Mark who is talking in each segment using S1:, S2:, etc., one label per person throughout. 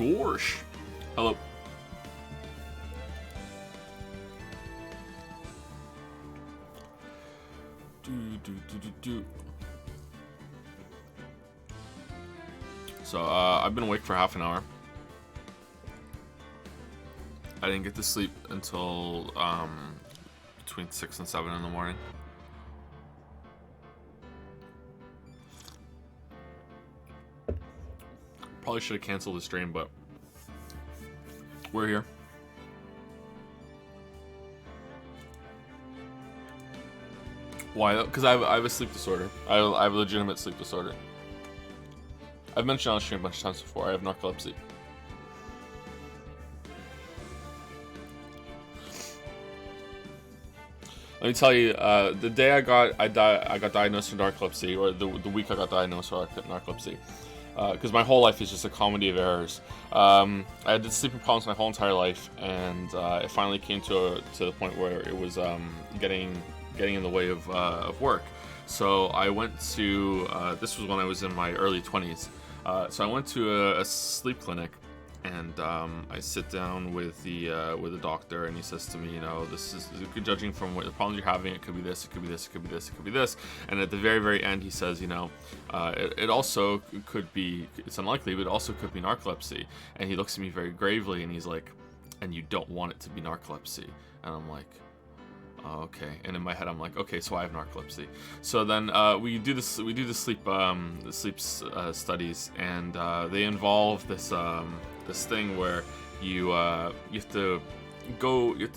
S1: Gosh. Hello. So, I've been awake for half an hour. I didn't get to sleep until, between 6 and 7 in the morning. Probably should have canceled the stream, but we're here. Why? Because I have a sleep disorder. I have a legitimate sleep disorder. I've mentioned on stream a bunch of times before. I have narcolepsy. Let me tell you, the day I got diagnosed with narcolepsy, or the week I got diagnosed with narcolepsy, because my whole life is just a comedy of errors. I had sleeping problems my whole entire life, and it finally came to the point where it was getting in the way of work. So I went to this was when I was in my early 20s. So I went to a sleep clinic, and I sit down with the doctor, and he says to me, you know, this is judging from what the problems you're having, it could be this, it could be this, it could be this, it could be this. And at the very, very end, he says, you know, it also could be, it's unlikely, but it also could be narcolepsy. And he looks at me very gravely, and he's like, and you don't want it to be narcolepsy. And I'm like, oh, okay. And in my head, I'm like, okay, so I have narcolepsy. So then we do the sleep studies, and they involve this thing where you have to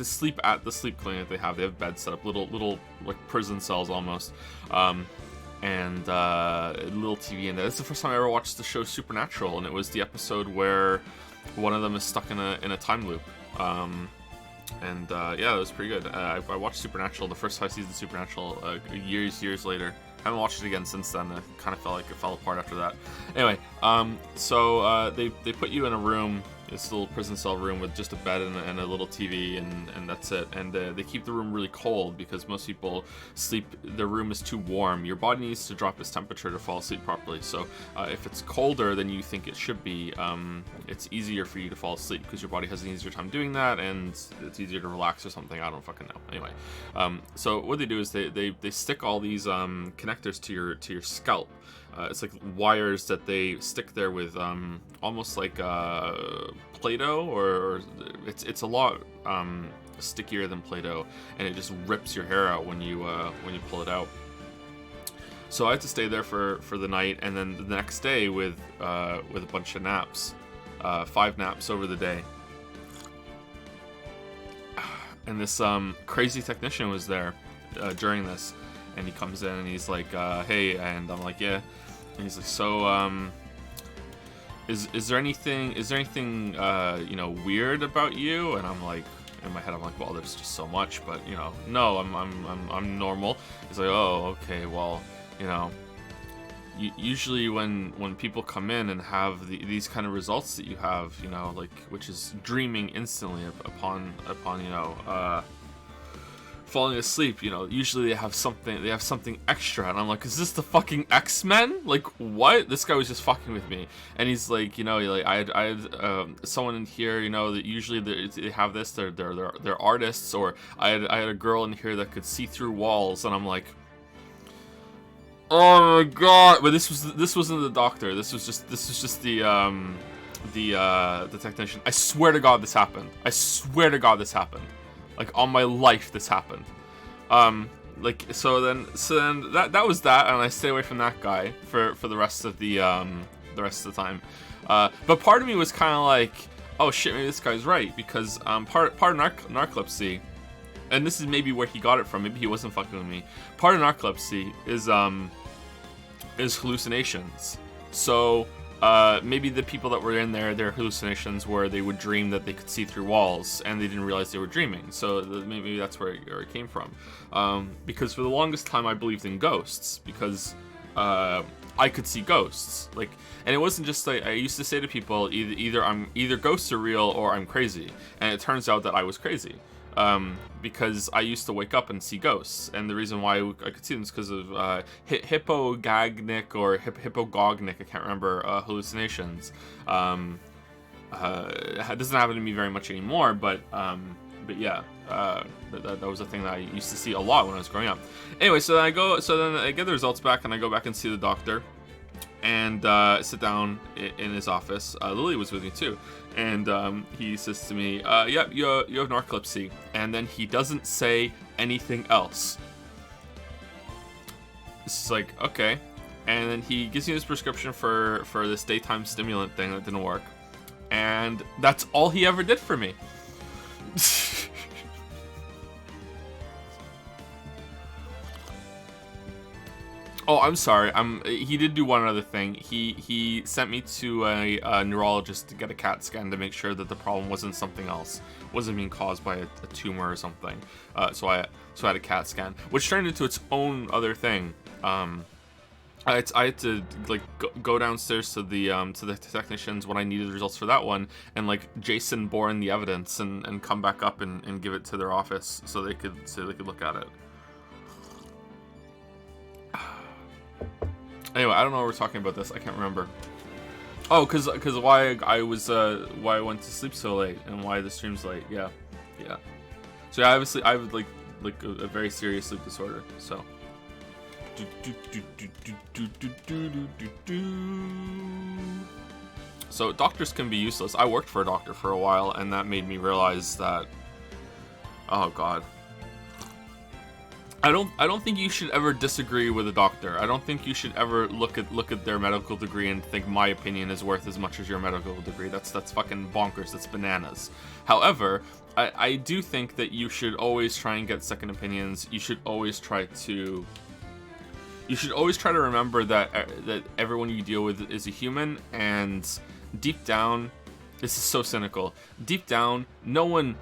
S1: sleep at the sleep clinic they have. They have beds set up, little like prison cells almost, and a little TV in there. That's the first time I ever watched the show Supernatural, and it was the episode where one of them is stuck in a time loop. And yeah, it was pretty good. I watched Supernatural, the first 5 seasons of Supernatural, years later. I haven't watched it again since then. It kind of felt like it fell apart after that. Anyway, so they put you in a room, this little prison cell room with just a bed and a little TV, and that's it. And they keep the room really cold because most people sleep, their room is too warm. Your body needs to drop its temperature to fall asleep properly. So if it's colder than you think it should be, it's easier for you to fall asleep because your body has an easier time doing that, and it's easier to relax or something. I don't fucking know. Anyway, so what they do is they stick all these connectors to your scalp. It's like wires that they stick there with almost like Play-Doh, or it's a lot stickier than Play-Doh, and it just rips your hair out when you pull it out. So I had to stay there for the night, and then the next day with a bunch of naps, 5 naps over the day. And this crazy technician was there during this, and he comes in and he's like, hey, and I'm like, yeah. And he's like, so, is there anything, you know, weird about you? And I'm like, in my head, I'm like, well, there's just so much, but, you know, no, I'm normal. He's like, oh, okay, well, you know, usually when people come in and have these kind of results that you have, you know, like, which is dreaming instantly upon, you know, falling asleep, you know, usually they have something extra, and I'm like, is this the fucking X-Men? Like, what? This guy was just fucking with me. And he's like, you know, like, I had someone in here, you know, that usually they have this, they're artists, or I had a girl in here that could see through walls, and I'm like, oh my god. But this wasn't the doctor, this was just the technician. I swear to god this happened. Like, on my life, this happened. Like, so then that was that, and I stay away from that guy for the rest of the time. But part of me was kind of like, oh shit, maybe this guy's right, because part of narcolepsy, and this is maybe where he got it from. Maybe he wasn't fucking with me. Part of narcolepsy is hallucinations. So maybe the people that were in there, their hallucinations were they would dream that they could see through walls, and they didn't realize they were dreaming. So maybe that's where it came from. Because for the longest time, I believed in ghosts, because I could see ghosts. Like, and it wasn't just like, I used to say to people, either ghosts are real or I'm crazy. And it turns out that I was crazy. Because I used to wake up and see ghosts, and the reason why I could see them is because of hypogagnic or hypogognic, I can't remember, hallucinations. It doesn't happen to me very much anymore, but yeah, that was a thing that I used to see a lot when I was growing up. Anyway, so then I get the results back, and I go back and see the doctor, and sit down in his office. Lily was with me too, and he says to me, "Yep, you have narcolepsy," and then he doesn't say anything else. It's like, okay, and then he gives me this prescription for this daytime stimulant thing that didn't work, and that's all he ever did for me. Oh, I'm sorry. He did do one other thing. He sent me to a neurologist to get a CAT scan to make sure that the problem wasn't something else, wasn't being caused by a tumor or something. So I had a CAT scan, which turned into its own other thing. I had to like go downstairs to the technicians when I needed the results for that one, and like Jason Bourne the evidence and come back up and give it to their office so they could look at it. Anyway, I don't know why we're talking about this. I can't remember. Oh, cause why I went to sleep so late and why the stream's late. Yeah. So yeah, obviously I have like a very serious sleep disorder. So. So doctors can be useless. I worked for a doctor for a while, and that made me realize that. Oh God. I don't think you should ever disagree with a doctor. I don't think you should ever look at their medical degree and think my opinion is worth as much as your medical degree. That's fucking bonkers. That's bananas. However, I do think that you should always try and get second opinions. You should always try to remember that everyone you deal with is a human, and deep down, this is so cynical. Deep down, no one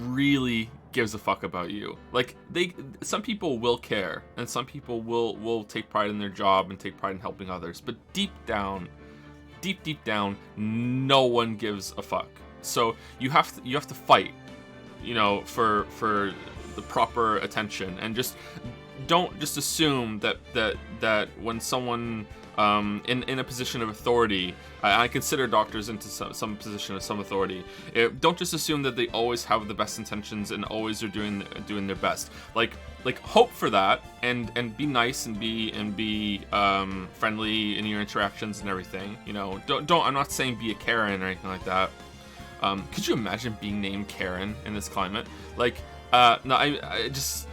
S1: really gives a fuck about you. Like some people will care, and some people will take pride in their job and take pride in helping others, but deep down, no one gives a fuck. So you have to fight, for the proper attention, and just don't just assume that when someone in a position of authority, I consider doctors into some position of some authority. Don't just assume that they always have the best intentions and always are doing their best. Like hope for that, and be nice and be friendly in your interactions and everything. Don't. I'm not saying be a Karen or anything like that. Could you imagine being named Karen in this climate? Like, no, I just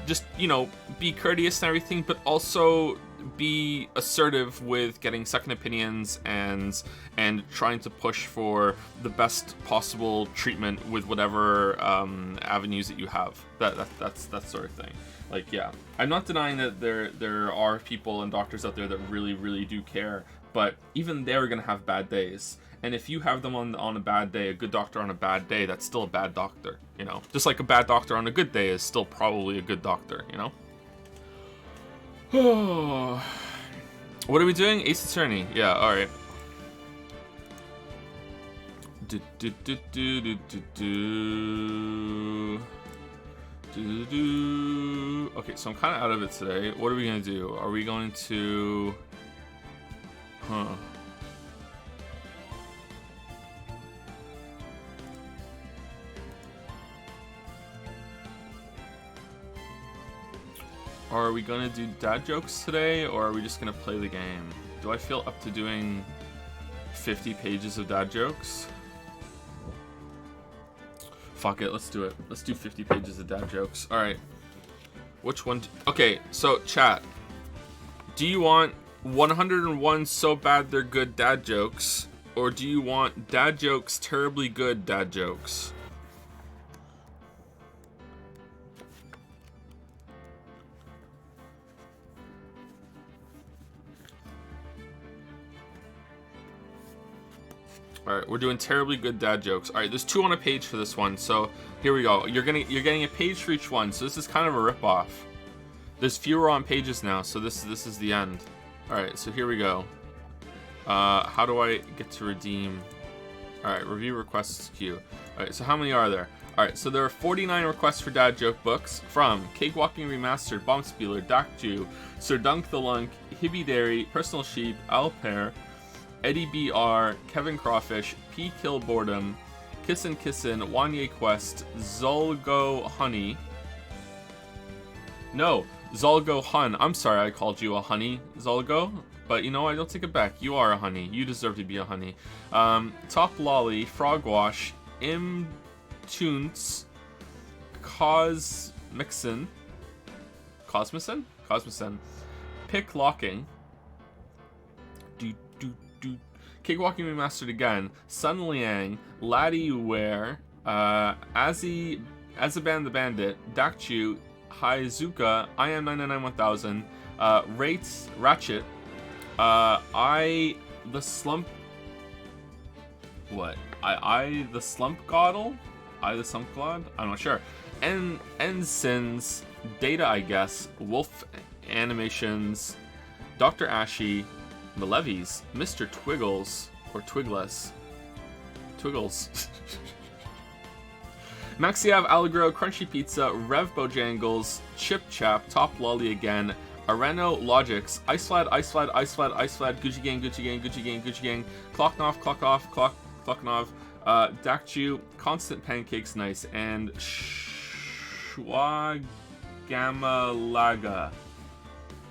S1: be courteous and everything, but also be assertive with getting second opinions and trying to push for the best possible treatment with whatever avenues that you have. That's that sort of thing. Like, yeah, I'm not denying that there are people and doctors out there that really do care, but even they're gonna have bad days. And if you have them on a bad day, a good doctor on a bad day, that's still a bad doctor, Just like a bad doctor on a good day is still probably a good doctor, What are we doing? Ace Attorney. Yeah, alright. Okay, so I'm kind of out of it today. What are we going to do? Are we going to... Are we gonna do dad jokes today, or are we just gonna play the game? Do I feel up to doing 50 pages of dad jokes? Fuck it, let's do it. Let's do 50 pages of dad jokes. Alright. Which one? Okay, so chat. Do you want 101 so bad they're good dad jokes, or do you want dad jokes terribly good dad jokes? Alright, we're doing terribly good dad jokes. Alright, there's 2 on a page for this one, so here we go. You're getting a page for each one, so this is kind of a ripoff. There's fewer on pages now, so this is the end. Alright, so here we go. How do I get to redeem? Alright, review requests queue. Alright, so how many are there? Alright, so there are 49 requests for dad joke books from Cakewalking Remastered, Bombspieler, Dakju, Sir Dunk the Lunk, Hibby Dairy, Personal Sheep, Alpair, Eddie BR, Kevin Crawfish, P Kill Boredom, Kissin' Wanye Quest, Zolgo Honey. No, Zolgo Hun. I'm sorry I called you a honey, Zolgo. But you know, I don't take it back. You are a honey. You deserve to be a honey. Top Lolly, Frogwash, Imtoons, Cosmison, Pick Locking, Cakewalking Remastered again, Sun Liang, Laddie Ware, Azaban the Bandit, Dakchu, Haizuka, I am 999 1000, Ratchet, I the Slump. What? I the Slump Goddle? I the Slump God? I'm not sure. Ensigns, Data, I guess, Wolf Animations, Dr. Ashy, Malevies, Mr. Twiggles, or Twigless. Twiggles. Maxiav, Allegro, Crunchy Pizza, Rev Bojangles, Chip Chap, Top Lolly again, Areno Logics, Iceflad, Gucci Gang, Clocknov, Dakchu, Constant Pancakes Nice, and Shwagamalaga.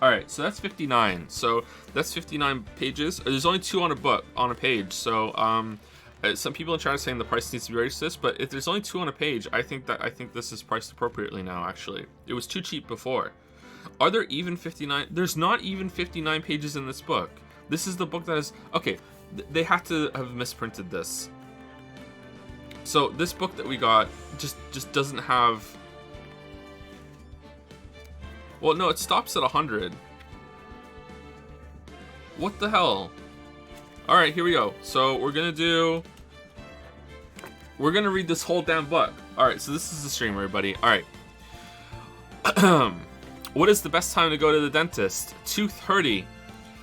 S1: Alright, so that's 59. So that's 59 pages. There's only 2 on a page. So some people in chat are saying the price needs to be raised to this, but if there's only 2 on a page, I think this is priced appropriately now. Actually, it was too cheap before. Are there even 59? There's not even 59 pages in this book. This is the book that is okay. They had to have misprinted this. So this book that we got just doesn't have. Well, no, it stops at 100. What the hell? All right, here we go. So we're gonna read this whole damn book. All right, so this is the stream, everybody. All right. What is the best time to go to the dentist? 2:30.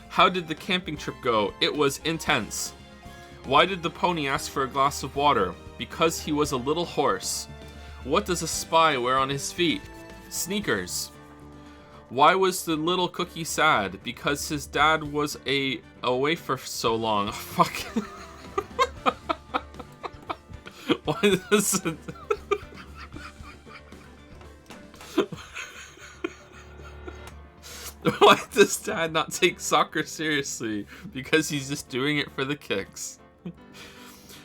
S1: How did the camping trip go? It was intense. Why did the pony ask for a glass of water? Because he was a little hoarse. What does a spy wear on his feet? Sneakers. Why was the little cookie sad? Because his dad was away for so long. Fuck. Why does it... Why does dad not take soccer seriously? Because he's just doing it for the kicks.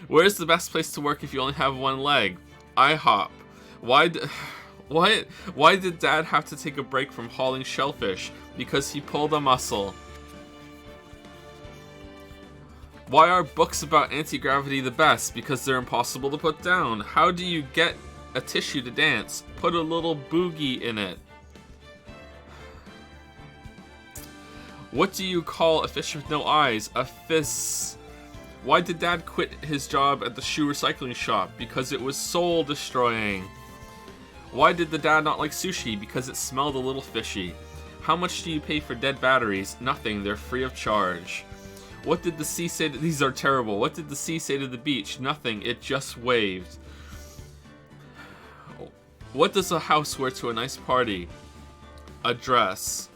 S1: Where's the best place to work if you only have one leg? IHOP. Why did dad have to take a break from hauling shellfish? Because he pulled a muscle. Why are books about anti-gravity the best? Because they're impossible to put down. How do you get a tissue to dance? Put a little boogie in it. What do you call a fish with no eyes? A fizz. Why did dad quit his job at the shoe recycling shop? Because it was soul destroying. Why did the dad not like sushi? Because it smelled a little fishy. How much do you pay for dead batteries? Nothing, they're free of charge. What did the sea say to... These are terrible. What did the sea say to the beach? Nothing, it just waved. What does a house wear to a nice party? A dress.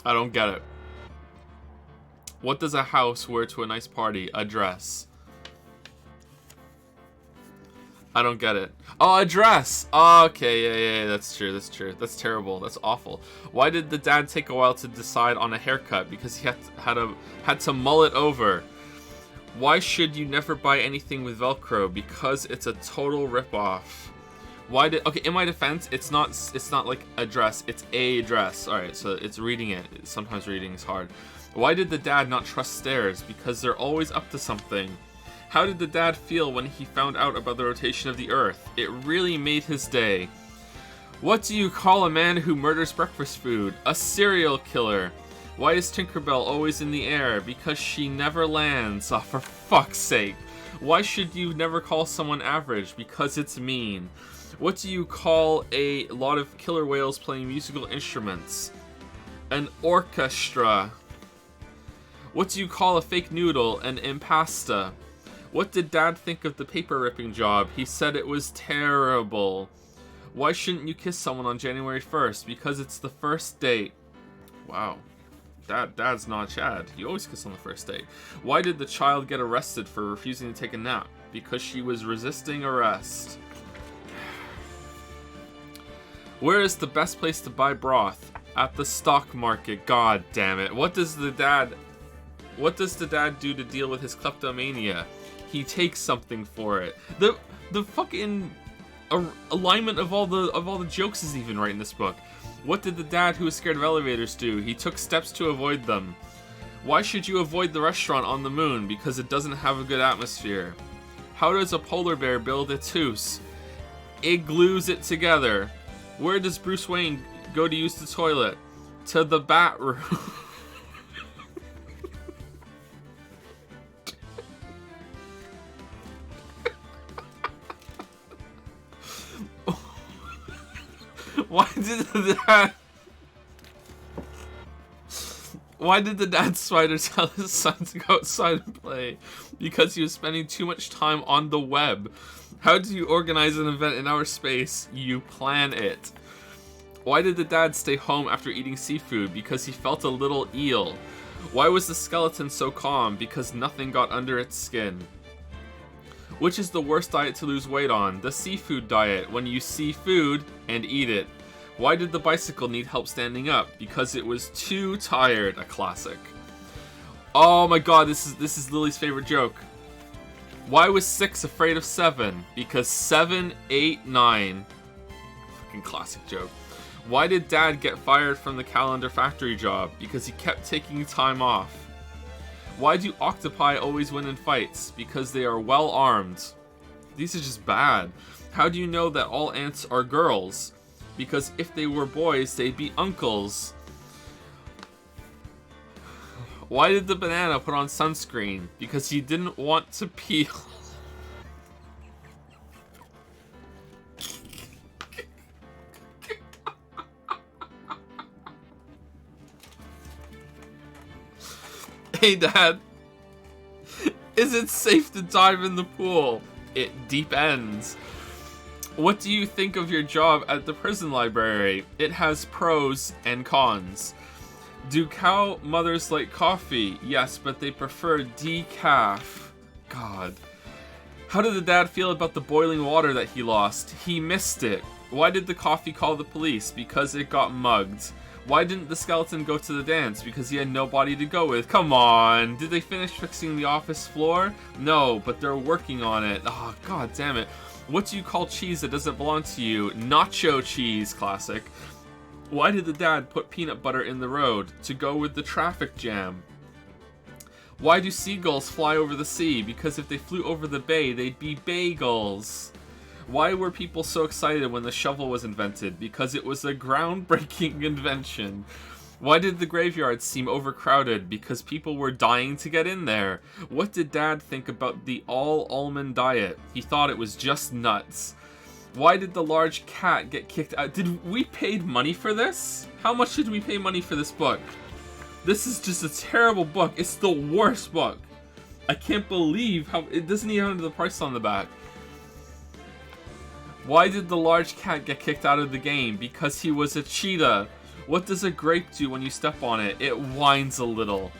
S1: I don't get it. What does a house wear to a nice party? A dress. I don't get it. Oh, a dress! Oh, okay, yeah, that's true, that's true. That's terrible, that's awful. Why did the dad take a while to decide on a haircut? Because he had to mull it over. Why should you never buy anything with Velcro? Because it's a total ripoff. Why did... Okay, in my defense, it's not like a dress, it's a dress. Alright, so it's reading it. Sometimes reading is hard. Why did the dad not trust stairs? Because they're always up to something. How did the dad feel when he found out about the rotation of the earth? It really made his day. What do you call a man who murders breakfast food? A serial killer. Why is Tinkerbell always in the air? Because she never lands. Oh, for fuck's sake. Why should you never call someone average? Because it's mean. What do you call a lot of killer whales playing musical instruments? An orchestra. What do you call a fake noodle? An impasta. What did dad think of the paper ripping job? He said it was terrible. Why shouldn't you kiss someone on January 1st? Because it's the first date. Wow. Dad's not Chad. You always kiss on the first date. Why did the child get arrested for refusing to take a nap? Because she was resisting arrest. Where is the best place to buy broth? At the stock market. God damn it. What does the dad do to deal with his kleptomania? He takes something for it. The fucking alignment of all the jokes is even right in this book. What did the dad who was scared of elevators do? He took steps to avoid them. Why should you avoid the restaurant on the moon? Because it doesn't have a good atmosphere. How does a polar bear build its house? It glues it together. Where does Bruce Wayne go to use the toilet? To the bat room. Why did the dad spider tell his son to go outside and play? Because he was spending too much time on the web. How do you organize an event in outer space? You plan it. Why did the dad stay home after eating seafood? Because he felt a little eel. Why was the skeleton so calm? Because nothing got under its skin. Which is the worst diet to lose weight on? The seafood diet, when you see food and eat it. Why did the bicycle need help standing up? Because it was too tired. A classic. Oh my god, this is Lily's favorite joke. Why was 6 afraid of 7? Because 7, 8, 9. Fucking classic joke. Why did Dad get fired from the calendar factory job? Because he kept taking time off. Why do octopi always win in fights? Because they are well armed. These are just bad. How do you know that all ants are girls? Because if they were boys, they'd be uncles. Why did the banana put on sunscreen? Because he didn't want to peel. Hey Dad, is it safe to dive in the pool? It deep ends. What do you think of your job at the prison library? It has pros and cons. Do cow mothers like coffee? Yes, but they prefer decaf. God. How did the dad feel about the boiling water that he lost? He missed it. Why did the coffee call the police? Because it got mugged. Why didn't the skeleton go to the dance? Because he had nobody to go with. Come on. Did they finish fixing the office floor? No, but they're working on it. Oh, god damn it. What do you call cheese that doesn't belong to you? Nacho cheese. Classic. Why did the dad put peanut butter in the road? To go with the traffic jam. Why do seagulls fly over the sea? Because if they flew over the bay, they'd be bagels. Why were people so excited when the shovel was invented? Because it was a groundbreaking invention. Why did the graveyard seem overcrowded? Because people were dying to get in there. What did Dad think about the all-almond diet? He thought it was just nuts. Why did the large cat get kicked out? Did we pay money for this? How much did we pay money for this book? This is just a terrible book. It's the worst book. I can't believe how... It doesn't even have the price on the back. Why did the large cat get kicked out of the game? Because he was a cheetah. What does a grape do when you step on it? It whines a little.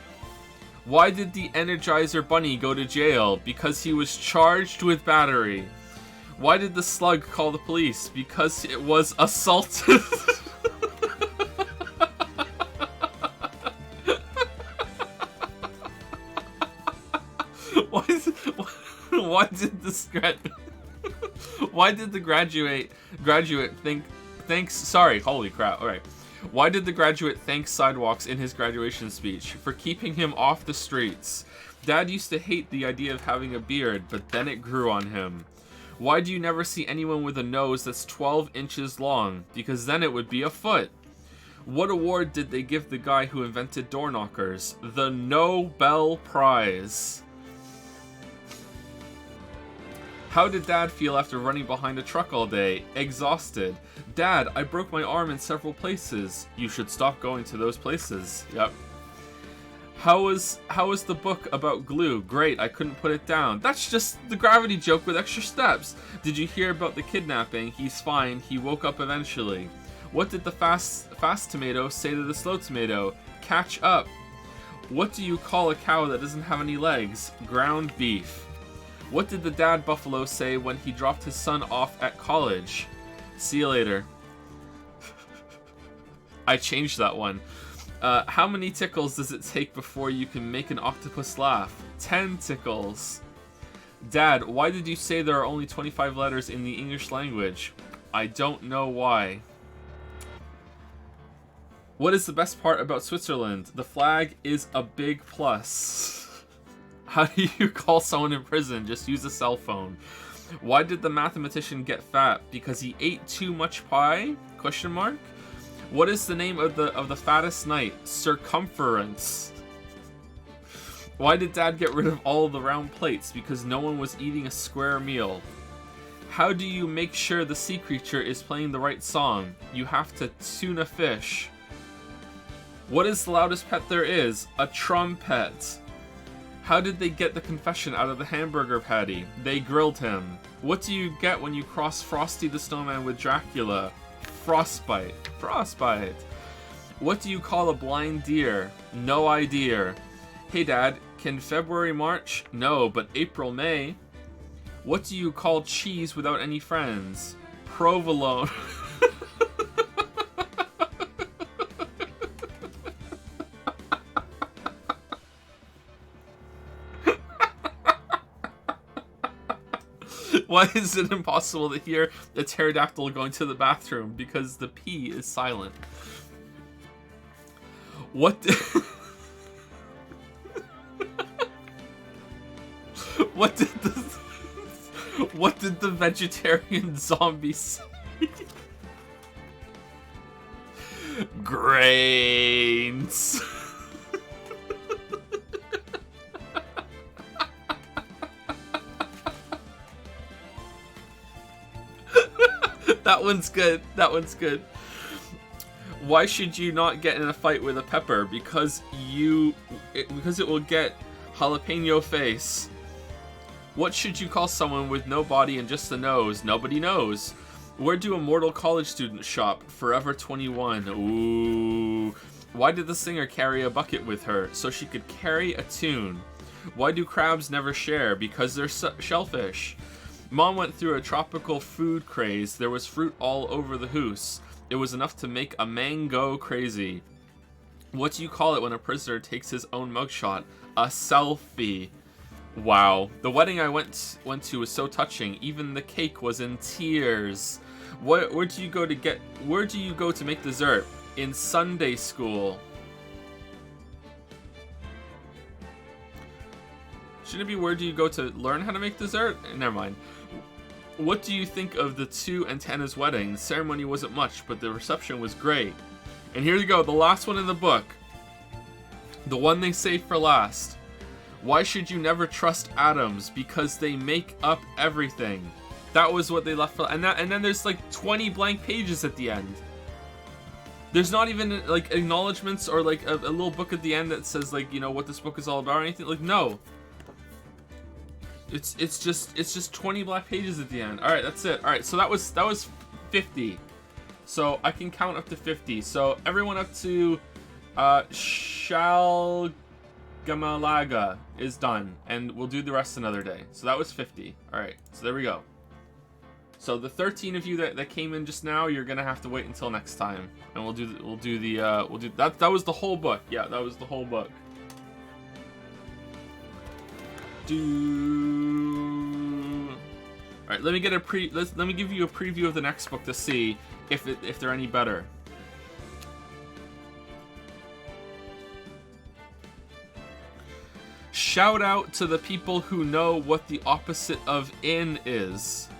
S1: Why did the Energizer Bunny go to jail? Because he was charged with battery. Why did the slug call the police? Because it was assaulted. Why did the graduate think thanks sorry, holy crap, alright. Why did the graduate thank Sidewalks in his graduation speech? For keeping him off the streets. Dad used to hate the idea of having a beard, but then it grew on him. Why do you never see anyone with a nose that's 12 inches long? Because then it would be a foot. What award did they give the guy who invented door knockers? The Nobel Prize. How did Dad feel after running behind a truck all day? Exhausted. Dad, I broke my arm in several places. You should stop going to those places. Yep. How was the book about glue? Great, I couldn't put it down. That's just the gravity joke with extra steps. Did you hear about the kidnapping? He's fine, he woke up eventually. What did the fast tomato say to the slow tomato? Catch up. What do you call a cow that doesn't have any legs? Ground beef. What did the dad buffalo say when he dropped his son off at college? See you later. I changed that one. How many tickles does it take before you can make an octopus laugh? 10 tickles. Dad, why did you say there are only 25 letters in the English language? I don't know why. What is the best part about Switzerland? The flag is a big plus. How do you call someone in prison? Just use a cell phone. Why did the mathematician get fat? Because he ate too much pie? Question mark. What is the name of the fattest knight? Circumference. Why did Dad get rid of all the round plates? Because no one was eating a square meal. How do you make sure the sea creature is playing the right song? You have to tune a fish. What is the loudest pet there is? A trumpet. How did they get the confession out of the hamburger patty? They grilled him. What do you get when you cross Frosty the Snowman with Dracula? Frostbite. Frostbite. What do you call a blind deer? No idea. Hey Dad, can February March? No, but April May. What do you call cheese without any friends? Provolone. Why is it impossible to hear a pterodactyl going to the bathroom? Because the P is silent. What did what did the vegetarian zombie say? Grains. That one's good. That one's good. Why should you not get in a fight with a pepper? Because it will get jalapeno face. What should you call someone with no body and just a nose? Nobody knows. Where do immortal college students shop? Forever 21. Ooh. Why did the singer carry a bucket with her? So she could carry a tune. Why do crabs never share? Because they're shellfish. Mom went through a tropical food craze. There was fruit all over the house. It was enough to make a man go crazy. What do you call it when a prisoner takes his own mugshot? A selfie. Wow. The wedding I went to was so touching. Even the cake was in tears. Where do you go to make dessert? In Sunday school. Shouldn't it be where do you go to learn how to make dessert? Never mind. What do you think of the two antennas wedding? The ceremony wasn't much, but the reception was great. And here you go, the last one in the book. The one they saved for last. Why should you never trust atoms? Because they make up everything. That was what they left for, and then there's like 20 blank pages at the end. There's not even like acknowledgments or like a little book at the end that says like, you know, what this book is all about or anything. Like, no. It's just 20 black pages at the end. All right, that's it. All right, so that was 50. So I can count up to 50. So everyone up to Shalgamalaga is done, and we'll do the rest another day. So that was 50. All right, so there we go. So the 13 of you that came in just now, you're gonna have to wait until next time, and we'll do that. That was the whole book. Yeah, that was the whole book. All right, let me get let me give you a preview of the next book to see if they're any better. Shout out to the people who know what the opposite of in is.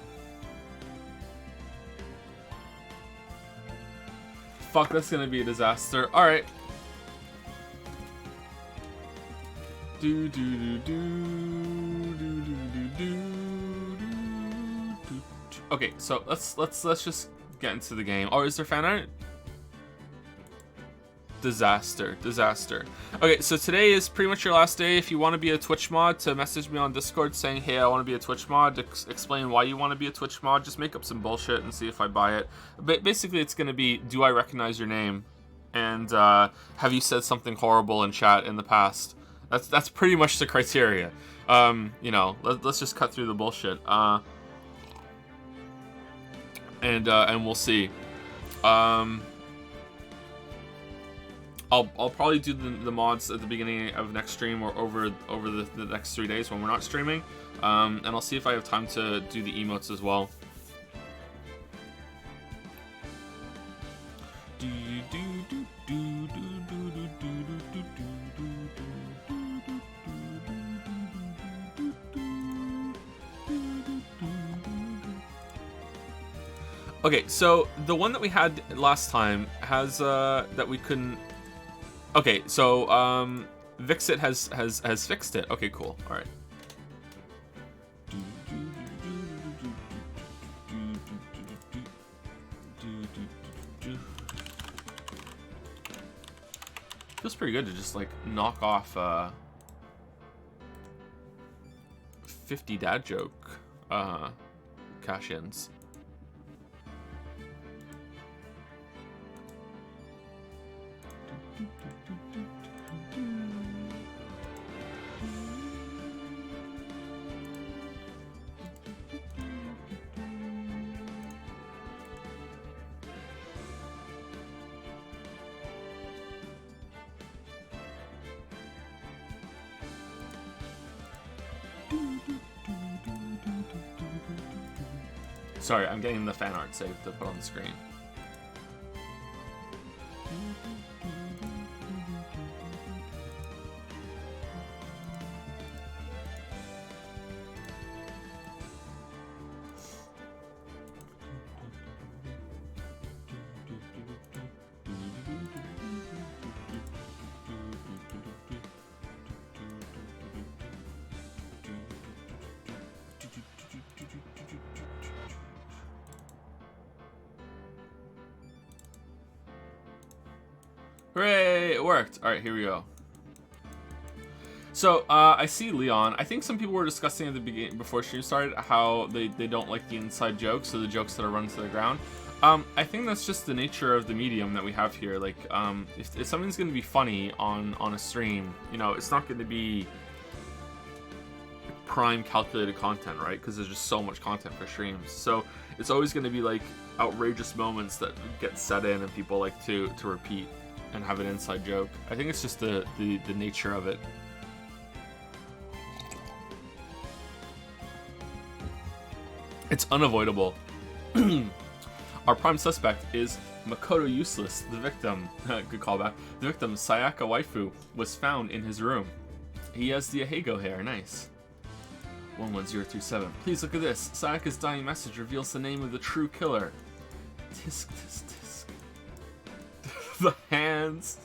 S1: Fuck, that's gonna be a disaster. All right. Okay, so let's just get into the game. Oh, is there fan art? Disaster. Okay, so today is pretty much your last day. If you want to be a Twitch mod, to message me on Discord saying, hey, I want to be a Twitch mod, to explain why you want to be a Twitch mod. Just make up some bullshit and see if I buy it. But basically, it's going to be, do I recognize your name? And have you said something horrible in chat in the past? That's pretty much the criteria. You know, let's just cut through the bullshit. And we'll see. I'll probably do the mods at the beginning of next stream or over the next 3 days when we're not streaming. And I'll see if I have time to do the emotes as well. Okay, so the one that we had last time has that we couldn't. Okay, so Vixit has fixed it. Okay, cool. All right. Feels pretty good to just like knock off 50 dad joke cash-ins. Sorry, I'm getting the fan art saved to put on the screen. Hooray, it worked. All right, here we go. So, I see Leon. I think some people were discussing at the beginning, before stream started, how they don't like the inside jokes, or the jokes that are run to the ground. I think that's just the nature of the medium that we have here. Like, if something's going to be funny on a stream, you know, it's not going to be prime calculated content, right? Because there's just so much content for streams. So, it's always going to be, like, outrageous moments that get set in and people like to repeat and have an inside joke. I think it's just the nature of it. It's unavoidable. Our prime suspect is Makoto Useless, the victim. Good callback. The victim, Sayaka Waifu, was found in his room. He has the Ahego hair. Nice. 11037. Please look at this. Sayaka's dying message reveals the name of the true killer. Tisk, tisk, tisk. The hands.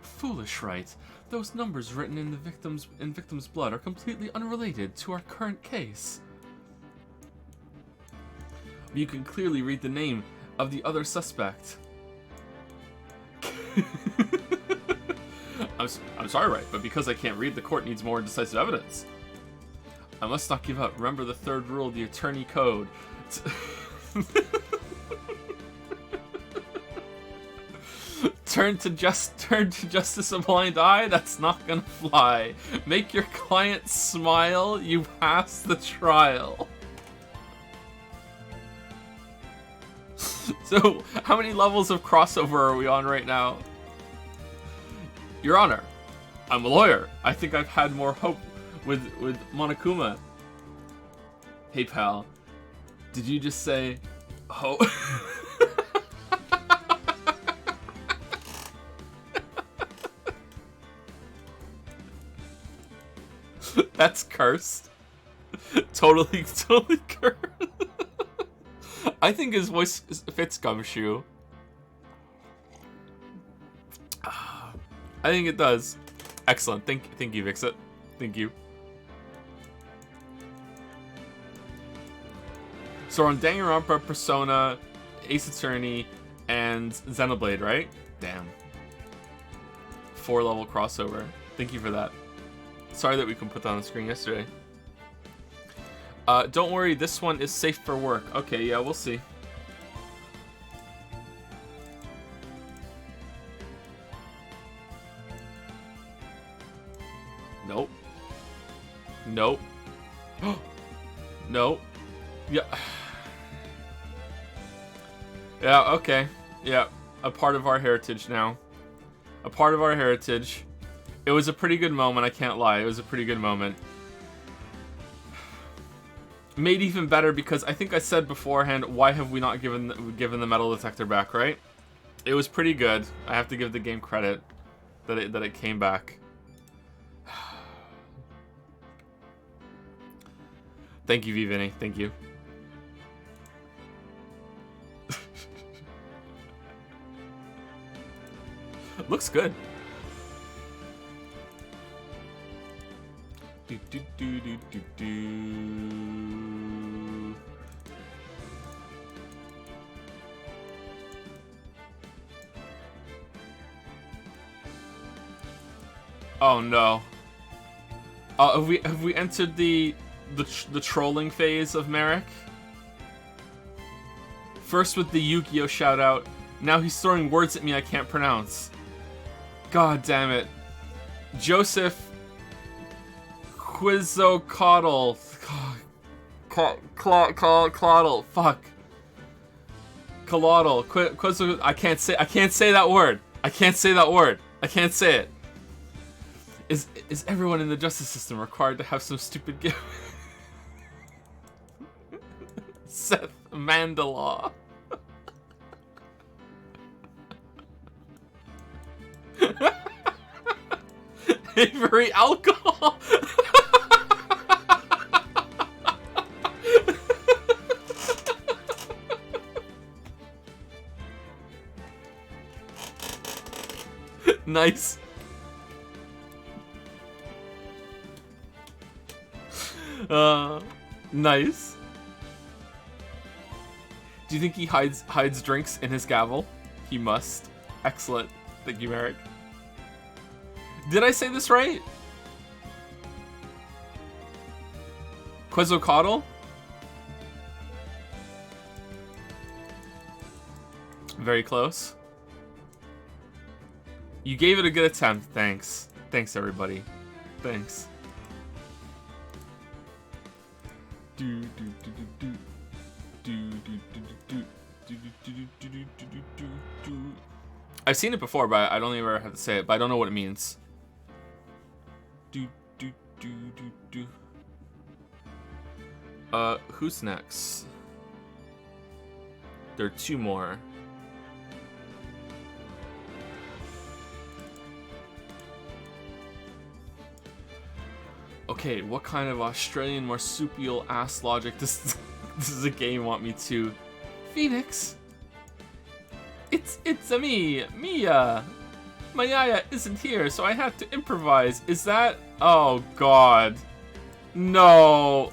S1: Foolish, Wright. Those numbers written in the victim's blood are completely unrelated to our current case. You can clearly read the name of the other suspect. I'm sorry, Wright, but because I can't read, the court needs more decisive evidence. I must not give up. Remember the third rule of the attorney code. Turn to justice a blind eye? That's not gonna fly. Make your client smile, you pass the trial. So, how many levels of crossover are we on right now? Your Honor, I'm a lawyer. I think I've had more hope with Monokuma. Hey pal, did you just say hope? That's cursed. Totally cursed. I think his voice fits Gumshoe. I think it does. Excellent. Thank you, Vixit. Thank you. So we're on Danganronpa, Persona, Ace Attorney, and Xenoblade, right? Damn. 4-level crossover. Thank you for that. Sorry that we couldn't put that on the screen yesterday. Don't worry, this one is safe for work. Okay, yeah, we'll see. Nope. Nope. Nope. Yeah. Yeah, okay. Yeah, a part of our heritage now. A part of our heritage. It was a pretty good moment, I can't lie. It was a pretty good moment. Made even better because I think I said beforehand, why have we not given the metal detector back, right? It was pretty good. I have to give the game credit that it came back. Thank you, Vinny. Thank you. Looks good. Do, do, do, do, do, do. Oh no. Have we entered the trolling phase of Merrick? First with the Yu-Gi-Oh shout out, now he's throwing words at me I can't pronounce. God damn it. Joseph Quizzocoddle. Clottle. Fuck. Colotl. Quizzo. I can't say that word. I can't say that word. I can't say it. Is everyone in the justice system required to have some stupid gift? Seth Mandelaw. Avery Alcohol. Nice. Nice. Do you think he hides drinks in his gavel? He must. Excellent. Thank you, Merrick. Did I say this right? Quizzocoddle? Very close. You gave it a good attempt. Thanks. Thanks, everybody. Thanks. I've seen it before, but I don't ever have to say it. But I don't know what it means. Who's next? There are two more. Okay, what kind of Australian marsupial ass logic does the game want me to? Phoenix? It's a me, Mia. My yaya isn't here, so I have to improvise. Is that? Oh God. No.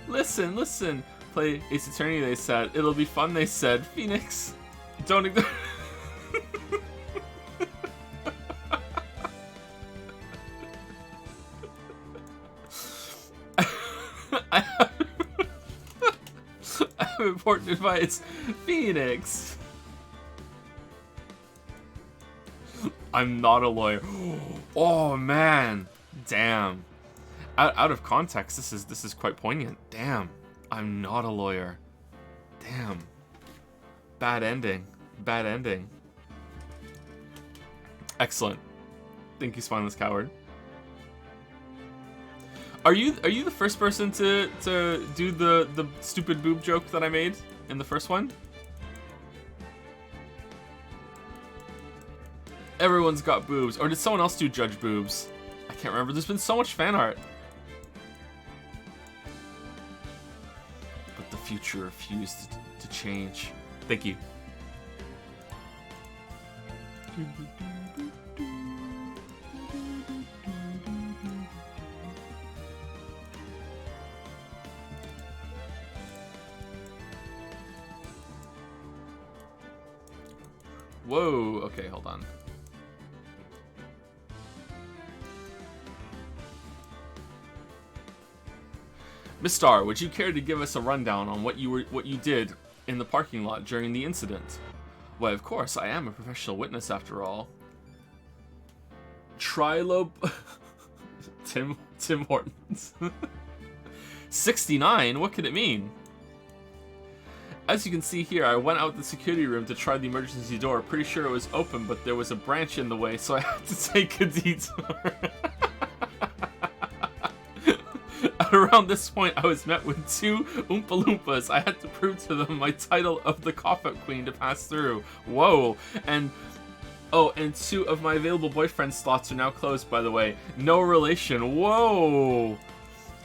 S1: Listen. Play Ace Attorney, they said. It'll be fun, they said. Phoenix. Don't ignore. I have important advice. Phoenix. I'm not a lawyer. Oh man. Damn. Out of context, this is quite poignant. Damn. I'm not a lawyer. Damn. Bad ending. Bad ending. Excellent. Thank you, Spineless Coward. Are you the first person to do the stupid boob joke that I made in the first one? Everyone's got boobs. Or did someone else do judge boobs? I can't remember. There's been so much fan art. But the future refused to change. Thank you. Whoa, okay, hold on. Miss Starr, would you care to give us a rundown on what you did in the parking lot during the incident? Why, of course, I am a professional witness after all. Trilob... Tim Hortons. 69? What could it mean? As you can see here, I went out the security room to try the emergency door. Pretty sure it was open, but there was a branch in the way, so I had to take a detour. At around this point, I was met with 2 Oompa Loompas. I had to prove to them my title of the Cough-Up Queen to pass through. Whoa. And 2 of my available boyfriend slots are now closed, by the way. No relation. Whoa.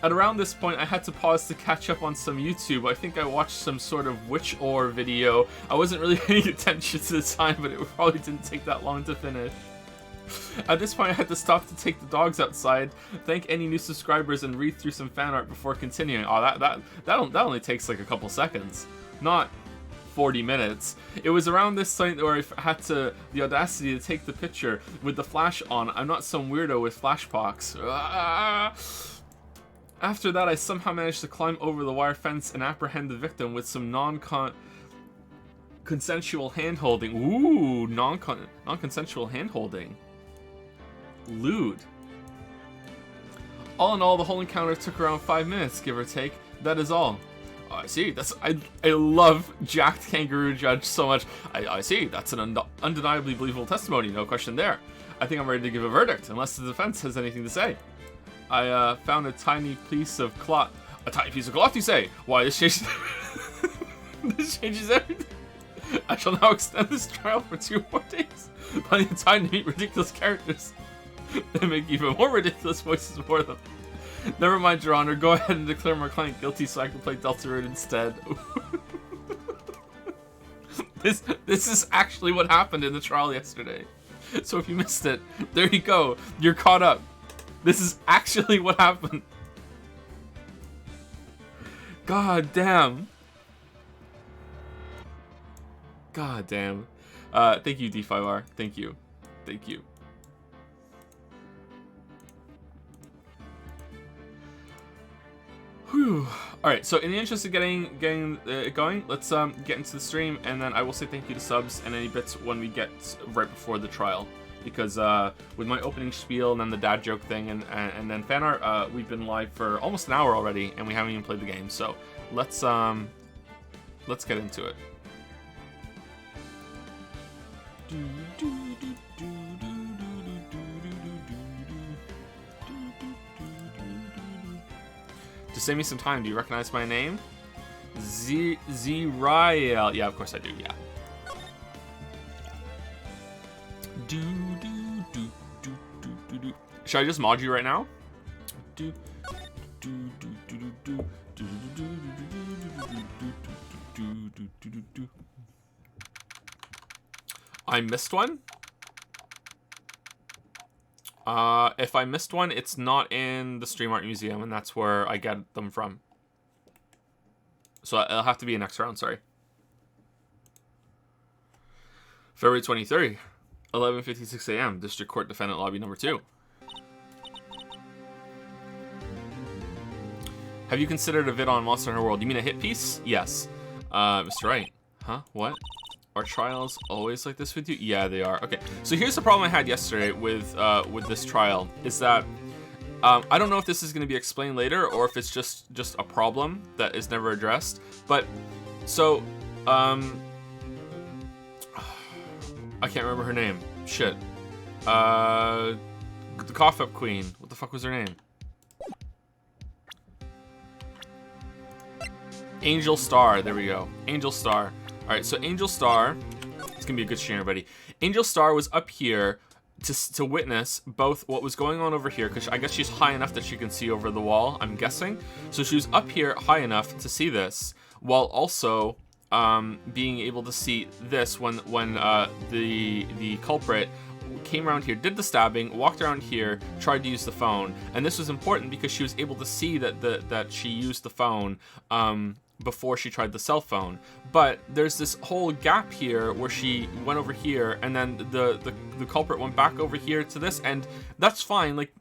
S1: At around this point, I had to pause to catch up on some YouTube. I think I watched some sort of witch ore video. I wasn't really paying attention to the time, but it probably didn't take that long to finish. At this point, I had to stop to take the dogs outside, thank any new subscribers, and read through some fan art before continuing. Oh, that only takes like a couple seconds, not 40 minutes. It was around this point where I had the audacity to take the picture with the flash on. I'm not some weirdo with flashpox. After that, I somehow managed to climb over the wire fence and apprehend the victim with some consensual hand-holding. Ooh, non-consensual hand-holding. Lewd. All in all, the whole encounter took around 5 minutes, give or take. That is all. Oh, I see. I love Jacked Kangaroo Judge so much. I see. That's an undeniably believable testimony. No question there. I think I'm ready to give a verdict, unless the defense has anything to say. I found a tiny piece of cloth. A tiny piece of cloth, you say? Why, this changes... this changes everything. I shall now extend this trial for 2 more days. Plenty of time to meet ridiculous characters. They make even more ridiculous voices for them. Never mind, Your Honor. Go ahead and declare my client guilty so I can play Deltarune instead. This is actually what happened in the trial yesterday. So if you missed it, there you go. You're caught up. This is actually what happened. God damn. God damn. Thank you, D5R. Thank you. Thank you. Whew. Alright, so in the interest of getting it going, let's get into the stream, and then I will say thank you to subs and any bits when we get right before the trial. Because with my opening spiel and then the dad joke thing and then fan art, we've been live for almost an hour already, and we haven't even played the game. So let's get into it. To save me some time, do you recognize my name? Zrael. Yeah, of course I do. Yeah. Should I just mod you right now? I missed one? If I missed one, it's not in the Stream Art Museum, and that's where I get them from. So it'll have to be a next round, sorry. February 23rd, 11:56 a.m., District Court Defendant Lobby number 2. Have you considered a vid on Monster Hunter World? You mean a hit piece? Yes. Mr. Wright. Huh? What? Are trials always like this with you? Yeah, they are. Okay, so here's the problem I had yesterday with this trial, is that I don't know if this is going to be explained later or if it's just a problem that is never addressed. But so I can't remember her name. Shit. The Cough-Up Queen. What the fuck was her name? Angel Star. There we go. Angel Star. Alright, so Angel Star, it's gonna be a good stream, everybody. Angel Star was up here to witness both what was going on over here, because I guess she's high enough that she can see over the wall, I'm guessing. So she was up here high enough to see this, while also being able to see this when the culprit came around here, did the stabbing, walked around here, tried to use the phone. And this was important because she was able to see that she used the phone before she tried the cell phone. But there's this whole gap here where she went over here, and then the culprit went back over here to this, and that's fine. Like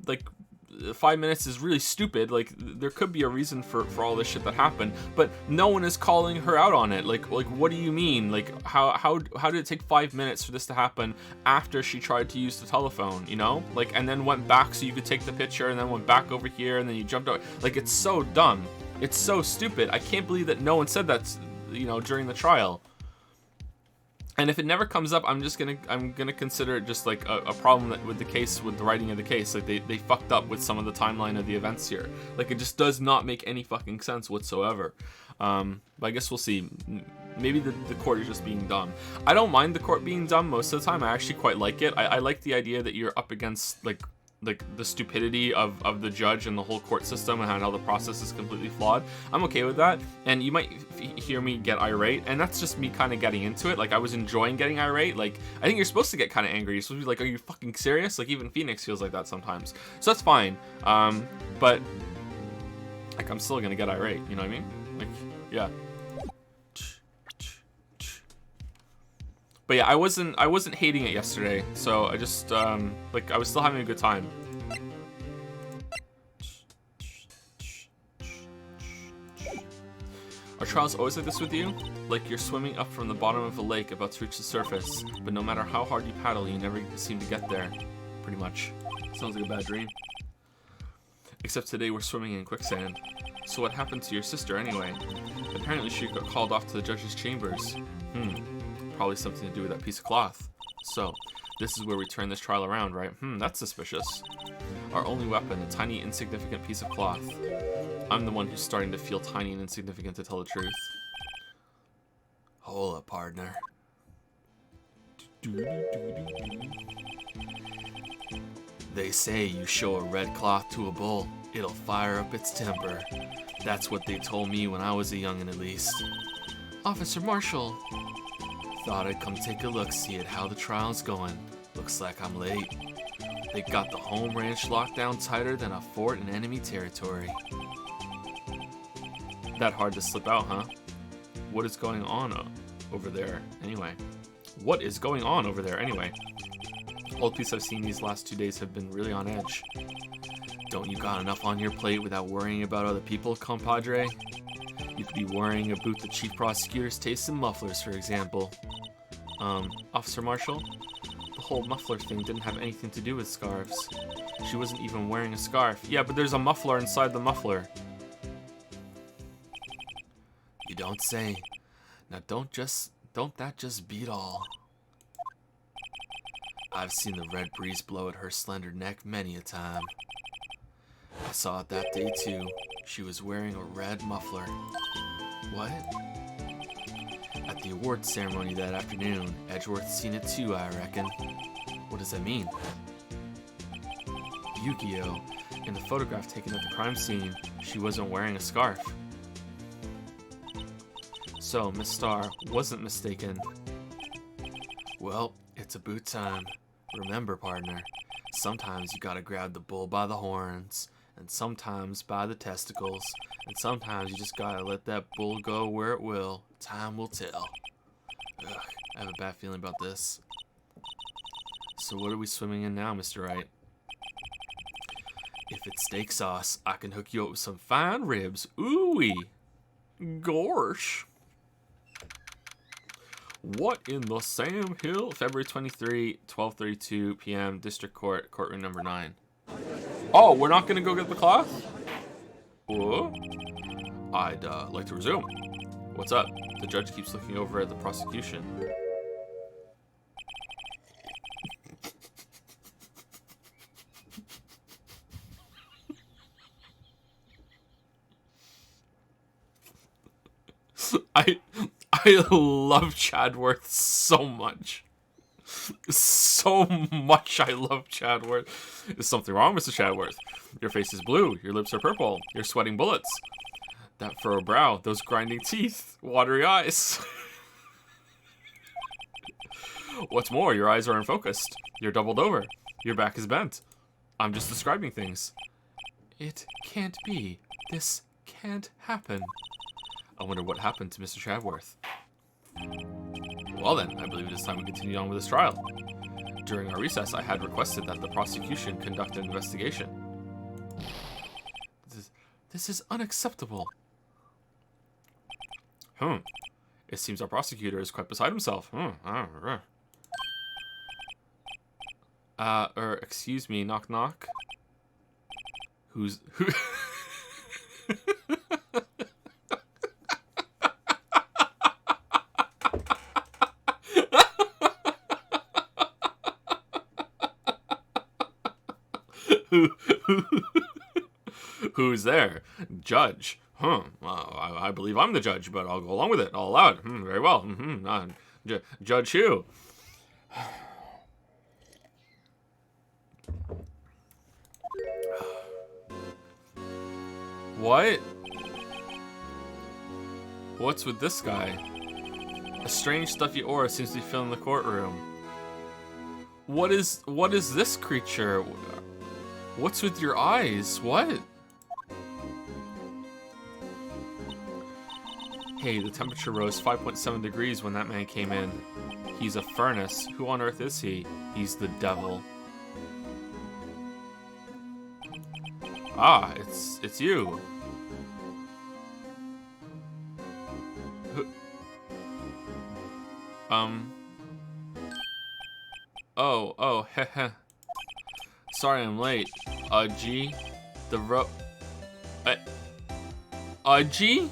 S1: 5 minutes is really stupid. Like, there could be a reason for all this shit that happened, but no one is calling her out on it. Like what do you mean? Like, how did it take 5 minutes for this to happen after she tried to use the telephone, you know? Like, and then went back so you could take the picture, and then went back over here, and then you jumped out. Like, it's so dumb. It's so stupid. I can't believe that no one said that, you know, during the trial. And if it never comes up, I'm gonna consider it just like a problem with the case, with the writing of the case. Like, they fucked up with some of the timeline of the events here. Like, it just does not make any fucking sense whatsoever. But I guess we'll see. Maybe the court is just being dumb. I don't mind the court being dumb most of the time. I actually quite like it. I like the idea that you're up against like the stupidity of the judge and the whole court system and how the process is completely flawed. I'm okay with that. And you might hear me get irate, and that's just me kind of getting into it. Like, I was enjoying getting irate. Like, I think you're supposed to get kind of angry. You're supposed to be like, are you fucking serious? Like, even Phoenix feels like that sometimes. So that's fine. But like, I'm still gonna get irate, you know what I mean? Like, yeah. But yeah, I wasn't hating it yesterday, so I just like, I was still having a good time. Are trials always like this with you? Like, you're swimming up from the bottom of a lake about to reach the surface, but no matter how hard you paddle, you never seem to get there. Pretty much. Sounds like a bad dream. Except today we're swimming in quicksand. So what happened to your sister anyway? Apparently she got called off to the judge's chambers. Probably something to do with that piece of cloth. So, this is where we turn this trial around, right? That's suspicious. Our only weapon, a tiny, insignificant piece of cloth. I'm the one who's starting to feel tiny and insignificant, to tell the truth. Hold up, partner. They say you show a red cloth to a bull, it'll fire up its temper. That's what they told me when I was a youngin', at least. Officer Marshall. Thought I'd come take a look-see at how the trial's going. Looks like I'm late. They got the home ranch locked down tighter than a fort in enemy territory. That hard to slip out, huh? What is going on over there anyway? What is going on over there anyway? All the piece I've seen these last 2 days have been really on edge. Don't you got enough on your plate without worrying about other people, compadre? You could be worrying about the chief prosecutor's taste in mufflers, for example. Officer Marshall? The whole muffler thing didn't have anything to do with scarves. She wasn't even wearing a scarf. Yeah, but there's a muffler inside the muffler. You don't say. Now don't that just beat all? I've seen the red breeze blow at her slender neck many a time. I saw it that day too. She was wearing a red muffler. What? At the awards ceremony that afternoon, Edgeworth's seen it too, I reckon. What does that mean? Yu-Gi-Oh! In the photograph taken at the crime scene, she wasn't wearing a scarf. So, Miss Starr wasn't mistaken. Well, it's about time. Remember, partner, sometimes you gotta grab the bull by the horns, and sometimes by the testicles, and sometimes you just gotta let that bull go where it will. Time will tell. Ugh, I have a bad feeling about this. So what are we swimming in now, Mr. Wright? If it's steak sauce, I can hook you up with some fine ribs. Ooh-wee. Gorsh. What in the Sam Hill? February 23, 12:32 p.m. District Court, courtroom number 9. Oh, we're not gonna go get the cloth? Whoa. I'd like to resume. What's up? The judge keeps looking over at the prosecution. I love Chadworth so much. So much I love Chadworth. Is something wrong, Mr. Chadworth? Your face is blue, your lips are purple, you're sweating bullets. That furrowed brow, those grinding teeth, watery eyes. What's more, your eyes are unfocused. You're doubled over. Your back is bent. I'm just describing things. It can't be. This can't happen. I wonder what happened to Mr. Chadworth. Well then, I believe it is time we continue on with this trial. During our recess, I had requested that the prosecution conduct an investigation. This is unacceptable. It seems our prosecutor is quite beside himself. Excuse me, knock knock. Who? Who's there? Judge. I believe I'm the judge, but I'll go along with it. I'll allow it. Very well. Judge who? What? What's with this guy? A strange stuffy aura seems to be filling the courtroom. What is this creature? What's with your eyes? What? Hey, the temperature rose 5.7 degrees when that man came in. He's a furnace. Who on earth is he? He's the devil. Ah, it's you. Oh, heh. Sorry I'm late. G, G?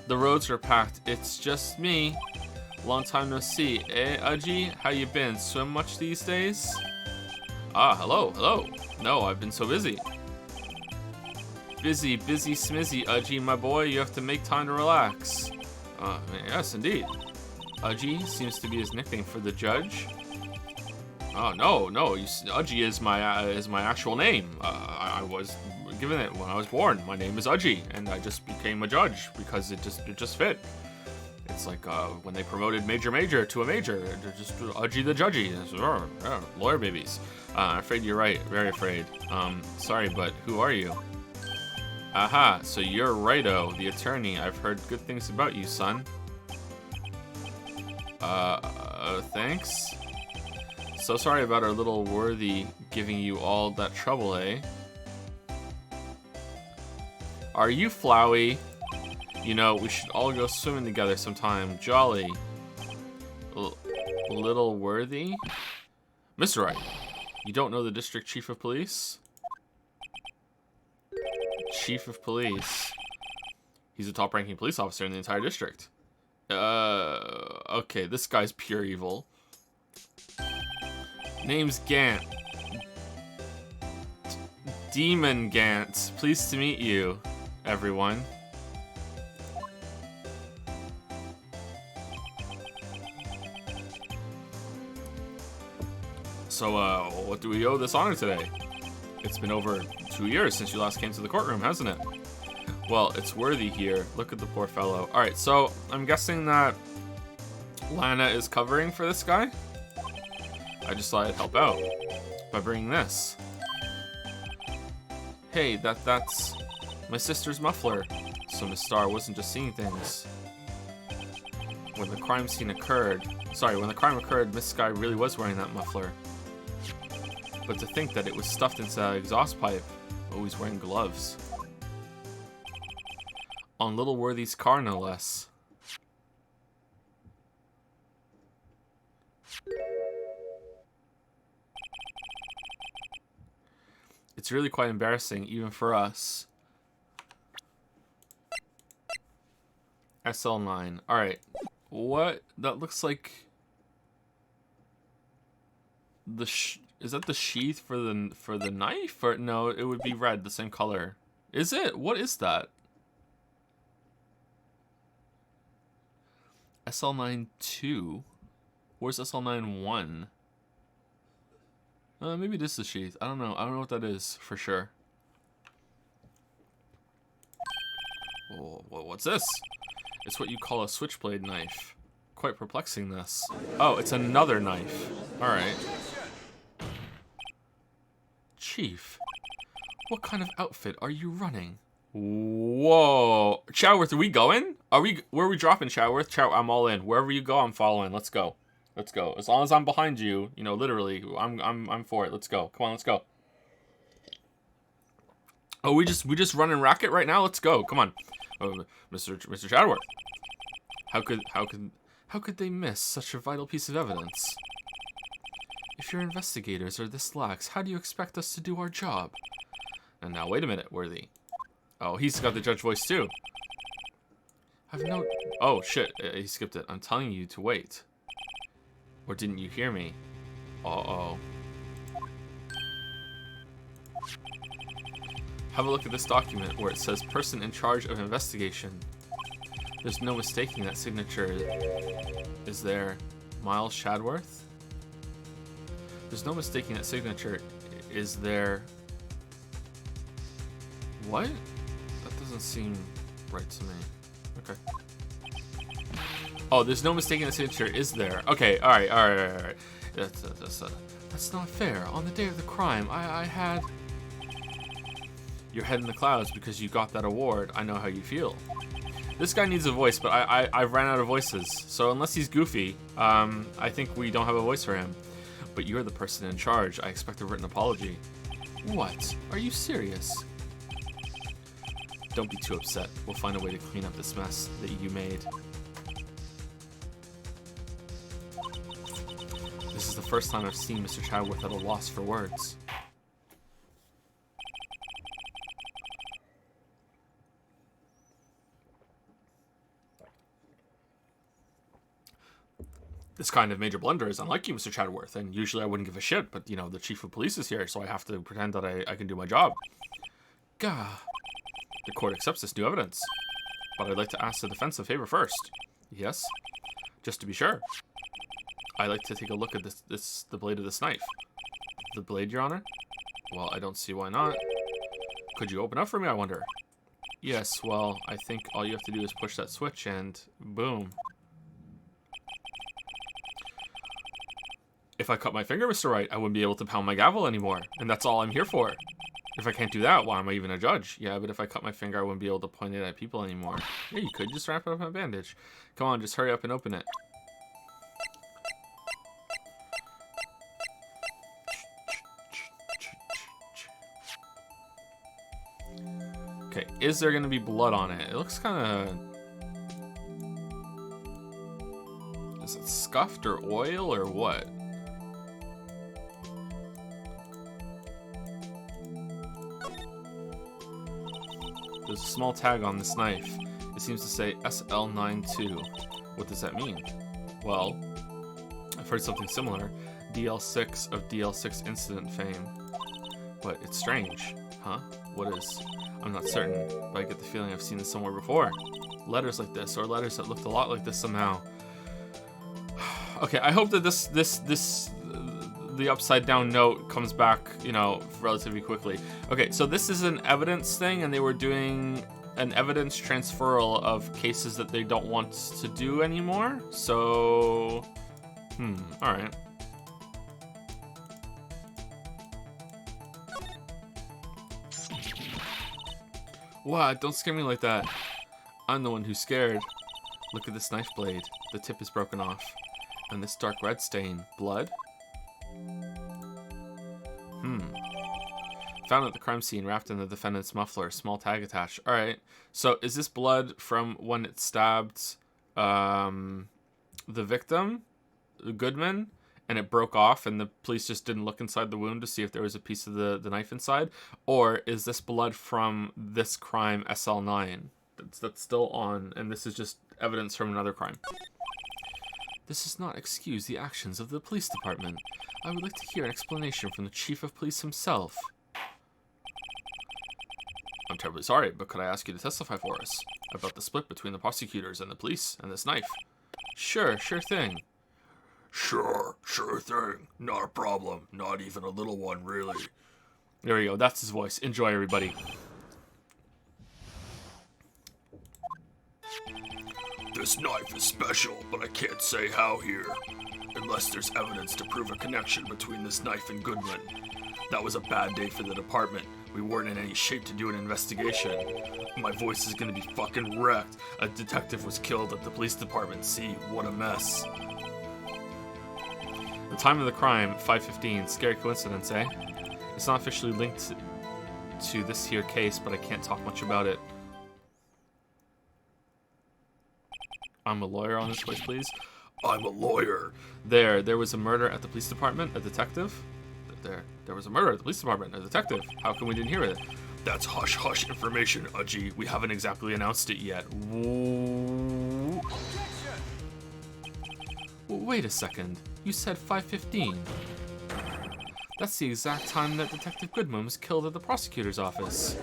S1: The roads are packed. It's just me. Long time no see. G? How you been? Swim much these days? Ah, hello. No, I've been so busy. Busy smizzy, G, my boy. You have to make time to relax. Yes, indeed. Udgy seems to be his nickname for the judge. Oh no, Udgy is my actual name. I was given it when I was born. My name is Udgy, and I just became a judge because it just fit. It's like when they promoted Major to a major, they're just Udgy the judgy. Lawyer babies. I'm afraid you're right. Very afraid. Sorry, but who are you? Aha, so you're Righto, the attorney. I've heard good things about you, son. Thanks. So sorry about our little worthy giving you all that trouble, eh? Are you Flowey? You know, we should all go swimming together sometime. Jolly. Little worthy? Mr. Wright, you don't know the district chief of police? Chief of police. He's the top-ranking police officer in the entire district. Okay, this guy's pure evil. Name's Gant. Demon Gant. Pleased to meet you, everyone. So, what do we owe this honor today? It's been over 2 years since you last came to the courtroom, hasn't it? Well, it's worthy here. Look at the poor fellow. Alright, so I'm guessing that Lana is covering for this guy. I just thought I'd help out by bringing this. Hey, that's my sister's muffler. So Miss Star wasn't just seeing things. When the crime occurred, Miss Sky really was wearing that muffler. But to think that it was stuffed inside an exhaust pipe, always wearing gloves. On Little Worthy's car, no less. It's really quite embarrassing, even for us. SL9. Alright. What? That looks like... Is that the sheath for the knife? Or no, it would be red, the same color. Is it? What is that? SL9-2? Where's SL9-1? Maybe this is the sheath. I don't know. I don't know what that is for sure. Oh, what's this? It's what you call a switchblade knife. Quite perplexing, this. Oh, it's another knife. Alright. Chief, what kind of outfit are you running? Whoa. Chowworth, are we going? Where are we dropping, Chowworth? I'm all in. Wherever you go, I'm following. Let's go. Let's go. As long as I'm behind you, you know, literally, I'm for it. Let's go. Come on, let's go. Oh, we just running racket right now? Let's go. Come on. Oh, Mr. Chadworth. How could they miss such a vital piece of evidence? If your investigators are this lax, how do you expect us to do our job? And now, wait a minute, Worthy. Oh, he's got the judge voice too. I've no... Oh, shit. He skipped it. I'm telling you to wait. Or didn't you hear me? Uh-oh. Have a look at this document where it says person in charge of investigation. There's no mistaking that signature. Is there Miles Chadworth? There's no mistaking that signature. Is there... What? That doesn't seem right to me. Okay. Oh, there's no mistaking the signature, is there? Okay, alright. That's not fair. On the day of the crime, I had... Your head in the clouds because you got that award. I know how you feel. This guy needs a voice, but I ran out of voices. So unless he's goofy, I think we don't have a voice for him. But you're the person in charge. I expect a written apology. What? Are you serious? Don't be too upset. We'll find a way to clean up this mess that you made. This is the first time I've seen Mr. Chadworth at a loss for words. This kind of major blunder is unlike you, Mr. Chadworth, and usually I wouldn't give a shit, but, you know, the chief of police is here, so I have to pretend that I can do my job. Gah. The court accepts this new evidence, but I'd like to ask the defense a favor first. Yes? Just to be sure. I'd like to take a look at the blade of this knife. The blade, Your Honor? Well, I don't see why not. Could you open up for me, I wonder? Yes, well, I think all you have to do is push that switch and boom. If I cut my finger, Mr. Wright, I wouldn't be able to pound my gavel anymore, and that's all I'm here for. If I can't do that, why am I even a judge? Yeah, but if I cut my finger, I wouldn't be able to point it at people anymore. Yeah, you could just wrap it up in a bandage. Come on, just hurry up and open it. Okay, is there going to be blood on it? It looks kind of... Is it scuffed or oil or what? There's a small tag on this knife. It seems to say SL92. What does that mean? Well, I've heard something similar. DL6 of DL6 incident fame. But it's strange. Huh? What is? I'm not certain, but I get the feeling I've seen this somewhere before. Letters like this, or letters that looked a lot like this somehow. Okay, I hope that the upside down note comes back, you know, relatively quickly. Okay, so this is an evidence thing, and they were doing an evidence transferal of cases that they don't want to do anymore. So, all right. What? Don't scare me like that. I'm the one who's scared. Look at this knife blade. The tip is broken off. And this dark red stain. Blood? Found at the crime scene, wrapped in the defendant's muffler. Small tag attached. Alright. So, is this blood from when it stabbed the victim, Goodman, and it broke off and the police just didn't look inside the wound to see if there was a piece of the knife inside? Or is this blood from this crime, SL9? That's still on, and this is just evidence from another crime. This does not excuse the actions of the police department. I would like to hear an explanation from the chief of police himself. I'm terribly sorry, but could I ask you to testify for us about the split between the prosecutors and the police and this knife? Sure thing. Sure thing. Not a problem. Not even a little one, really. There we go. That's his voice. Enjoy, everybody. This knife is special, but I can't say how here. Unless there's evidence to prove a connection between this knife and Goodman. That was a bad day for the department. We weren't in any shape to do an investigation. My voice is gonna be fucking wrecked. A detective was killed at the police department. See, what a mess. The time of the crime, 5:15. Scary coincidence, eh? It's not officially linked to this here case, but I can't talk much about it. I'm a lawyer on this case, please. I'm a lawyer. There was a murder at the police department, a detective. There was a murder at the police department, a detective. How come we didn't hear it? That's hush-hush information, Udgy. We haven't exactly announced it yet. Whoa. Wait a second. You said 5:15. That's the exact time that Detective Goodman was killed at the prosecutor's office.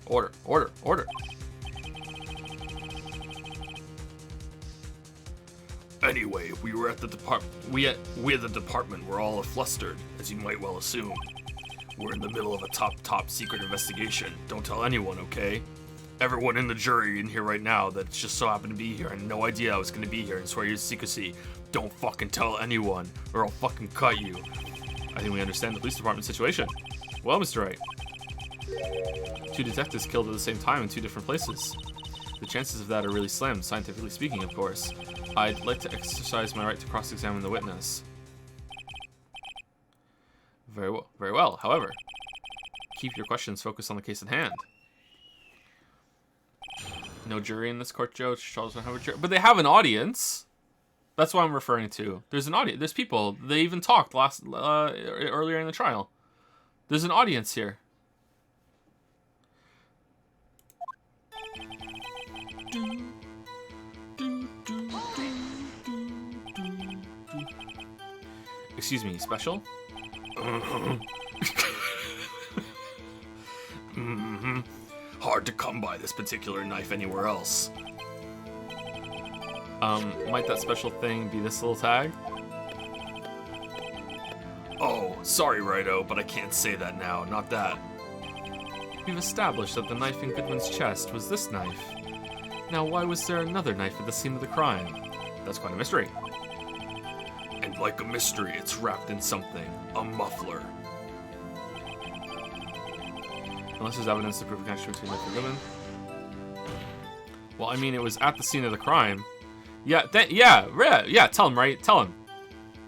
S1: Order, order, order. Anyway, we were at the we at the department were all flustered, as you might well assume. We're in the middle of a top secret investigation. Don't tell anyone, okay? Everyone in the jury in here right now that just so happened to be here and no idea I was gonna be here and swear your secrecy. Don't fucking tell anyone, or I'll fucking cut you. I think we understand the police department situation. Well, Mr. Wright. 2 detectives killed at the same time in 2 different places. The chances of that are really slim, scientifically speaking, of course. I'd like to exercise my right to cross-examine the witness. Very well. However, keep your questions focused on the case at hand. No jury in this court, Joe. Charles don't have a jury, but they have an audience. That's what I'm referring to. There's an audience. There's people. They even talked earlier in the trial. There's an audience here. Excuse me, special? Hard to come by this particular knife anywhere else. Might that special thing be this little tag? Oh, sorry, Righto, but I can't say that now. Not that. We've established that the knife in Goodman's chest was this knife. Now, why was there another knife at the scene of the crime? That's quite a mystery. And like a mystery, it's wrapped in something. A muffler. Unless there's evidence to prove a connection between knife and Goodman. Well, I mean, it was at the scene of the crime. Yeah, tell him, right? Tell him.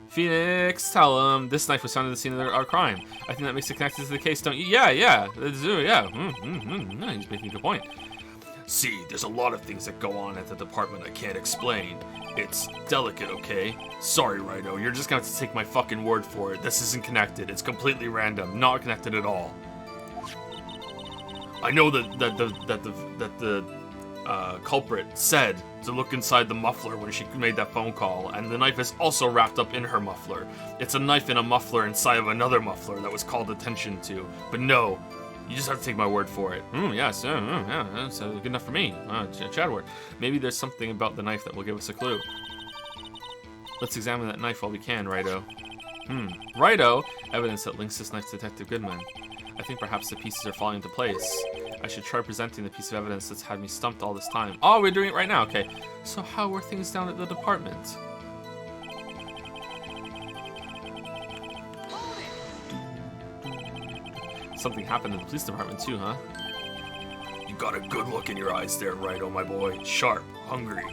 S1: Phoenix, tell him. This knife was found at the scene of our crime. I think that makes it connected to the case, don't you? Yeah. He's making a good point. See, there's a lot of things that go on at the department I can't explain. It's delicate, okay? Sorry, Righto, you're just gonna have to take my fucking word for it. This isn't connected. It's completely random. Not connected at all. I know that the culprit said to look inside the muffler when she made that phone call, and the knife is also wrapped up in her muffler. It's a knife in a muffler inside of another muffler that was called attention to. But no, you just have to take my word for it. Yes, yeah, that's good enough for me. Chadward. Maybe there's something about the knife that will give us a clue. Let's examine that knife while we can, Righto. Righto! Evidence that links this knife to Detective Goodman. I think perhaps the pieces are falling into place. I should try presenting the piece of evidence that's had me stumped all this time. Oh, we're doing it right now, okay. So how were things down at the department? Something happened in the police department too, huh? You got a good look in your eyes there, Righto, my boy. Sharp, hungry.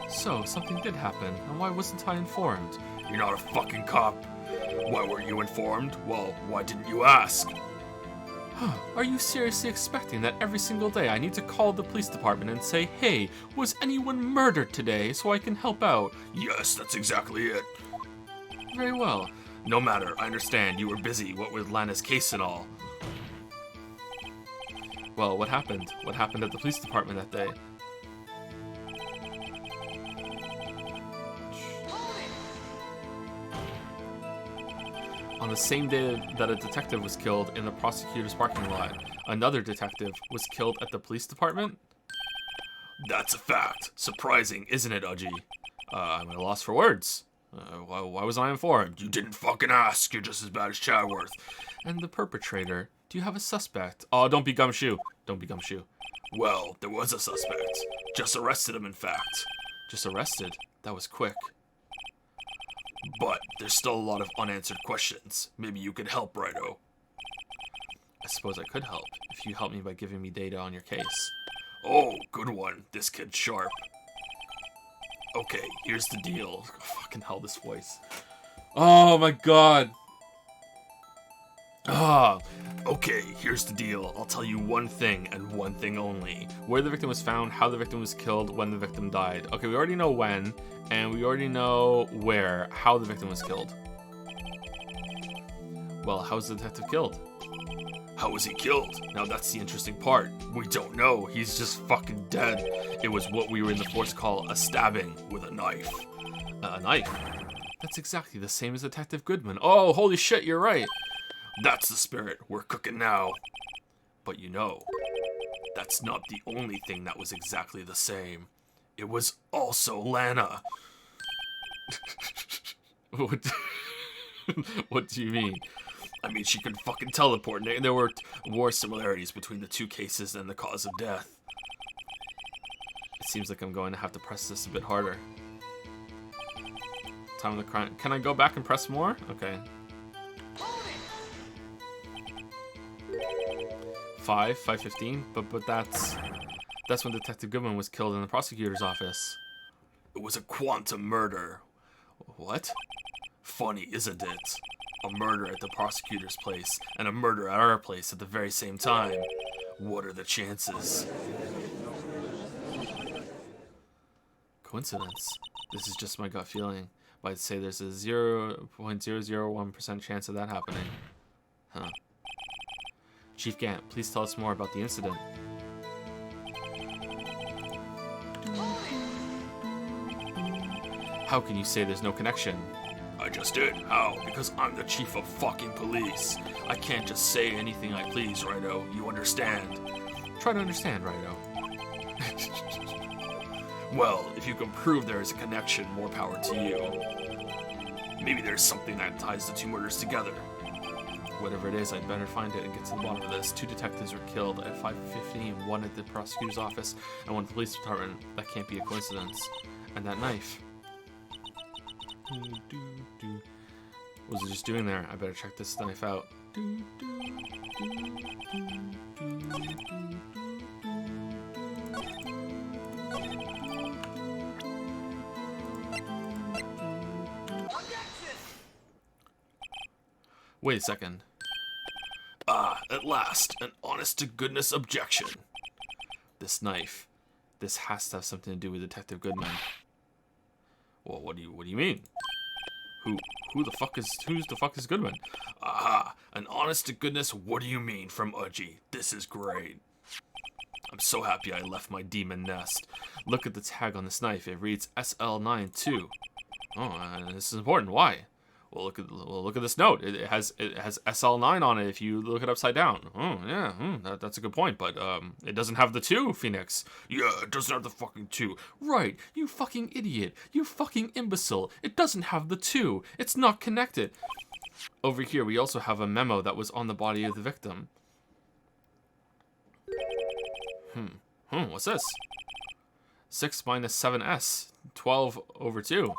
S1: So, something did happen, and why wasn't I informed? You're not a fucking cop. Why weren't you informed? Well, why didn't you ask? Are you seriously expecting that every single day I need to call the police department and say, hey, was anyone murdered today so I can help out? Yes, that's exactly it. Very well. No matter, I understand you were busy, what with Lana's case and all. Well, what happened? What happened at the police department that day? On the same day that a detective was killed in the prosecutor's parking lot, another detective was killed at the police department? That's a fact. Surprising, isn't it, Udgy? I'm at a loss for words. Why was I informed? You didn't fucking ask. You're just as bad as Chadworth. And the perpetrator? Do you have a suspect? Oh, don't be gumshoe. Don't be gumshoe. Well, there was a suspect. Just arrested him, in fact. Just arrested? That was quick. But there's still a lot of unanswered questions. Maybe you could help, Righto. I suppose I could help, if you help me by giving me data on your case. Oh, good one. This kid's sharp. Okay, here's the deal. Fucking hell, this voice. Oh my god. Ah.
S2: Okay, here's the deal. I'll tell you one thing and one thing only.
S1: Where the victim was found, how the victim was killed, when the victim died. Okay, we already know when, and we already know where, how the victim was killed. Well, how was the detective killed?
S2: How was he killed? Now that's the interesting part. We don't know. He's just fucking dead. It was what we were in the force call a stabbing with a knife.
S1: A knife? That's exactly the same as Detective Goodman. Oh, holy shit, you're right.
S2: That's the spirit. We're cooking now. But you know, that's not the only thing that was exactly the same. It was also Lana.
S1: What do you mean?
S2: I mean, she could fucking teleport, and there were war similarities between the two cases and the cause of death.
S1: It seems like I'm going to have to press this a bit harder. Time of the crime. Can I go back and press more? Okay. 5:15, but that's when Detective Goodman was killed in the prosecutor's office.
S2: It was a quantum murder.
S1: What?
S2: Funny, isn't it? A murder at the prosecutor's place and a murder at our place at the very same time. What are the chances?
S1: Coincidence. This is just my gut feeling, but I'd say there's a 0.001% chance of that happening. Huh. Chief Gant, please tell us more about the incident. How can you say there's no connection?
S2: I just did. How? Because I'm the chief of fucking police. I can't just say anything I please, Righto. You understand?
S1: Try to understand, Righto.
S2: Well, if you can prove there is a connection, more power to you. Maybe there's something that ties the two murders together.
S1: Whatever it is, I'd better find it and get to the bottom of this. 2 detectives were killed at 5:15, one at the prosecutor's office and one at the police department. That can't be a coincidence. And that knife. What was it just doing there? I better check this knife out. Wait a second.
S2: Ah, at last, an honest-to-goodness objection.
S1: This knife. This has to have something to do with Detective Goodman. Well, what do you mean? Who's the fuck is Goodman?
S2: Aha, an honest-to-goodness what do you mean from Udgy. This is great. I'm so happy I left my demon nest.
S1: Look at the tag on this knife. It reads SL92. Oh, this is important. Why? Well, look at this note. It has SL9 on it if you look it upside down. Oh, yeah, that's a good point, but it doesn't have the 2, Phoenix.
S2: Yeah, it doesn't have the fucking 2.
S1: Right, you fucking idiot. You fucking imbecile. It doesn't have the 2. It's not connected. Over here, we also have a memo that was on the body of the victim. What's this? 6 minus 7s, 12/2.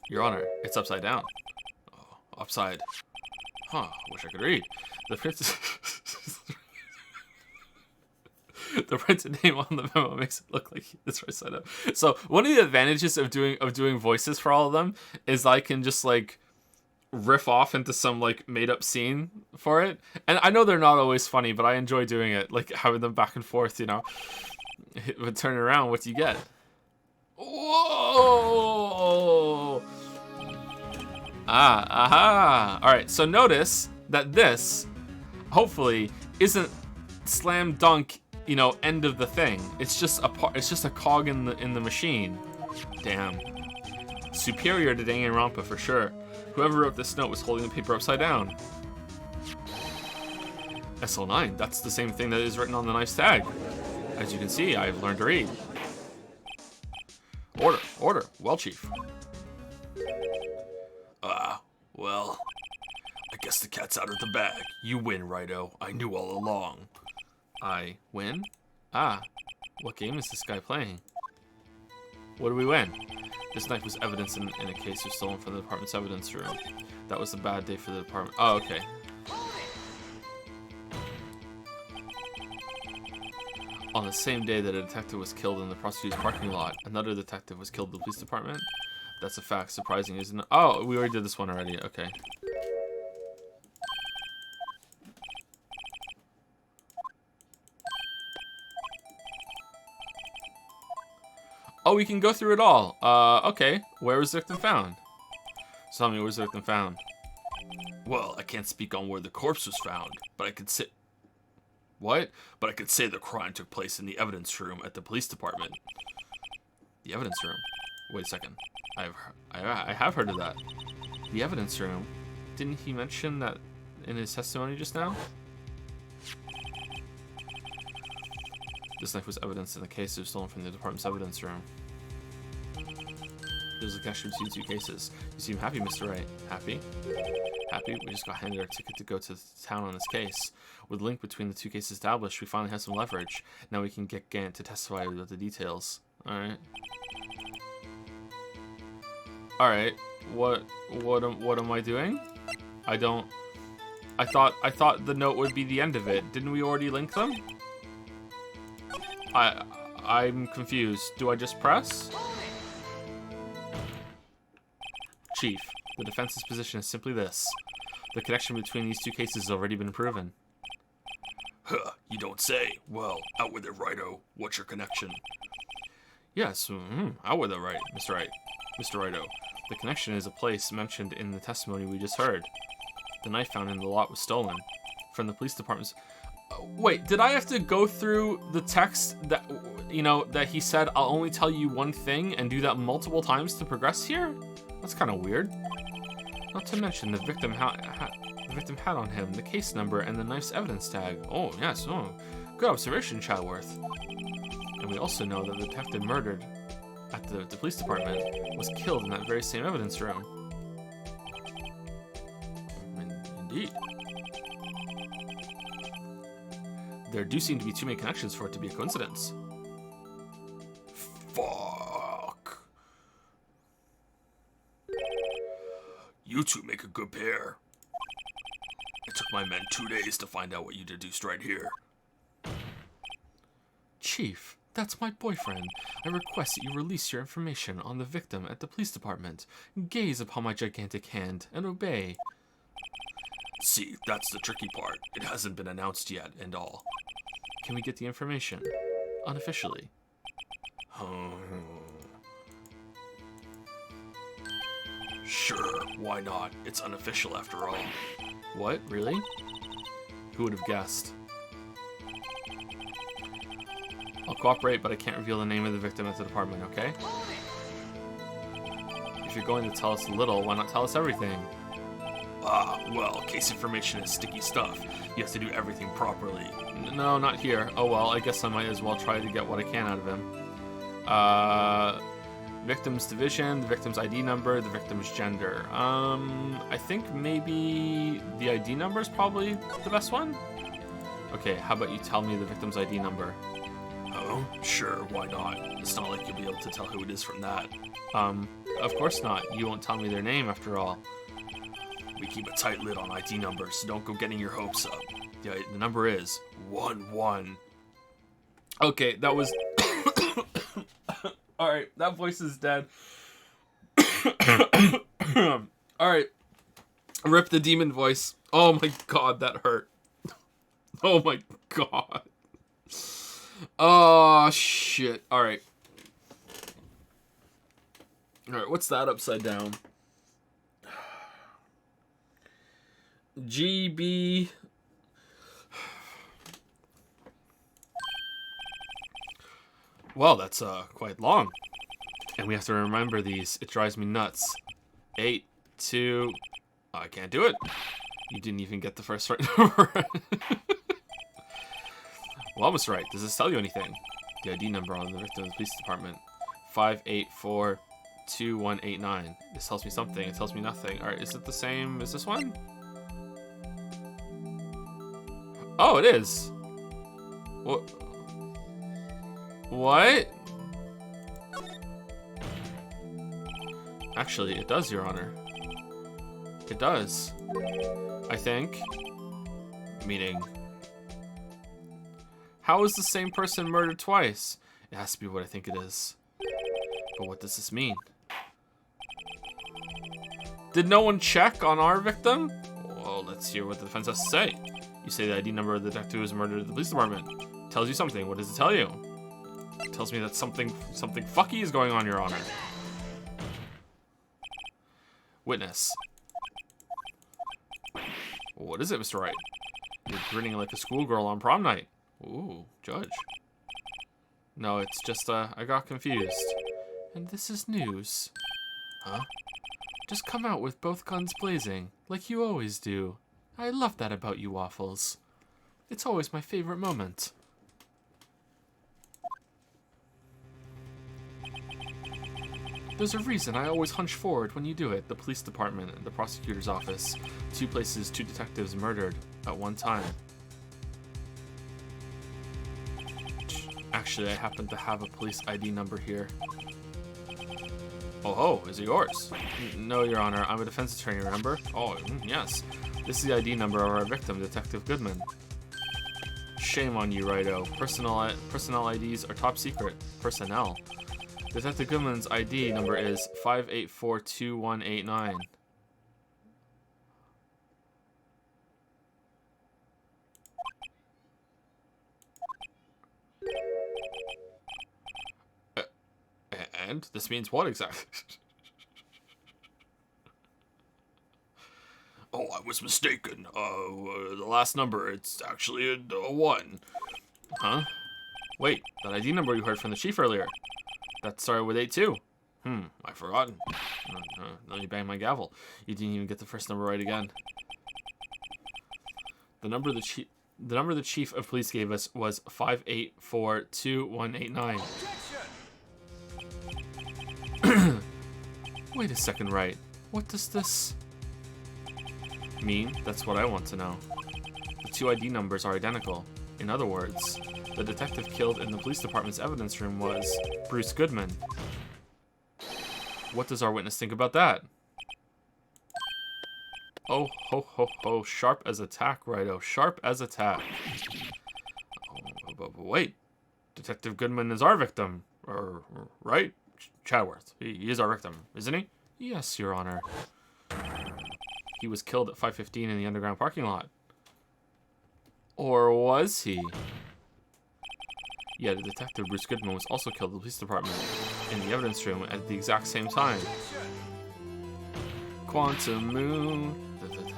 S1: Your Honor, it's upside down. Oh, upside. Huh, wish I could read. The printed name on the memo makes it look like it's right side up. So one of the advantages of doing voices for all of them is I can just like riff off into some like made up scene for it. And I know they're not always funny, but I enjoy doing it, like having them back and forth, you know. But turn it around, what do you get? Whoa! Aha! Alright, so notice that this, hopefully, isn't slam dunk, you know, end of the thing. It's just a cog in the machine. Damn. Superior to Danganronpa for sure. Whoever wrote this note was holding the paper upside down. SL9, that's the same thing that is written on the knife's tag. As you can see, I've learned to read. Order. Well, Chief.
S2: Well, I guess the cat's out of the bag. You win, Righto. I knew all along.
S1: I win? What game is this guy playing? What do we win? This knife was evidence in a case was stolen from the department's evidence room. That was a bad day for the department. Oh, okay. On the same day that a detective was killed in the prosecutor's parking lot, another detective was killed in the police department. That's a fact. Surprising, isn't it? Oh, we already did this one already. Okay. Oh, we can go through it all. Okay. Where was the victim found? Tell me, where was the victim found?
S2: Well, I can't speak on where the corpse was found, but I could say... What? But I could say the crime took place in the evidence room at the police department.
S1: The evidence room? Wait a second. I have heard of that. The evidence room? Didn't he mention that in his testimony just now? This knife was evidence in the case. It was stolen from the department's evidence room. There's a connection between the two cases. You seem happy, Mr. Wright. Happy? Happy? We just got handed our ticket to go to town on this case. With the link between the two cases established, we finally have some leverage. Now we can get Gant to testify about the details. Alright. Alright. What am I doing? I thought the note would be the end of it. Didn't we already link them? I'm confused. Do I just press? Chief, the defense's position is simply this. The connection between these two cases has already been proven.
S2: Huh, you don't say. Well, out with it, Righto. What's your connection?
S1: Yes, out with it, right, Mr. Wright. Mr. Righto. The connection is a place mentioned in the testimony we just heard. The knife found in the lot was stolen. From the police department's... Wait, did I have to go through the text that, you know, that he said, I'll only tell you one thing and do that multiple times to progress here? That's kind of weird. Not to mention the victim had on him the case number and the knife's evidence tag. Oh, yes, good observation, Chadworth. And we also know that the detective murdered at the police department was killed in that very same evidence room. Indeed. There do seem to be too many connections for it to be a coincidence.
S2: Fuck. You two make a good pair. It took my men 2 days to find out what you deduced right here.
S1: Chief, that's my boyfriend. I request that you release your information on the victim at the police department. Gaze upon my gigantic hand and obey.
S2: See, that's the tricky part. It hasn't been announced yet and all.
S1: Can we get the information? Unofficially.
S2: Sure, why not? It's unofficial after all.
S1: What? Really? Who would have guessed? I'll cooperate, but I can't reveal the name of the victim at the department, okay? If you're going to tell us a little, why not tell us everything?
S2: Well, case information is sticky stuff. You have to do everything properly.
S1: No, not here. Oh well, I guess I might as well try to get what I can out of him. Victim's division, the victim's ID number, the victim's gender. I think maybe the ID number is probably the best one? Okay, how about you tell me the victim's ID number?
S2: Oh, sure, why not? It's not like you'll be able to tell who it is from that.
S1: Of course not. You won't tell me their name after all.
S2: We keep a tight lid on ID numbers, so don't go getting your hopes up. The number is 11.
S1: Okay, that was... Alright, that voice is dead. Alright. Rip the demon voice. Oh my god, that hurt. Oh my god. Oh, shit. Alright. Alright, what's that upside down? GB... Well, that's quite long. And we have to remember these. It drives me nuts. 8, 2... I can't do it. You didn't even get the first right number. Well, almost right. Does this tell you anything? The ID number on the victim of the police department. 5842189. This tells me something. It tells me nothing. Alright, is it the same as this one? Oh, it is. What? What? Actually, it does, Your Honor. It does. I think. Meaning... How is the same person murdered twice? It has to be what I think it is. But what does this mean? Did no one check on our victim? Well, let's hear what the defense has to say. You say the ID number of the detective who was murdered at the police department. Tells you something. What does it tell you? It tells me that something fucky is going on, Your Honor. Witness. What is it, Mr. Wright? You're grinning like a schoolgirl on prom night. Ooh, judge. No, it's just, I got confused. And this is news. Huh? Just come out with both guns blazing, like you always do. I love that about you, Waffles. It's always my favorite moment. There's a reason I always hunch forward when you do it. The police department and the prosecutor's office. 2 places, 2 detectives murdered at one time. Actually, I happen to have a police ID number here. Oh, is it yours? No, Your Honor. I'm a defense attorney, remember? Oh, yes. This is the ID number of our victim, Detective Goodman. Shame on you, Righto. Personnel IDs are top secret. Personnel. Detective Goodman's ID number is 5842189. And this means what exactly?
S2: Oh, I was mistaken. The last number, it's actually a 1.
S1: Huh? Wait, that ID number you heard from the chief earlier. That started with 82.
S2: I forgotten.
S1: Let me bang my gavel. You didn't even get the first number right again. The number the chief of police gave us was 5842189. Wait a second, Wright. What does this mean? That's what I want to know. The 2 ID numbers are identical. In other words, the detective killed in the police department's evidence room was Bruce Goodman. What does our witness think about that? Oh, ho, ho, ho. Sharp as a tack, Righto. Sharp as a tack. Oh, but wait. Detective Goodman is our victim. Right? Chadworth. He is our victim, isn't he? Yes, Your Honor. He was killed at 5:15 in the underground parking lot. Or was he? Yeah, the detective Bruce Goodman was also killed at the police department in the evidence room at the exact same time. Quantum Moon.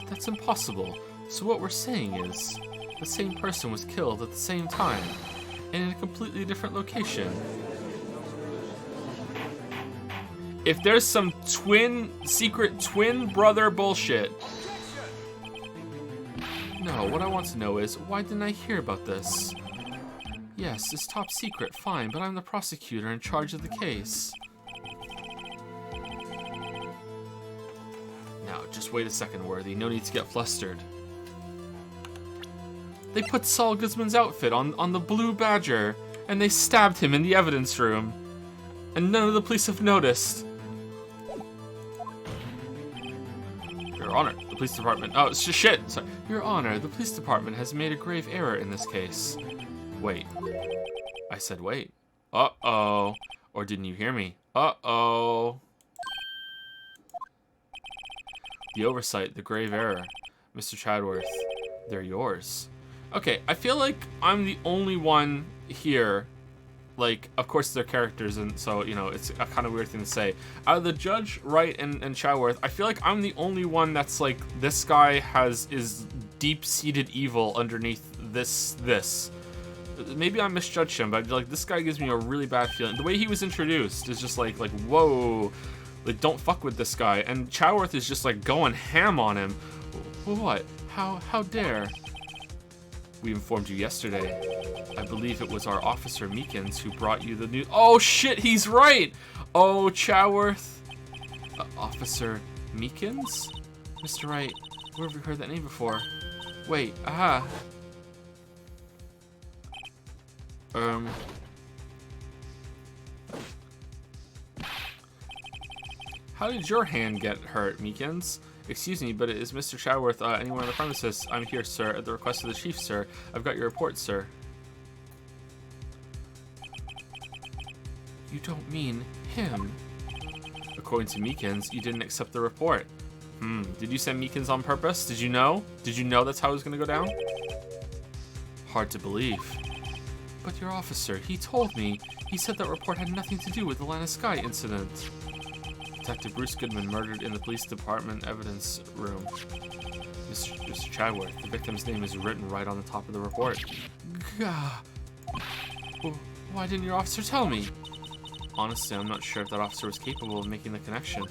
S1: That's impossible. So what we're saying is, the same person was killed at the same time, and in a completely different location. If there's some secret twin brother bullshit. No, what I want to know is, why didn't I hear about this? Yes, it's top secret, fine, but I'm the prosecutor in charge of the case. Now, just wait a second, Worthy. No need to get flustered. They put Saul Goodman's outfit on the Blue Badger, and they stabbed him in the evidence room. And none of the police have noticed. Your Honor, the police department... Oh, it's just shit! Sorry. Your Honor, the police department has made a grave error in this case. Wait. I said wait. Uh-oh. Or didn't you hear me? Uh-oh. The oversight, the grave error. Mr. Chadworth, they're yours. Okay, I feel like I'm the only one here. Like, of course they're characters, and so, you know, it's a kind of weird thing to say. Out of the judge, Wright, and Chadworth, I feel like I'm the only one that's like, this guy is deep-seated evil underneath this. Maybe I misjudged him, but like, this guy gives me a really bad feeling. The way he was introduced is just like whoa, like, don't fuck with this guy. And Chadworth is just like going ham on him. What? How dare? We informed you yesterday. I believe it was our officer Meekins who brought you the news. Oh shit, he's right! Oh, Chadworth. Officer Meekins? Mr. Wright, where have we heard that name before? Wait, aha. How did your hand get hurt, Meekins? Excuse me, but is Mr. Chadworth anyone on the premises? I'm here, sir, at the request of the chief, sir. I've got your report, sir. You don't mean him? According to Meekins, you didn't accept the report. Did you send Meekins on purpose? Did you know? Did you know that's how it was gonna go down? Hard to believe. But your officer, he told me. He said that report had nothing to do with the Lana Sky incident. Detective Bruce Goodman murdered in the police department evidence room. Mr. Chadworth, the victim's name is written right on the top of the report. Gah. Why didn't your officer tell me? Honestly, I'm not sure if that officer was capable of making the connection.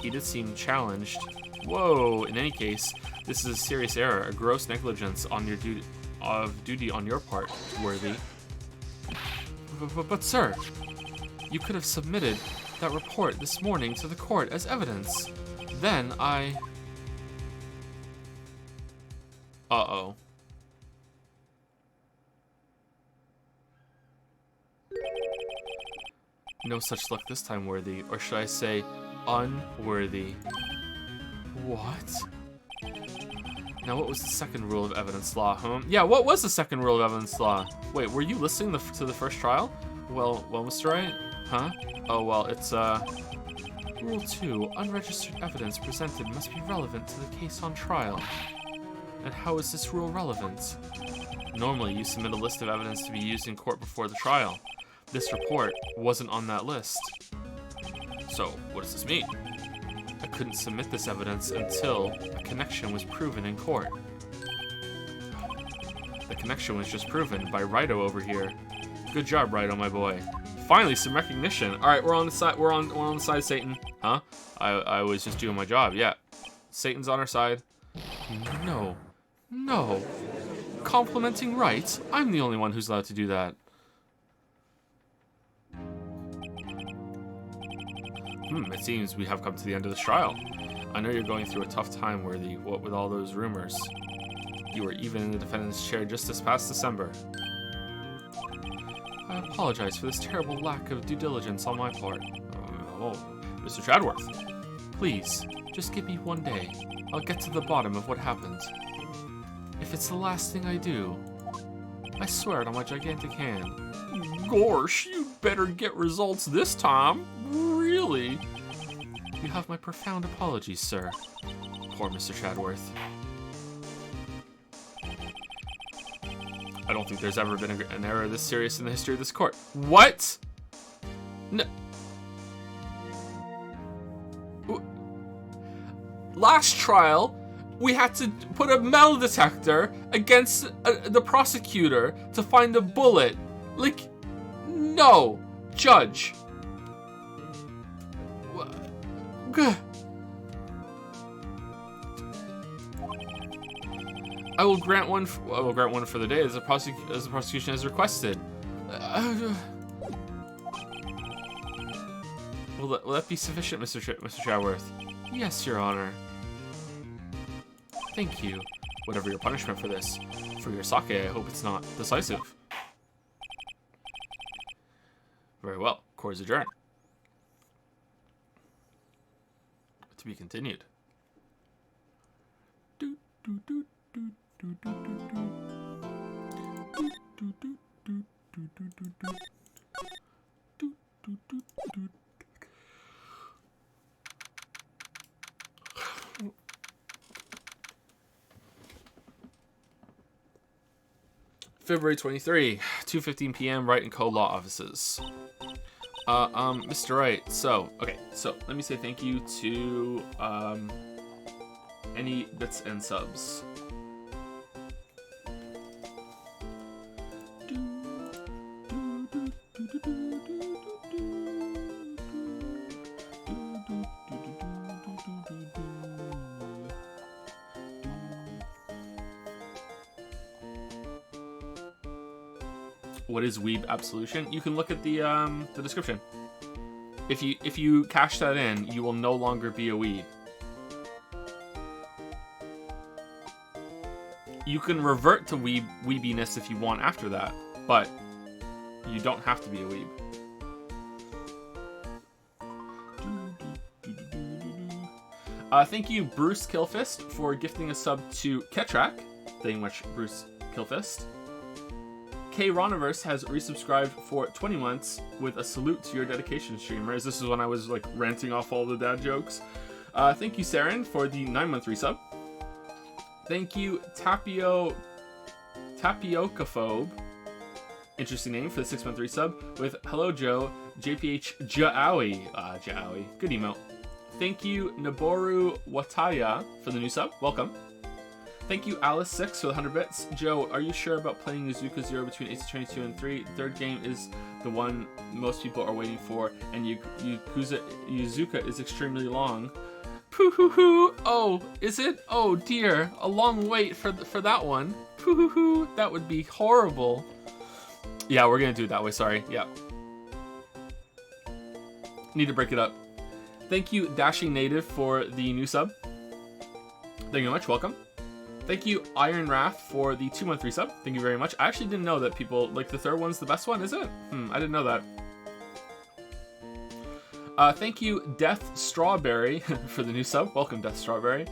S1: He did seem challenged. Whoa, in any case, this is a serious error, a gross negligence on your duty on your part, Worthy. But sir, you could have submitted that report this morning to the court as evidence. Then I... Uh-oh. No such luck this time, Worthy. Or should I say, unworthy. What? Now, what was the second rule of evidence law, huh? Yeah, what was the second rule of evidence law? Wait, were you listening to the first trial? Well, Mr. Wright? Huh? Oh, well, it's, Rule 2. Unregistered evidence presented must be relevant to the case on trial. And how is this rule relevant? Normally, you submit a list of evidence to be used in court before the trial. This report wasn't on that list.
S2: So, what does this mean?
S1: I couldn't submit this evidence until a connection was proven in court. The connection was just proven by Wright over here. Good job, Wright, my boy. Finally, some recognition. All right, we're on the side. We're on the side, Satan. Huh? I was just doing my job. Yeah, Satan's on our side. No. Complimenting Wright? I'm the only one who's allowed to do that. It seems we have come to the end of this trial. I know you're going through a tough time, Worthy, what with all those rumors. You were even in the defendant's chair just this past December. I apologize for this terrible lack of due diligence on my part.
S2: Mr. Chadworth.
S1: Please, just give me one day. I'll get to the bottom of what happened. If it's the last thing I do, I swear it on my gigantic hand.
S2: Gosh, you better get results this time. Really?
S1: You have my profound apologies, sir. Poor Mr. Chadworth. I don't think there's ever been an error this serious in the history of this court. What? No. Last trial, we had to put a metal detector against the prosecutor to find a bullet. Like, no, judge. I will grant one. I will grant one for the day as the prosecution has requested. Will that be sufficient, Mr. Chadworth? Yes, Your Honor. Thank you. Whatever your punishment for this, for your sake, I hope it's not decisive. Very well. Court is adjourned. To be continued. February 23, 2:15 p.m. Wright & Co. Law Offices. Mr. Wright, so let me say thank you to, any bits and subs. What is Weeb Absolution? You can look at the description. If you cash that in, you will no longer be a weeb. You can revert to weebiness if you want after that, but you don't have to be a weeb. Thank you, Bruce Killfist, for gifting a sub to Ketrak. Thank you much, Bruce Killfist. K Roniverse has resubscribed for 20 months with a salute to your dedication, streamers. This is when I was like ranting off all the dad jokes. Thank you, Saren, for the 9-month resub. Thank you, Tapiocaphobe. Interesting name for the 6-month resub with Hello Joe, JPH Ja'awi. Ja'awi. Good email. Thank you, Naboru Wataya, for the new sub. Welcome. Thank you, Alice6 for the 100 bits. Joe, are you sure about playing Yuzuka 0 between Ace of 22 and 3? The third game is the one most people are waiting for, and Yuzuka is extremely long. Poo-hoo-hoo. Oh, is it? Oh dear, a long wait for that one. Poo-hoo-hoo. That would be horrible. Yeah, we're gonna do it that way, sorry. Yeah. Need to break it up. Thank you, Dashing Native, for the new sub. Thank you very much, welcome. Thank you, Iron Wrath, for the 2-month resub. Thank you very much. I actually didn't know that people, like, the third one's the best one, is it? I didn't know that. Thank you, Death Strawberry, for the new sub. Welcome, Death Strawberry.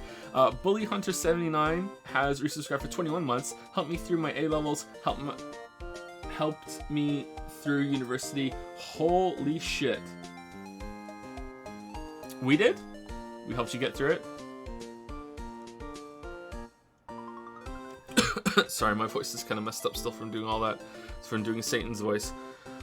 S1: Bully Hunter 79 has resubscribed for 21 months. Helped me through my A-levels. Helped me through university. Holy shit. We did? We helped you get through it? Sorry, my voice is kind of messed up still from doing all that. It's from doing Satan's voice.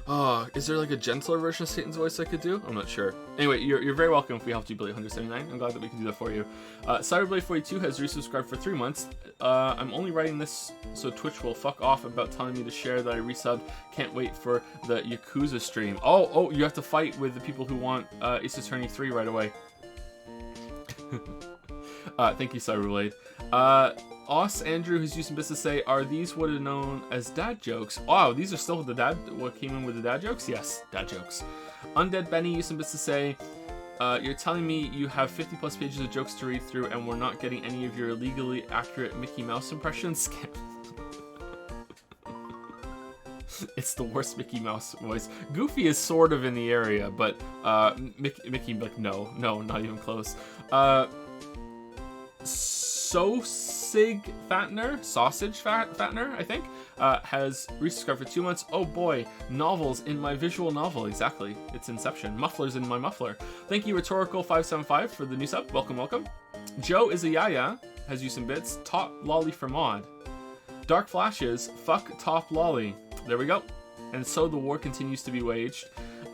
S1: Oh, is there like a gentler version of Satan's voice I could do? I'm not sure. Anyway, you're very welcome if we helped you, Billy 179. I'm glad that we could do that for you. Cyberblade42 has resubscribed for 3 months. I'm only writing this so Twitch will fuck off about telling me to share that I resubbed. Can't wait for the Yakuza stream. Oh, you have to fight with the people who want Ace Attorney 3 right away. Thank you, Cyberblade. Andrew, who's using business, say, are these what are known as dad jokes? Wow, these are still what came in with the dad jokes? Yes, dad jokes. Undead Benny, using business, say, you're telling me you have 50 plus pages of jokes to read through and we're not getting any of your legally accurate Mickey Mouse impressions? It's the worst Mickey Mouse voice. Goofy is sort of in the area, but Mickey, like, no, not even close. Sausage Fattener, I think, has resubscribed for 2 months. Oh boy, novels in my visual novel. Exactly, it's Inception. Mufflers in my muffler. Thank you, Rhetorical575, for the new sub. Welcome. Joe is a yaya, has you some bits. Top lolly for mod. Dark Flashes, fuck top lolly. There we go. And so the war continues to be waged.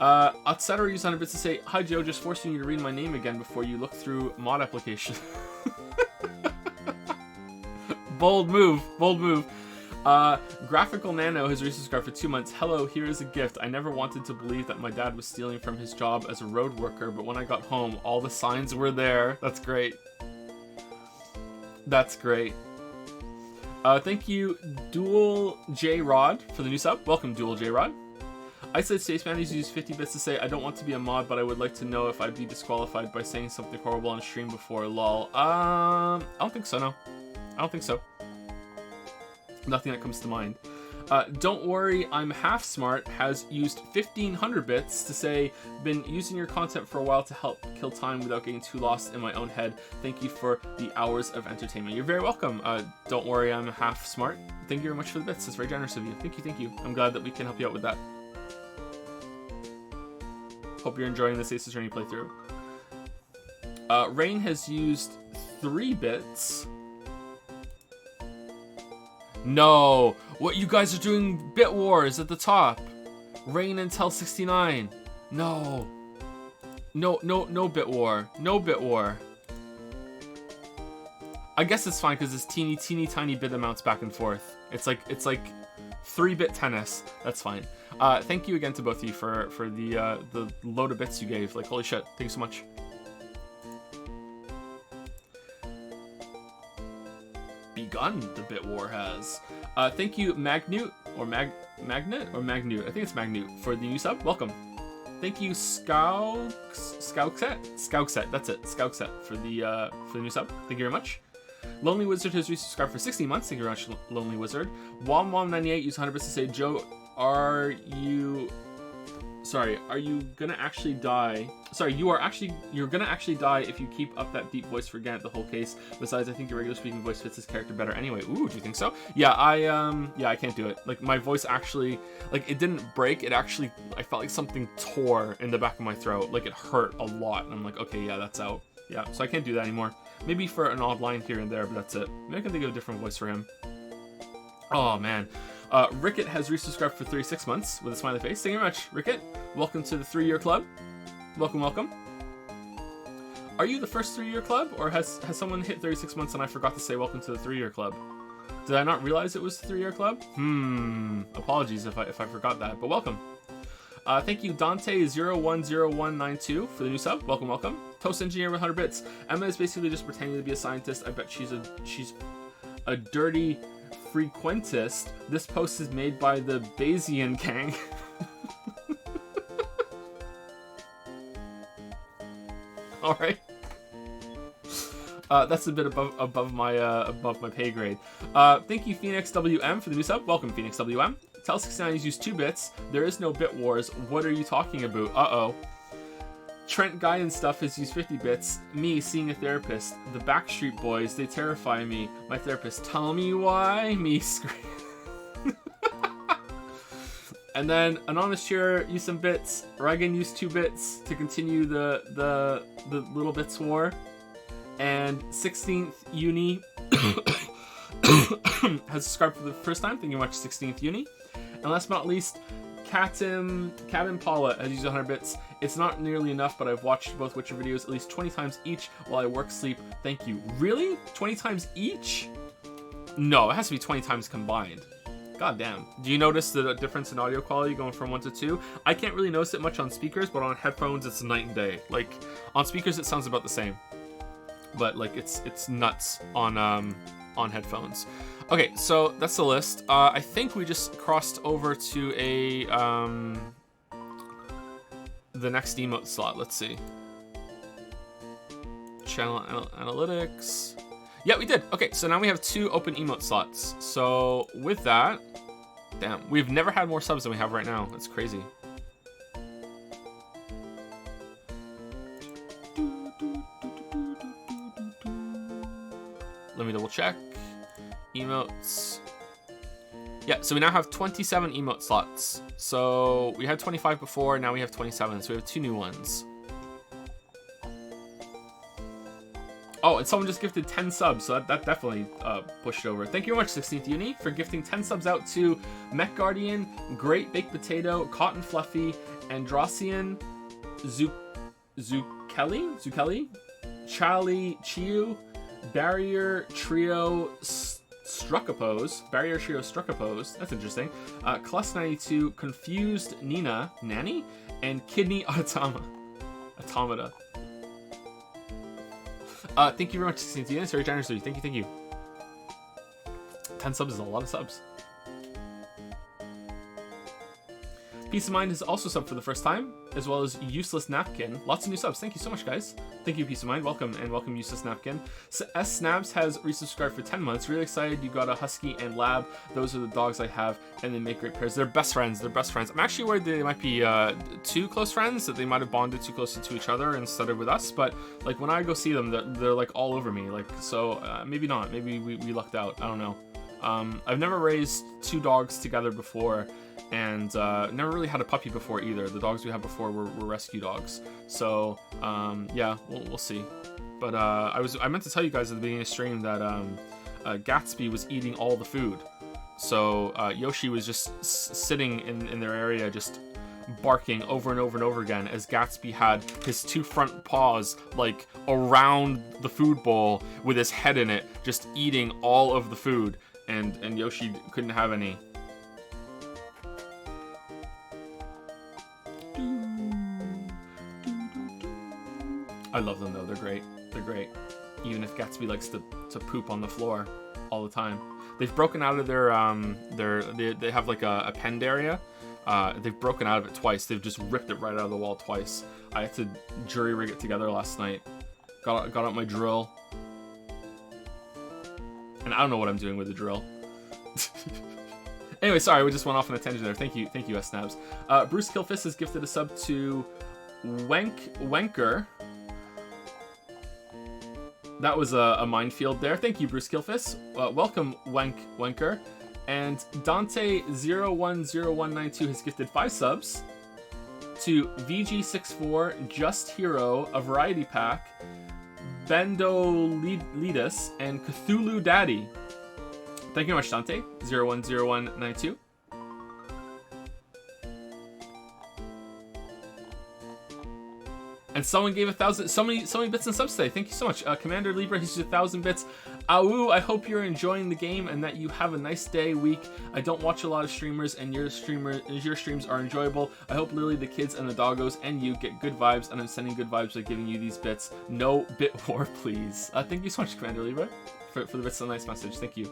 S1: Etc. used 100 bits to say, hi Joe, just forcing you to read my name again before you look through mod application. Bold move. Graphical Nano has resubscribed for 2 months. Hello, here is a gift. I never wanted to believe that my dad was stealing from his job as a road worker, but when I got home, all the signs were there. That's great. Thank you, Dual J Rod, for the new sub. Welcome, Dual J Rod. Isolated Spaceman has used 50 bits to say, I don't want to be a mod, but I would like to know if I'd be disqualified by saying something horrible on stream before. Lol. I don't think so, no. I don't think so. Nothing that comes to mind. Don't worry, I'm half smart has used 1500 bits to say, been using your content for a while to help kill time without getting too lost in my own head. Thank you for the hours of entertainment. You're very welcome. Don't worry, I'm half smart. Thank you very much for the bits. That's very generous of you. Thank you. I'm glad that we can help you out with that. Hope you're enjoying this Ace Attorney playthrough. Rain has used 3 bits. No, what you guys are doing bit wars at the top. Rain until 69. No bit war. No bit war. I guess it's fine because it's teeny tiny bit amounts back and forth. It's like 3-bit tennis. That's fine. Thank you again to both of you for the load of bits you gave. Like, holy shit. Thanks so much. Begun, the bit war has. Thank you, Magnute, or Magnet, or Magnute. I think it's Magnute for the new sub. Welcome. Thank you, Scoutset. That's it, Scoutset for the new sub. Thank you very much. Lonely Wizard has resubscribed for 16 months. Thank you very much, Lonely Wizard. WomWom98 used 100 bits to say, Joe, are you gonna actually die? You're gonna actually die if you keep up that deep voice for Gant the whole case. Besides, I think your regular speaking voice fits his character better anyway. Ooh, do you think so? Yeah, I can't do it. Like, my voice actually, like, it didn't break. It actually, I felt like something tore in the back of my throat. Like, it hurt a lot. And I'm like, okay, yeah, that's out. Yeah, so I can't do that anymore. Maybe for an odd line here and there, but that's it. Maybe I can think of a different voice for him. Oh, man. Rickett has resubscribed for 36 months with a smiley face. Thank you very much, Rickett. Welcome to the 3-year club. Welcome, welcome. Are you the first 3-year club, or has someone hit 36 months and I forgot to say welcome to the 3-year club? Did I not realize it was the 3-year club? Apologies if I forgot that, but welcome. Thank you, Dante010192 for the new sub. Welcome, welcome. Toast Engineer with 100 bits. Emma is basically just pretending to be a scientist. I bet she's a dirty frequentist. This post is made by the Bayesian gang. All right. That's a bit above my pay grade. Thank you, Phoenix WM, for the new sub. Welcome, Phoenix WM. Tell 69 used 2 bits. There is no bit wars. What are you talking about? Uh-oh. Trent Guy and stuff has used 50 bits. Me seeing a therapist. The Backstreet Boys, they terrify me. My therapist, tell me why. Me scream. And then Anonymous Cheer used some bits. Reagan used 2 bits to continue the Little Bits War. And 16th Uni has subscribed for the first time. Thank you very much, 16th Uni. And last but not least, Cat Impala has used 100 bits. It's not nearly enough, but I've watched both Witcher videos at least 20 times each while I work sleep. Thank you. Really? 20 times each? No, it has to be 20 times combined. God damn. Do you notice the difference in audio quality going from 1 to 2? I can't really notice it much on speakers, but on headphones it's night and day. Like, on speakers it sounds about the same. But like it's nuts on headphones. Okay, so that's the list. I think we just crossed over to the next emote slot. Let's see. Channel analytics. Yeah, we did. Okay, so now we have 2 open emote slots. So with that, damn, we've never had more subs than we have right now. That's crazy. Let me double check. Emotes. Yeah, so we now have 27 emote slots. So we had 25 before, now we have 27. So we have 2 new ones. Oh, and someone just gifted 10 subs, so that definitely pushed over. Thank you very much, 16th Uni, for gifting 10 subs out to Mech Guardian, Great Baked Potato, Cotton Fluffy, Androsian, Zukeli, Charlie Chiu, Barrier Trio Struckapose. That's interesting. Clus92, Confused Nanny, and Kidney Automata. Thank you very much, 16th Unit. Very generously. Thank you. 10 subs is a lot of subs. Peace of Mind has also subbed for the first time, as well as Useless Napkin. Lots of new subs. Thank you so much, guys. Thank you, Peace of Mind. Welcome, and welcome, Useless Napkin. S Snabs has resubscribed for 10 months. Really excited you got a Husky and Lab. Those are the dogs I have, and they make great pairs. They're best friends. I'm actually worried they might be too close friends, that they might have bonded too closely to each other instead of with us. But like when I go see them, they're like all over me. Like so, maybe not. Maybe we lucked out. I don't know. I've never raised 2 dogs together before. And never really had a puppy before either. The dogs we had before were rescue dogs. So yeah, we'll see. But I meant to tell you guys at the beginning of the stream that Gatsby was eating all the food. So Yoshi was just sitting in their area, just barking over and over and over again as Gatsby had his 2 front paws like around the food bowl with his head in it, just eating all of the food. And Yoshi couldn't have any. I love them though, they're great. Even if Gatsby likes to poop on the floor all the time. They've broken out of their they have like a penned area. They've broken out of it twice. They've just ripped it right out of the wall twice. I had to jury rig it together last night. Got out my drill. And I don't know what I'm doing with the drill. Anyway, sorry, we just went off on a tangent there. Thank you, S-Snabs. Bruce Killfist has gifted a sub to Wenker. That was a minefield there. Thank you, Bruce Killfist. Welcome, Wenker. And Dante010192 has gifted 5 subs to VG64, Just Hero, a variety pack, Bendolidus, and Cthulhu Daddy. Thank you very much, Dante. 010192. And someone gave 1,000, so many bits and subs today. Thank you so much. Commander Libra, he's 1,000 bits. Awu, I hope you're enjoying the game and that you have a nice day, week. I don't watch a lot of streamers, and your streams are enjoyable. I hope Lily, the kids, and the doggos, and you get good vibes, and I'm sending good vibes by giving you these bits. No bit war, please. Thank you so much, Commander Libra, for the bits. A nice message. Thank you.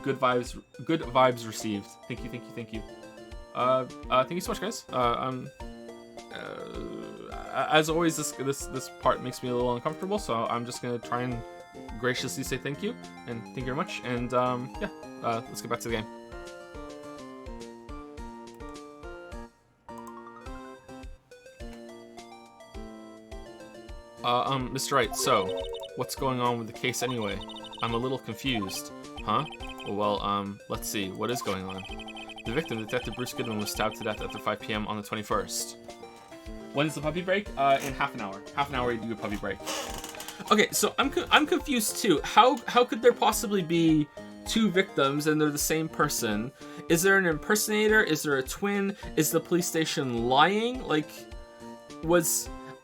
S1: Good vibes received. Thank you. Thank you so much, guys. As always, this part makes me a little uncomfortable, so I'm just gonna try and graciously say thank you, and thank you very much, and let's get back to the game. Mr. Wright, so, what's going on with the case anyway? I'm a little confused. Huh? Well, let's see, what is going on? The victim, Detective Bruce Goodwin, was stabbed to death after 5 p.m. on the 21st. When is the puppy break? In half an hour. Half an hour you do a puppy break. Okay, so I'm confused too. How could there possibly be two victims and they're the same person? Is there an impersonator? Is there a twin? Is the police station lying? Like,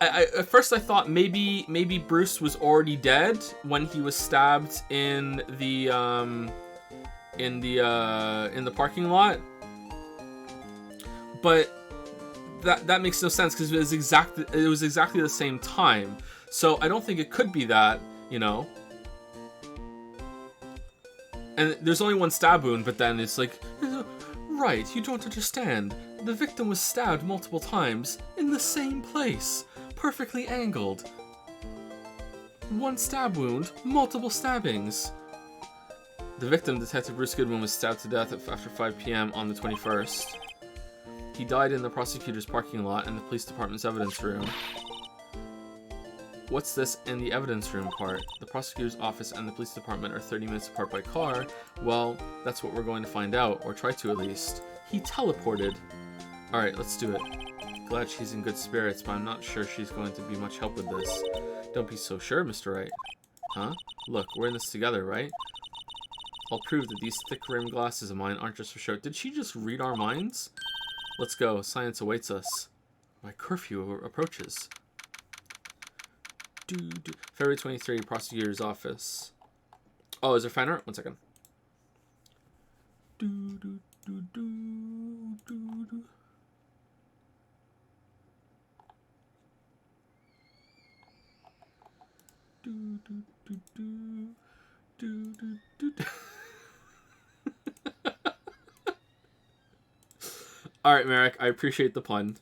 S1: I at first I thought maybe Bruce was already dead when he was stabbed in the parking lot. But that makes no sense because it was exactly the same time. So I don't think it could be that, you know. And there's only one stab wound, but then it's like, right, you don't understand. The victim was stabbed multiple times in the same place, perfectly angled. One stab wound, multiple stabbings. The victim, Detective Bruce Goodwin, was stabbed to death after 5 p.m. on the 21st. He died in the prosecutor's parking lot and the police department's evidence room. What's this in the evidence room part? The prosecutor's office and the police department are 30 minutes apart by car. Well, that's what we're going to find out, or try to at least. He teleported. Alright, let's do it. Glad she's in good spirits, but I'm not sure she's going to be much help with this. Don't be so sure, Mr. Wright. Huh? Look, we're in this together, right? I'll prove that these thick-rimmed glasses of mine aren't just for show. Did she just read our minds? Let's go. Science awaits us. My curfew approaches. February 23, prosecutor's office. Oh, is there fan art? 1 second. Alright, Merrick, I appreciate the pun.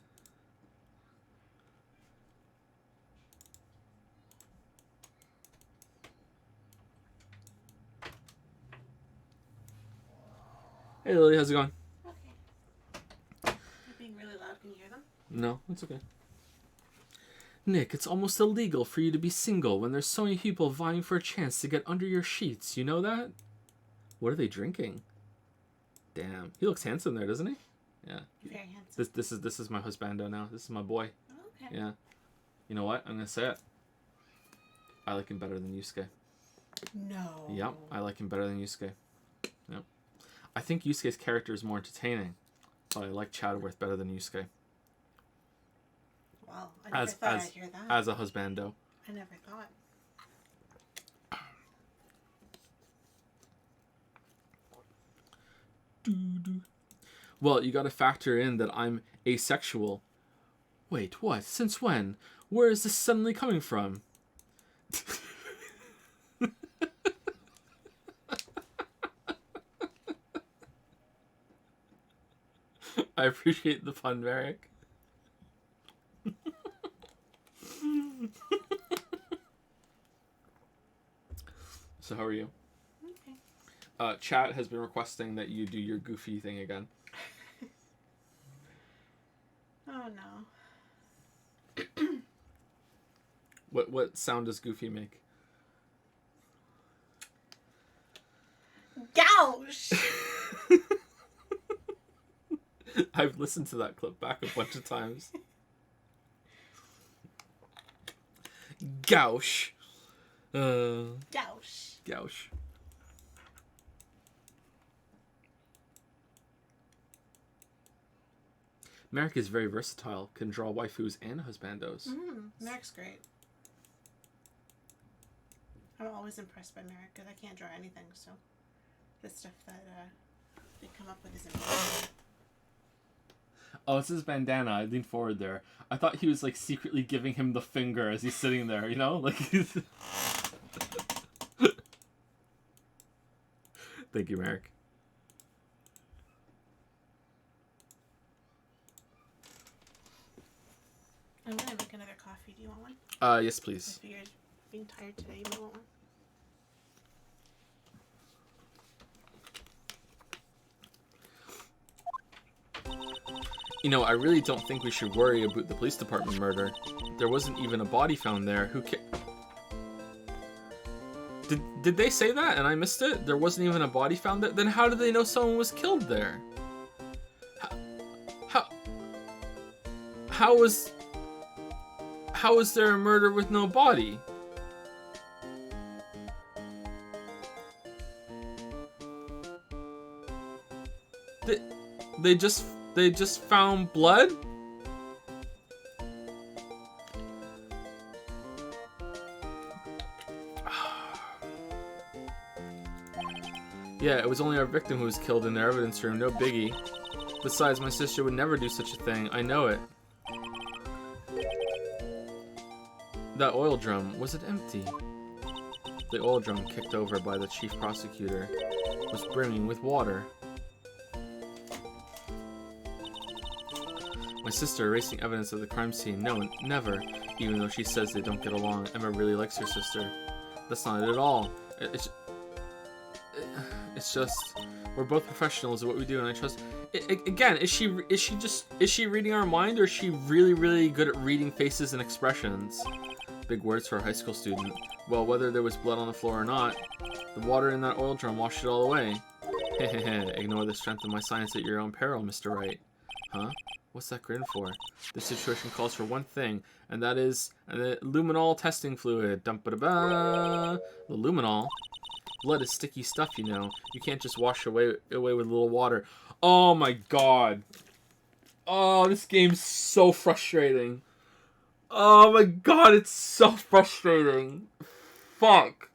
S1: Hey Lily, how's it going?
S3: Okay. They're being really loud. Can you hear them?
S1: No, it's okay. Nick, it's almost illegal for you to be single when there's so many people vying for a chance to get under your sheets. You know that? What are they drinking? Damn, he looks handsome there, doesn't he? Yeah.
S3: Very handsome.
S1: This is my husbando now. This is my boy.
S3: Oh, okay.
S1: Yeah. You know what? I'm gonna say it. I like him better than Yusuke.
S3: No.
S1: Yep, I like him better than Yusuke. Yep. I think Yusuke's character is more entertaining, but I like Chadworth better than Yusuke.
S3: Wow, I never thought I'd hear that.
S1: As a husbando.
S3: I never thought.
S1: Well, you gotta factor in that I'm asexual. Wait, what? Since when? Where is this suddenly coming from? I appreciate the fun, Merrick. So how are you?
S3: Okay.
S1: Chat has been requesting that you do your goofy thing again.
S3: Oh no.
S1: What sound does Goofy make?
S3: Gosh!
S1: I've listened to that clip back a bunch of times. Gouche.
S3: Douche.
S1: Gouche. Merrick is very versatile. Can draw waifus and husbandos.
S3: Merrick's great. I'm always impressed by Merrick because I can't draw anything, so the stuff that they come up with is amazing.
S1: Oh, it's his bandana. I leaned forward there. I thought he was like secretly giving him the finger as he's sitting there, you know? Like he's... Thank you, Merrick.
S3: I'm gonna make another coffee. Do you want one?
S1: Yes, please.
S3: I figured being tired today, you might want one.
S1: You know, I really don't think we should worry about the police department murder. There wasn't even a body found there. Who Did they say that and I missed it? There wasn't even a body found there? Then how did they know someone was killed there? How was there a murder with no body? They just found blood? Yeah, it was only our victim who was killed in their evidence room, no biggie. Besides, my sister would never do such a thing. I know it. That oil drum, was it empty? The oil drum, kicked over by the chief prosecutor, was brimming with water. My sister erasing evidence of the crime scene. No, never. Even though she says they don't get along, Emma really likes her sister. That's not it at all. It's just we're both professionals at what we do, and I trust. Again, is she reading our mind, or is she really good at reading faces and expressions? Big words for a high school student. Well, whether there was blood on the floor or not, the water in that oil drum washed it all away. Hehehe. Ignore the strength of my science at your own peril, Mr. Wright. Huh? What's that grin for? This situation calls for one thing, and that is the luminol testing fluid. Dum-ba-da-ba. The luminol. Blood is sticky stuff, you know. You can't just wash away with a little water. Oh my god. Oh, this game's so frustrating. Oh my god, it's so frustrating. Fuck.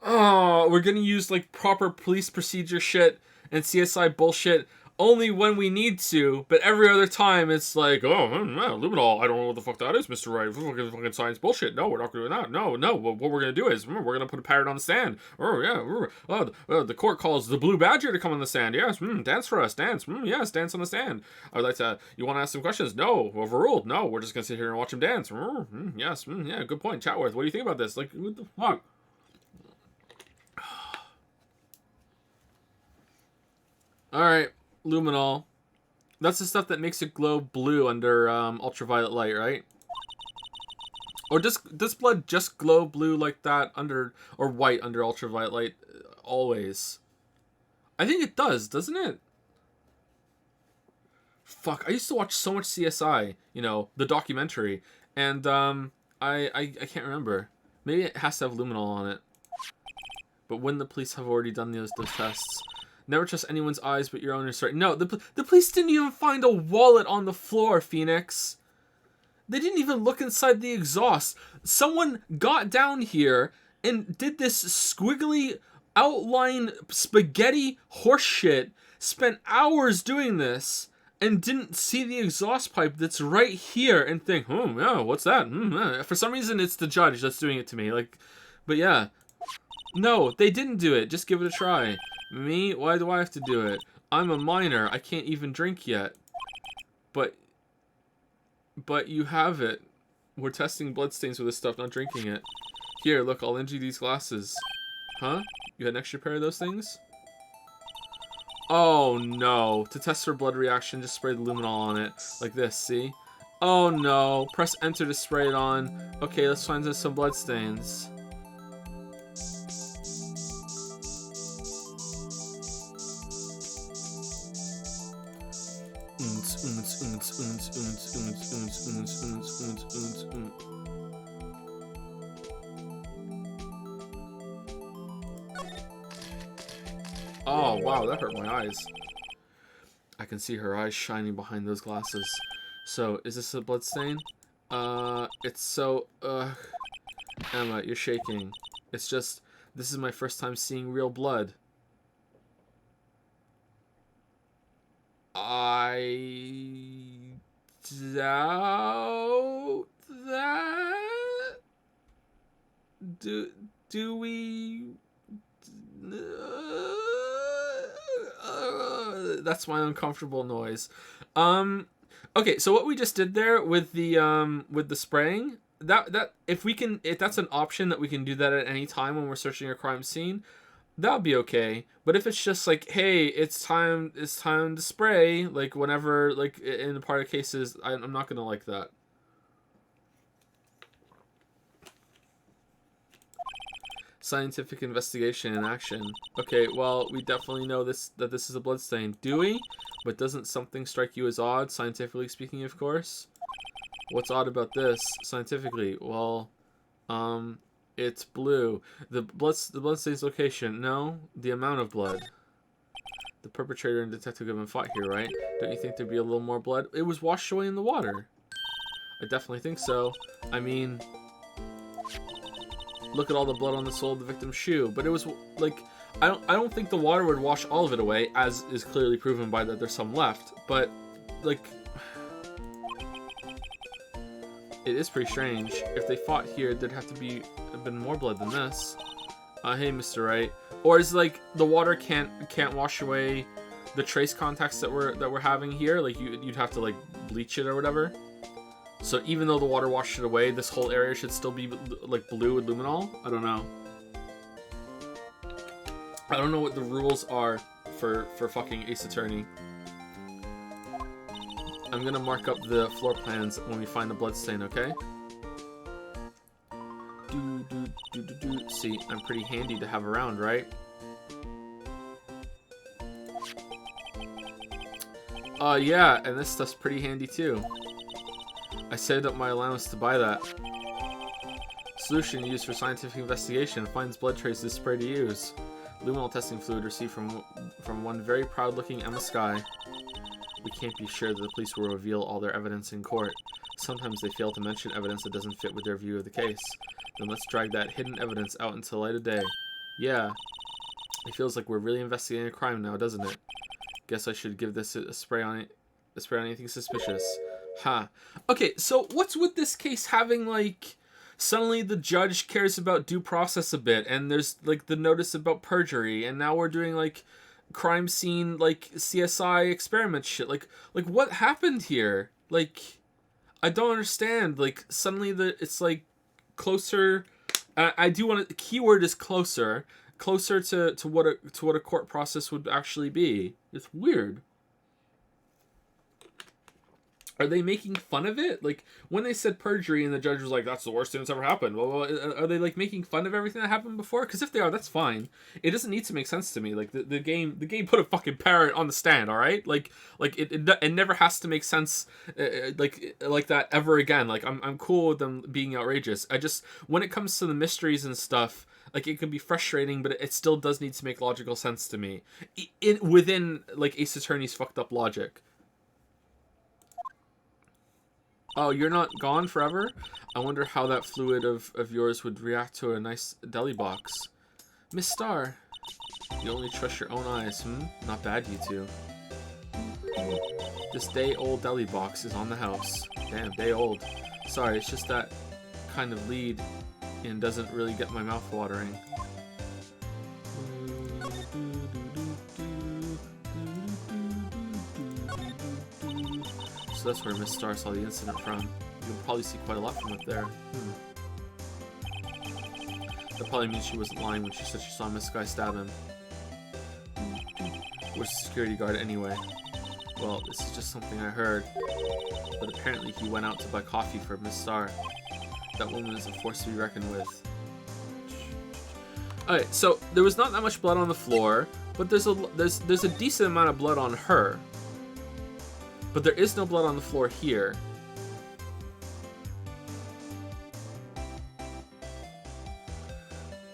S1: Oh, we're gonna use like proper police procedure shit and CSI bullshit only when we need to, but every other time it's like, oh, luminol, I don't know what the fuck that is, Mr. Wright. Fucking science bullshit. No, we're not doing that. No. What we're gonna do is, we're gonna put a parrot on the stand. Oh, yeah. The court calls the blue badger to come on the stand. Yes, dance for us. Dance. Yes, dance on the stand. I'd like to, you want to ask some questions? No. Overruled. No, we're just gonna sit here and watch him dance. Yes, yeah, good point. Chatworth, what do you think about this? Like, what the fuck? Alright. Luminol. That's the stuff that makes it glow blue under ultraviolet light, right? Or does blood just glow blue like that under, or white under ultraviolet light always? I think it does, doesn't it? Fuck, I used to watch so much CSI, you know, the documentary, and I can't remember. Maybe it has to have luminol on it. But wouldn't the police have already done those tests? Never trust anyone's eyes but your own is right. No, the police didn't even find a wallet on the floor, Phoenix. They didn't even look inside the exhaust. Someone got down here and did this squiggly outline spaghetti horseshit, spent hours doing this, and didn't see the exhaust pipe that's right here and think, oh, yeah, what's that? For some reason, it's the judge that's doing it to me. Like, but yeah. No, they didn't do it. Just give it a try. Me? Why do I have to do it? I'm a minor. I can't even drink yet. But you have it. We're testing bloodstains with this stuff, not drinking it. Here, look, I'll lend you these glasses. Huh? You had an extra pair of those things? Oh, no. To test for blood reaction, just spray the luminol on it. Like this, see? Oh, no. Press enter to spray it on. Okay, let's find some bloodstains. Oh, wow, that hurt my eyes. I can see her eyes shining behind those glasses. So, is this a blood stain? It's so, Emma, you're shaking. It's just, this is my first time seeing real blood. I doubt that. Do we? That's my uncomfortable noise. Okay, so what we just did there with the spraying, that if that's an option that we can do that at any time when we're searching a crime scene, that'll be okay. But if it's just like, hey, it's time to spray, like whenever, like in the part of cases, I'm not gonna like that. Scientific investigation in action. Okay, well, we definitely know that this is a bloodstain. Do we? But doesn't something strike you as odd, scientifically speaking, of course? What's odd about this, scientifically? Well, it's blue. The bloodstain's location. No, the amount of blood. The perpetrator and detective have been fought here, right? Don't you think there'd be a little more blood? It was washed away in the water. I definitely think so. I mean, look at all the blood on the sole of the victim's shoe. But it was like, I don't think the water would wash all of it away, as is clearly proven by that there's some left. But like, it is pretty strange. If they fought here, there'd have to have been more blood than this. Hey, Mr. Wright. Or is like the water can't wash away the trace contacts that we're having here? Like you'd have to like bleach it or whatever. So even though the water washed it away, this whole area should still be like blue with luminol? I don't know. I don't know what the rules are for fucking Ace Attorney. I'm gonna mark up the floor plans when we find the bloodstain, okay? See, I'm pretty handy to have around, right? Yeah, and this stuff's pretty handy too. I saved up my allowance to buy that. Solution used for scientific investigation finds blood traces spray to use. Luminol testing fluid received from one very proud-looking Emma Skye. We can't be sure that the police will reveal all their evidence in court. Sometimes they fail to mention evidence that doesn't fit with their view of the case. Then let's drag that hidden evidence out into the light of day. Yeah. It feels like we're really investigating a crime now, doesn't it? Guess I should give this a spray on it. A spray on anything suspicious. Huh. Okay, so what's with this case having, like, suddenly the judge cares about due process a bit, and there's, like, the notice about perjury, and now we're doing, like, crime scene, like, CSI experiment shit. Like what happened here? Like, I don't understand. Like, suddenly it's, like, closer. I do want to. The keyword is closer to what a court process would actually be. It's weird. Are they making fun of it? Like, when they said perjury and the judge was like, that's the worst thing that's ever happened. Well, are they, like, making fun of everything that happened before? Because if they are, that's fine. It doesn't need to make sense to me. Like, the game put a fucking parrot on the stand, alright? Like it never has to make sense, like that ever again. Like, I'm cool with them being outrageous. When it comes to the mysteries and stuff, like, it can be frustrating, but it still does need to make logical sense to me. Within, like, Ace Attorney's fucked up logic. Oh, you're not gone forever? I wonder how that fluid of yours would react to a nice deli box. Miss Starr, you only trust your own eyes, Not bad, you two. This day-old deli box is on the house. Damn, day-old. Sorry, it's just that kind of lead and doesn't really get my mouth watering. So that's where Miss Starr saw the incident from. You can probably see quite a lot from up there. That probably means she wasn't lying when she said she saw Miss Skye stab him. Where's the security guard anyway? Well, this is just something I heard. But apparently he went out to buy coffee for Miss Starr. That woman is a force to be reckoned with. Alright, so there was not that much blood on the floor, but there's a decent amount of blood on her. But there is no blood on the floor here.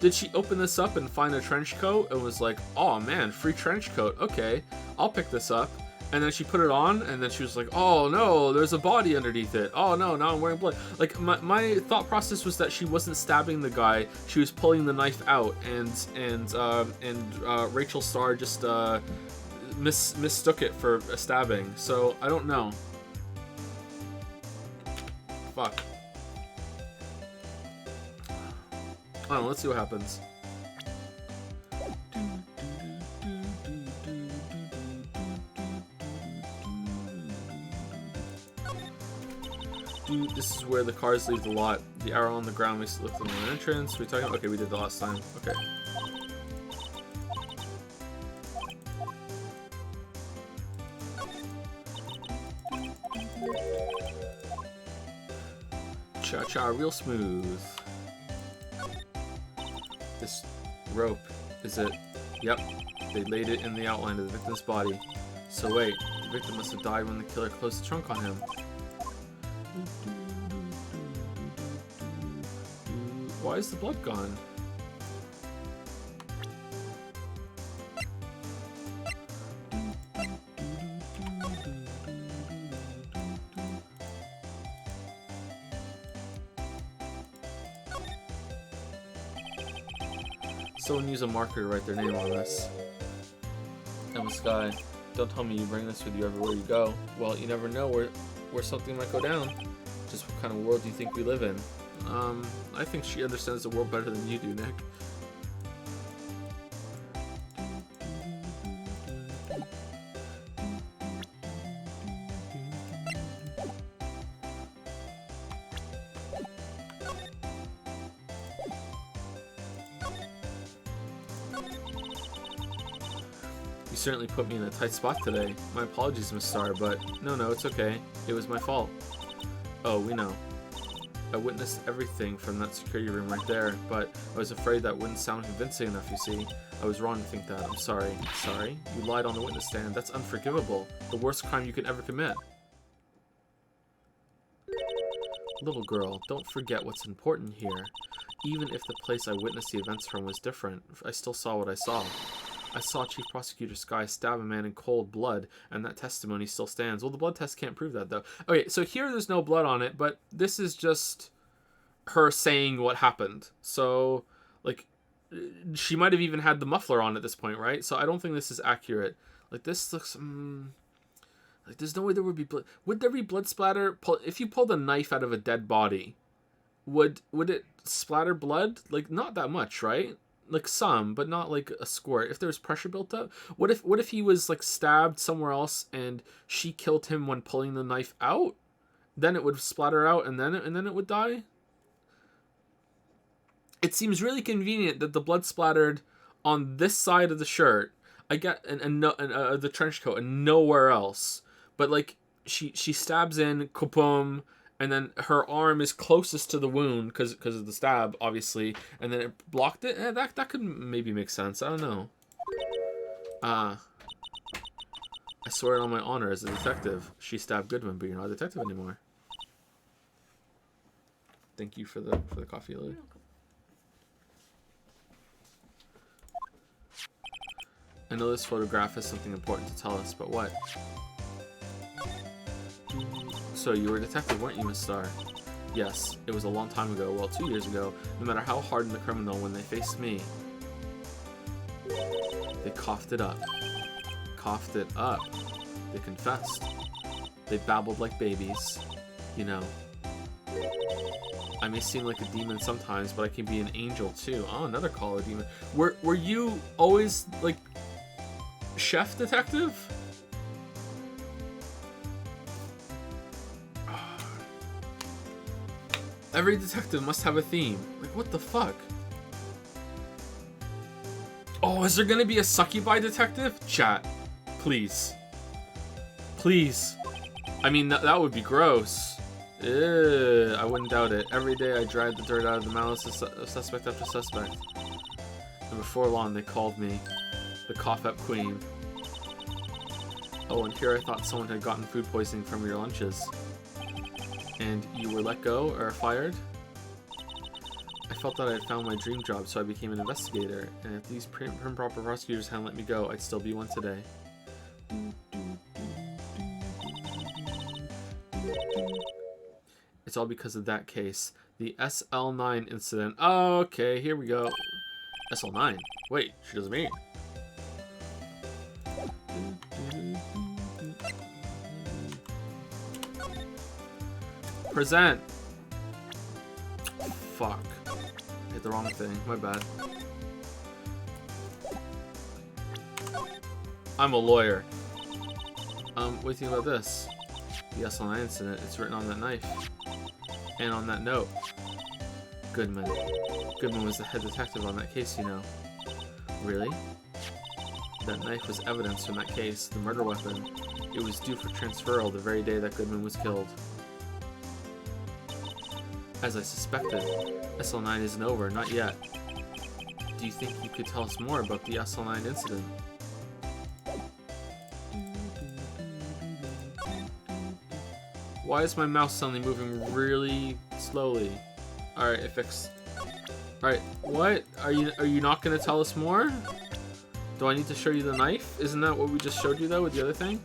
S1: Did she open this up and find a trench coat and was like, oh man, free trench coat, okay, I'll pick this up? And then she put it on, and then she was like, oh no, there's a body underneath it. Oh no, now I'm wearing blood. Like, my thought process was that she wasn't stabbing the guy, she was pulling the knife out, and Rachel Starr just mistook it for a stabbing. So I don't know. Fuck. I don't know, let's see what happens. This is where the cars leave the lot. The arrow on the ground makes it look like an entrance. We talking about? Okay, we did the last time. Okay. Cha-cha, real smooth. This rope, is it? Yep. They laid it in the outline of the victim's body. So wait, the victim must have died when the killer closed the trunk on him. Why is the blood gone? Someone use a marker to write their name on this. Emma Sky, don't tell me you bring this with you everywhere you go. Well, you never know where something might go down. Just what kind of world do you think we live in? I think she understands the world better than you do, Nick. You certainly put me in a tight spot today. My apologies, Miss Starr, but no, it's okay. It was my fault. Oh, we know. I witnessed everything from that security room right there, but I was afraid that wouldn't sound convincing enough, you see. I was wrong to think that. I'm sorry. Sorry? You lied on the witness stand. That's unforgivable. The worst crime you could ever commit. Little girl, don't forget what's important here. Even if the place I witnessed the events from was different, I still saw what I saw. I saw Chief Prosecutor Sky stab a man in cold blood, and that testimony still stands. Well, the blood test can't prove that, though. Okay, so here there's no blood on it, but this is just her saying what happened. So, like, she might have even had the muffler on at this point, right? So I don't think this is accurate. Like, this looks... like, there's no way there would be blood. Would there be blood splatter? If you pulled a knife out of a dead body, would it splatter blood? Like, not that much, right? Like some, but not like a squirt. If there's pressure built up, what if he was like stabbed somewhere else and she killed him when pulling the knife out? Then it would splatter out and then it would die. It seems really convenient that the blood splattered on this side of the shirt. I get the trench coat and nowhere else. But like she stabs in, kaboom. And then her arm is closest to the wound because of the stab, obviously. And then it blocked it. That could maybe make sense. I don't know. I swear it on my honor as a detective. She stabbed Goodwin, but you're not a detective anymore. Thank you for the coffee, Lily. I know this photograph has something important to tell us, but what? So you were a detective, weren't you, Miss Starr? Yes, it was a long time ago, well, 2 years ago. No matter how hardened the criminal, when they faced me, they coughed it up. Coughed it up. They confessed. They babbled like babies. You know. I may seem like a demon sometimes, but I can be an angel too. Oh, another call a demon. Were you always, like, chef detective? Every detective must have a theme. Like, what the fuck? Oh, is there gonna be a succubi detective? Chat. Please. Please. I mean, that would be gross. Ew, I wouldn't doubt it. Every day I dried the dirt out of the mouths of suspect after suspect. And before long, they called me the cough-up queen. Oh, and here I thought someone had gotten food poisoning from your lunches. And you were let go or fired? I felt that I had found my dream job, so I became an investigator. And if these prim proper prosecutors hadn't let me go, I'd still be one today. It's all because of that case. The SL9 incident. Oh, okay, here we go. SL9? Wait, she doesn't mean. Present. Fuck. Hit the wrong thing. My bad. I'm a lawyer. What do you think about this? The SL9 incident. It's written on that knife. And on that note. Goodman. Goodman was the head detective on that case, you know. Really? That knife was evidence from that case, the murder weapon. It was due for transferal the very day that Goodman was killed. As I suspected, SL9 isn't over, not yet. Do you think you could tell us more about the SL9 incident? Why is my mouse suddenly moving really slowly? Alright, it fixed. Alright, what? Are you not gonna tell us more? Do I need to show you the knife? Isn't that what we just showed you though with the other thing?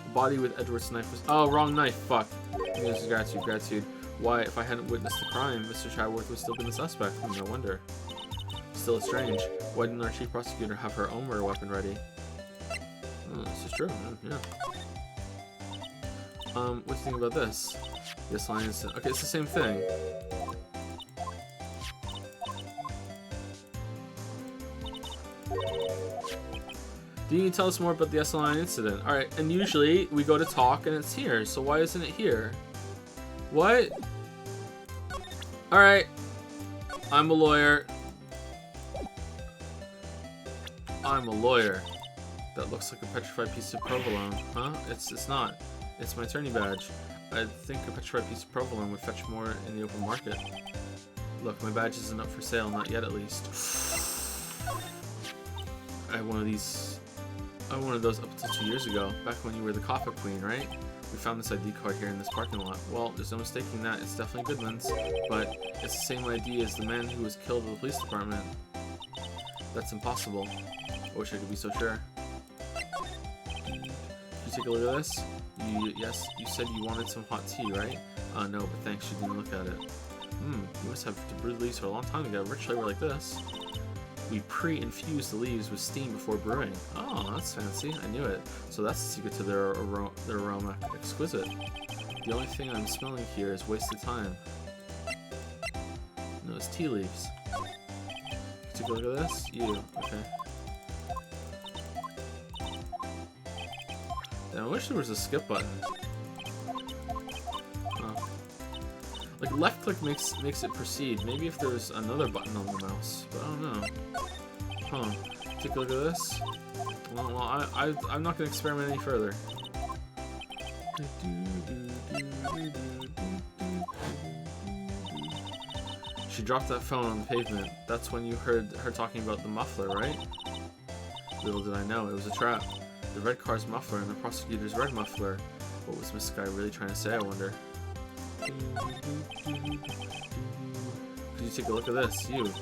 S1: The body with Edward's knife was— oh, wrong knife, fuck. This is gratitude. Why, if I hadn't witnessed the crime, Mr. Chadworth would still be the suspect. No wonder. Still, it's strange. Why didn't our chief prosecutor have her own murder weapon ready? Oh, this is true, yeah. What do you think about this? The SL9 incident. Okay, it's the same thing. Do you tell us more about the SL9 incident? Alright, and usually we go to talk and it's here, so why isn't it here? What? Alright. I'm a lawyer. I'm a lawyer. That looks like a petrified piece of provolone. Huh? It's not. It's my attorney badge. I think a petrified piece of provolone would fetch more in the open market. Look, my badge isn't up for sale, not yet at least. I had one of these. I had one of those up until 2 years ago, back when you were the coffee queen, right? We found this ID card here in this parking lot. Well, there's no mistaking that. It's definitely Goodman's, but it's the same ID as the man who was killed at the police department. That's impossible. I wish I could be so sure. Can you take a look at this? Yes, you said you wanted some hot tea, right? No, but thanks, you didn't look at it. You must have brewed leaves for a long time to get a rich flavor like this. We pre-infuse the leaves with steam before brewing. Oh, that's fancy. I knew it. So that's the secret to their aroma. Exquisite. The only thing I'm smelling here is wasted time. No, it's tea leaves. Take a look at this? You. Okay. Damn, I wish there was a skip button. Oh. Like, left click makes it proceed. Maybe if there's another button on the mouse. But I don't know. Huh. Take a look at this. Well, I'm not going to experiment any further. She dropped that phone on the pavement. That's when you heard her talking about the muffler, right? Little did I know, it was a trap. The red car's muffler and the prosecutor's red muffler. What was Miss Guy really trying to say, I wonder? Could you take a look at this? You.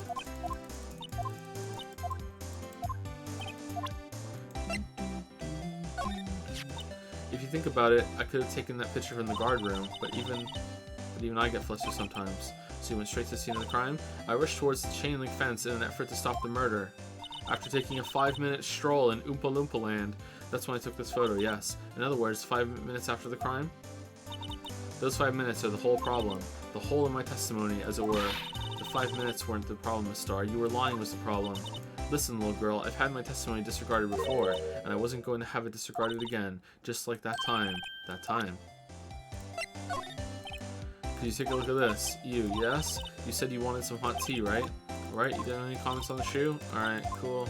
S1: If you think about it, I could have taken that picture from the guard room, but even I get flustered sometimes. So you went straight to the scene of the crime? I rushed towards the chain link fence in an effort to stop the murder. After taking a 5-minute stroll in Oompa Loompa land, that's when I took this photo, yes. In other words, 5 minutes after the crime? Those 5 minutes are the whole problem. The whole of my testimony, as it were. The 5 minutes weren't the problem, Miss Starr. You were lying was the problem. Listen, little girl, I've had my testimony disregarded before, and I wasn't going to have it disregarded again, just like that time. That time. Could you take a look at this? You, yes? You said you wanted some hot tea, right? Right? You didn't have any comments on the shoe? Alright, cool.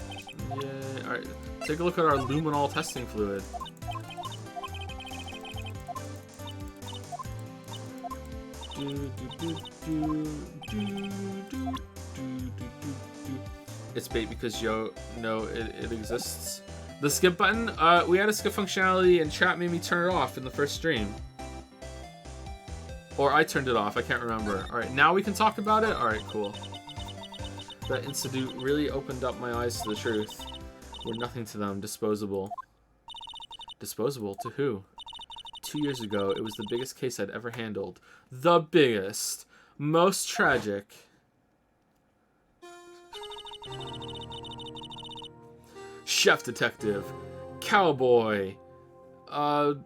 S1: Yay. Alright, take a look at our luminol testing fluid. It's bait because it exists. The skip button? We had a skip functionality and chat made me turn it off in the first stream. Or I turned it off, I can't remember. Alright, now we can talk about it? Alright, cool. That incident really opened up my eyes to the truth. We're nothing to them, disposable. Disposable to who? 2 years ago, it was the biggest case I'd ever handled. The biggest. Most tragic. Chef detective. Cowboy. Albino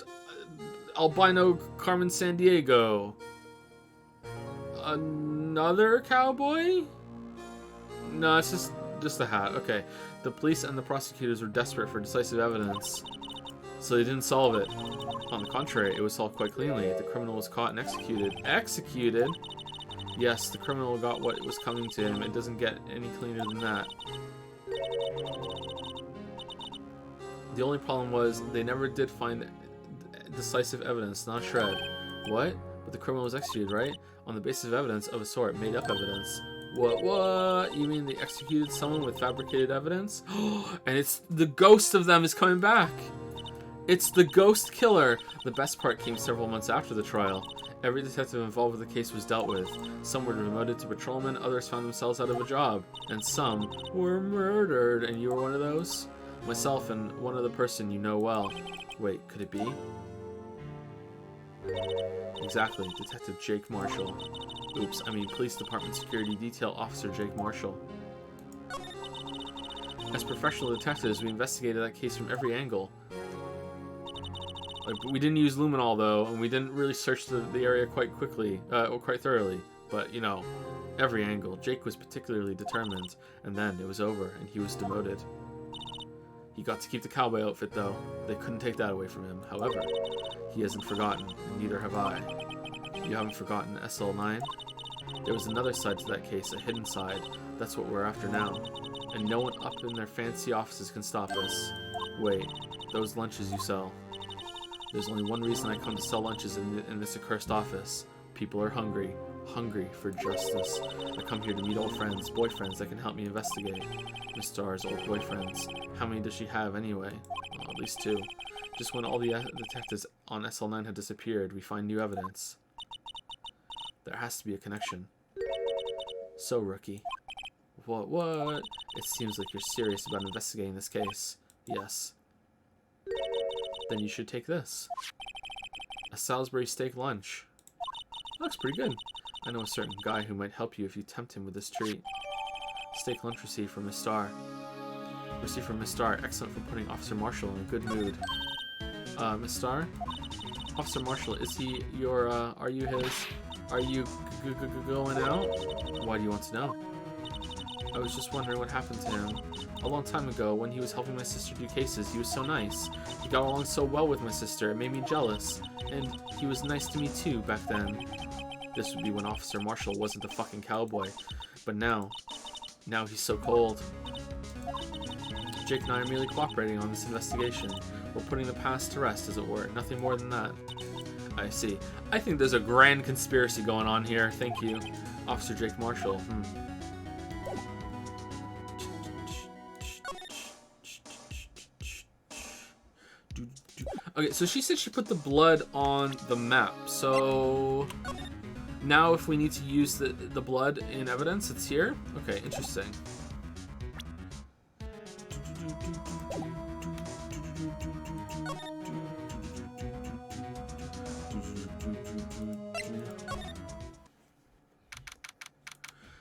S1: Carmen Sandiego. Another cowboy? No, it's just a hat. Okay. The police and the prosecutors were desperate for decisive evidence, so they didn't solve it. On the contrary, it was solved quite cleanly. The criminal was caught and executed. Executed? Yes, the criminal got what was coming to him. It doesn't get any cleaner than that. The only problem was they never did find decisive evidence, not a shred. What? But the criminal was executed, right? On the basis of evidence of a sort, made up evidence. What? You mean they executed someone with fabricated evidence? And it's the ghost of them is coming back. It's the ghost killer. The best part came several months after the trial. Every detective involved with the case was dealt with. Some were demoted to patrolmen, others found themselves out of a job, and some were murdered. And you were one of those? Myself and one other person you know well. Wait, could it be? Exactly, Detective Jake Marshall. Oops, I mean Police Department Security Detail Officer Jake Marshall. As professional detectives, we investigated that case from every angle. We didn't use luminol though, and we didn't really search the area quite thoroughly. But, you know, every angle. Jake was particularly determined, and then it was over, and he was demoted. He got to keep the cowboy outfit though. They couldn't take that away from him. However, he hasn't forgotten, and neither have I. You haven't forgotten SL9? There was another side to that case, a hidden side. That's what we're after now. And no one up in their fancy offices can stop us. Wait, those lunches you sell. There's only one reason I come to sell lunches in this accursed office. People are hungry. Hungry for justice. I come here to meet old friends, boyfriends that can help me investigate. Miss Starr's old boyfriends. How many does she have anyway? Well, at least 2. Just when all the detectives on SL9 had disappeared, we find new evidence. There has to be a connection. So, rookie. What? It seems like you're serious about investigating this case. Yes. Then you should take this. A Salisbury steak lunch. Looks pretty good. I know a certain guy who might help you if you tempt him with this treat. Steak lunch receipt from Miss Starr. Receipt from Miss Starr. Excellent for putting Officer Marshall in a good mood. Miss Starr? Officer Marshall, is he your, are you his... Are you going out? Why do you want to know? I was just wondering what happened to him. A long time ago, when he was helping my sister do cases, he was so nice. He got along so well with my sister, it made me jealous. And he was nice to me too, back then. This would be when Officer Marshall wasn't a fucking cowboy. But now he's so cold. Jake and I are merely cooperating on this investigation. We're putting the past to rest, as it were. Nothing more than that. I see. I think there's a grand conspiracy going on here. Thank you. Officer Jake Marshall. Okay, so she said she put the blood on the map. So now if we need to use the blood in evidence, it's here? Okay, interesting.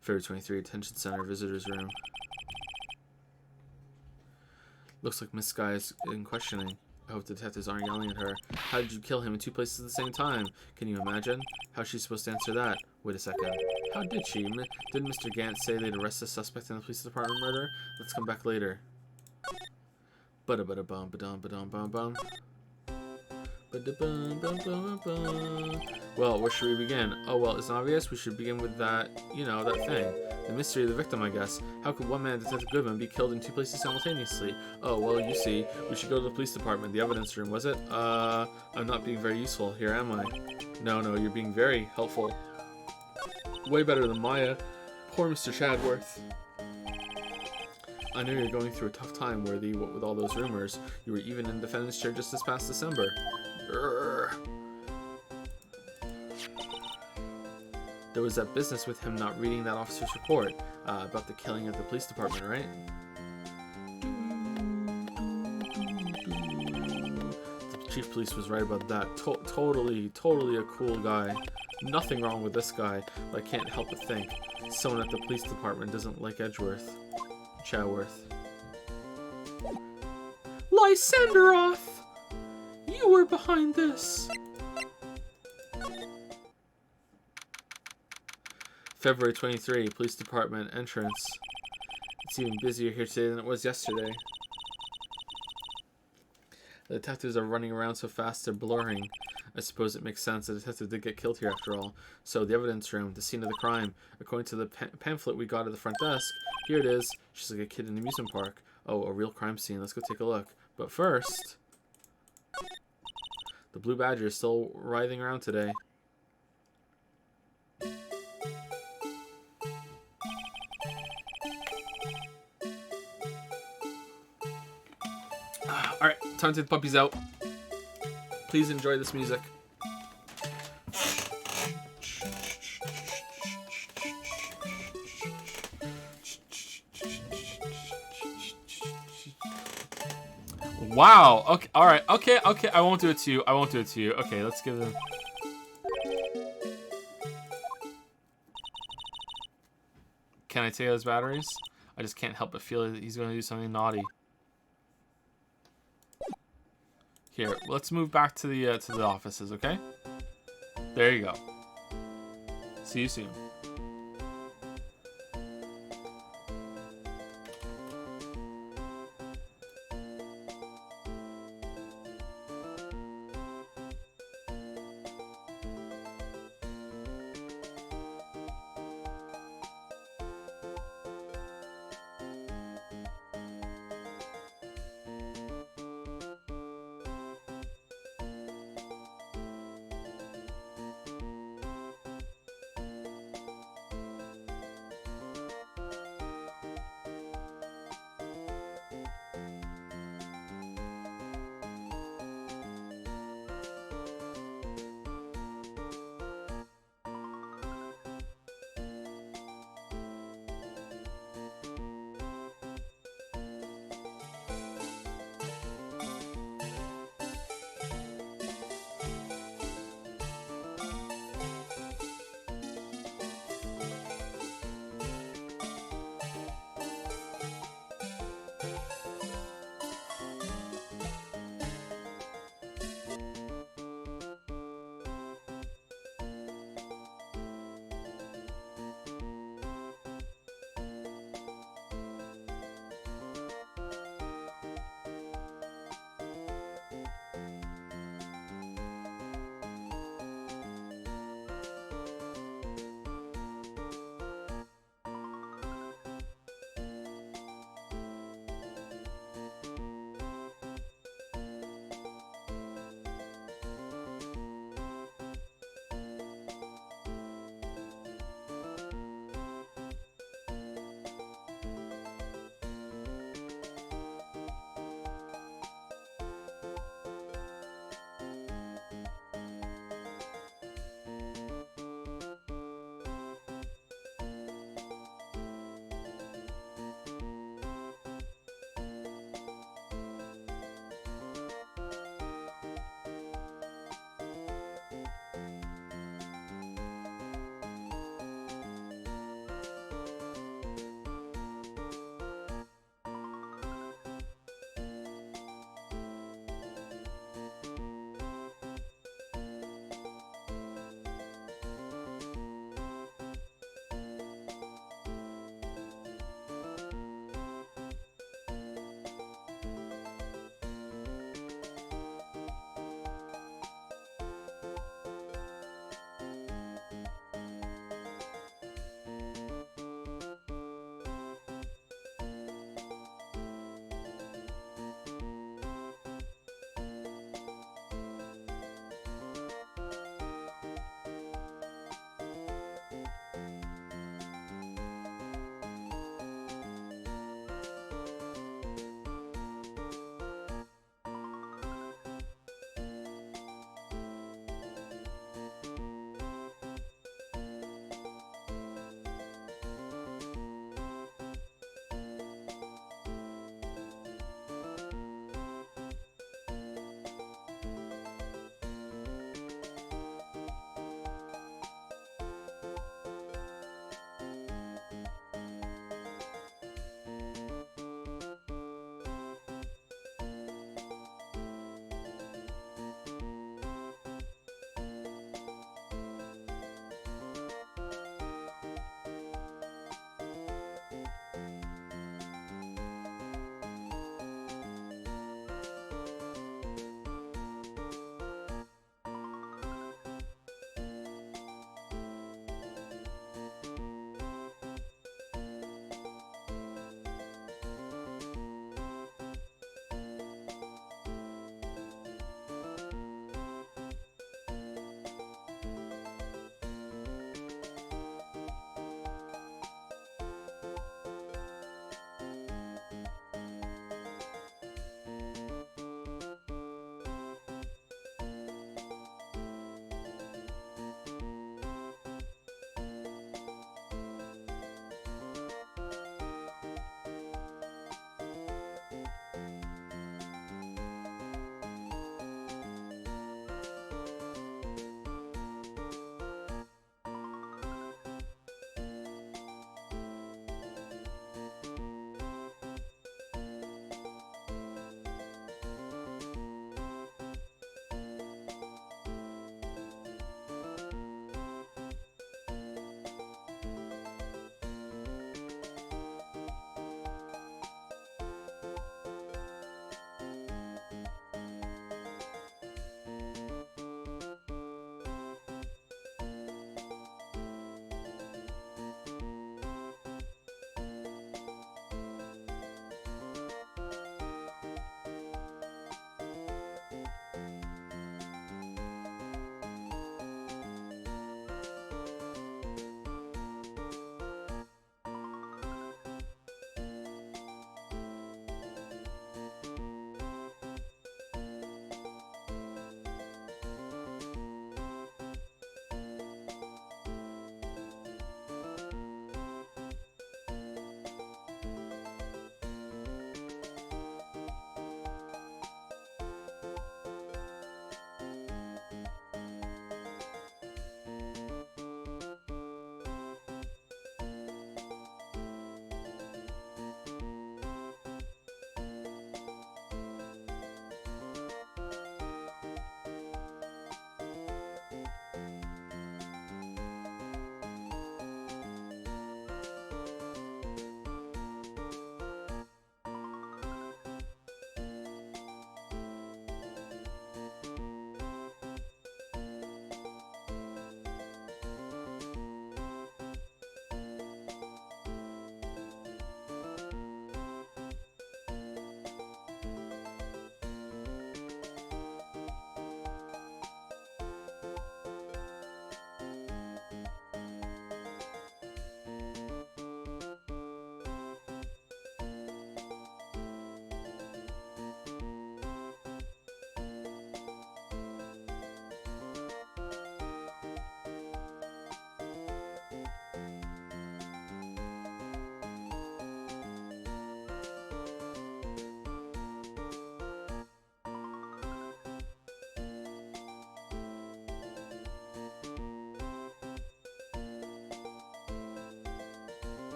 S1: February 23, Attention Center, Visitor's Room. Looks like Miss Sky is in questioning. I hope the detectives aren't yelling at her. How did you kill him in 2 places at the same time? Can you imagine? How's she supposed to answer that? Wait a second. How did she? Didn't Mr. Gant say they'd arrest the suspect in the police department murder? Let's come back later. Ba-da-ba-da-bum, ba-dum, ba-dum, bum-bum. Well, where should we begin? Oh, well, it's obvious. We should begin with that, that thing. The mystery of the victim, I guess. How could one man, Detective Goodman, be killed in 2 places simultaneously? Oh, well, you see. We should go to the police department, the evidence room, was it? I'm not being very useful here, am I? No, you're being very helpful. Way better than Maya. Poor Mr. Chadworth. I know you're going through a tough time, Worthy, what with all those rumors. You were even in defendant's chair just this past December. Urgh. There was that business with him not reading that officer's report about the killing at the police department, right? The chief of police was right about that. Totally a cool guy. Nothing wrong with this guy, but I can't help but think someone at the police department doesn't like Chaworth. Lysanderoth! You were behind this! February 23, police department entrance. It's even busier here today than it was yesterday. The detectives are running around so fast they're blurring. I suppose it makes sense. The detective did get killed here after all. So, the evidence room, the scene of the crime. According to the pamphlet we got at the front desk, here it is. She's like a kid in an amusement park. Oh, a real crime scene. Let's go take a look. But first, the Blue Badger is still writhing around today. Alright, time to take the puppies out. Please enjoy this music. Wow. Okay. All right. Okay. I won't do it to you. Okay. Let's give them. Can I take those batteries? I just can't help but feel that he's going to do something naughty. Here, let's move back to the offices. Okay. There you go. See you soon.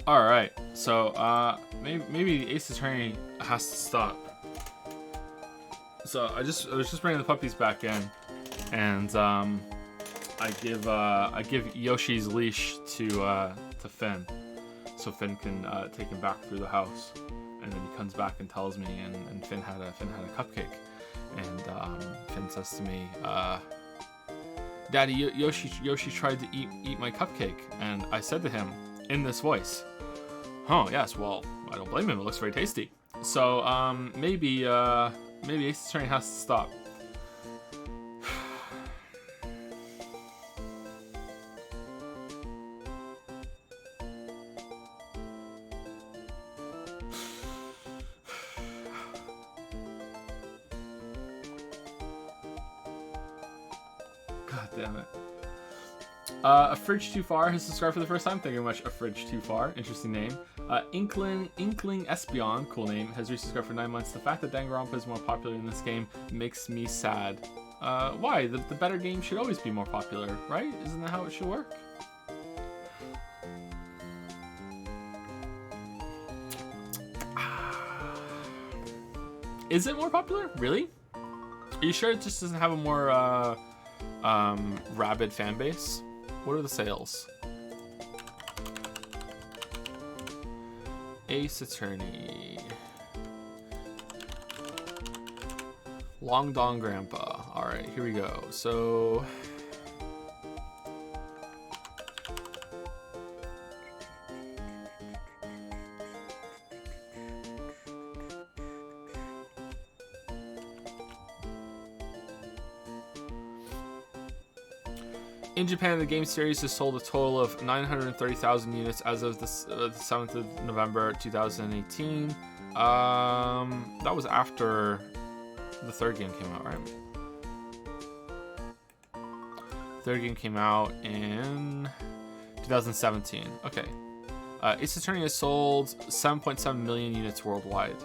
S1: All right, so maybe the Ace Attorney has to stop. So I was just bringing the puppies back in, and I give Yoshi's leash to Finn, so Finn can take him back through the house, and then he comes back and tells me, and Finn had a cupcake, and Finn says to me, Daddy, Yoshi tried to eat my cupcake, and I said to him in this voice, oh yes, well I don't blame him, it looks very tasty. So maybe Ace Attorney has to stop. God damn it. A Fridge Too Far has subscribed for the first time. Thank you very much, A Fridge Too Far. Interesting name. Inkling Espion, cool name, has resubscribed for 9 months. The fact that Danganronpa is more popular in this game makes me sad. Why? The better game should always be more popular, right? Isn't that how it should work? Is it more popular? Really? Are you sure it just doesn't have a more rabid fan base? What are the sales? Ace Attorney. Long Dong Grandpa. Alright, here we go. So in Japan, the game series has sold a total of 930,000 units as of the 7th of November 2018. That was after the third game came out, right? Third game came out in 2017. Okay. Ace Attorney has sold 7.7 million units worldwide.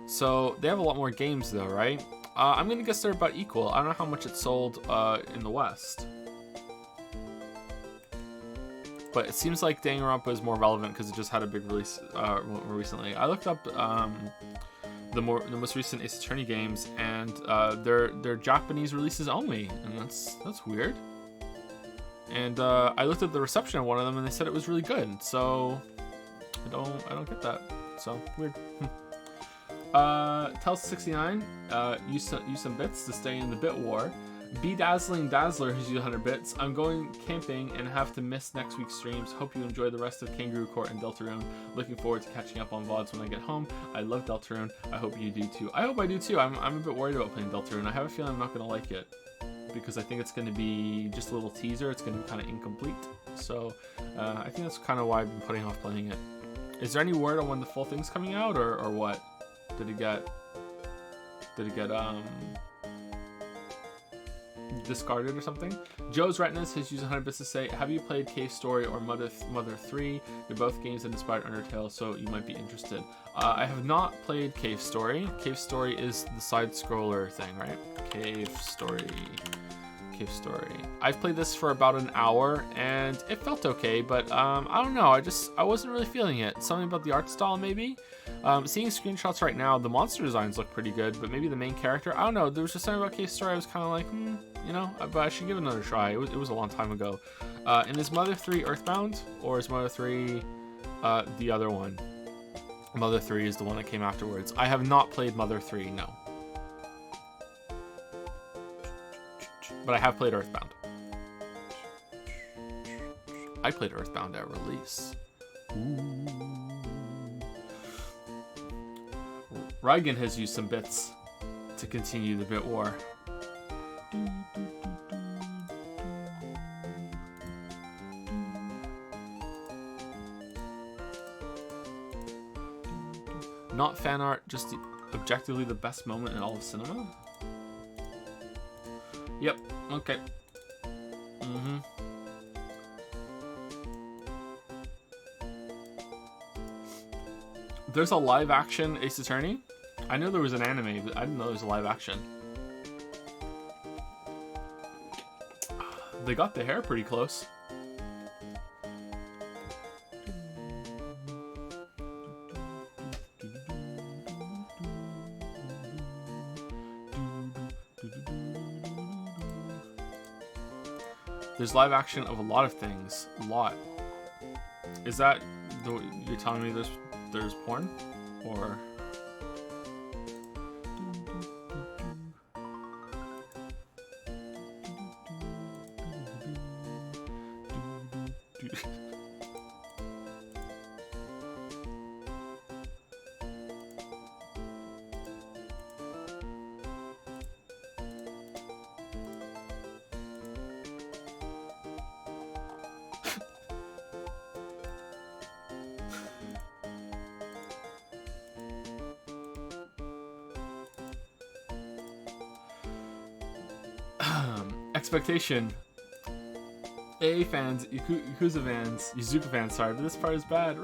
S1: So they have a lot more games though, right? I'm gonna guess they're about equal. I don't know how much it sold in the West. But it seems like Danganronpa is more relevant because it just had a big release more recently. I looked up the most recent Ace Attorney games, and they're Japanese releases only, and that's weird. And I looked at the reception of one of them, and they said it was really good. So I don't get that. So weird. Tels69, use some bits to stay in the bit war. Bedazzling Dazzler has used 100 bits. I'm going camping and have to miss next week's streams. Hope you enjoy the rest of Kangaroo Court and Deltarune. Looking forward to catching up on VODs when I get home. I love Deltarune. I hope you do too. I hope I do too. I'm a bit worried about playing Deltarune. I have a feeling I'm not going to like it because I think it's going to be just a little teaser. It's going to be kind of incomplete. So I think that's kind of why I've been putting off playing it. Is there any word on when the full thing's coming out or what? Did it get discarded or something? Joe's Retinas has used 100 bits to say, have you played Cave Story or Mother 3? They're both games that inspired Undertale, so you might be interested. I have not played Cave Story. Cave Story is the side-scroller thing, right? Cave Story. I've played this for about an hour, and it felt okay, but I don't know. I wasn't really feeling it. Something about the art style, maybe? Seeing screenshots right now, the monster designs look pretty good, but maybe the main character, I don't know. There was just something about Cave Story I was kind of like, you know, but I should give it another try. It was a long time ago. And is Mother 3 Earthbound, or is Mother 3 the other one? Mother 3 is the one that came afterwards. I have not played Mother 3, no. But I have played Earthbound. I played Earthbound at release. Ooh. Reigen has used some bits to continue the bit war. Not fan art, just objectively the best moment in all of cinema? Yep, okay. There's a live action Ace Attorney? I knew there was an anime, but I didn't know there was a live action. They got the hair pretty close. There's live action of a lot of things. A lot. Is that you're telling me there's porn? Or expectation. AA fans, Yakuza fans, Yuzuka fans, sorry, but this part is bad.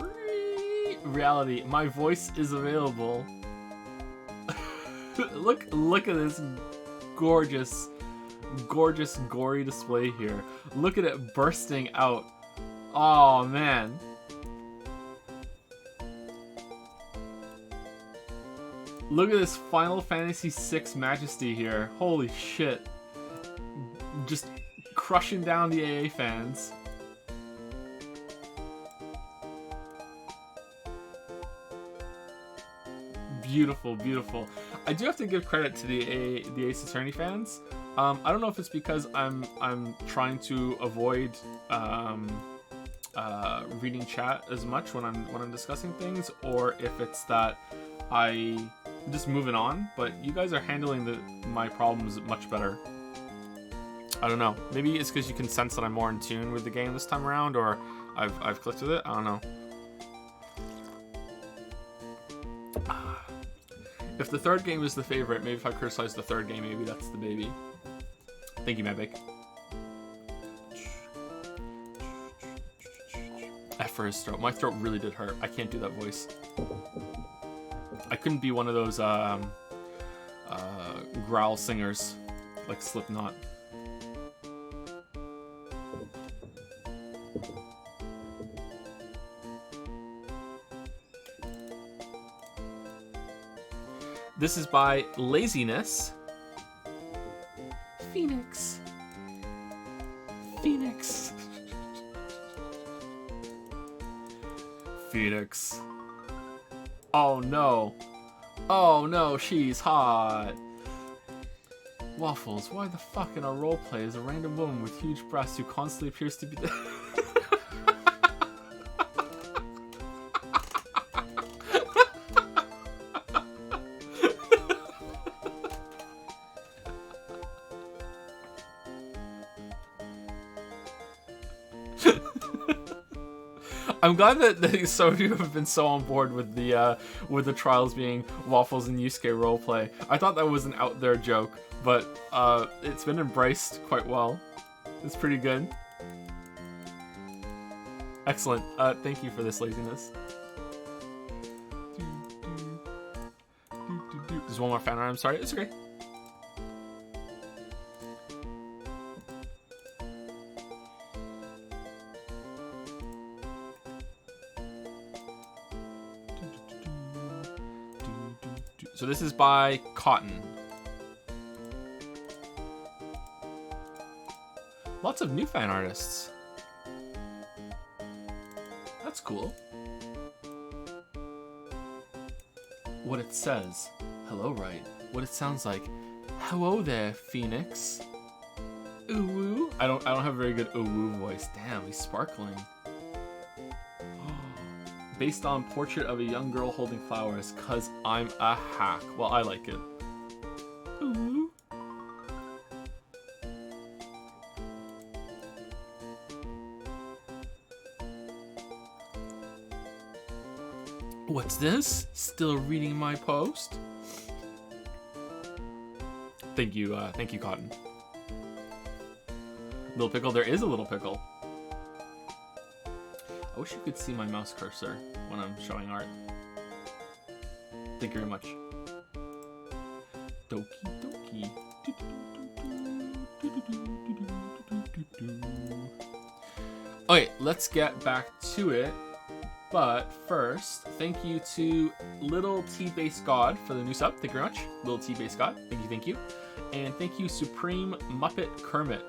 S1: Reality, my voice is available. Look at this gorgeous, gory display here. Look at it bursting out. Oh man. Look at this Final Fantasy VI majesty here. Holy shit. Just crushing down the AA fans. Beautiful, beautiful. I do have to give credit to the Ace Attorney fans. I don't know if it's because I'm trying to avoid reading chat as much when I'm discussing things, or if it's that I'm just moving on. But you guys are handling my problems much better. I don't know. Maybe it's because you can sense that I'm more in tune with the game this time around, or I've clicked with it. I don't know. If the third game is the favorite, maybe if I criticize the third game, maybe that's the baby. Thank you, Madbake. F for his throat. My throat really did hurt. I can't do that voice. I couldn't be one of those growl singers like Slipknot. This is by Laziness. Phoenix. Phoenix. Phoenix. Oh no. Oh no, she's hot. Waffles, why the fuck in our roleplay is a random woman with huge breasts who constantly appears to be I'm glad that some of you have been so on board with the trials being Waffles and Yusuke roleplay. I thought that was an out there joke, but it's been embraced quite well. It's pretty good. Excellent. Thank you for this, Laziness. There's one more fan art. I'm sorry. It's okay. So this is by Cotton. Lots of new fan artists. That's cool. What it says. Hello, Wright. What it sounds like. Hello there, Phoenix. Ooh woo. I don't have a very good ooh woo voice. Damn, he's sparkling. Based on portrait of a young girl holding flowers, cause I'm a hack. Well, I like it. Ooh. What's this? Still reading my post? Thank you, Cotton. Little Pickle, there is a Little Pickle. I wish you could see my mouse cursor when I'm showing art. Thank you very much. Doki doki. Okay, let's get back to it. But first, thank you to Little T-Base God for the new sub. Thank you very much. Little T-Base God. Thank you, thank you. And thank you, Supreme Muppet Kermit.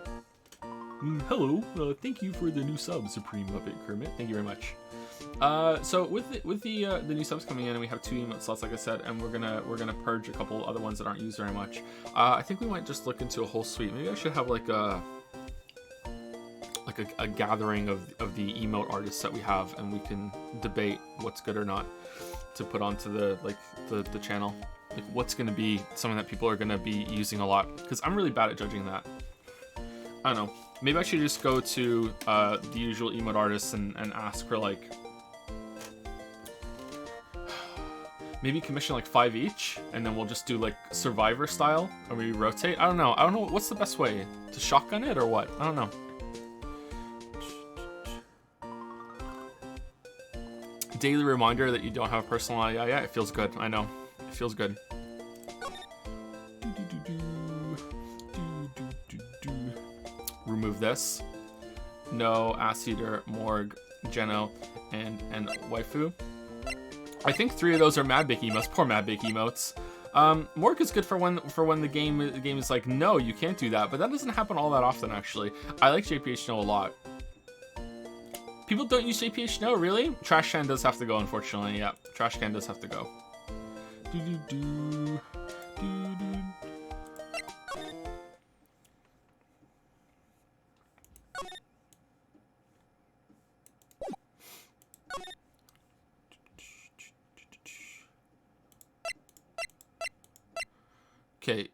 S1: Hello, thank you for the new sub, Supreme Muppet Kermit. Thank you very much. So with the new subs coming in, and we have 2 emote slots, like I said, and we're gonna purge a couple other ones that aren't used very much. I think we might just look into a whole suite. Maybe I should have like a gathering of the emote artists that we have, and we can debate what's good or not to put onto the channel. Like what's gonna be something that people are gonna be using a lot, because I'm really bad at judging that. I don't know. Maybe I should just go to the usual emote artists and ask for like maybe commission like 5 each, and then we'll just do like Survivor style, or maybe rotate. I don't know. What's the best way to shotgun it or what? I don't know. Daily reminder that you don't have a personal AI. Yeah, it feels good. I know. It feels good. Remove this. No, Ass Eater, Morg, Geno, and Waifu. I think 3 of those are Mad Bake emotes. Poor Mad Bake emotes. Morg is good for when the game is like, no, you can't do that, but that doesn't happen all that often actually. I like JPH No a lot. People don't use JPH No, really? Trash Can does have to go, unfortunately. Yeah, Trash Can does have to go. Okay,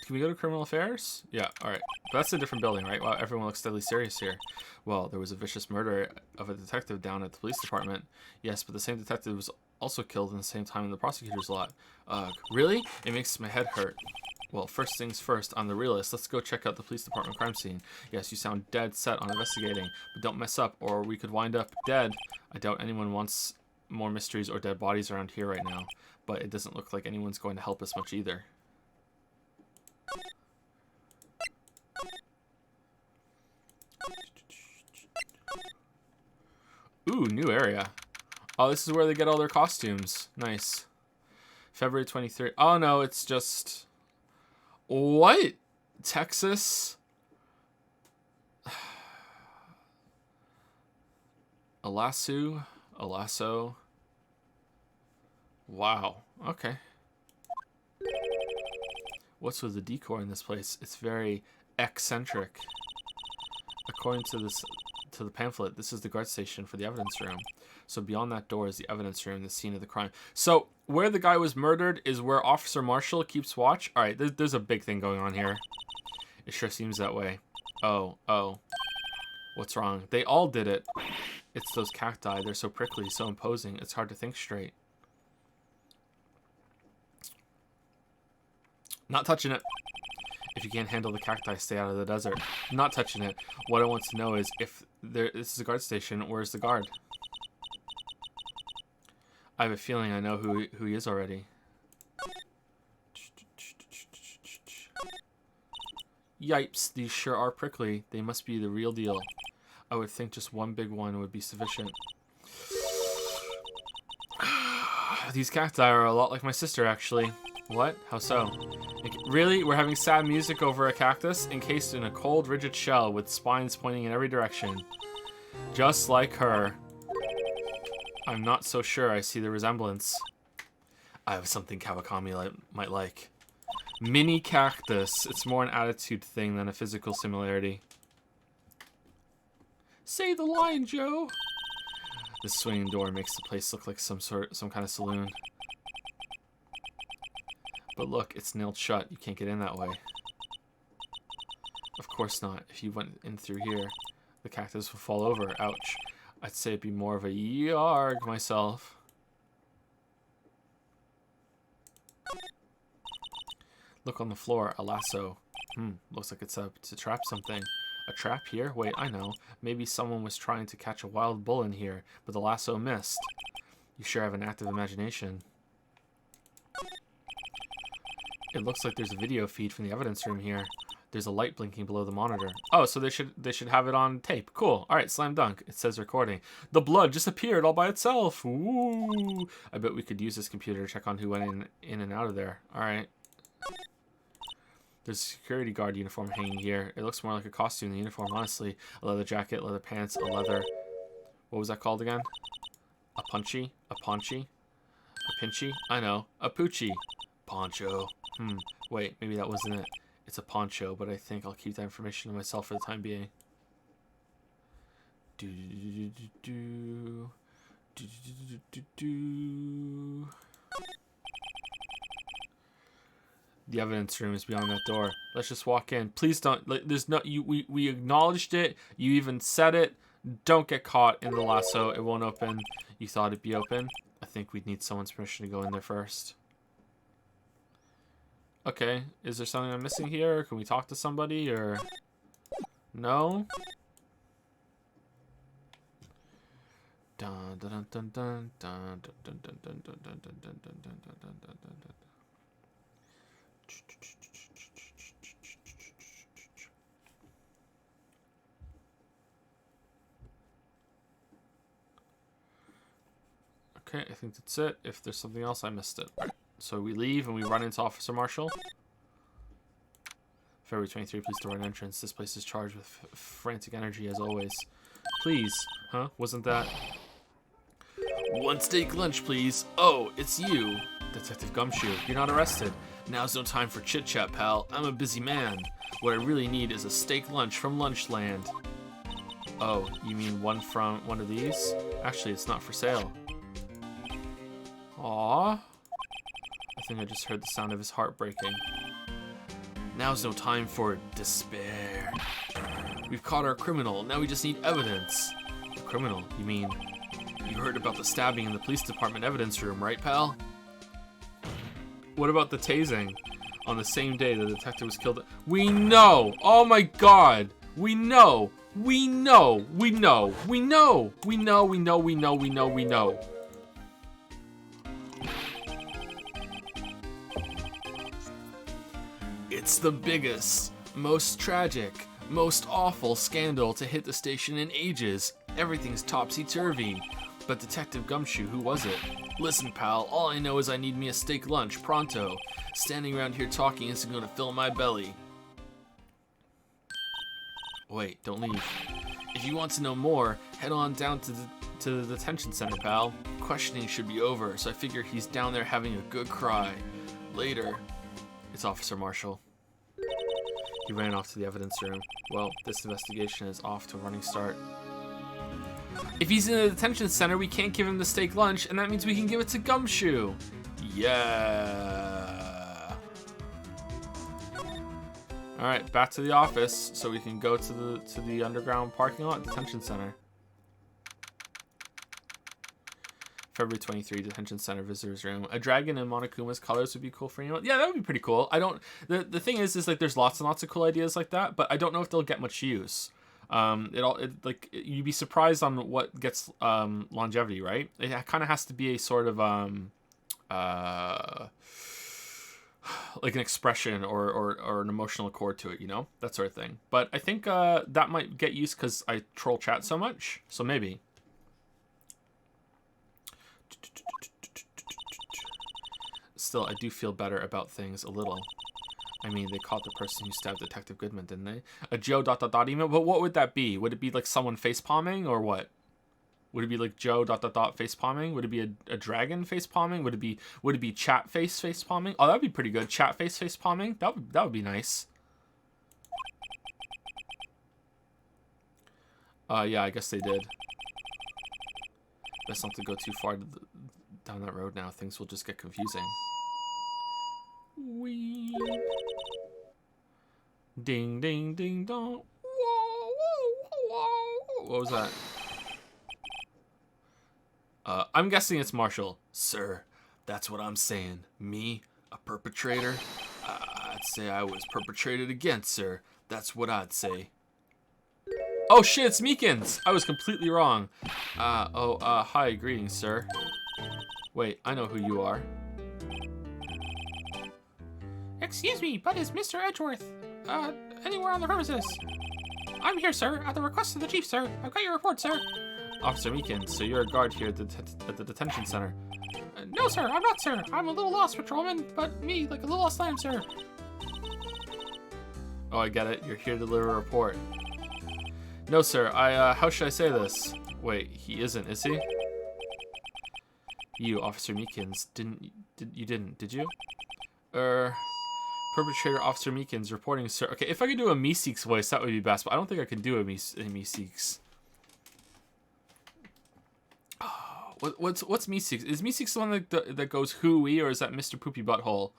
S1: can we go to criminal affairs? Yeah, alright. That's a different building, right? Wow, everyone looks deadly serious here. Well, there was a vicious murder of a detective down at the police department. Yes, but the same detective was also killed in the same time in the prosecutor's lot. Really? It makes my head hurt. Well, first things first, on the realist, let's go check out the police department crime scene. Yes, you sound dead set on investigating, but don't mess up or we could wind up dead. I doubt anyone wants more mysteries or dead bodies around here right now, but it doesn't look like anyone's going to help us much either. Ooh, new area. Oh, this is where they get all their costumes. Nice. February 23rd. Oh, no, it's just... What? Texas? A lasso. Wow. Okay. What's with the decor in this place? It's very eccentric. According to the pamphlet, this is the guard station for the evidence room. So beyond that door is the evidence room, the scene of the crime. So where the guy was murdered is where Officer Marshall keeps watch. All right, there's a big thing going on here. It sure seems that way. Oh. What's wrong? They all did it. It's those cacti. They're so prickly, so imposing. It's hard to think straight. Not touching it. If you can't handle the cacti, stay out of the desert. Not touching it. What I want to know is if this is a guard station, where's the guard? I have a feeling I know who he is already. Yipes, these sure are prickly. They must be the real deal. I would think just one big one would be sufficient. These cacti are a lot like my sister, actually. What? How so? Really? We're having sad music over a cactus encased in a cold, rigid shell with spines pointing in every direction. Just like her. I'm not so sure I see the resemblance. I have something Kawakami might like. Mini cactus. It's more an attitude thing than a physical similarity. Say the line, Joe. The swinging door makes the place look like some kind of saloon. But look, it's nailed shut. You can't get in that way. Of course not. If you went in through here, the cactus would fall over. Ouch. I'd say it'd be more of a yarg myself. Look on the floor. A lasso. Looks like it's up to trap something. A trap here? Wait, I know. Maybe someone was trying to catch a wild bull in here, but the lasso missed. You sure have an active imagination. It looks like there's a video feed from the evidence room here. There's a light blinking below the monitor. Oh, so they should have it on tape. Cool. All right, slam dunk. It says recording. The blood just appeared all by itself. Ooh. I bet we could use this computer to check on who went in and out of there. All right. There's a security guard uniform hanging here. It looks more like a costume than a uniform, honestly. A leather jacket, leather pants, a leather... What was that called again? A punchy? A paunchy? A pinchy? I know. A poochie. Poncho. Wait, maybe that wasn't it. It's a poncho, but I think I'll keep that information to myself for the time being. The evidence room is beyond that door. Let's just walk in. Please don't. Like, there's no. We acknowledged it. You even said it. Don't get caught in the lasso. It won't open. You thought it'd be open. I think we'd need someone's permission to go in there first. Okay. Is there something I'm missing here? Can we talk to somebody or no? Dun dun dun dun dun dun dun dun dun dun dun dun dun dun dun dun dun dun. Okay, I think that's it. If there's something else, I missed it. All right, so we leave and we run into Officer Marshall. February 23, please door and entrance. This place is charged with frantic energy as always. Please. Huh? Wasn't that...
S2: One steak lunch, please. Oh, it's you.
S1: Detective Gumshoe, you're not arrested.
S2: Now's no time for chit-chat, pal. I'm a busy man. What I really need is a steak lunch from Lunchland.
S1: Oh, you mean one from one of these? Actually, it's not for sale. Aww. I think I just heard the sound of his heart breaking.
S2: Now's no time for despair. We've caught our criminal. Now we just need evidence.
S1: The criminal? You mean...
S2: You heard about the stabbing in the police department evidence room, right, pal?
S1: What about the tasing? On the same day the detective was killed... We know! Oh my god! We know! We know! We know! We know! We know! We know! We know! We know! We know!
S2: It's the biggest, most tragic, most awful scandal to hit the station in ages. Everything's topsy-turvy. But Detective Gumshoe, who was it? Listen, pal, all I know is I need me a steak lunch, pronto. Standing around here talking isn't gonna fill my belly.
S1: Wait, don't leave.
S2: If you want to know more, head on down to the detention center, pal. Questioning should be over, so I figure he's down there having a good cry. Later.
S1: It's Officer Marshall. He ran off to the evidence room. Well, this investigation is off to a running start. If he's in the detention center, we can't give him the steak lunch, and that means we can give it to Gumshoe.
S2: Yeah.
S1: All right, back to the office so we can go to the underground parking lot detention center. February 23, detention center visitors room. A dragon in Monokuma's colors would be cool for anyone. Yeah, that would be pretty cool. I don't. The thing is like there's lots and lots of cool ideas like that, but I don't know if they'll get much use. Like you'd be surprised on what gets longevity, right? It kind of has to be a sort of like an expression or an emotional accord to it, you know, that sort of thing. But I think that might get used because I troll chat so much, so maybe. Still, I do feel better about things a little. I mean, they caught the person who stabbed Detective Goodman, didn't they? A Joe ... email, but what would that be? Would it be like someone face palming or what? Would it be like Joe ... face palming? Would it be a dragon face palming? Would it be chat face palming? Oh, that'd be pretty good. Chat face palming. That would be nice. Yeah, I guess they did. Best not to go too far down that road now. Things will just get confusing. Wee. Ding, ding, ding, dong. Whoa, whoa, whoa. What was that? I'm guessing it's Marshall.
S2: Sir, that's what I'm saying. Me, a perpetrator? I'd say I was perpetrated against, sir. That's what I'd say.
S1: Oh shit, it's Meekins! I was completely wrong. Hi, greetings, sir. Wait, I know who you are.
S4: Excuse me, but is Mr. Edgeworth, anywhere on the premises? I'm here, sir, at the request of the chief, sir. I've got your report, sir.
S1: Officer Meekins, so you're a guard here at the detention center.
S4: No, sir, I'm not, sir. I'm a little lost, patrolman, but me, like a little lost lamb, sir.
S2: Oh, I get it. You're here to deliver a report. No, sir. How should I say this? Wait, he isn't, is he? You, Officer Meekins, didn't, did you? Perpetrator Officer Meekins reporting, sir. Okay, if I could do a Meeseeks voice, that would be best, but I don't think I can do a Meeseeks. What's Meeseeks? Is Meeseeks the one that goes hoo-wee, or is that Mr. Poopy Butthole?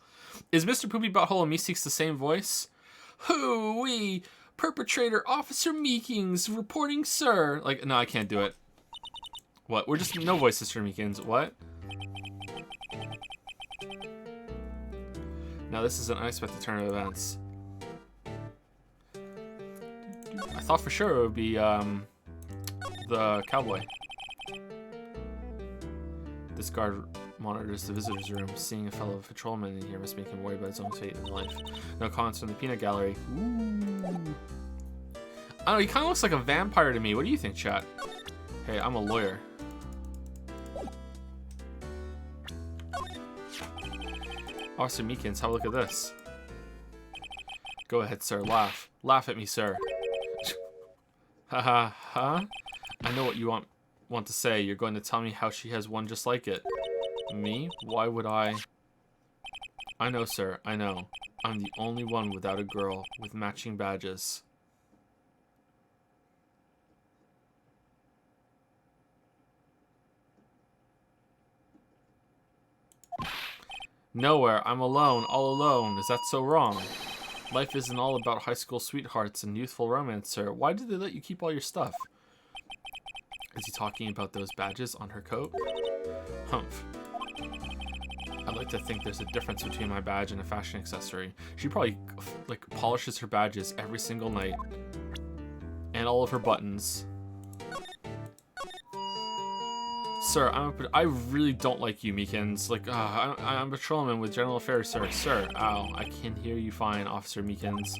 S2: Is Mr. Poopy Butthole and Meeseeks the same voice? Hoo-wee! Perpetrator Officer Meekins reporting, sir. Like, no, I can't do it. What? We're just no voices for Meekins. What? Now this is an unexpected turn of events. I thought for sure it would be the cowboy. This guard monitors the visitor's room. Seeing a fellow patrolman in here must make him worry about his own fate in life. No comments from the peanut gallery. Ooh. I don't know, he kind of looks like a vampire to me. What do you think, chat? Hey, I'm a lawyer. Officer Meekins, have a look at this. Go ahead, sir. Laugh. Laugh at me, sir. Haha, huh? I know what you want to say. You're going to tell me how she has one just like it. Me? Why would I? I know, sir. I know. I'm the only one without a girl with matching badges. Nowhere. I'm alone. All alone. Is that so wrong? Life isn't all about high school sweethearts and youthful romance, sir. Why did they let you keep all your stuff? Is he talking about those badges on her coat? Humph. I'd like to think there's a difference between my badge and a fashion accessory. She probably, like, polishes her badges every single night. And all of her buttons. Sir, I really don't like you, Meekins. Like, I'm a patrolman with General Affairs, sir. Sir, ow, I can hear you fine, Officer Meekins.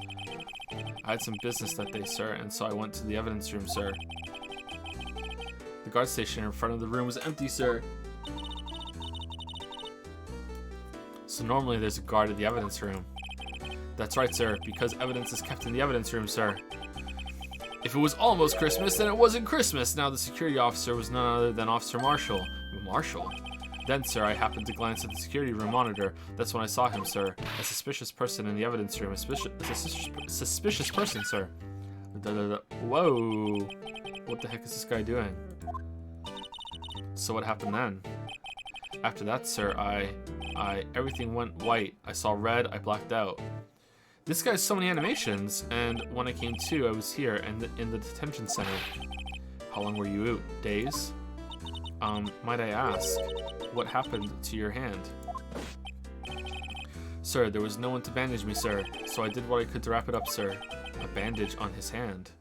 S2: I had some business that day, sir, and so I went to the evidence room, sir. The guard station in front of the room was empty, sir. So normally there's a guard at the evidence room. That's right, sir, because evidence is kept in the evidence room, sir. If it was almost Christmas, then it wasn't Christmas. Now the security officer was none other than Officer Marshall. Marshall? Then, sir, I happened to glance at the security room monitor. That's when I saw him, sir. A suspicious person in the evidence room. A suspicious person, sir. Whoa. What the heck is this guy doing? So what happened then? After that, sir, everything went white. I saw red. I blacked out. This guy has so many animations, and when I came to, I was here and in the detention center. How long were you out? Days? Might I ask, what happened to your hand? Sir, there was no one to bandage me, sir, so I did what I could to wrap it up, sir. A bandage on his hand.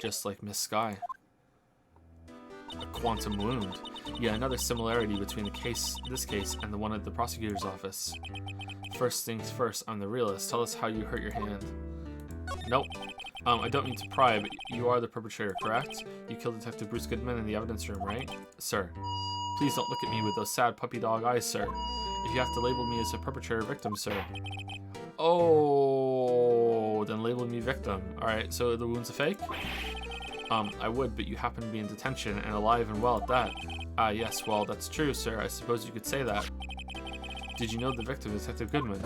S2: Just like Miss Sky. A quantum wound. Yeah, another similarity between this case and the one at the prosecutor's office. First things first, I'm the realist. Tell us how you hurt your hand. Nope. I don't mean to pry, but you are the perpetrator, correct? You killed Detective Bruce Goodman in the evidence room, right? Sir, please don't look at me with those sad puppy dog eyes, sir. If you have to label me as a perpetrator victim, sir. Oh, then label me victim. Alright, so the wound's a fake? I would, but you happen to be in detention and alive and well at that. Ah, yes, well, that's true, sir. I suppose you could say that. Did you know the victim, Detective Goodman?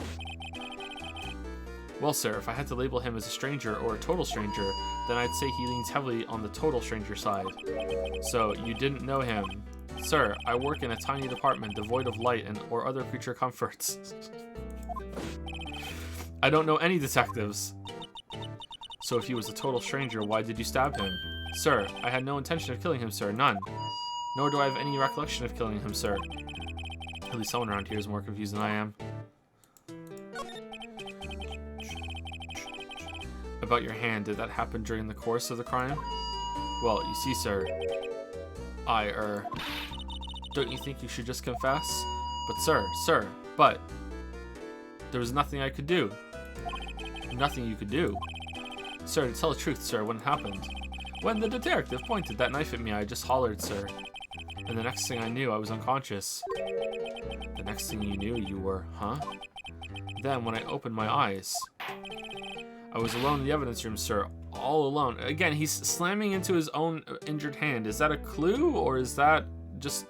S2: Well, sir, if I had to label him as a stranger or a total stranger, then I'd say he leans heavily on the total stranger side. So, you didn't know him. Sir, I work in a tiny department devoid of light or other creature comforts. I don't know any detectives. So if he was a total stranger, why did you stab him? Sir, I had no intention of killing him, sir. None. Nor do I have any recollection of killing him, sir. At least someone around here is more confused than I am. About your hand, did that happen during the course of the crime? Well, you see, sir, don't you think you should just confess? But sir, there was nothing I could do. Nothing you could do. Sir, to tell the truth, sir, when it happened. When the detective pointed that knife at me, I just hollered, sir. And the next thing I knew, I was unconscious. The next thing you knew, you were, huh? Then, when I opened my eyes, I was alone in the evidence room, sir. All alone. Again, he's slamming into his own injured hand. Is that a clue, or is that just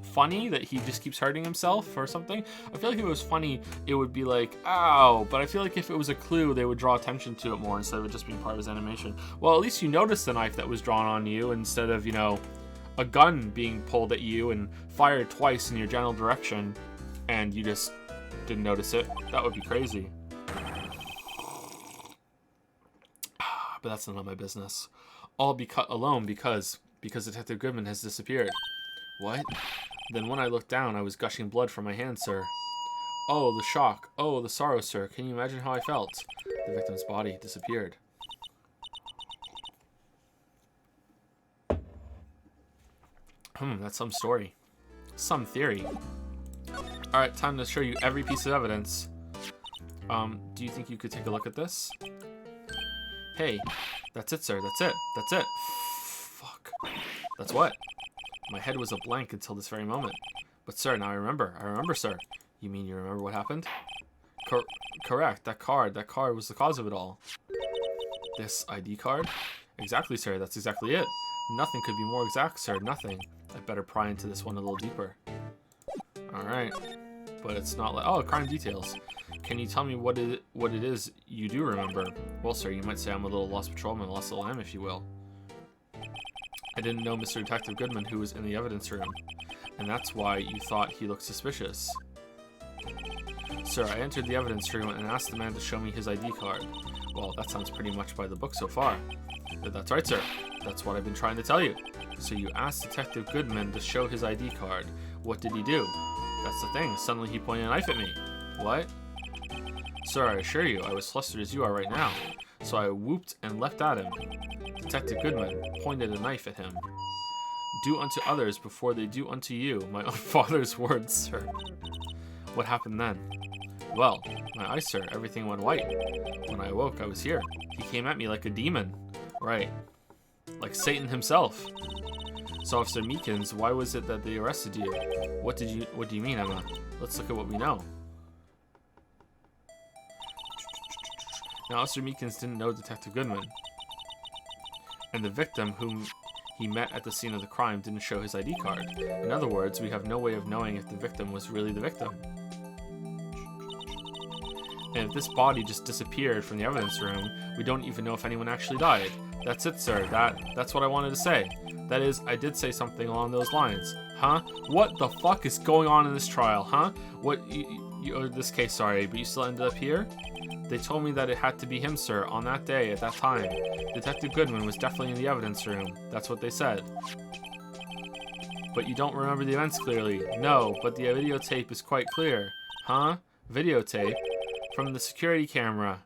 S2: funny that he just keeps hurting himself or something? I feel like if it was funny, it would be like, ow. But I feel like if it was a clue, they would draw attention to it more instead of it just being part of his animation. Well, at least you noticed the knife that was drawn on you instead of, you know, a gun being pulled at you and fired twice in your general direction, and you just didn't notice it. That would be crazy. But that's none of my business. All alone because Detective Goodman has disappeared. What? Then when I looked down, I was gushing blood from my hand, sir. Oh, the shock. Oh, the sorrow, sir. Can you imagine how I felt? The victim's body disappeared. That's some story. Some theory. Alright, time to show you every piece of evidence. Do you think you could take a look at this? Hey, that's it, sir. That's it. That's it. Fuck. That's what? My head was a blank until this very moment. But, sir, now I remember. I remember, sir. You mean you remember what happened? Correct. That card was the cause of it all. This ID card? Exactly, sir. That's exactly it. Nothing could be more exact, sir. Nothing. I better pry into this one a little deeper. Alright. But it's not like... Oh, crime details. Can you tell me what it is you do remember? Well, sir, you might say I'm a little lost patrolman, lost a lamb, if you will. I didn't know Mr. Detective Goodman, who was in the evidence room. And that's why you thought he looked suspicious. Sir, I entered the evidence room and asked the man to show me his ID card. Well, that sounds pretty much by the book so far. That's right, sir. That's what I've been trying to tell you. So you asked Detective Goodman to show his ID card. What did he do? That's the thing. Suddenly he pointed a knife at me. What? Sir, I assure you, I was flustered as you are right now. So I whooped and leapt at him. Detective Goodman pointed a knife at him. Do unto others before they do unto you. My own father's words, sir. What happened then? Well, my eyes, sir, everything went white. When I awoke, I was here. He came at me like a demon. Right. Like Satan himself. So, Officer Meekins, why was it that they arrested you? What do you mean, Emma? Let's look at what we know. Now, Officer Meekins didn't know Detective Goodman. And the victim, whom he met at the scene of the crime, didn't show his ID card. In other words, we have no way of knowing if the victim was really the victim. And if this body just disappeared from the evidence room, we don't even know if anyone actually died. That's it, sir. That's what I wanted to say. That is, I did say something along those lines. Huh? What the fuck is going on in this trial, huh? This case, sorry, but you still ended up here? They told me that it had to be him, sir, on that day, at that time. Detective Goodman was definitely in the evidence room. That's what they said. But you don't remember the events clearly. No, but the videotape is quite clear. Huh? Videotape? From the security camera.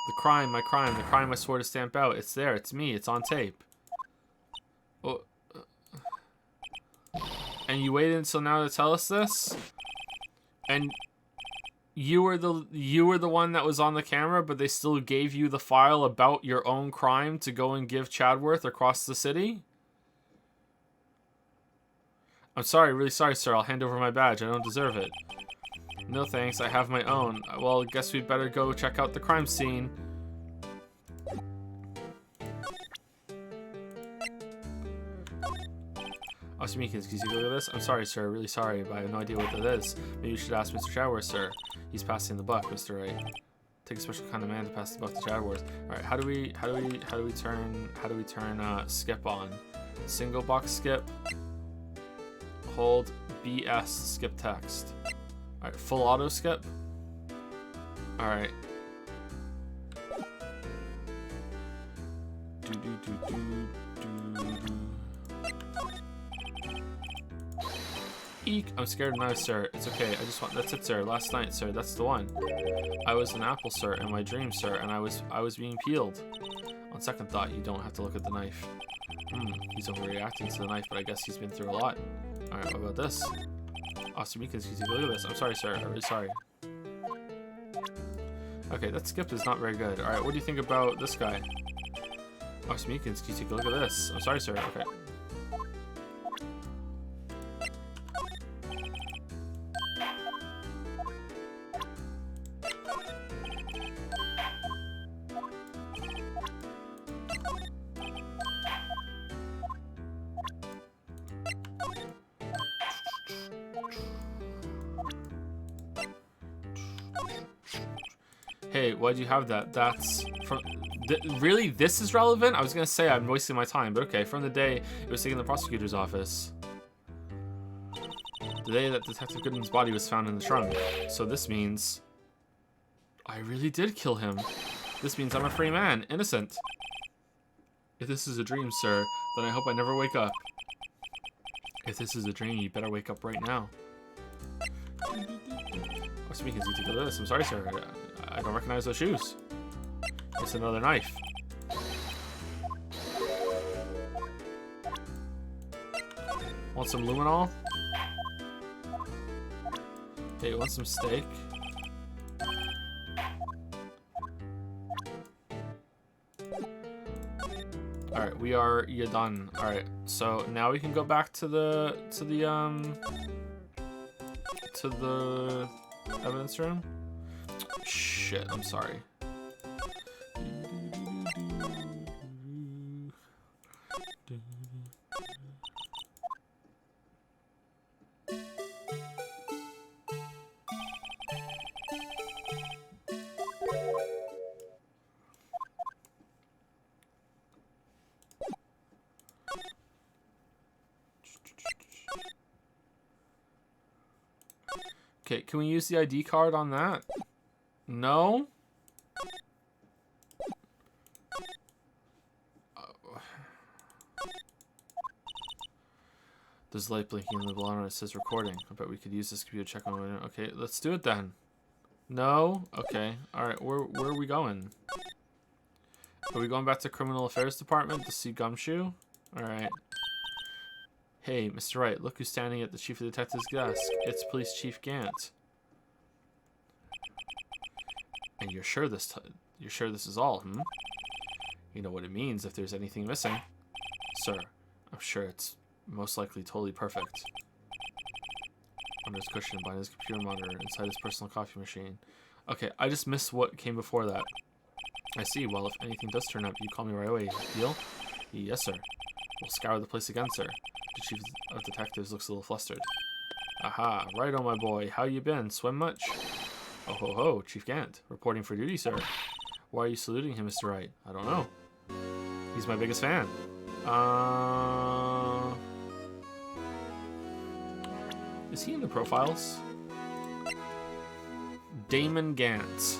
S2: The crime, my crime, the crime I swore to stamp out. It's there, it's me, it's on tape. Oh. And you waited until now to tell us this? And you were the one that was on the camera, but they still gave you the file about your own crime to go and give Chadworth across the city? I'm sorry, really sorry, sir. I'll hand over my badge. I don't deserve it. No thanks, I have my own. Well, I guess we'd better go check out the crime scene. Officer Meekins, can you take a look at this? I'm sorry, sir, really sorry, but I have no idea what that is. Maybe you should ask Mr. Chadworth, sir. He's passing the buck, Mr. Wright. Take a special kind of man to pass the buck to Chadworth. Alright, how do we turn skip on? Single box skip. Hold BS skip text. Alright, full auto skip. Alright. Eek, I'm scared now, sir. It's okay. I just want. That's it, sir. Last night, sir. That's the one. I was an apple, sir, in my dream, sir, and I was being peeled. On second thought, you don't have to look at the knife. He's overreacting to the knife, but I guess he's been through a lot. Alright, what about this? Officer Meekins, can you take a look at this? I'm sorry, sir. I'm really sorry. Okay, that skip is not very good. Alright, what do you think about this guy? Officer Meekins, can you take a look at this? I'm sorry, sir. Okay. Okay, why'd you have that? That's from... really? This is relevant? I was gonna say I'm wasting my time, but okay. From the day it was taken to the prosecutor's office. The day that Detective Goodman's body was found in the trunk. So this means... I really did kill him. This means I'm a free man. Innocent. If this is a dream, sir, then I hope I never wake up. If this is a dream, you better wake up right now. What's me? Can you take a look at this? I'm sorry, sir. I don't recognize those shoes. It's another knife. Want some luminol? Hey, you want some steak? Alright, we are done. Alright, so now we can go back to the evidence room. Shit, I'm sorry. Okay, can we use the ID card on that? No? There's light blinking in the bottom. It says recording. I bet we could use this computer to check on it. Okay, let's do it then. No? Okay. Alright, where are we going? Are we going back to Criminal Affairs Department to see Gumshoe? Alright. Hey, Mr. Wright, look who's standing at the Chief of Detectives' desk. It's Police Chief Gant. And you're sure this is all, hmm? You know what it means if there's anything missing. Sir, I'm sure it's most likely totally perfect. Under his cushion, behind his computer monitor, inside his personal coffee machine. Okay, I just missed what came before that. I see. Well, if anything does turn up, you call me right away. Deal? Yes, sir. We'll scour the place again, sir. The Chief of Detectives looks a little flustered. Aha, right on, my boy. How you been? Swim much? Oh ho ho, Chief Gant. Reporting for duty, sir. Why are you saluting him, Mr. Wright? I don't know. He's my biggest fan. Is he in the profiles? Damon Gant.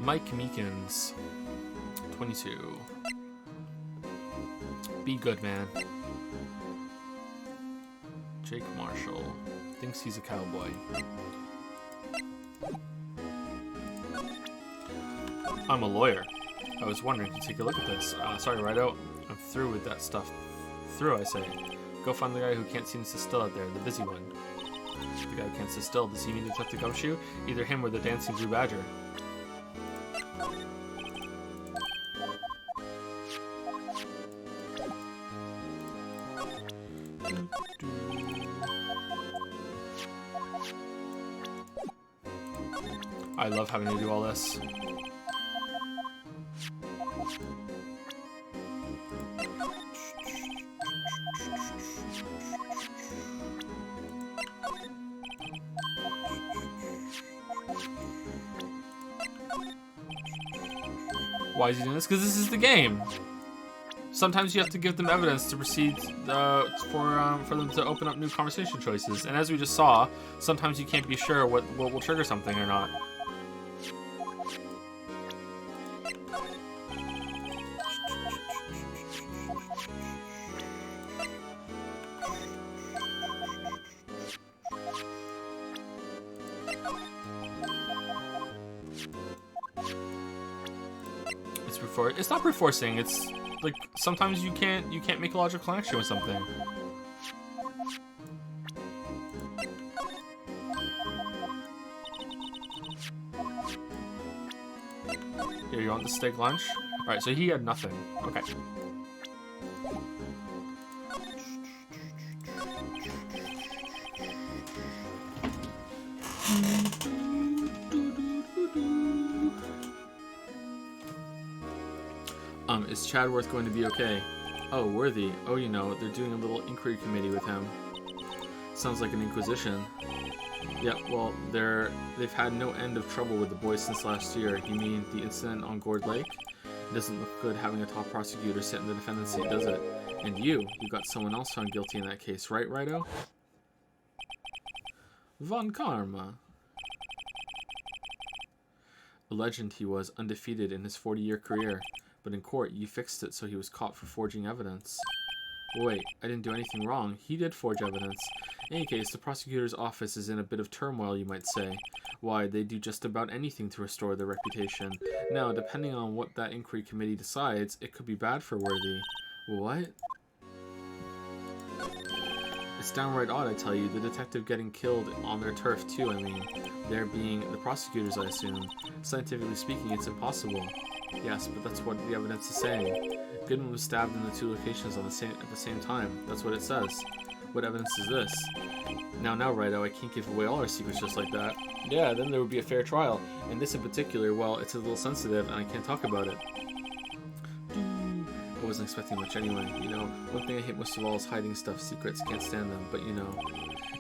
S2: Mike Meekins, 22. Be good, man. Jake Marshall thinks he's a cowboy. I'm a lawyer. I was wondering if you take a look at this. Sorry, Righto. I'm through with that stuff. Through, I say. Go find the guy who can't seem to sit still out there, the busy one. The guy who can't sit still. Does he mean Detective Gumshoe? Either him or the dancing blue badger. I love having to do all this. Why is he doing this? Because this is the game. Sometimes you have to give them evidence to proceed for them to open up new conversation choices. And as we just saw, sometimes you can't be sure what will trigger something or not. It's not brute forcing. It's like sometimes you can't make a logical connection with something. Here, you want the steak lunch? All right, so he had nothing. Okay. Is Chadworth going to be okay? Oh, Worthy. Oh, you know, they're doing a little inquiry committee with him. Sounds like an inquisition. Yeah, well, they've had no end of trouble with the boys since last year. You mean the incident on Gourd Lake? It doesn't look good having a top prosecutor sit in the defendant's seat, does it? And you got someone else found guilty in that case, right, Righto? Von Karma. A legend he was, undefeated in his 40-year career. But in court, you fixed it so he was caught for forging evidence. Wait, I didn't do anything wrong. He did forge evidence. In any case, the prosecutor's office is in a bit of turmoil, you might say. Why, they do just about anything to restore their reputation. Now, depending on what that inquiry committee decides, it could be bad for Worthy. What? It's downright odd, I tell you. The detective getting killed on their turf, too, I mean. They're being the prosecutors, I assume. Scientifically speaking, it's impossible. Yes, but that's what the evidence is saying. Goodman was stabbed in the two locations at the same time. That's what it says. What evidence is this? Now, Righto, I can't give away all our secrets just like that. Yeah, then there would be a fair trial. And this in particular, well, it's a little sensitive, and I can't talk about it. I wasn't expecting much anyway. You know, one thing I hate most of all is hiding stuff, secrets, can't stand them. But, you know,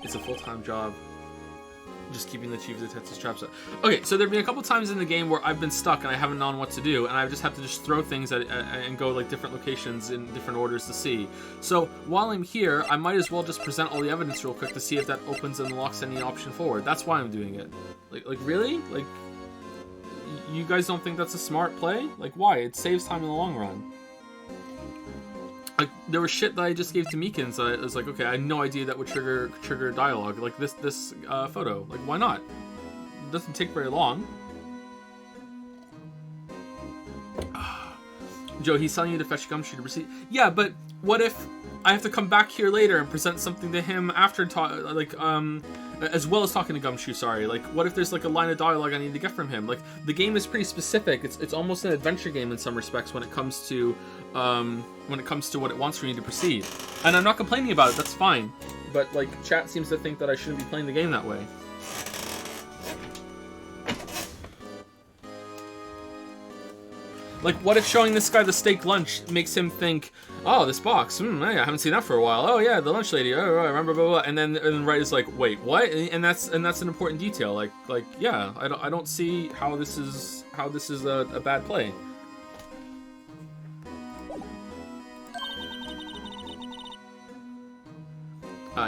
S2: it's a full-time job. Just keeping the chief of detective's traps up. Okay, so there've been a couple times in the game where I've been stuck and I haven't known what to do, and I've just had to just throw things at and go like different locations in different orders to see. So while I'm here, I might as well just present all the evidence real quick to see if that opens and unlocks any option forward. That's why I'm doing it. Like really? Like, you guys don't think that's a smart play? Like, why? It saves time in the long run. Like, there was shit that I just gave to Meekins that I was like, okay, I had no idea that would trigger dialogue. Like this photo. Like, why not? It doesn't take very long. Joe, he's telling you to fetch Gumshoe to proceed. Yeah, but what if I have to come back here later and present something to him after as well as talking to Gumshoe, sorry. Like, what if there's like a line of dialogue I need to get from him? Like, the game is pretty specific. It's almost an adventure game in some respects when it comes to what it wants for me to proceed. And I'm not complaining about it, that's fine. But like, chat seems to think that I shouldn't be playing the game that way. Like, what if showing this guy the steak lunch makes him think, oh, this box, I haven't seen that for a while. Oh yeah, the lunch lady, oh, I remember, blah, blah, blah. And then Wright is like, wait, what? And that's an important detail. Like yeah, I don't see how this is a bad play.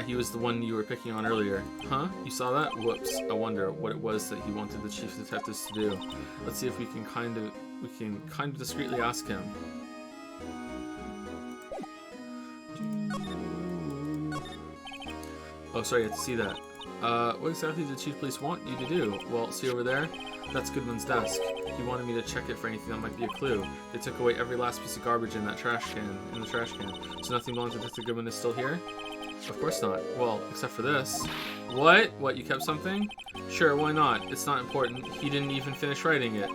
S2: He was the one you were picking on earlier. Huh? You saw that? Whoops. I wonder what it was that he wanted the chief detectives to do. Let's see if we can kind of discreetly ask him. Oh, sorry, I have to see that. What exactly did Chief Police want you to do? Well, see over there? That's Goodman's desk. He wanted me to check it for anything that might be a clue. They took away every last piece of garbage in that trash can, So nothing belongs to Detective Goodman is still here? Of course not. Well, except for this. What? What, you kept something? Sure, why not? It's not important. He didn't even finish writing it.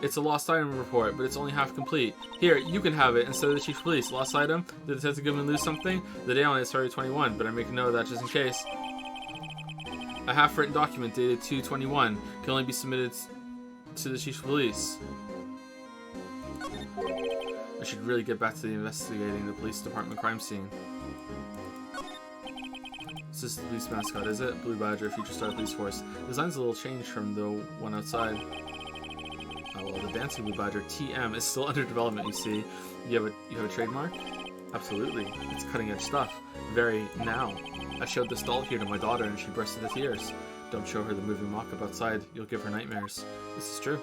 S2: It's a lost item report, but it's only half complete. Here, you can have it instead of the chief of police. Lost item? Did Detective Goodman lose something? The date on it is February 21, but I make a note of that just in case. A half-written document dated 2/21 can only be submitted to the chief of police. I should really get back to investigating the police department crime scene. This is the police mascot, is it? Blue Badger, Future Star Police Force. The design's a little changed from the one outside. Oh, well, the Dancing Blue Badger, TM, is still under development, you see. You have a trademark? Absolutely. It's cutting-edge stuff. Very now. I showed this doll here to my daughter and she burst into tears. Don't show her the moving mock-up outside. You'll give her nightmares. This is true.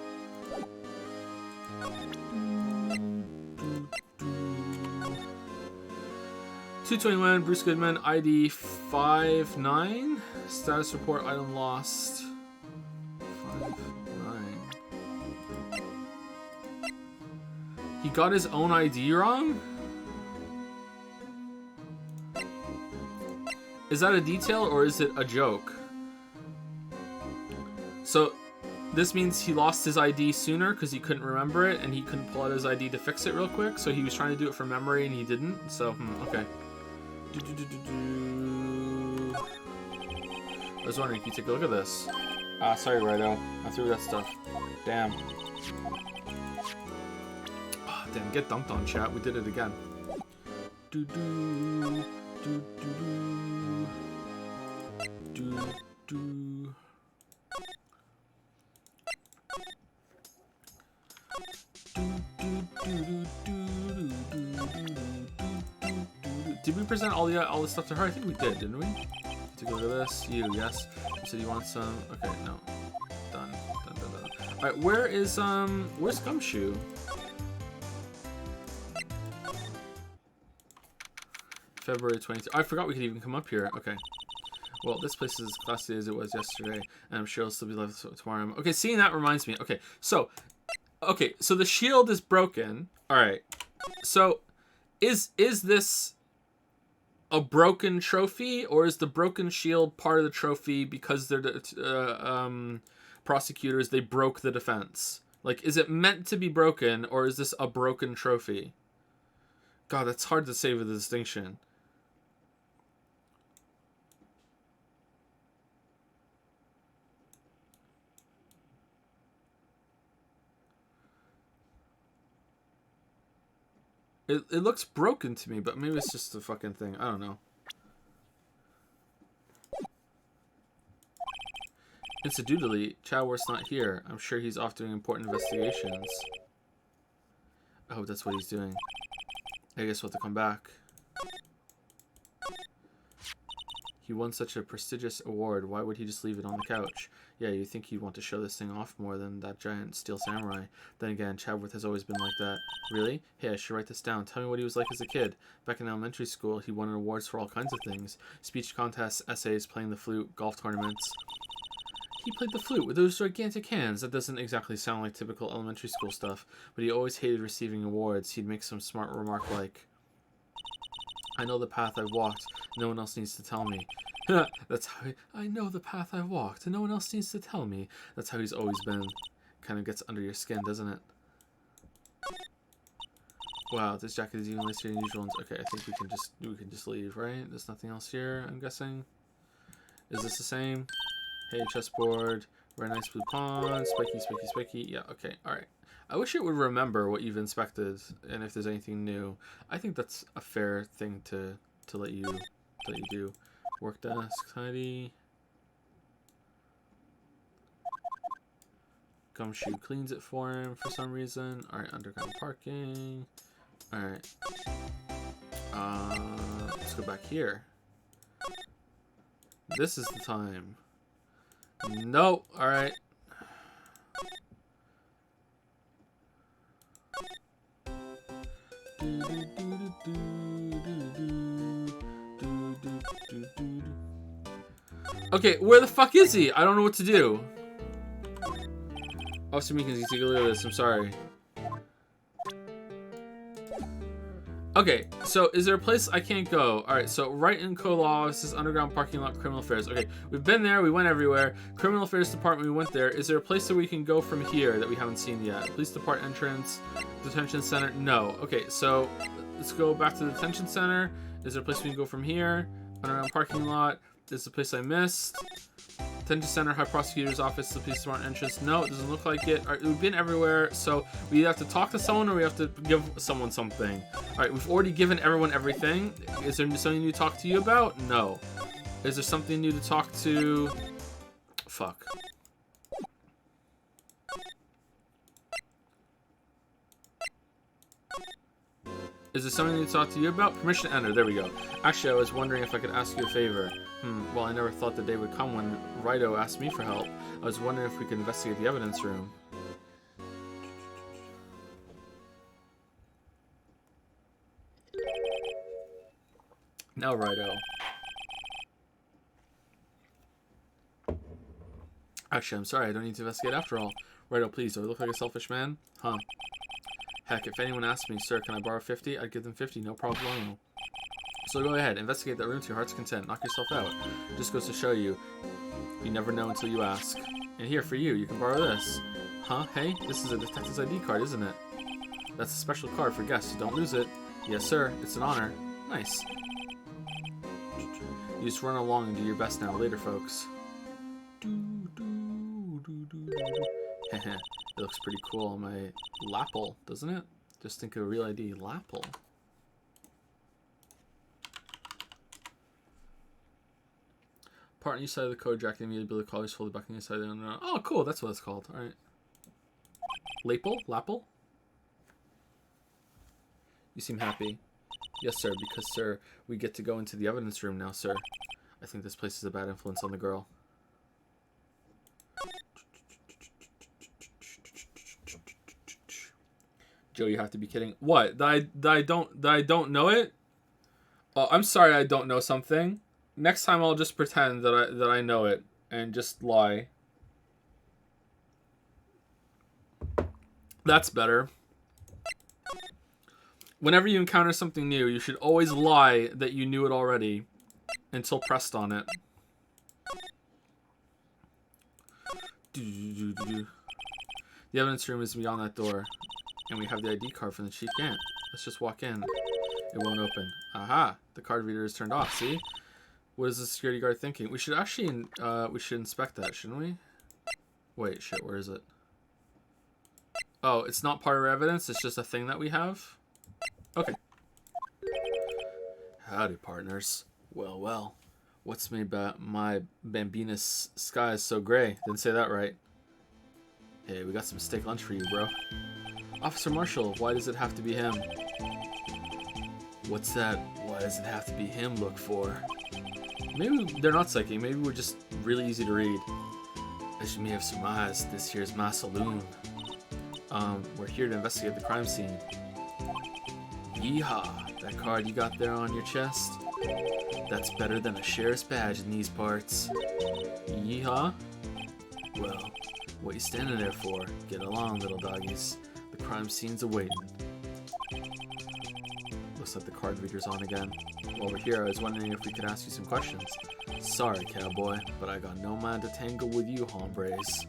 S2: 221, Bruce Goodman, ID 59. Status report, item lost. 59. He got his own ID wrong? Is that a detail or is it a joke? So, this means he lost his ID sooner because he couldn't remember it and he couldn't pull out his ID to fix it real quick. So he was trying to do it from memory and he didn't. So, okay. I was wondering, can you take a look at this? Sorry, Righto. I threw that stuff. Damn. Damn, get dunked on, chat. We did it again. Do do do do do. Did we present all the stuff to her? I think we did, didn't we? Take a look at this. You, yes. You said you want some. Okay, no. Done. All right, where's Gumshoe? February 22nd. I forgot we could even come up here. Okay. Well, this place is as classy as it was yesterday, and I'm sure it'll still be left tomorrow. Okay, seeing that reminds me. Okay, so the shield is broken. All right. So, is this a broken trophy, or is the broken shield part of the trophy because they're the prosecutors? They broke the defense. Like, is it meant to be broken, or is this a broken trophy? God, that's hard to say with a distinction. It looks broken to me, but maybe it's just a fucking thing. I don't know. Incidentally, Chadworth's not here. I'm sure he's off doing important investigations. I hope that's what he's doing. I guess we'll have to come back. He won such a prestigious award. Why would he just leave it on the couch? Yeah, you think he'd want to show this thing off more than that giant steel samurai. Then again, Chadworth has always been like that. Really? Hey, I should write this down. Tell me what he was like as a kid. Back in elementary school, he won awards for all kinds of things. Speech contests, essays, playing the flute, golf tournaments. He played the flute with those gigantic hands. That doesn't exactly sound like typical elementary school stuff, but he always hated receiving awards. He'd make some smart remark like, I know the path I've walked. No one else needs to tell me. That's how I know the path I've walked, and no one else needs to tell me. That's how he's always been. Kind of gets under your skin, doesn't it? Wow, this jacket is even lacier than usual. Okay, I think we can just leave, right? There's nothing else here, I'm guessing. Is this the same? Hey, chessboard. Very nice blue pawn. Spiky, spiky, spiky. Yeah, okay, alright. I wish it would remember what you've inspected and if there's anything new. I think that's a fair thing to let you do. Work desk, tidy. Gumshoe cleans it for him for some reason. Alright, underground parking. Alright. Let's go back here. This is the time. No, alright. Okay, where the fuck is he? I don't know what to do. Officer Meekins, you take a look at this. I'm sorry. Okay, so is there a place I can't go? Alright, so Wright and Co-Law, this is underground parking lot, criminal affairs. Okay, we've been there, we went everywhere. Criminal affairs department, we went there. Is there a place that we can go from here that we haven't seen yet? Police department entrance, detention center, no. Okay, so let's go back to the detention center. Is there a place we can go from here? Underground parking lot, this is the place I missed. Detention center, high prosecutor's office, the police department entrance. No, it doesn't look like it. All right, we've been everywhere, so we have to talk to someone or we have to give someone something. All right, we've already given everyone everything. Is there something new to talk to you about? No. Is there something new to talk to? Fuck. Is there something to talk to you about? Permission to enter. There we go. Actually, I was wondering if I could ask you a favor. Well, I never thought the day would come when Wright asked me for help. I was wondering if we could investigate the evidence room. Now, Wright. Actually, I'm sorry. I don't need to investigate after all. Wright, please. Do I look like a selfish man? Huh. Heck, if anyone asks me, sir, can I borrow 50? I'd give them 50, no problem. So go ahead, investigate that room to your heart's content. Knock yourself out. Just goes to show you, you never know until you ask. And here, for you, you can borrow this. Huh? Hey, this is a detective's ID card, isn't it? That's a special card for guests, so don't lose it. Yes, sir, it's an honor. Nice. You just run along and do your best now. Later, folks. It looks pretty cool on my lapel, doesn't it? Just think of a real ID. Lapple. Part on each side of the code, Jack and the ability colors folded back on the side. Oh, cool. That's what it's called. All right. Lapel? Lapple? You seem happy. Yes, sir, because, sir, we get to go into the evidence room now, sir. I think this place is a bad influence on the girl. Joe, you have to be kidding. What? That I don't know it? Oh, I'm sorry I don't know something. Next time I'll just pretend that I know it and just lie. That's better. Whenever you encounter something new, you should always lie that you knew it already until pressed on it. The evidence room is beyond that door, and we have the ID card from the chief Gant. Let's just walk in. It won't open. Aha! The card reader is turned off. See? What is the security guard thinking? We should actually we should inspect that, shouldn't we? Wait, shit. Where is it? Oh, it's not part of our evidence. It's just a thing that we have. Okay. Howdy, partners. Well, well. What's made my Bambina's sky is so gray? Didn't say that right. Hey, we got some steak lunch for you, bro. Officer Marshall, why does it have to be him? What's that? Why does it have to be him look for? Maybe they're not psychic. Maybe we're just really easy to read. As you may have surmised, this here's my saloon. We're here to investigate the crime scene. Yeehaw! That card you got there on your chest? That's better than a sheriff's badge in these parts. Yeehaw? Well, what you standing there for? Get along, little doggies. The crime scene's awaiting. Looks like the card reader's on again. While we're here, I was wondering if we could ask you some questions. Sorry, cowboy, but I got no mind to tangle with you, hombres.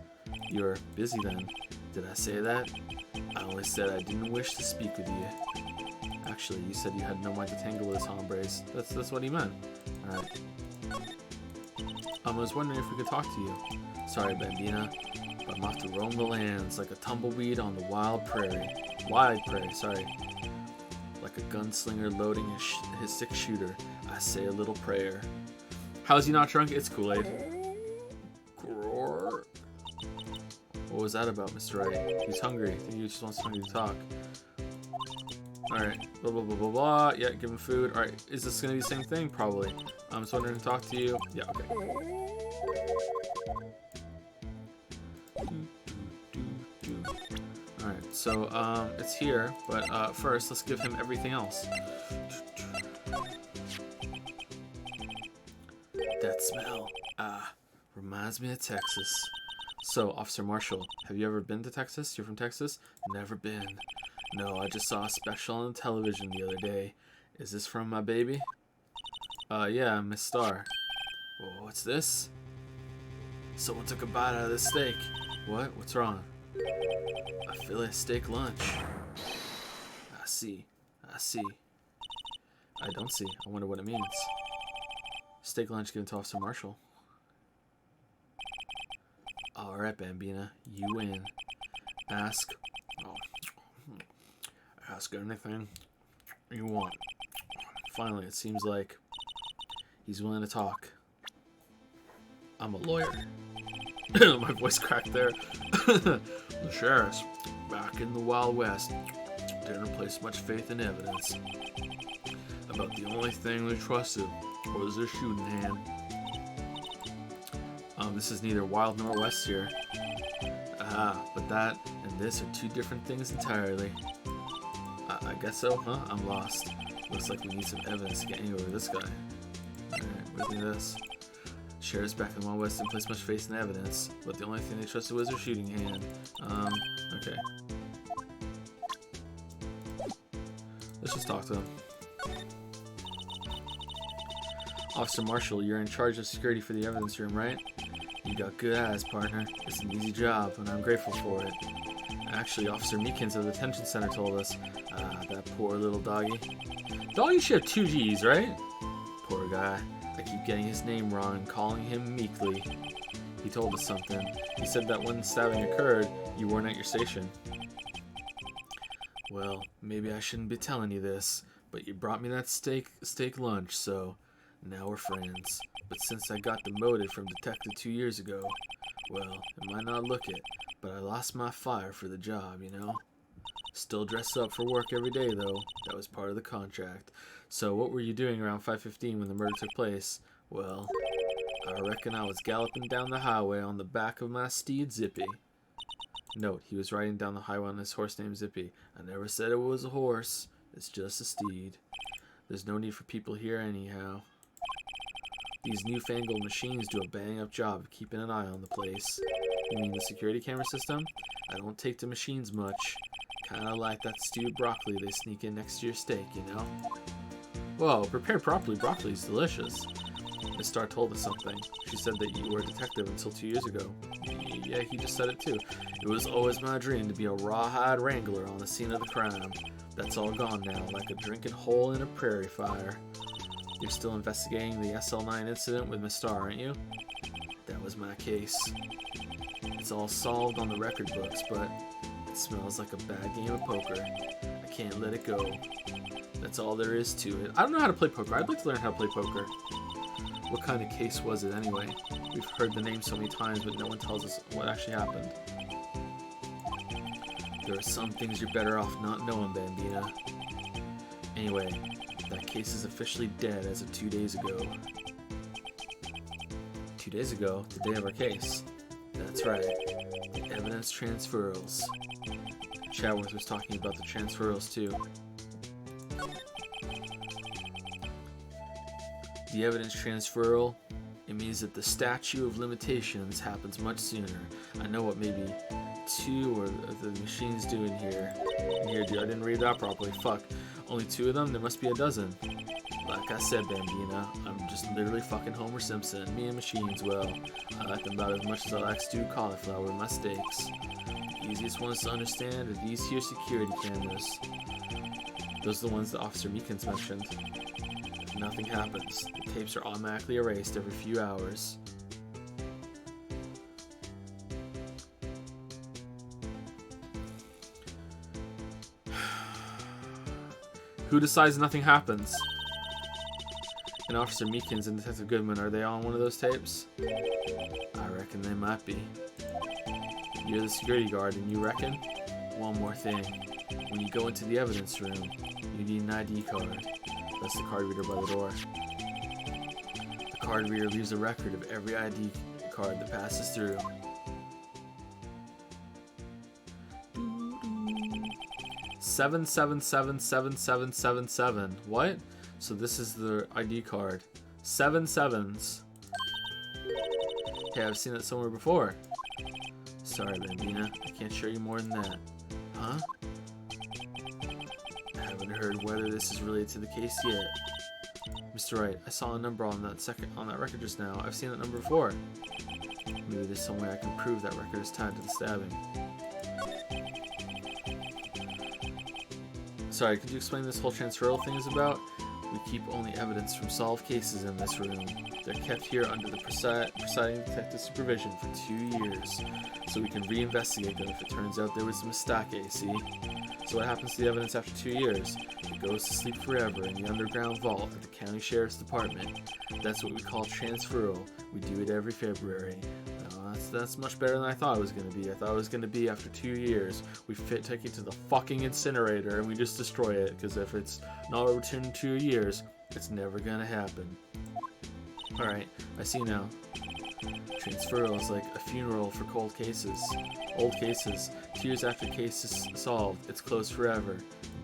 S2: You're busy then. Did I say that? I only said I didn't wish to speak with you. Actually, you said you had no mind to tangle with us, hombres. That's what he meant. Alright. I was wondering if we could talk to you. Sorry, Bambina, but I'm off to roam the lands like a tumbleweed on the wild prairie. Wide prairie, sorry. Like a gunslinger loading his six-shooter, I say a little prayer. How's he not drunk? It's Kool-Aid. What was that about, Mr. Wright? He's hungry. I think he just wants somebody to talk. Alright. Blah, blah, blah, blah, blah. Yeah, give him food. Alright. Is this going to be the same thing? Probably. I'm just wondering to talk to you. Yeah, okay. Alright, so, it's here. But, first, let's give him everything else. That smell. Reminds me of Texas. So, Officer Marshall, have you ever been to Texas? You're from Texas? Never been. No, I just saw a special on television the other day. Is this from my baby? Yeah, Miss Star. Whoa, what's this? Someone took a bite out of this steak. What? What's wrong? A fillet steak lunch. I see. I see. I don't see. I wonder what it means. Steak lunch given to Officer Marshall. Alright, Bambina, you win. Ask anything you want. Finally, it seems like he's willing to talk. I'm a lawyer. My voice cracked there. The sheriffs, back in the Wild West, didn't place much faith in evidence. About the only thing they trusted was their shooting hand. This is neither wild nor west here. But that and this are two different things entirely. I guess so, huh? I'm lost. Looks like we need some evidence to get any over this guy. Alright, what do you think of this? Sheriff's back in the Wild West didn't place much faith in evidence, but the only thing they trusted was their shooting hand. Okay. Let's just talk to him. Officer Marshall, you're in charge of security for the evidence room, right? You got good eyes, partner. It's an easy job, and I'm grateful for it. Actually, Officer Meekins of the detention center told us. That poor little doggy. Doggy should have 2 G's, right? Poor guy. I keep getting his name wrong and calling him Meekly. He told us something. He said that when stabbing occurred, you weren't at your station. Well, maybe I shouldn't be telling you this, but you brought me that steak lunch, so now we're friends. But since I got demoted from detective 2 years ago, well, it might not look it, but I lost my fire for the job, you know? Still dress up for work every day, though. That was part of the contract. So what were you doing around 5:15 when the murder took place? Well, I reckon I was galloping down the highway on the back of my steed, Zippy. Note, he was riding down the highway on his horse named Zippy. I never said it was a horse. It's just a steed. There's no need for people here anyhow. These newfangled machines do a bang-up job of keeping an eye on the place. You mean the security camera system? I don't take to machines much. Kinda like that stewed broccoli they sneak in next to your steak, you know? Whoa, prepared properly, broccoli's delicious. Miss Starr told us something. She said that you were a detective until 2 years ago. Yeah, he just said it too. It was always my dream to be a rawhide wrangler on the scene of the crime. That's all gone now, like a drinking hole in a prairie fire. You're still investigating the SL9 incident with Miss Starr, aren't you? That was my case. It's all solved on the record books, but it smells like a bad game of poker. I can't let it go. That's all there is to it. I don't know how to play poker. I'd like to learn how to play poker. What kind of case was it anyway? We've heard the name so many times, but no one tells us what actually happened. There are some things you're better off not knowing, Bambina. Anyway, that case is officially dead as of 2 days ago. 2 days ago? The day of our case. That's right. The evidence transferals. Chadworth was talking about the transferals too. The evidence transferal, it means that the statute of limitations happens much sooner. I know what maybe 2 of the machines do in here. Here, dude, I didn't read that properly. Fuck. Only 2 of them? There must be a dozen. Like I said, Bambina, I'm just literally fucking Homer Simpson. Me and machines, well, I like them about as much as I like stewed cauliflower with my steaks. The easiest ones to understand are these here security cameras. Those are the ones that Officer Meekins mentioned. Nothing happens. The tapes are automatically erased every few hours. Who decides nothing happens? And Officer Meekins and Detective Goodman, are they on one of those tapes? I reckon they might be. You're the security guard, and you reckon? One more thing. When you go into the evidence room, you need an ID card. That's the card reader by the door. The card reader leaves a record of every ID card that passes through. 7777777. What? So this is the ID card. 7 sevens. Hey, I've seen it somewhere before. Sorry, Bambina. I can't show you more than that. Huh? I haven't heard whether this is related to the case yet. Mr. Wright, I saw a number on that record just now. I've seen that number before. Maybe there's some way I can prove that record is tied to the stabbing. Sorry, could you explain this whole transferal thing is about? We keep only evidence from solved cases in this room. They're kept here under the presiding detective supervision for 2 years, so we can reinvestigate them if it turns out there was a mistake, see? So what happens to the evidence after 2 years? It goes to sleep forever in the underground vault at the county sheriff's department. That's what we call transferal. We do it every February. That's much better than I thought it was going to be. I thought it was going to be after 2 years. We take it to the fucking incinerator and we just destroy it, because if it's not returned in 2 years, it's never going to happen. Alright, I see now. Transferal is like a funeral for cold cases. Old cases. 2 years after case is solved, it's closed forever.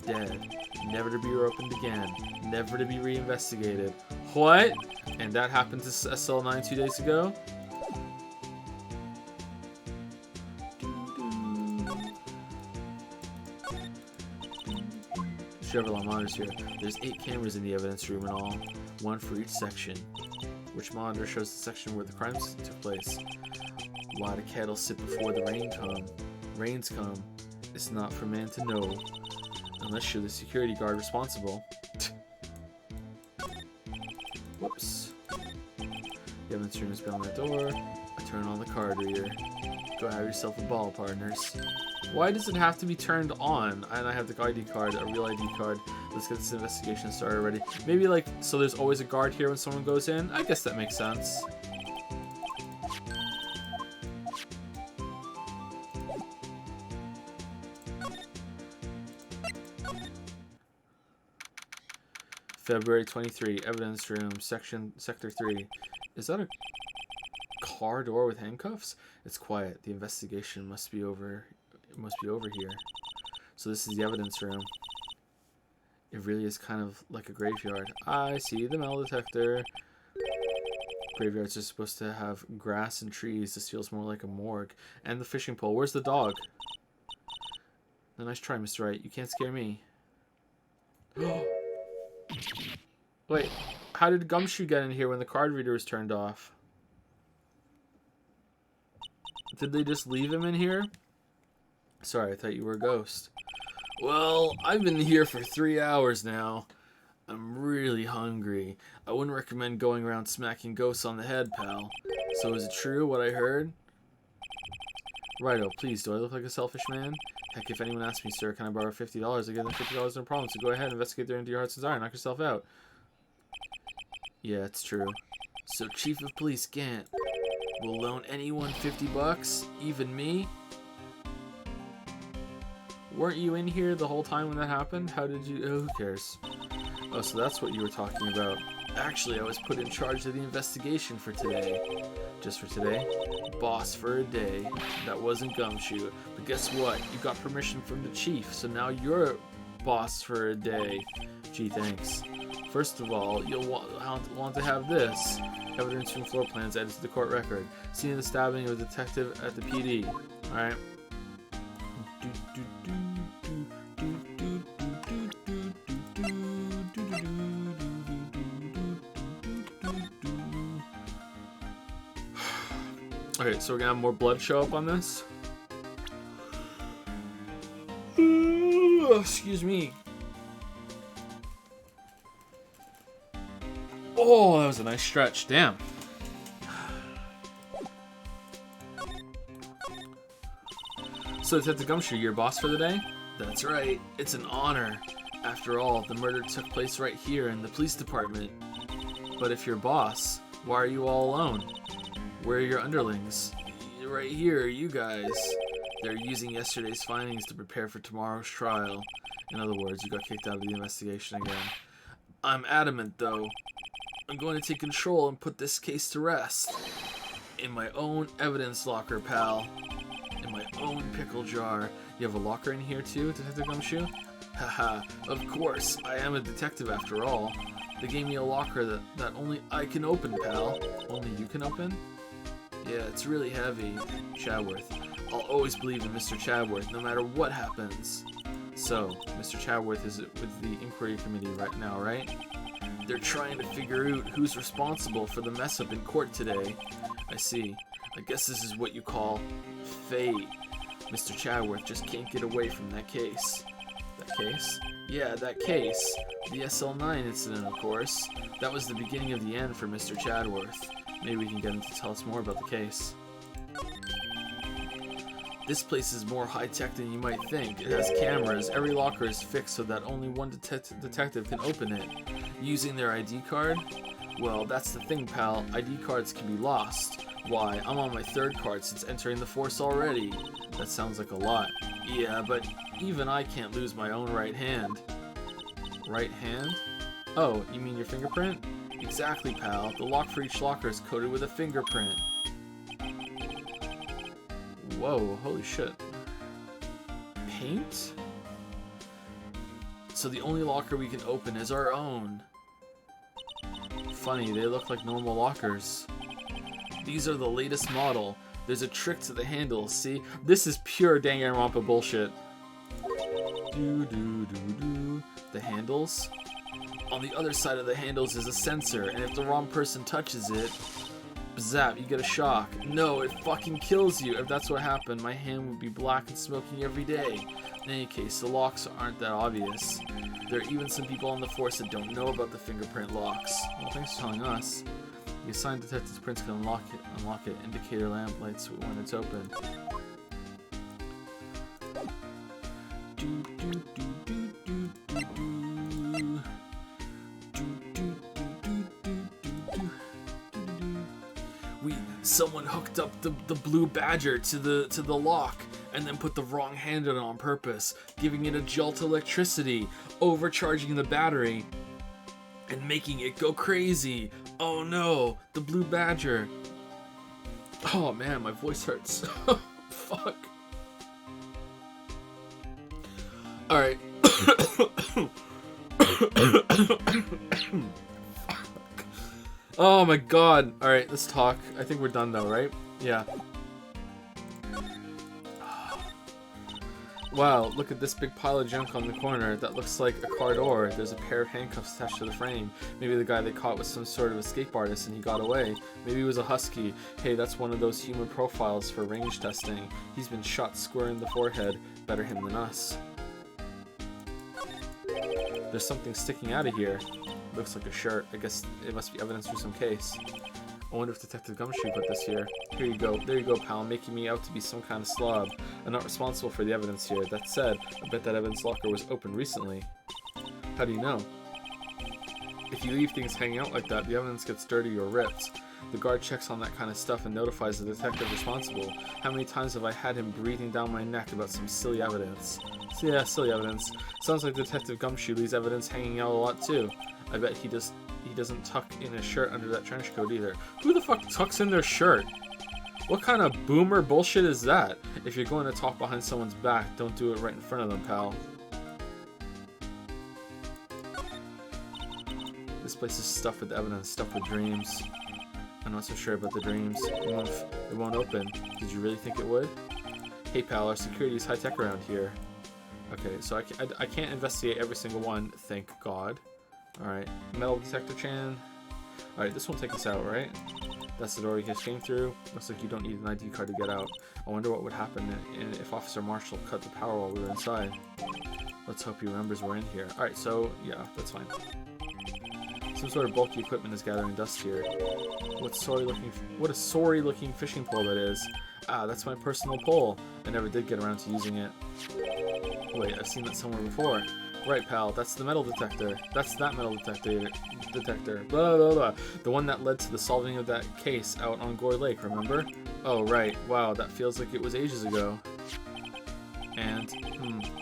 S2: Dead. Never to be reopened again. Never to be reinvestigated. What? And that happened to SL9 2 days ago? Several monitors here. There's 8 cameras in the evidence room in all, 1 for each section. Which monitor shows the section where the crimes took place? Why the cattle sit before the rains come? It's not for man to know, unless you're the security guard responsible. Whoops. The evidence room is behind that door. I turn on the card reader. Go have yourself a ball, partners. Why does it have to be turned on? And I have the ID card, a real ID card. Let's get this investigation started already. Maybe like, so there's always a guard here when someone goes in? I guess that makes sense. February 23, evidence room, sector 3. Is that a car door with handcuffs? It's quiet. The investigation must be over. It must be over here. So this is the evidence room. It really is kind of like a graveyard. I see the metal detector. Graveyards are supposed to have grass and trees. This feels more like a morgue. And the fishing pole. Where's the dog? Nice try, Mr. Wright. You can't scare me. Wait, how did Gumshoe get in here when the card reader was turned off? Did they just leave him in here? Sorry, I thought you were a ghost. Well, I've been here for 3 hours now. I'm really hungry. I wouldn't recommend going around smacking ghosts on the head, pal. So is it true what I heard? Righto, please, do I look like a selfish man? Heck, if anyone asks me, sir, can I borrow $50? I give them $50, no problem. So go ahead, investigate their into your heart's desire, knock yourself out. Yeah, it's true. So Chief of Police Gant will loan anyone $50? Even me? Weren't you in here the whole time when that happened? How did you... Oh, who cares? Oh, so that's what you were talking about. Actually, I was put in charge of the investigation for today. Just for today? Boss for a day. That wasn't Gumshoe. But guess what? You got permission from the chief, so now you're boss for a day. Gee, thanks. First of all, you'll want to have this. Evidence from floor plans added to the court record. Scene of the stabbing of a detective at the PD. Alright. Okay, so we're gonna have more blood show up on this. Excuse me. Oh, that was a nice stretch. Damn. So, Detective Gumshoe, your boss for the day? That's right. It's an honor. After all, the murder took place right here in the police department. But if you're boss, why are you all alone? Where are your underlings? Right here, you guys. They're using yesterday's findings to prepare for tomorrow's trial. In other words, you got kicked out of the investigation again. I'm adamant, though. I'm going to take control and put this case to rest. In my own evidence locker, pal. In my own pickle jar. You have a locker in here too, Detective Gumshoe? Haha, of course. I am a detective after all. They gave me a locker that only I can open, pal. Only you can open? Yeah, it's really heavy. Chadworth. I'll always believe in Mr. Chadworth, no matter what happens. So, Mr. Chadworth is with the inquiry committee right now, right? They're trying to figure out who's responsible for the mess up in court today. I see. I guess this is what you call fate. Mr. Chadworth just can't get away from that case. That case? Yeah, that case. The SL9 incident, of course. That was the beginning of the end for Mr. Chadworth. Maybe we can get him to tell us more about the case. This place is more high-tech than you might think. It has cameras. Every locker is fixed so that only one detective can open it. Using their ID card? Well, that's the thing, pal. ID cards can be lost. Why, I'm on my 3rd card since entering the force already. That sounds like a lot. Yeah, but even I can't lose my own right hand. Right hand? Oh, you mean your fingerprint? Exactly, pal. The lock for each locker is coated with a fingerprint. Whoa, holy shit. Paint? So the only locker we can open is our own. Funny, they look like normal lockers. These are the latest model. There's a trick to the handles, see? This is pure Danganronpa bullshit. The handles? On the other side of the handles is a sensor, and if the wrong person touches it, zap, you get a shock. No, it fucking kills you. If that's what happened, my hand would be black and smoking every day. In any case, the locks aren't that obvious. There are even some people on the force that don't know about the fingerprint locks. Well, thanks for telling us. The assigned detective's prints can unlock it. Indicator lamp lights when it's open. Someone hooked up the blue badger to the lock and then put the wrong hand in it on purpose, giving it a jolt of electricity, overcharging the battery, and making it go crazy. Oh no, the blue badger. Oh man, my voice hurts. Fuck. Alright. Oh my god. Alright, let's talk. I think we're done though, right? Yeah. Wow, look at this big pile of junk on the corner. That looks like a car door. There's a pair of handcuffs attached to the frame. Maybe the guy they caught was some sort of escape artist and he got away. Maybe he was a husky. Hey, that's one of those human profiles for range testing. He's been shot square in the forehead. Better him than us. There's something sticking out of here. Looks like a shirt. I guess it must be evidence for some case. I wonder if Detective Gumshoe put this here. Here you go. There you go, pal. Making me out to be some kind of slob. I'm not responsible for the evidence here. That said, I bet that evidence locker was opened recently. How do you know? If you leave things hanging out like that, the evidence gets dirty or ripped. The guard checks on that kind of stuff and notifies the detective responsible. How many times have I had him breathing down my neck about some silly evidence? So yeah, silly evidence. Sounds like Detective Gumshoe leaves evidence hanging out a lot too. I bet he doesn't tuck in his shirt under that trench coat either. Who the fuck tucks in their shirt? What kind of boomer bullshit is that? If you're going to talk behind someone's back, don't do it right in front of them, pal. This place is stuffed with evidence, stuffed with dreams. I'm not so sure about the dreams. It won't open. Did you really think it would? Hey pal, our security's high-tech around here. Okay, so I can't investigate every single one, thank God. Alright, metal detector Chan. Alright, this won't take us out, right? That's the door we just came through. Looks like you don't need an ID card to get out. I wonder what would happen if Officer Marshall cut the power while we were inside. Let's hope he remembers we're in here. Alright, so, yeah, that's fine. Some sort of bulky equipment is gathering dust here. What a sorry looking fishing pole that is. Ah, that's my personal pole. I never did get around to using it. Wait, I've seen that somewhere before. Right, pal, that's the metal detector. That's that metal detector. Blah, blah, blah. The one that led to the solving of that case out on Goy Lake, remember? Oh, right. Wow, that feels like it was ages ago. And,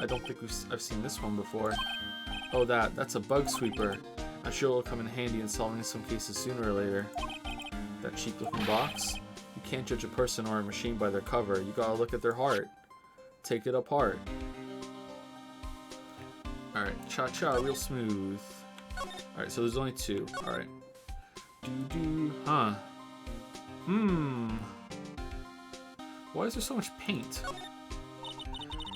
S2: I don't think I've seen this one before. Oh, that's a bug sweeper. I'm sure it'll come in handy in solving some cases sooner or later. That cheap-looking box? You can't judge a person or a machine by their cover. You gotta look at their heart. Take it apart. Alright, cha-cha, real smooth. Alright, so there's only two. Alright. Huh. Why is there so much paint?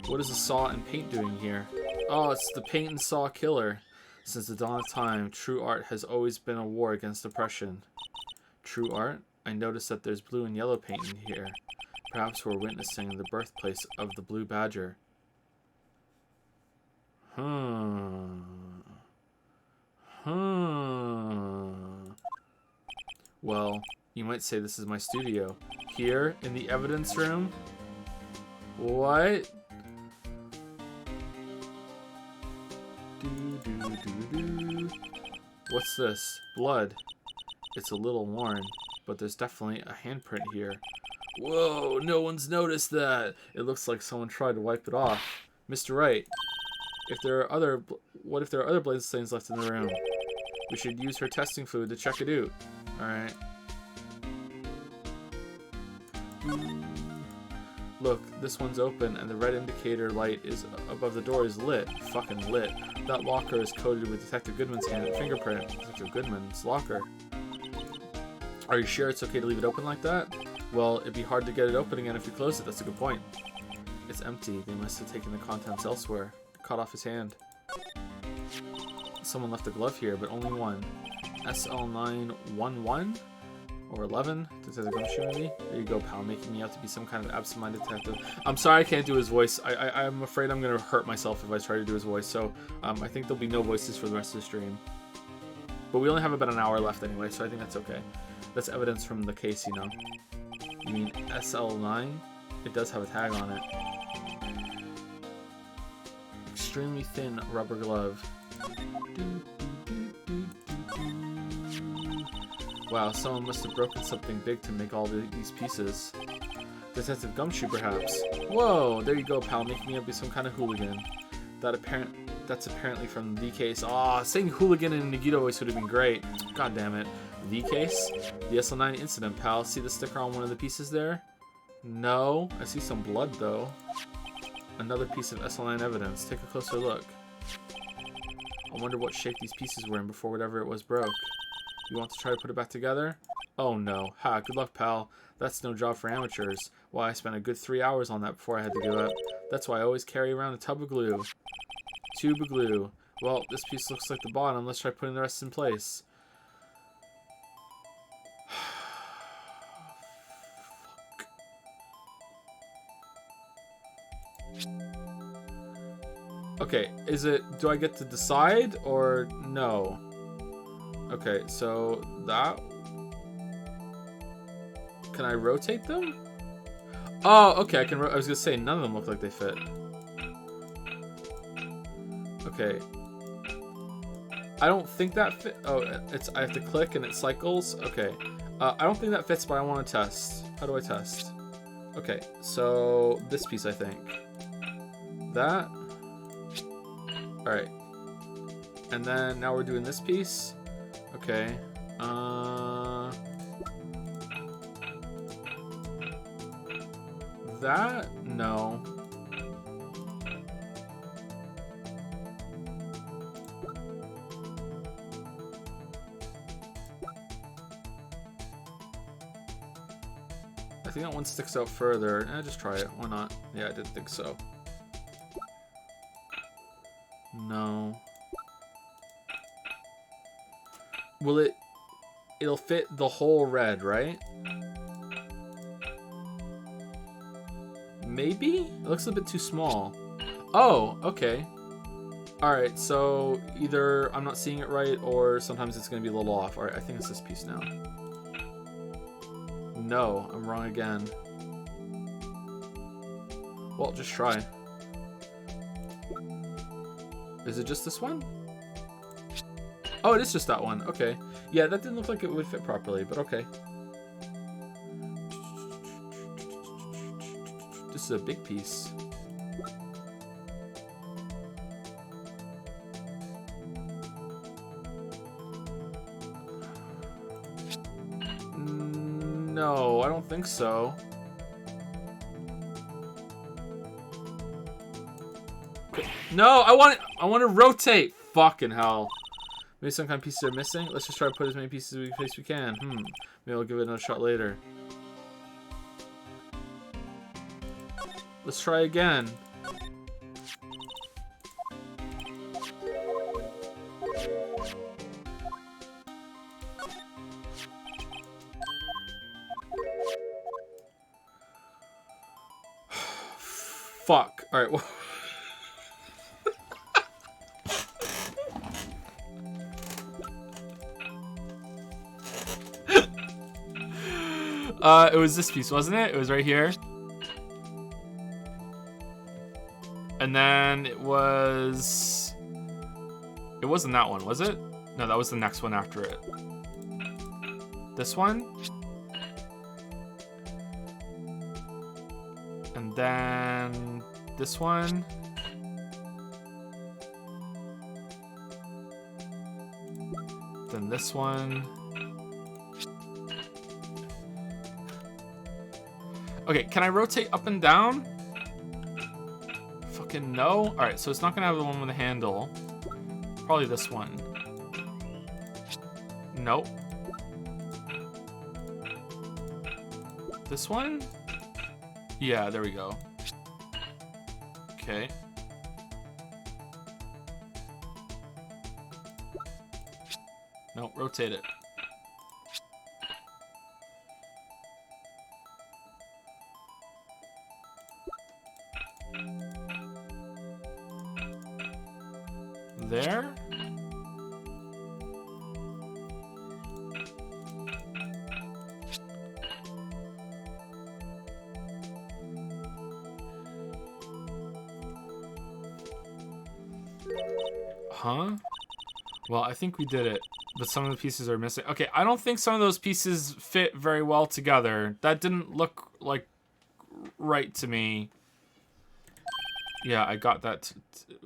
S2: What is the saw and paint doing here? Oh, it's the paint and saw killer. Since the dawn of time, true art has always been a war against oppression. True art? I noticed that there's blue and yellow paint in here. Perhaps we're witnessing the birthplace of the blue badger. Well, you might say this is my studio. Here, in the evidence room? What? What's this? Blood. It's a little worn, but there's definitely a handprint here. Whoa, no one's noticed that. It looks like someone tried to wipe it off. Mr. Wright, what if there are other blade stains left in the room? We should use her testing fluid to check it out. Alright. Look, this one's open and the red indicator light is above the door is lit. Fucking lit. That locker is coated with Detective Goodman's hand and fingerprint. Detective Goodman's locker. Are you sure it's okay to leave it open like that? Well, it'd be hard to get it open again if you close it. That's a good point. It's empty. They must have taken the contents elsewhere. Cut off his hand. Someone left a glove here, but only one. SL911? Or 11? Detective Gumshoe maybe? There you go, pal, making me out to be some kind of absent-minded detective. I'm sorry I can't do his voice. I'm afraid I'm going to hurt myself if I try to do his voice, so I think there'll be no voices for the rest of the stream. But we only have about an hour left anyway, so I think that's okay. That's evidence from the case, you know. You mean SL9? It does have a tag on it. Extremely thin rubber glove. Wow, someone must have broken something big to make all these pieces. Detective Gumshoe, perhaps. Whoa, there you go, pal, making me up be some kind of hooligan. That's apparently from the case. Aw, saying hooligan in a Nagito voice would have been great. God damn it. The case? The SL9 incident, pal. See the sticker on one of the pieces there? No. I see some blood, though. Another piece of SL9 evidence. Take a closer look. I wonder what shape these pieces were in before whatever it was broke. You want to try to put it back together? Oh no. Ha, good luck, pal. That's no job for amateurs. Why, I spent a good 3 hours on that before I had to give up. That's why I always carry around a tub of glue. Tube of glue. Well, this piece looks like the bottom. Let's try putting the rest in place. Okay, do I get to decide or no? Okay, so that... Can I rotate them? Oh, okay, I was gonna say, none of them look like they fit. Okay. I don't think that fit. Oh, I have to click and it cycles. Okay. I don't think that fits, but I want to test. How do I test? Okay, so this piece, I think. That. Alright. And then now we're doing this piece. Okay. That? No. I think that one sticks out further. Just try it. Why not? Yeah, I didn't think so. No. Will it... It'll fit the whole red, right? Maybe? It looks a bit too small. Oh, okay. Alright, so either I'm not seeing it right or sometimes it's going to be a little off. Alright, I think it's this piece now. No, I'm wrong again. Well, just try. Is it just this one? Oh, it is just that one. Okay. Yeah, that didn't look like it would fit properly, but okay. This is a big piece. No, I don't think so. No, I want to rotate. Fucking hell. Maybe some kind of pieces are missing. Let's just try to put as many pieces as we can. Maybe I'll give it another shot later. Let's try again. Fuck. Alright, well. It was this piece, wasn't it? It was right here. And then it was... It wasn't that one, was it? No, that was the next one after it. This one. And then this one. Then this one. Okay, can I rotate up and down? Fucking no. Alright, so it's not gonna have the one with the handle. Probably this one. Nope. This one? Yeah, there we go. Okay. Nope, rotate it. There. Huh? Well, I think we did it, but some of the pieces are missing. Okay, I don't think some of those pieces fit very well together. That didn't look like right to me. Yeah, I got that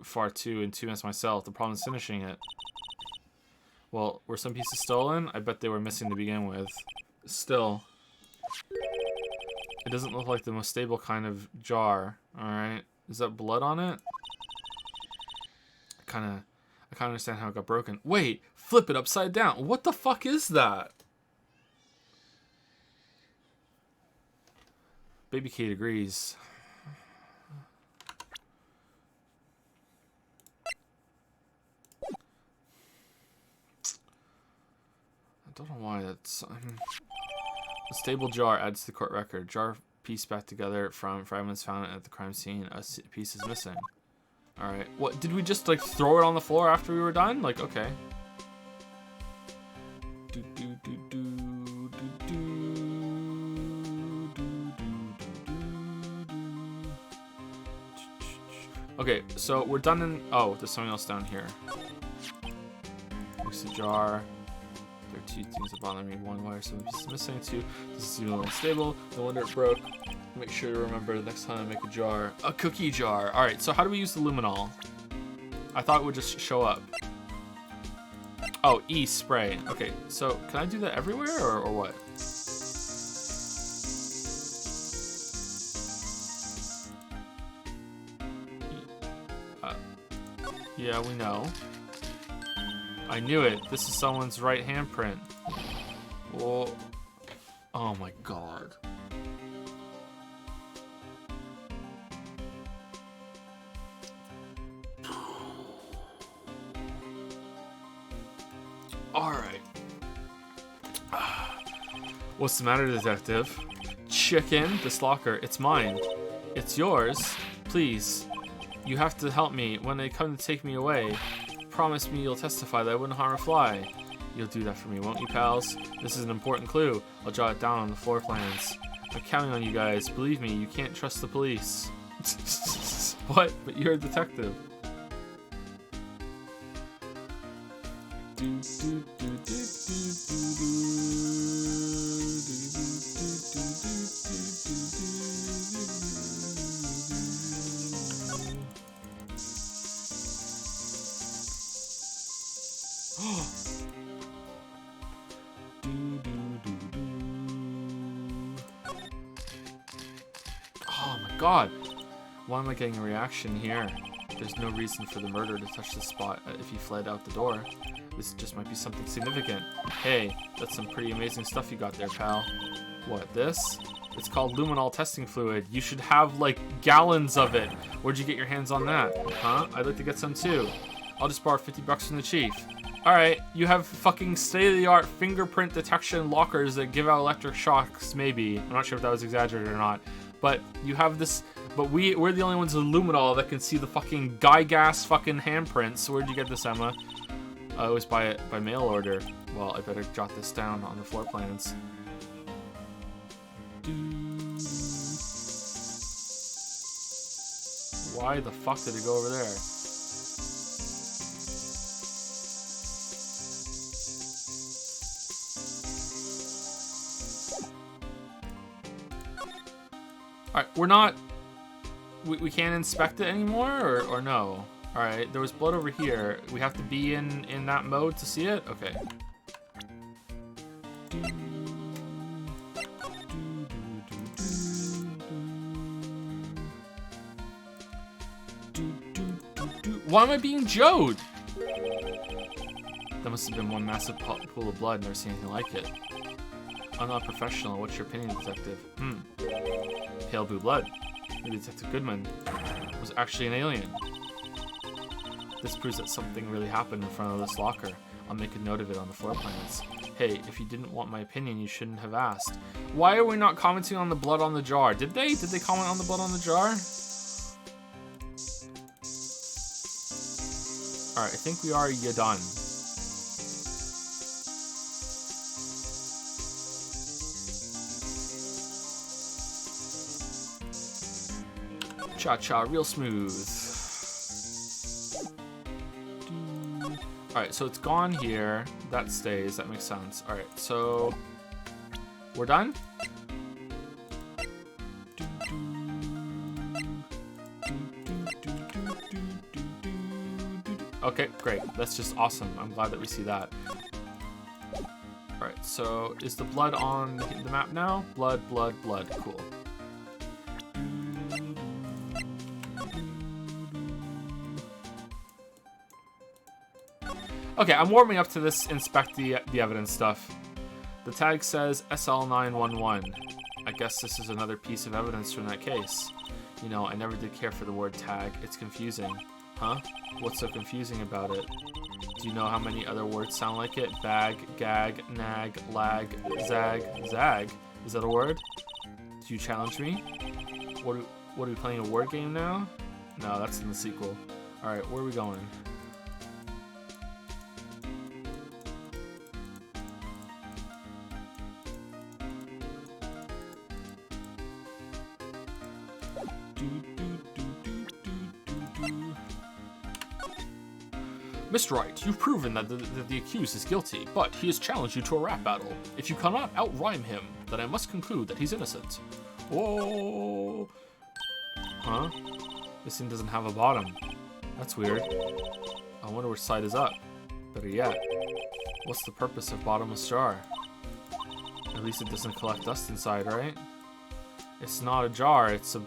S2: far too, and 2 minutes myself. The problem is finishing it. Well, were some pieces stolen? I bet they were missing to begin with. Still. It doesn't look like the most stable kind of jar. Alright. Is that blood on it? I kind of understand how it got broken. Wait! Flip it upside down! What the fuck is that? Baby Kate agrees. I don't know why that's... A stable jar adds to the court record. Jar piece back together from fragments found at the crime scene. A piece is missing. Alright. What, did we just, like, throw it on the floor after we were done? Like, okay. Okay, so we're done in... Oh, there's something else down here. Mix the jar. There are 2 things that bother me. 1, wire, some pieces missing. 2, this is even unstable. No wonder it broke. Make sure to remember the next time I make a jar. A cookie jar. Alright, so how do we use the luminol? I thought it would just show up. Oh, E spray. Okay, so can I do that everywhere or what? Yeah, we know. I knew it. This is someone's right handprint. Whoa. Oh my god. Alright. What's the matter, detective? Chicken, this locker. It's mine. It's yours. Please. You have to help me when they come to take me away. Promise me you'll testify that I wouldn't harm a fly. You'll do that for me, won't you, pals? This is an important clue. I'll jot it down on the floor plans. I'm counting on you guys. Believe me, you can't trust the police. What? But you're a detective. Oh my god. Why am I getting a reaction here? There's no reason for the murderer to touch the spot if he fled out the door. This just might be something significant. Hey, that's some pretty amazing stuff you got there, pal. What, this? It's called luminol testing fluid. You should have, like, gallons of it. Where'd you get your hands on that? Huh? I'd like to get some too. I'll just borrow $50 from the chief. Alright, you have fucking state-of-the-art fingerprint detection lockers that give out electric shocks, maybe. I'm not sure if that was exaggerated or not. But you have this... But we're the only ones with luminol that can see the fucking Gygas fucking handprints. Where'd you get this, Emma? I always buy it by mail order. Well, I better jot this down on the floor plans. Why the fuck did it go over there? Alright, we're not... We can't inspect it anymore, or no? Alright, there was blood over here. We have to be in that mode to see it? Okay. Why am I being Joed? That must have been one massive pool of blood. Never seen anything like it. I'm not a professional. What's your opinion, detective? Pale blue blood. Maybe Detective Goodman was actually an alien. This proves that something really happened in front of this locker. I'll make a note of it on the floor plans. Hey, if you didn't want my opinion, you shouldn't have asked. Why are we not commenting on the blood on the jar? Did they? Did they comment on the blood on the jar? Alright, I think we are done. Cha-cha, real smooth. Alright, so it's gone here. That stays. That makes sense. Alright, so... We're done? Okay, great. That's just awesome. I'm glad that we see that. Alright, so is the blood on the map now? Blood, blood, blood. Cool. Okay, I'm warming up to this inspect the evidence stuff. The tag says SL911. I guess this is another piece of evidence from that case. You know, I never did care for the word tag. It's confusing. Huh? What's so confusing about it? Do you know how many other words sound like it? Bag, gag, nag, lag, zag, zag. Is that a word? Do you challenge me? What are we playing, a word game now? No, that's in the sequel. Alright, where are we going? Mr. Wright, you've proven that the accused is guilty, but he has challenged you to a rap battle. If you cannot outrhyme him, then I must conclude that he's innocent. Whoa! Huh? This thing doesn't have a bottom. That's weird. I wonder which side is up. Better yet, what's the purpose of bottomless jar? At least it doesn't collect dust inside, right? It's not a jar, it's a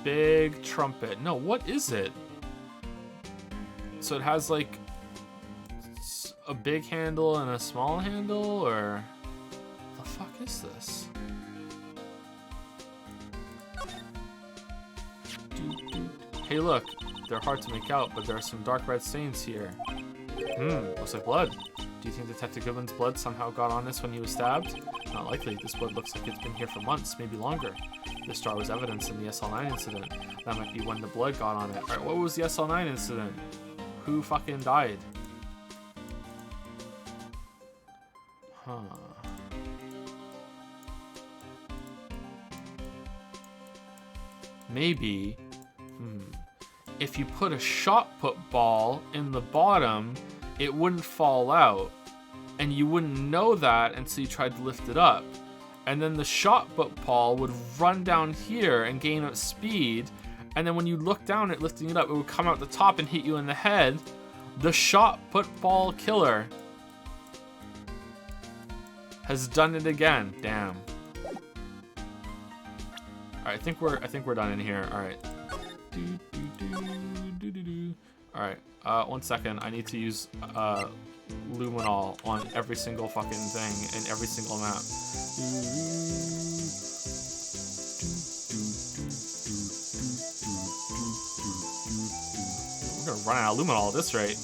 S2: big trumpet. No, what is it? So it has like a big handle and a small handle, or the fuck is this? Hey look, they're hard to make out, but there are some dark red stains here. Looks like blood. Do you think Detective Goodman's blood somehow got on this when he was stabbed? Not likely. This blood looks like it's been here for months, maybe longer. This jar was evidence in the SL9 incident. That might be when the blood got on it. Alright, what was the SL9 incident? Who fucking died? Huh. Maybe, if you put a shot put ball in the bottom, it wouldn't fall out. And you wouldn't know that until you tried to lift it up. And then the shot put ball would run down here and gain up speed. And then when you look down at lifting it up, it would come out the top and hit you in the head. The shot put ball killer has done it again. Damn. Alright, I think we're done in here. Alright. Alright, 1 second. I need to use luminol on every single fucking thing in every single map. We're gonna run out of luminol at this rate.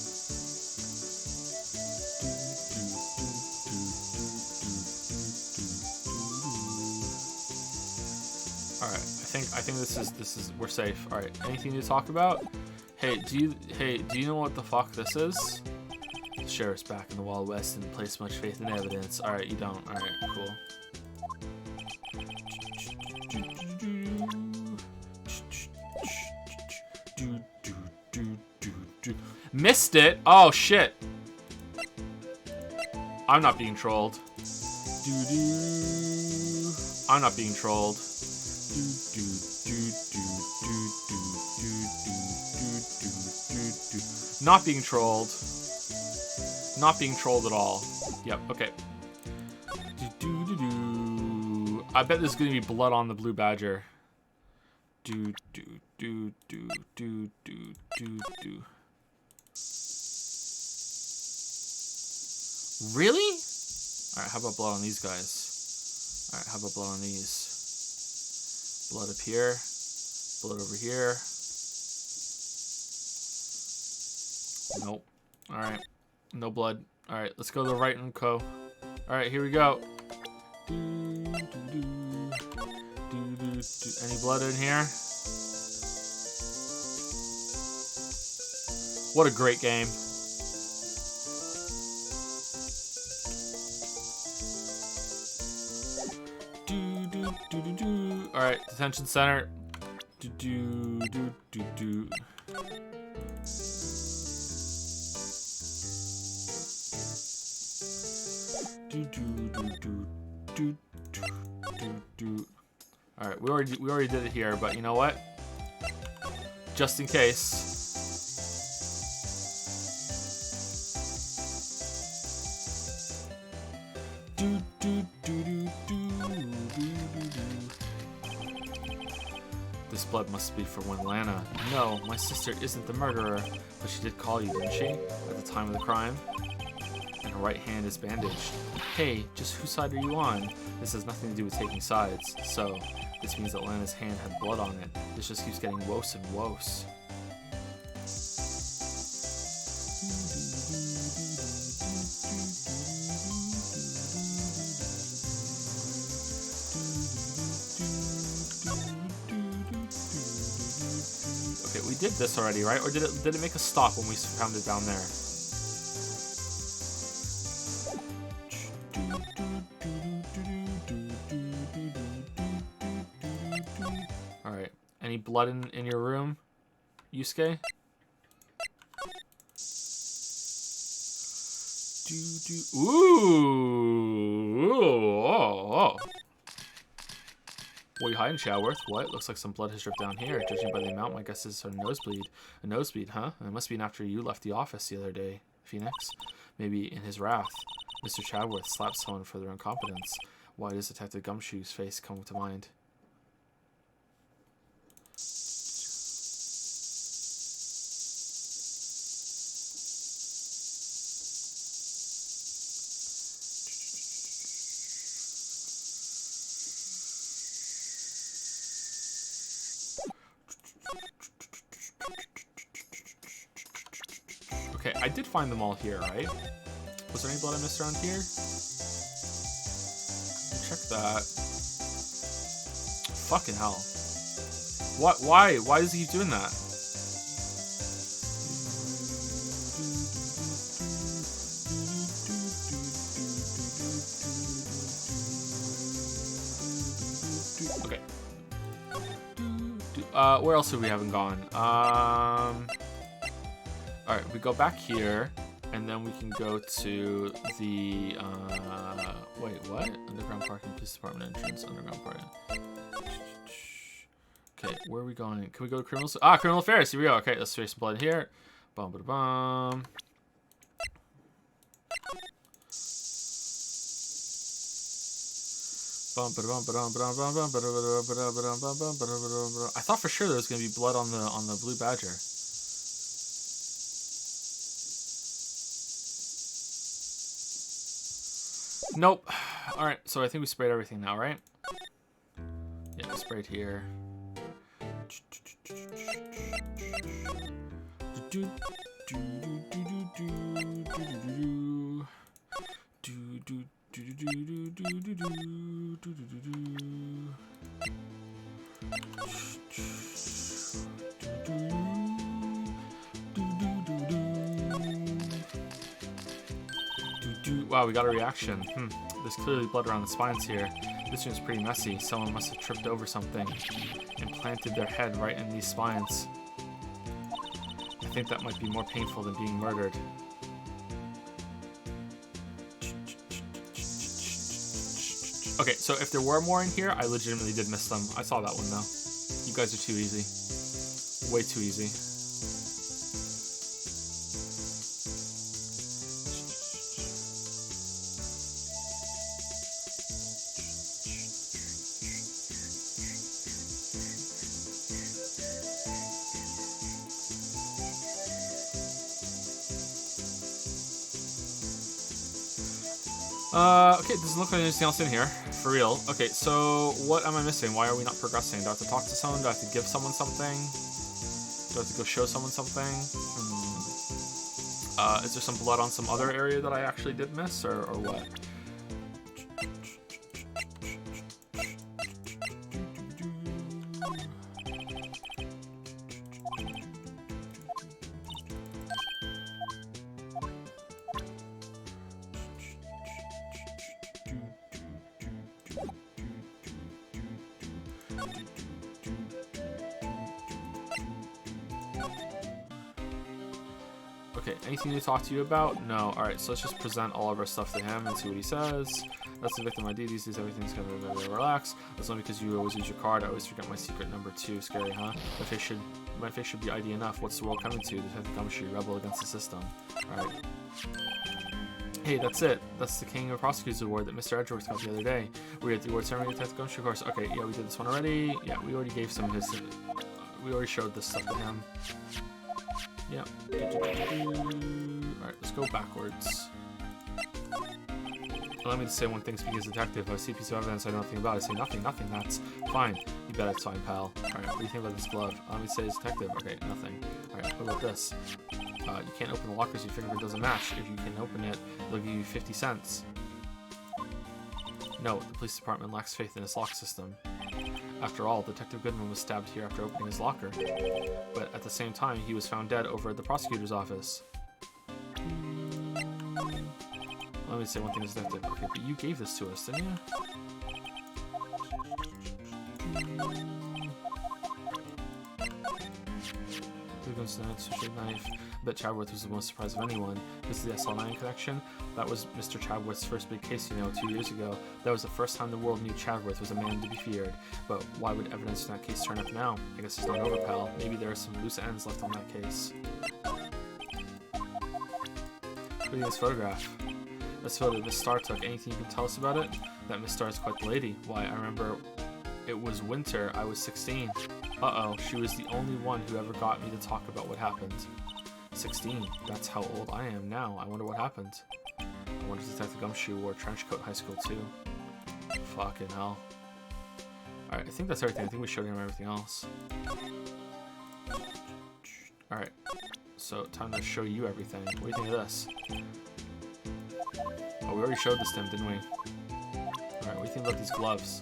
S2: Alright, I think this is we're safe. Alright, anything to talk about? Hey, do you know what the fuck this is? The sheriff's back in the Wild West and place much faith in evidence. Alright, you don't. Alright, cool. Missed it? Oh shit. I'm not being trolled. I'm not being trolled. Not being trolled. Not being trolled at all. Yep, okay. I bet there's gonna be blood on the blue badger. Really? Alright, how about blood on these guys? Alright, how about blood on these? Blood up here. Blood over here. Nope. Alright. No blood. Alright, let's go to the Wright and Co. Alright, here we go. Any blood in here? What a great game. Alright, detention center. We already did it here, but you know what? Just in case. This blood must be for when Lana. No, my sister isn't the murderer, but she did call you, didn't she? At the time of the crime? And her right hand is bandaged. Hey, just whose side are you on? This has nothing to do with taking sides. So, this means that Lana's hand had blood on it. This just keeps getting worse and worse. Okay, we did this already, right? Or did it make a stop when we found it down there? Alright. Any blood in your room, Yusuke? Ooh! Oh. What are you hiding, Chadworth? What? Looks like some blood has dripped down here. Judging by the amount, my guess is a nosebleed. A nosebleed, huh? It must be after you left the office the other day, Phoenix. Maybe in his wrath, Mr. Chadworth slapped someone for their incompetence. Why does Detective Gumshoe's face come to mind? Okay, I did find them all here, right? Was there any blood I missed around here? Check that. Fucking hell. What? Why? Why does he keep doing that? Okay. Where else have we haven't gone? Alright, we go back here, and then we can go to the, wait, what? Underground parking, police department entrance, underground parking. Okay, where are we going? Can we go to criminals? Ah, criminal affairs, here we go. Okay, let's trace some blood here. Bum, ba, bum. I thought for sure there was going to be blood on the blue badger. Nope. Alright, so I think we sprayed everything now, right? Yeah, we sprayed here. Wow, we got a reaction. There's clearly blood around the spines here. This room's pretty messy. Someone must have tripped over something and planted their head right in these spines. I think that might be more painful than being murdered. Okay, so if there were more in here, I legitimately did miss them. I saw that one though. You guys are too easy. Way too easy. Okay, doesn't look like anything else in here, for real. Okay, so what am I missing? Why are we not progressing? Do I have to talk to someone? Do I have to give someone something? Do I have to go show someone something? Is there some blood on some other area that I actually did miss, or what? Okay, anything to talk to you about? No. Alright, so let's just present all of our stuff to him and see what he says. That's the victim ID. These days everything's gonna relax. That's only because you always use your card. I always forget my secret number 2. Scary, huh? My face should be ID enough. What's the world coming to? Detective Gumshoe, rebel against the system. Alright. Hey, that's it. That's the King of Prosecutors Award that Mr. Edgeworth got the other day. We had the award ceremony Detective Gumshoe course. Okay, yeah, we did this one already. Yeah, we already gave some of his... we already showed this stuff to him. Yep. Alright, let's go backwards. Allow me to say one thing, speaking as detective. I see a piece of evidence I know nothing about. I say nothing, that's fine. You bet it's fine, pal. Alright, what do you think about this glove? Allow me to say as detective. Okay, nothing. Alright, what about this? You can't open the lockers, your fingerprint doesn't match. If you can open it, they'll give you 50 cents. No, the police department lacks faith in its lock system. After all, Detective Goodman was stabbed here after opening his locker. But at the same time, he was found dead over at the prosecutor's office. Let me say one thing as detective. Okay, but you gave this to us, didn't you? Knife. I bet Chadworth was the most surprised of anyone. This is the SL9 connection. That was Mr. Chadworth's first big case, 2 years ago. That was the first time the world knew Chadworth was a man to be feared. But why would evidence in that case turn up now? I guess it's not over, pal. Maybe there are some loose ends left on that case. Look at this photograph. This photo Miss Starr took. Anything you can tell us about it? That Miss Starr is quite the lady. Why, I remember it was winter. I was 16. Uh-oh, she was the only one who ever got me to talk about what happened. 16. That's how old I am now. I wonder what happened. I wonder if Detective Gumshoe wore a trench coat in high school too. Fucking hell. Alright, I think that's everything. I think we showed him everything else. Alright, so time to show you everything. What do you think of this? Oh, we already showed this to him, didn't we? Alright, what do you think about these gloves?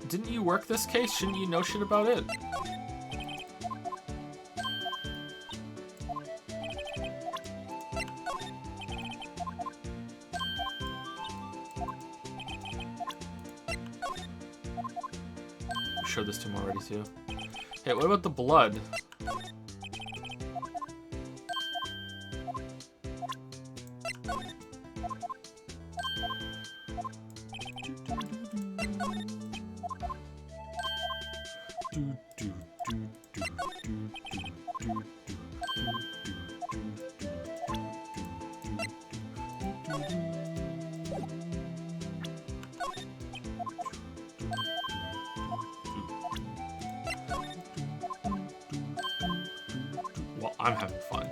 S2: Didn't you work this case? Shouldn't you know shit about it? We showed this to him already too. Hey, what about the blood? Well, I'm having fun.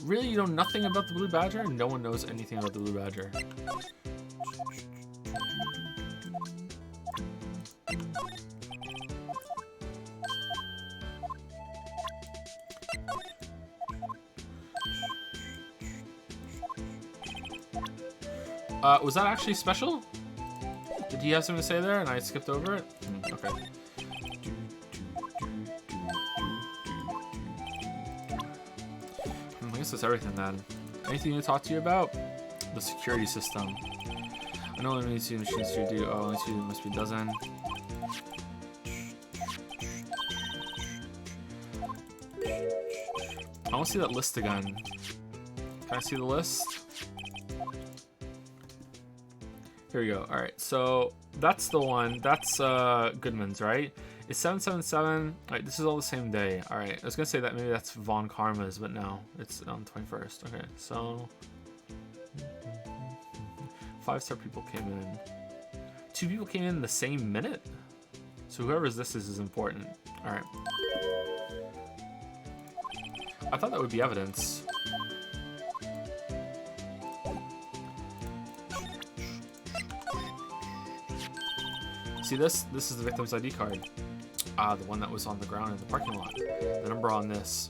S2: Really, you know nothing about the Blue Badger? No one knows anything about the Blue Badger. Was that actually special? Did he have something to say there and I skipped over it? Okay. I guess that's everything then. Anything to talk to you about? The security system. I know only two machines to do. Oh, only two must be a dozen. I want to see that list again. Can I see the list? Here we go. Alright, so that's the one. That's Goodman's, right? It's 777. Alright, this is all the same day. Alright, I was gonna say that maybe that's Von Karma's, but no. It's on the 21st. Okay, so 5-star people came in. 2 people came in the same minute? So whoever's this is important. Alright. I thought that would be evidence. See this? This is the victim's ID card. Ah, the one that was on the ground in the parking lot. The number on this.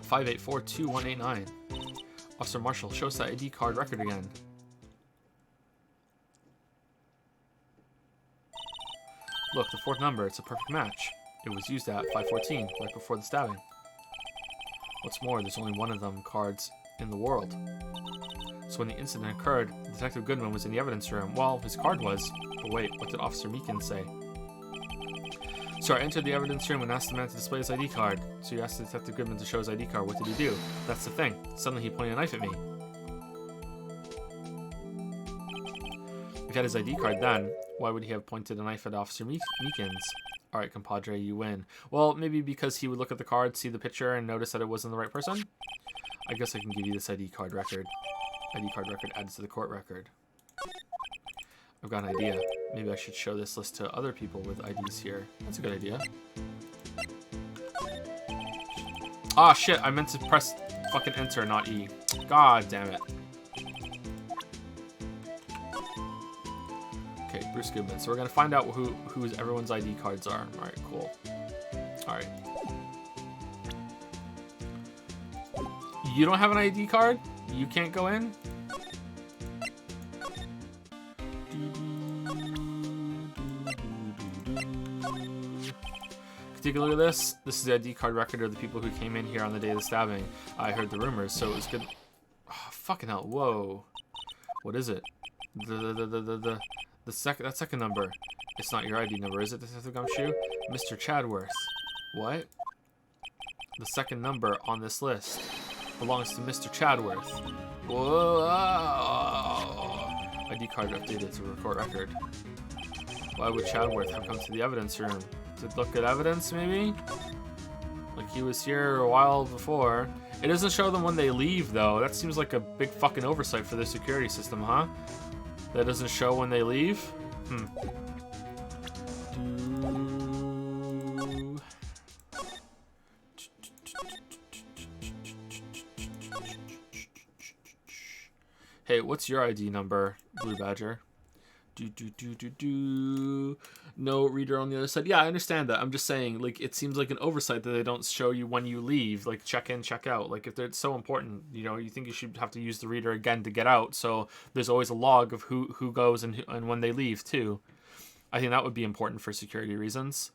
S2: 5842189. Officer Marshall, show us that ID card record again. Look, the 4th number, it's a perfect match. It was used at 5:14, right before the stabbing. What's more, there's only one of them cards in the world. So when the incident occurred, Detective Goodman was in the evidence room. Well, his card was. But wait, what did Officer Meekins say? So I entered the evidence room and asked the man to display his ID card. So you asked Detective Goodman to show his ID card. What did he do? That's the thing. Suddenly he pointed a knife at me. If he had his ID card then, why would he have pointed a knife at Officer Meekins? Alright, compadre, you win. Well, maybe because he would look at the card, see the picture, and notice that it wasn't the right person? I guess I can give you this ID card record. ID card record added to the court record. I've got an idea. Maybe I should show this list to other people with IDs here. That's a good idea. Ah, shit, I meant to press fucking enter, not E. God damn it. Okay, Bruce Goodman. So we're gonna find out who everyone's ID cards are. Alright, cool. Alright. You don't have an ID card? You can't go in? Take a look at this. This is the ID card record of the people who came in here on the day of the stabbing. I heard the rumors, so it was good. Oh, fucking hell! Whoa, what is it? That second number. It's not your ID number, is it, Detective Gumshoe? Mr. Chadworth. What? The second number on this list belongs to Mr. Chadworth. Whoa! ID card updated to court record. Why would Chadworth have come to the evidence room? To look at evidence, maybe? Like he was here a while before. It doesn't show them when they leave, though. That seems like a big fucking oversight for their security system, huh? That doesn't show when they leave? Hey, what's your ID number, Blue Badger? No reader on the other side. Yeah, I understand that. I'm just saying, like, it seems like an oversight that they don't show you when you leave, like check in, check out. Like, if it's so important, you know, you think you should have to use the reader again to get out. So there's always a log of who goes and when they leave too. I think that would be important for security reasons.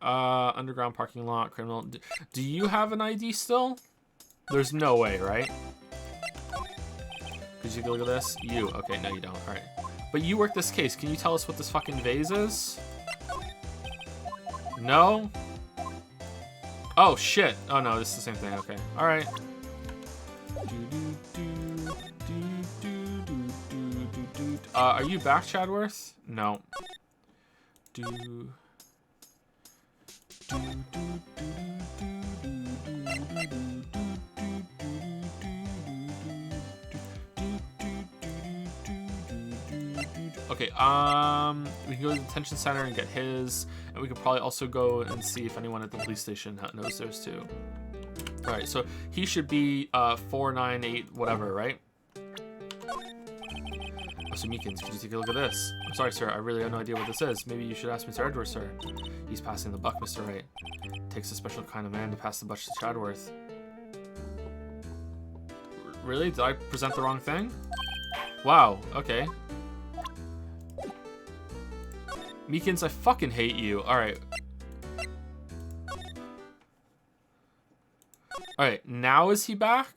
S2: Underground parking lot, criminal. Do you have an ID still? There's no way, right? Could you look at this? You. Okay, no you don't. Alright. But you work this case. Can you tell us what this fucking vase is? No? Oh, shit. Oh, no, this is the same thing. Okay. Alright. Are you back, Chadworth? No. Okay, we can go to the detention center and get his, and we could probably also go and see if anyone at the police station knows theirs too. Alright, so he should be 498 whatever, right? Mr. Meekins, could you take a look at this? I'm sorry, sir, I really have no idea what this is. Maybe you should ask Mr. Edwards, sir. He's passing the buck, Mr. Wright. Takes a special kind of man to pass the buck to Chadworth. Really? Did I present the wrong thing? Wow, okay. Meekins, I fucking hate you. Alright. Alright, now is he back?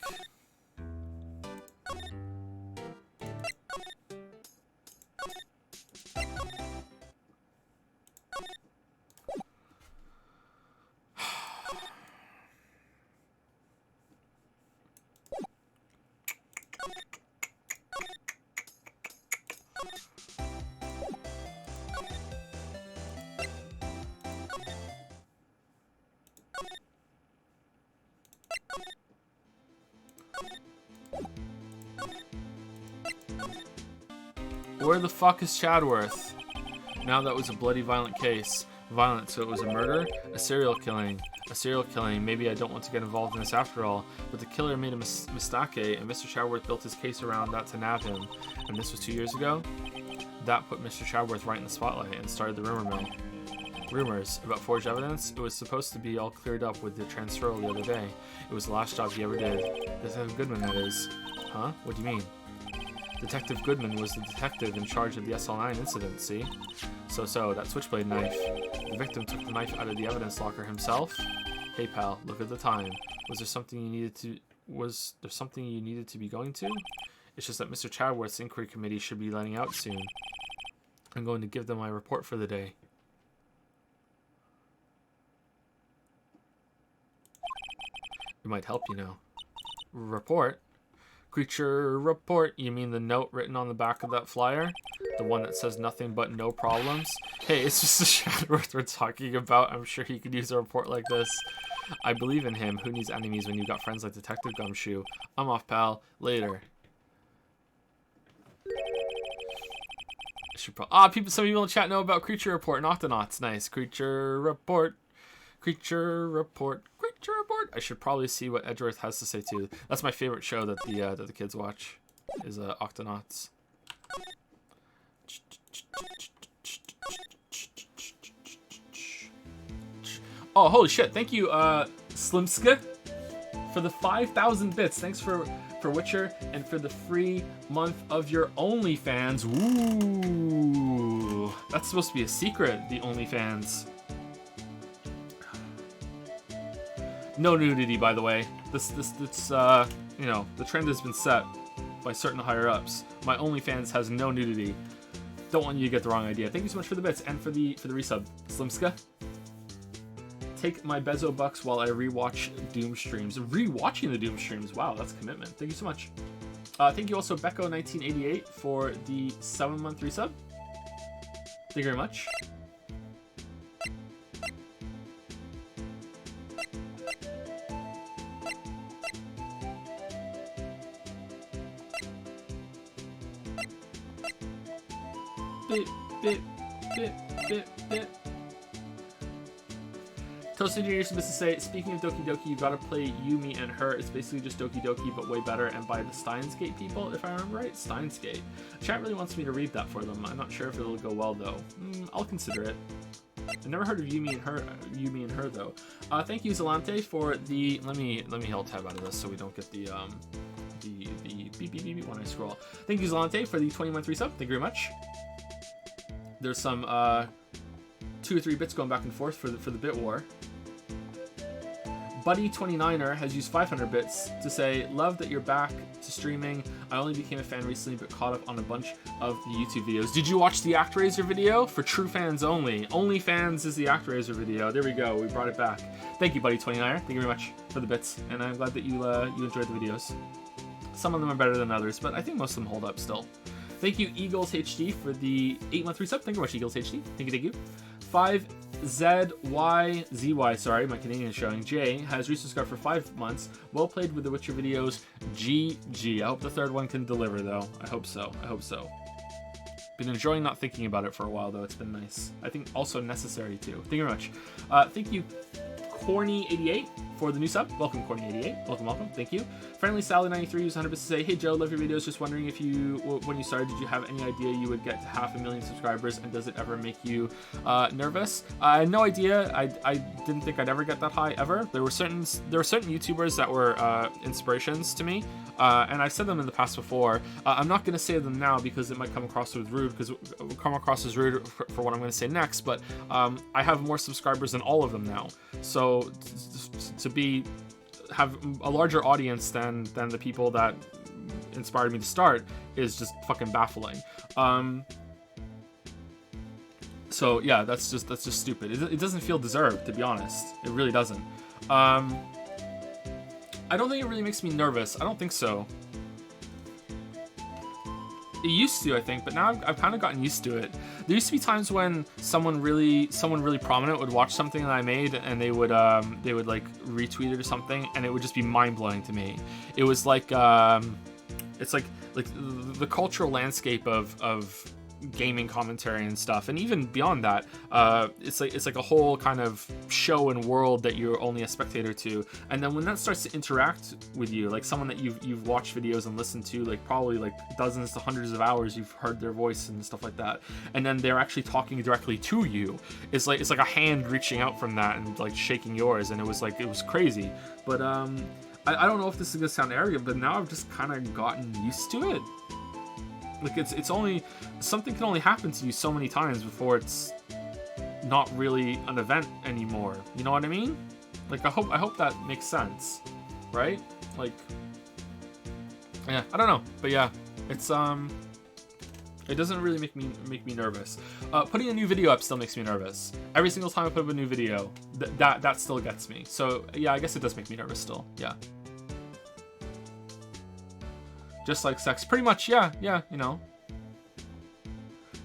S2: Where the fuck is Chadworth? Now that was a bloody violent case. Violent, so it was a murder? A serial killing. A serial killing. Maybe I don't want to get involved in this after all. But the killer made a mistake, and Mr. Chadworth built his case around that to nab him. And this was 2 years ago? That put Mr. Chadworth right in the spotlight and started the rumor mill. Rumors about forged evidence? It was supposed to be all cleared up with the transferal the other day. It was the last job he ever did. Detective Goodman, that is. Huh? What do you mean? Detective Goodman was the detective in charge of the SL9 incident, see? So, that switchblade knife. The victim took the knife out of the evidence locker himself? Hey pal, look at the time. Was there something you needed to was there something you needed to be going to? It's just that Mr. Chadworth's inquiry committee should be letting out soon. I'm going to give them my report for the day. It might help, you know. Report? Creature report? You mean the note written on the back of that flyer? The one that says nothing but no problems? Hey, it's just the Chadworth we're talking about. I'm sure he could use a report like this. I believe in him. Who needs enemies when you've got friends like Detective Gumshoe? I'm off, pal. Later. Some people in chat know about Creature Report and Octonauts. Nice. Creature Report. Creature Report. Creature Report. I should probably see what Edgeworth has to say too. That's my favorite show that the kids watch. Is Octonauts. Oh, holy shit. Thank you, Slimska, for the 5,000 bits. Thanks for Witcher and for the free month of your OnlyFans. Ooh. That's supposed to be a secret, the OnlyFans. No nudity, by the way. This you know, the trend has been set by certain higher-ups. My OnlyFans has no nudity. Don't want you to get the wrong idea. Thank you so much for the bits and for the resub, Slimska. Take my Bezo bucks while I rewatch Doom streams. Rewatching the Doom streams. Wow, that's commitment. Thank you so much. Thank you also Becco1988 for the 7-month resub. Thank you very much. Bit, bit, bit, bit, bit. Toasted Junior is supposed to say, speaking of Doki Doki, you gotta play You, Me, and Her. It's basically just Doki Doki, but way better, and by the Steins Gate people, if I remember right. Steins Gate. Chat really wants me to read that for them. I'm not sure if it'll go well, though. I'll consider it. I've never heard of You, Me, and Her, though. Thank you, Zalante, for the... Let me hold tab out of this so we don't get the beep, beep, beep, beep when I scroll. Thank you, Zalante, for the 20-month resub. Thank you very much. There's some 2 or 3 bits going back and forth for the bit war. Buddy29er has used 500 bits to say, love that you're back to streaming. I only became a fan recently but caught up on a bunch of the YouTube videos. Did you watch the ActRaiser video? For true fans only. Only fans is the ActRaiser video. There we go. We brought it back. Thank you, Buddy29er. Thank you very much for the bits. And I'm glad that you enjoyed the videos. Some of them are better than others, but I think most of them hold up still. Thank you, Eagles HD, for the 8-month resub. Thank you very much, Eagles HD. Thank you. 5ZYZY, sorry, my Canadian is showing. Jay has resubscribed for 5 months. Well played with the Witcher videos. GG. I hope the third one can deliver, though. I hope so. Been enjoying not thinking about it for a while, though. It's been nice. I think also necessary, too. Thank you very much. Thank you, Corny88, for the new sub. Welcome, Corny88. Welcome. Thank you. Friendly Sally93 who's 100% to say, hey Joe, love your videos. Just wondering if when you started, did you have any idea you would get to 500,000 subscribers, and does it ever make you nervous? I had no idea. I didn't think I'd ever get that high ever. There were certain YouTubers that were inspirations to me, and I've said them in the past before. I'm not going to say them now because it might come across as rude for what I'm going to say next. But I have more subscribers than all of them now, so to have a larger audience than the people that inspired me to start is just fucking baffling. So yeah, that's just stupid. It doesn't feel deserved, to be honest. It really doesn't. I don't think it really makes me nervous. I don't think so. It used to, I think, but now I've kind of gotten used to it. There used to be times when someone really prominent would watch something that I made, and they would like retweet it or something, and it would just be mind-blowing to me. It was like it's like the cultural landscape of gaming commentary and stuff, and even beyond that, it's like a whole kind of show and world that you're only a spectator to. And then when that starts to interact with you, like someone that you've watched videos and listened to, like probably like dozens to hundreds of hours, you've heard their voice and stuff like that, and then they're actually talking directly to you. It's like a hand reaching out from that and like shaking yours, and it was crazy. But I don't know if this is gonna sound arrogant, but now I've just kind of gotten used to it. Like it's only something can only happen to you so many times before it's not really an event anymore. You know what I mean? Like I hope that makes sense, right? Like, yeah, I don't know, but yeah, it's it doesn't really make me nervous. Putting a new video up still makes me nervous. Every single time I put up a new video, that still gets me. So yeah, I guess it does make me nervous still. Yeah. Just like sex, pretty much. Yeah, you know.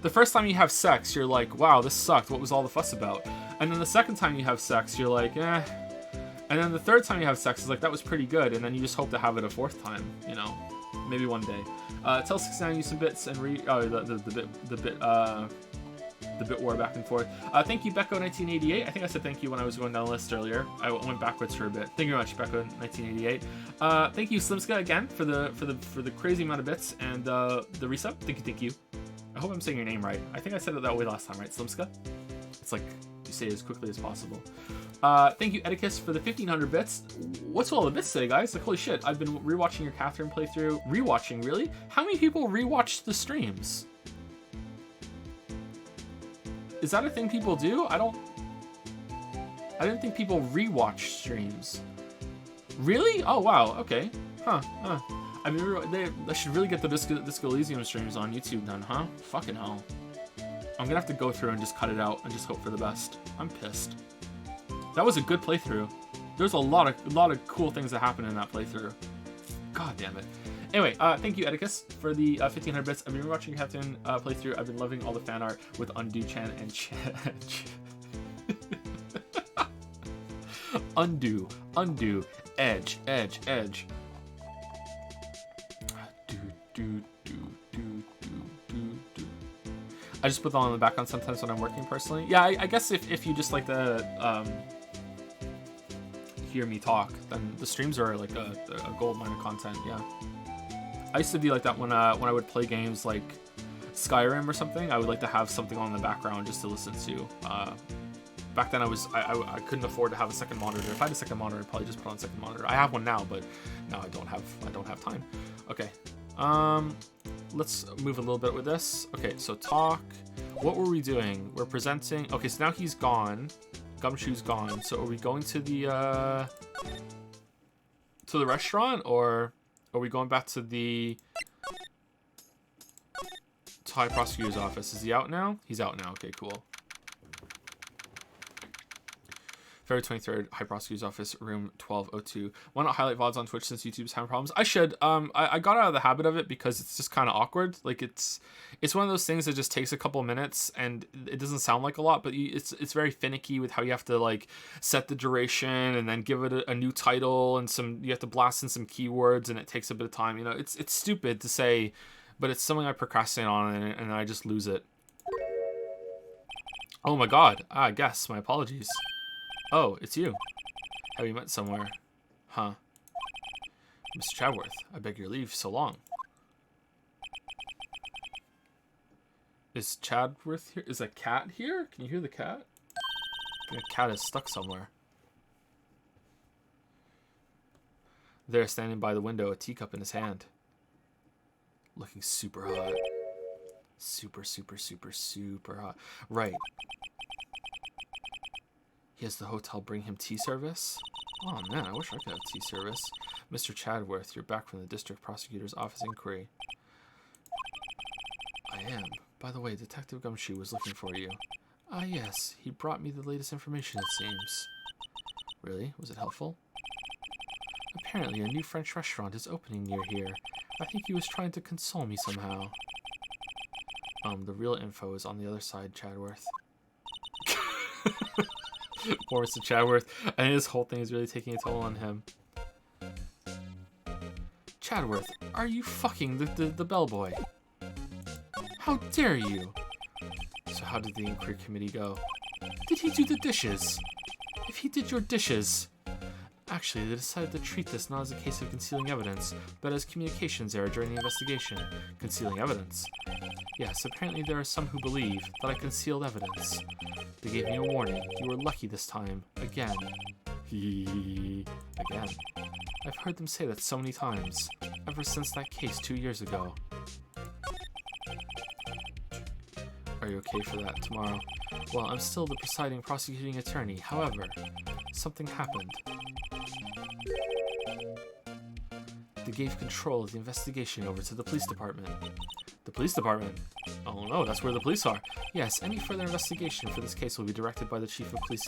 S2: The first time you have sex, you're like, wow, this sucked. What was all the fuss about? And then the second time you have sex, you're like, eh. And then the third time you have sex is like, that was pretty good. And then you just hope to have it a fourth time, you know, maybe one day. Tell 69 use some bits and the bit war back and forth. Thank you, Becco1988. I think I said thank you when I was going down the list earlier. I went backwards for a bit. Thank you very much, Becco1988. Thank you, Slimska, again for the crazy amount of bits and the resub. Thank you. I hope I'm saying your name right. I think I said it that way last time, right, Slimska? It's like you say it as quickly as possible. Thank you, Edicus, for the 1500 bits. What's all the bits today, guys? Like, holy shit, I've been rewatching your Catherine playthrough. Rewatching, really? How many people rewatch the streams? Is that a thing people do? I didn't think people rewatch streams. Really? Oh, wow, okay. Huh. I mean, they should really get the Disco Elysium streams on YouTube then, huh? Fucking hell. I'm gonna have to go through and just cut it out and just hope for the best. I'm pissed. That was a good playthrough. There's a lot of cool things that happen in that playthrough. God damn it. Anyway, thank you, Edicus, for the 1500 bits. I've been watching Captain playthrough. I've been loving all the fan art with Undo Chan and Undo, Edge. I just put that on the background sometimes when I'm working personally. Yeah, I guess if you just like to hear me talk, then the streams are like a gold mine of content. Yeah, I used to be like that when I would play games like Skyrim or something. I would like to have something on in the background just to listen to. Back then I couldn't afford to have a second monitor. If I had a second monitor, I'd probably just put on a second monitor. I have one now, but now I don't have time. Okay. Let's move a little bit with this. Okay, so talk. What were we doing? We're presenting. Okay, so now he's gone. Gumshoe's gone. So are we going to the restaurant, or are we going back to the High Prosecutor's office? Is he out now? He's out now. Okay, cool. February 23rd, High Prosecutor's Office, room 1202. Why not highlight VODs on Twitch since YouTube's having problems? I should. I got out of the habit of it because it's just kind of awkward. Like, it's one of those things that just takes a couple minutes and it doesn't sound like a lot, but it's very finicky with how you have to, like, set the duration and then give it a new title and you have to blast in some keywords and it takes a bit of time. You know, it's stupid to say, but it's something I procrastinate on and I just lose it. Oh my god. I guess. My apologies. Oh, it's you. Have you met somewhere? Huh. Mr. Chadworth, I beg your leave, so long. Is Chadworth here? Is a cat here? Can you hear the cat? I think a cat is stuck somewhere. There, standing by the window, a teacup in his hand. Looking super hot. Super hot. Right. He has the hotel bring him tea service? Oh man, I wish I could have tea service. Mr. Chadworth, you're back from the district prosecutor's office inquiry. I am. By the way, Detective Gumshoe was looking for you. Ah yes, he brought me the latest information, it seems. Really? Was it helpful? Apparently a new French restaurant is opening near here. I think he was trying to console me somehow. The real info is on the other side, Chadworth. Poor Mr. Chadworth. I think this whole thing is really taking a toll on him. Chadworth, are you fucking the bellboy? How dare you? So how did the inquiry committee go? Did he do the dishes? If he did your dishes... Actually, they decided to treat this not as a case of concealing evidence, but as communications error during the investigation. Concealing evidence? Yes, apparently there are some who believe that I concealed evidence. They gave me a warning. You were lucky this time. Again. Again. I've heard them say that so many times. Ever since that case 2 years ago. Are you okay for that tomorrow? Well, I'm still the presiding prosecuting attorney. However, something happened. They gave control of the investigation over to the police department. The police department? Oh no, that's where the police are. Yes, any further investigation for this case will be directed by the chief of police,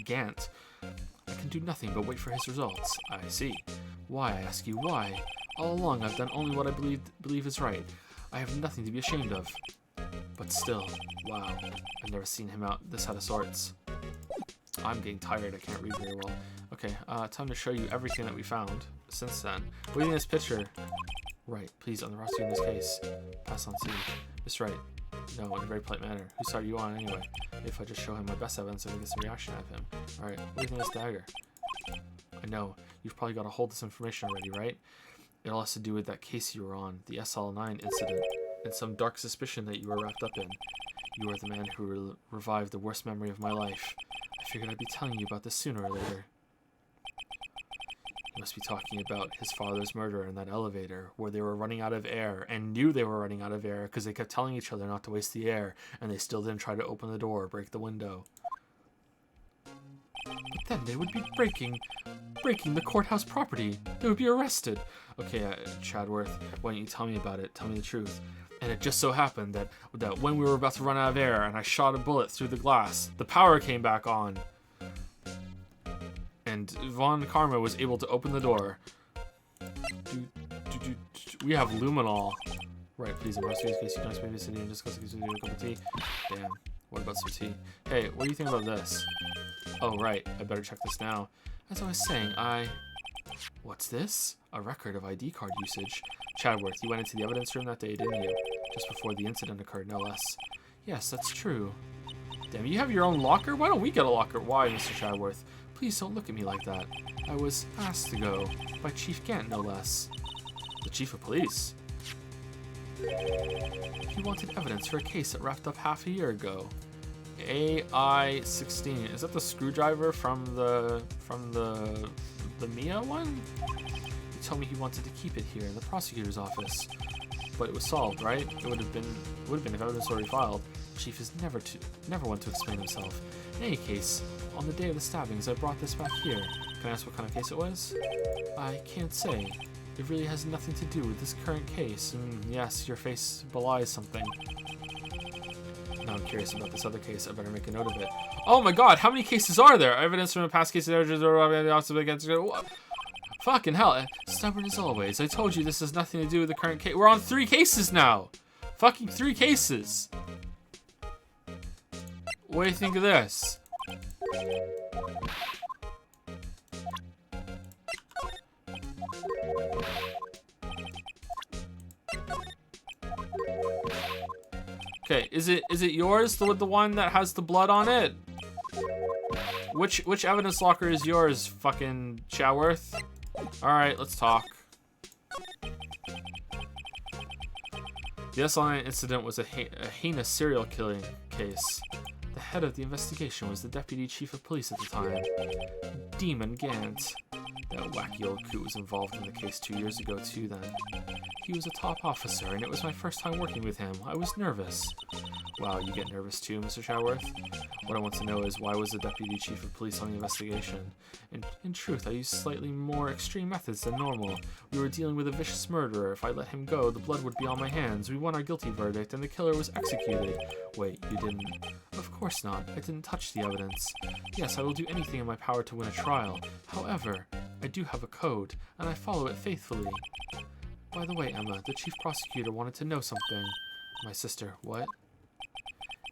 S2: Gant. I can do nothing but wait for his results. I see. Why, I ask you, why? All along, I've done only what I believe is right. I have nothing to be ashamed of. But still, wow, I've never seen him out of sorts. I'm getting tired, I can't read very well. Okay, time to show you everything that we found since then. What do you think of this picture? Right, please, on the roster in this case. Pass on to Miss Wright. No, in a very polite manner. Whose side are you on anyway? If I just show him my best evidence, I can get some reaction out of him. Alright, what do you think of this dagger? I know, you've probably got a hold of this information already, right? It all has to do with that case you were on, the SL9 incident, and some dark suspicion that you were wrapped up in. You are the man who revived the worst memory of my life. I figured I'd be telling you about this sooner or later. You must be talking about his father's murder in that elevator, where they were running out of air, and knew they were running out of air because they kept telling each other not to waste the air, and they still didn't try to open the door or break the window. But then they would be breaking the courthouse property. They would be arrested. Okay, Chadworth, why don't you tell me about it? Tell me the truth. And it just so happened that when we were about to run out of air and I shot a bullet through the glass, the power came back on. And Von Karma was able to open the door. We have luminol. Right, please, in most case, you can explain this and discuss a cup of tea. Damn, what about some tea? Hey, what do you think about this? Oh, right, I better check this now. As I was saying, What's this? A record of ID card usage. Chadworth, you went into the evidence room that day, didn't you? Just before the incident occurred, no less. Yes, that's true. Damn, you have your own locker? Why don't we get a locker? Why, Mr. Chadworth? Please don't look at me like that. I was asked to go. By Chief Gant, no less. The Chief of Police? He wanted evidence for a case that wrapped up half a year ago. AI-16. Is that the screwdriver from the Mia one? He told me he wanted to keep it here in the prosecutor's office. But it was solved, right? It would have been if evidence already filed. The chief is never one to explain himself. In any case, on the day of the stabbings, I brought this back here. Can I ask what kind of case it was? I can't say. It really has nothing to do with this current case. Yes, your face belies something. Now I'm curious about this other case. I better make a note of it. Oh my god, how many cases are there? Evidence from a past case against... Fucking hell. Stubborn as always. I told you this has nothing to do with the current case. We're on 3 cases now. Fucking 3 cases. What do you think of this? Okay, is it yours, the one that has the blood on it? Which evidence locker is yours, fucking Chadworth? Alright, let's talk. The SL9 incident was a heinous serial killing case. The head of the investigation was the deputy chief of police at the time, Demon Gant. That wacky old coot was involved in the case 2 years ago too then. He was a top officer, and it was my first time working with him. I was nervous. Wow, you get nervous too, Mr. Chadworth? What I want to know is, why was the deputy chief of police on the investigation? In truth, I used slightly more extreme methods than normal. We were dealing with a vicious murderer. If I let him go, the blood would be on my hands. We won our guilty verdict, and the killer was executed. Wait, you didn't? Of course not. I didn't touch the evidence. Yes, I will do anything in my power to win a trial. However, I do have a code, and I follow it faithfully. By the way, Emma, the chief prosecutor wanted to know something. My sister, what?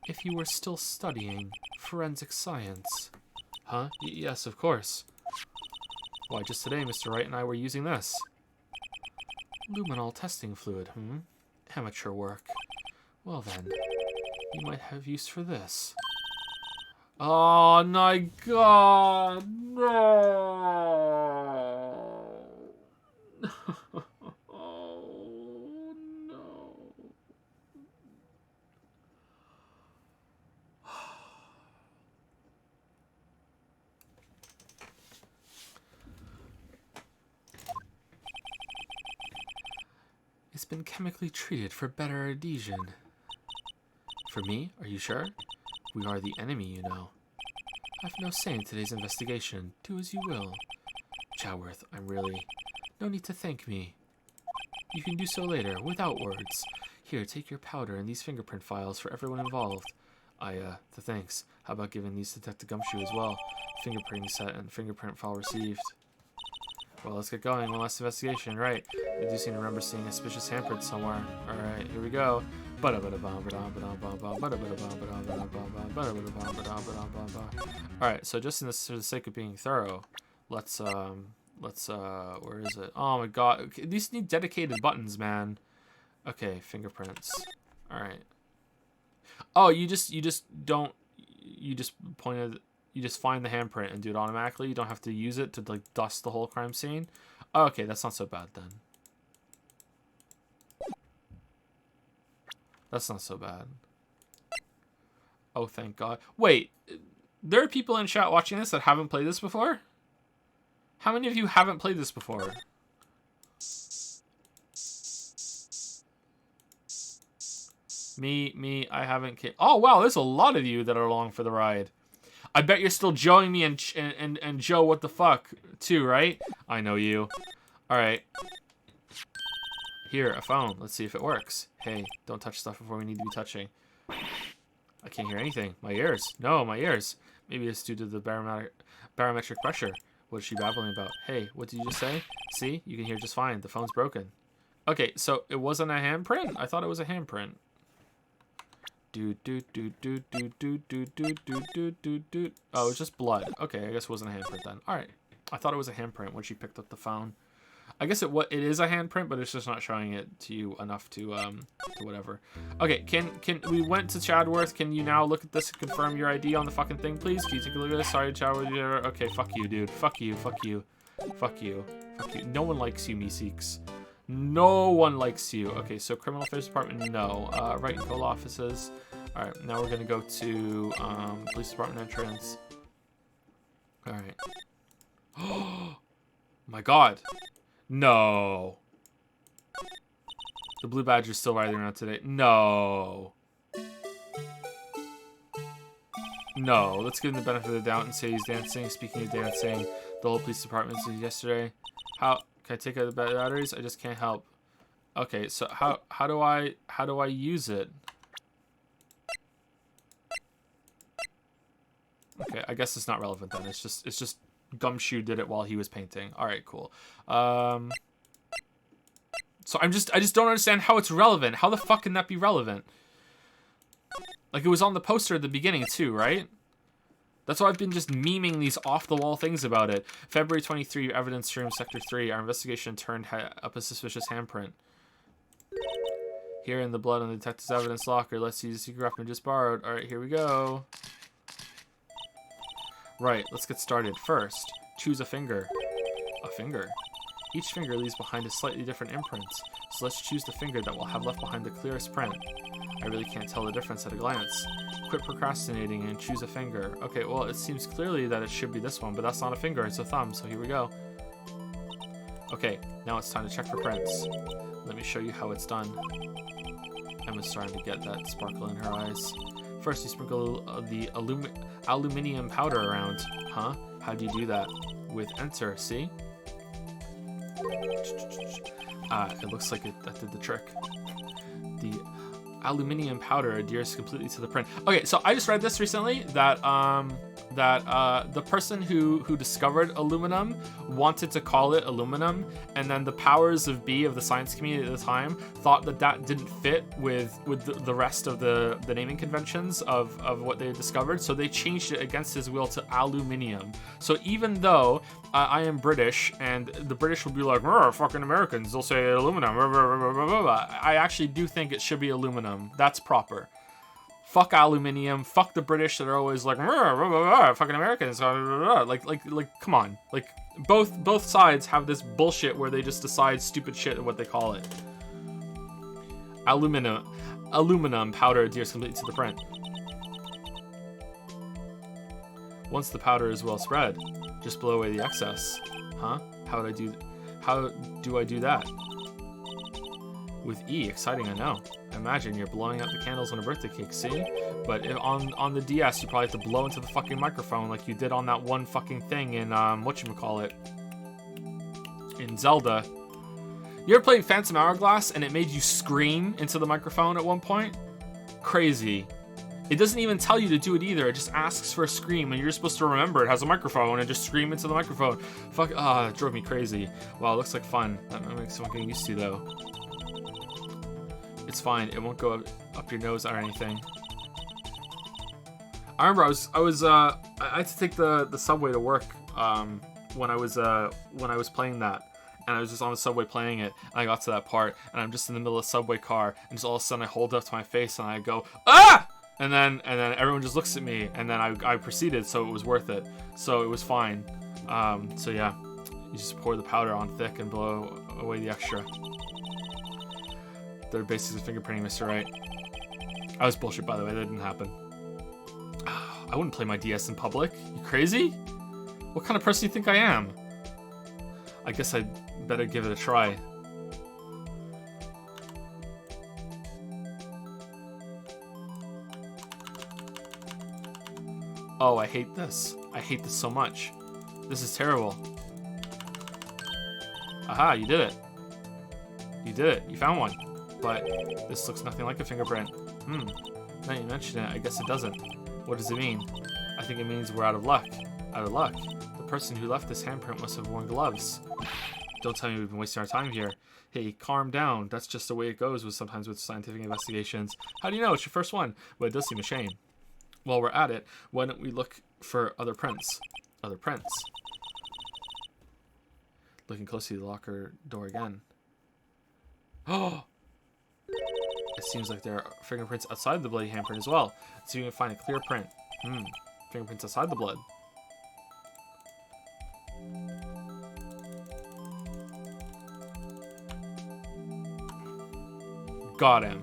S2: If you were still studying forensic science. Huh? Yes, of course. Why, just today, Mr. Wright and I were using this. Luminol testing fluid, Amateur work. Well then, you might have use for this. Oh my god, no! Oh no. It's been chemically treated for better adhesion. For me? Are you sure? We are the enemy, you know. I've no say in today's investigation. Do as you will. Chadworth, I'm really... No need to thank me. You can do so later, without words. Here, take your powder and these fingerprint files for everyone involved. Thanks. How about giving these to Detective Gumshoe as well? Fingerprinting set and fingerprint file received. Well, let's get going. One last investigation. Right. I do seem to remember seeing a suspicious handprint somewhere. Alright, here we go. Alright, so just for the sake of being thorough, let's where is it? Oh my god. These need dedicated buttons, man. Okay, fingerprints. Alright. Oh, you just find the handprint and do it automatically. You don't have to use it to like dust the whole crime scene. Oh, okay, that's not so bad then. That's not so bad. Oh, thank God. Wait, there are people in chat watching this that haven't played this before? How many of you haven't played this before? Me, I haven't. Oh, wow, there's a lot of you that are along for the ride. I bet you're still Joeing me and Joe, what the fuck, too, right? I know you. Alright. Here, a phone. Let's see if it works. Hey, don't touch stuff before we need to be touching. I can't hear anything. My ears. No, my ears. Maybe it's due to the barometric pressure. What is she babbling about? Hey, what did you just say? See? You can hear just fine. The phone's broken. Okay, so it wasn't a handprint? I thought it was a handprint. Oh, it's just blood. Okay, I guess it wasn't a handprint then. Alright. I thought it was a handprint when she picked up the phone. I guess it is a handprint, but it's just not showing it to you enough to whatever. Okay, we went to Chadworth. Can you now look at this and confirm your ID on the fucking thing, please? Can you take a look at this? Sorry, Chadworth. Okay, fuck you, dude. Fuck you, fuck you. Fuck you. Fuck you. No one likes you, Meeseeks. No one likes you. Okay, so Criminal Affairs Department, no. Wright and Cole offices. Alright, now we're gonna go to Police Department entrance. Alright. Oh my god. No. The Blue Badger's still riding around today. No. No. Let's give him the benefit of the doubt and say he's dancing. Speaking of dancing, the whole police department did yesterday. How can I take out the batteries? I just can't help. Okay, so how do I use it? Okay, I guess it's not relevant then. It's just Gumshoe did it while he was painting. All right, cool. So I just don't understand how it's relevant. How the fuck can that be relevant? Like, it was on the poster at the beginning too, right? That's why I've been just memeing these off-the-wall things about it. February 23, evidence room, sector 3. Our investigation turned up a suspicious handprint. Here in the blood on the detective's evidence locker. Let's see the secret weapon just borrowed. All right, here we go. Right, let's get started. First, choose a finger. A finger. Each finger leaves behind a slightly different imprint, so let's choose the finger that will have left behind the clearest print. I really can't tell the difference at a glance. Quit procrastinating and choose a finger. Okay, well, it seems clearly that it should be this one, but that's not a finger, it's a thumb, so here we go. Okay, now it's time to check for prints. Let me show you how it's done. Emma's starting to get that sparkle in her eyes. First, you sprinkle the aluminium powder around. Huh? How do you do that? With enter, see? It looks like that did the trick. The aluminium powder adheres completely to the print. Okay, so I just read this recently that the person who discovered aluminum wanted to call it aluminum, and then the powers of be of the science community at the time thought that didn't fit with the rest of the naming conventions of what they had discovered, so they changed it against his will to aluminium. So even though I am British, and the British will be like, fucking Americans, they'll say aluminum, I actually do think it should be aluminum. That's proper. Fuck aluminium. Fuck the British that are always like, fucking Americans. Like, come on. Like, both sides have this bullshit where they just decide stupid shit of what they call it. Aluminum powder adheres completely to the print. Once the powder is well spread, just blow away the excess. Huh? How do I do that? With E, exciting, I know. Imagine you're blowing out the candles on a birthday cake, see? But on the DS, you probably have to blow into the fucking microphone like you did on that one fucking thing in, whatchamacallit. in Zelda. You ever played Phantom Hourglass and it made you scream into the microphone at one point? Crazy. It doesn't even tell you to do it either. It just asks for a scream, and you're supposed to remember it has a microphone and just scream into the microphone. Fuck, it drove me crazy. Wow, it looks like fun. That makes someone getting used to, though. It's fine. It won't go up your nose or anything. I remember I had to take the subway to work when I was playing that. And I was just on the subway playing it, and I got to that part, and I'm just in the middle of the subway car, and just all of a sudden I hold it up to my face, and I go, ah! And then everyone just looks at me, and then I proceeded, so it was worth it. So it was fine. So yeah, you just pour the powder on thick and blow away the extra. They're basically fingerprinting Mr. Wright. I was bullshit, by the way. That didn't happen. I wouldn't play my DS in public. You crazy? What kind of person do you think I am? I guess I'd better give it a try. Oh, I hate this. I hate this so much. This is terrible. Aha, you did it. You did it. You found one. But this looks nothing like a fingerprint. Now you mention it, I guess it doesn't. What does it mean? I think it means we're out of luck. Out of luck? The person who left this handprint must have worn gloves. Don't tell me we've been wasting our time here. Hey, calm down. That's just the way it goes sometimes with scientific investigations. How do you know? It's your first one. Well, it does seem a shame. While we're at it, why don't we look for other prints? Other prints. Looking closely at the locker door again. Oh! It seems like there are fingerprints outside the bloody handprint as well. So you can find a clear print. Fingerprints outside the blood. Got him.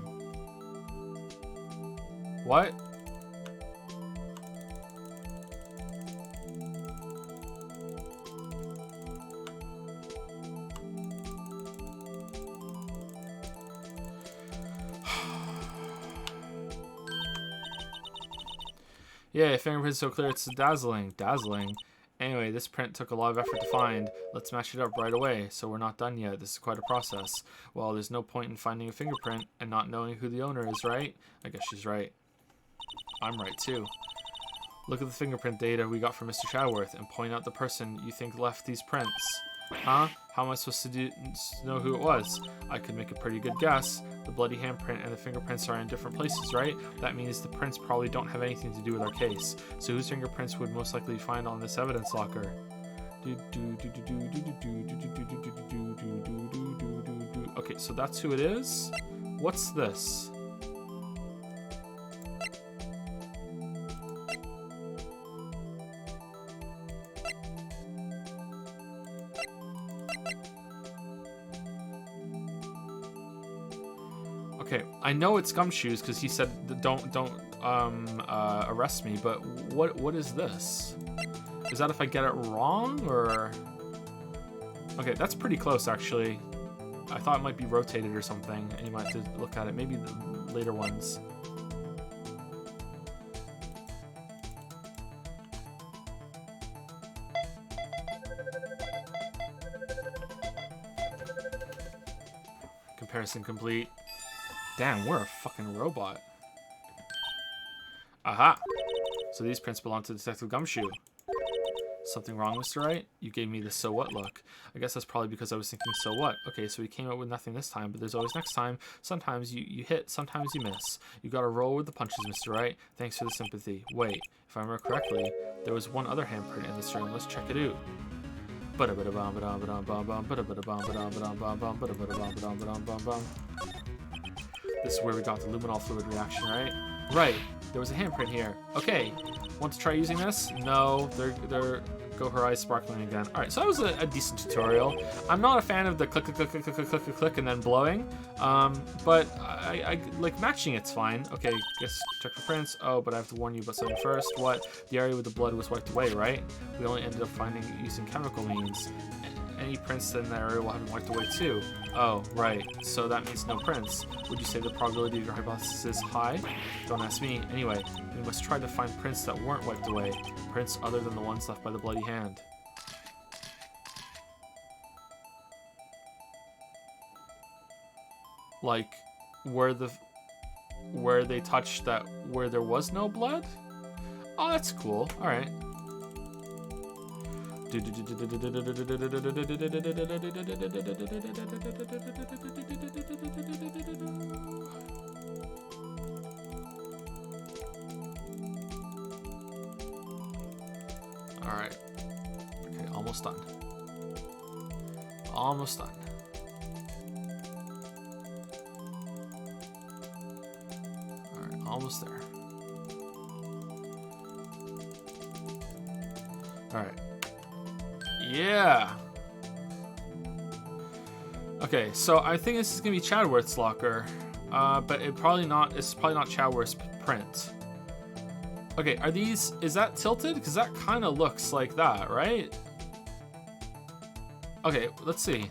S2: What? Yeah, fingerprint's so clear it's dazzling. Dazzling. Anyway, this print took a lot of effort to find. Let's match it up right away, so we're not done yet. This is quite a process. Well, there's no point in finding a fingerprint and not knowing who the owner is, right? I guess she's right. I'm right, too. Look at the fingerprint data we got from Mr. Chadworth and point out the person you think left these prints. Huh? How am I supposed to know who it was? I could make a pretty good guess. The bloody handprint and the fingerprints are in different places, right? That means the prints probably don't have anything to do with our case. So whose fingerprints would most likely find on this evidence locker? Okay, so that's who it is. What's this? Okay, I know it's Gumshoes because he said don't arrest me, but what is this? Is that if I get it wrong or? Okay, that's pretty close actually. I thought it might be rotated or something, and you might have to look at it. Maybe the later ones. Comparison complete. Damn, we're a fucking robot. Aha! So these prints belong to Detective Gumshoe. Something wrong, Mr. Wright? You gave me the so what look. I guess that's probably because I was thinking so what. Okay, so we came up with nothing this time, but there's always next time. Sometimes you hit, sometimes you miss. You gotta roll with the punches, Mr. Wright. Thanks for the sympathy. Wait, if I remember correctly, there was one other handprint in this room. Let's check it out. This is where we got the luminol fluid reaction, right? Right. There was a handprint here. Okay. Want to try using this? No. They're go her eyes sparkling again. All right. So that was a decent tutorial. I'm not a fan of the click, click, click, click, click, click, click, click, and then blowing. But I like matching. It's fine. Okay. Guess check for prints. Oh, but I have to warn you about something first. What? The area with the blood was wiped away, right? We only ended up finding it using chemical means. Any prints in that area will have been wiped away too. Oh, right. So that means no prints. Would you say the probability of your hypothesis is high? Don't ask me. Anyway, we must try to find prints that weren't wiped away. Prints other than the ones left by the bloody hand. Like, where they touched that, where there was no blood? Oh, that's cool. All right. All right. Okay, almost done. Almost done. All right, almost there. All right. Yeah. Okay, so I think this is gonna be Chadworth's locker, but it's probably not Chadworth's print. Okay, is that tilted? Because that kind of looks like that, right? Okay, let's see.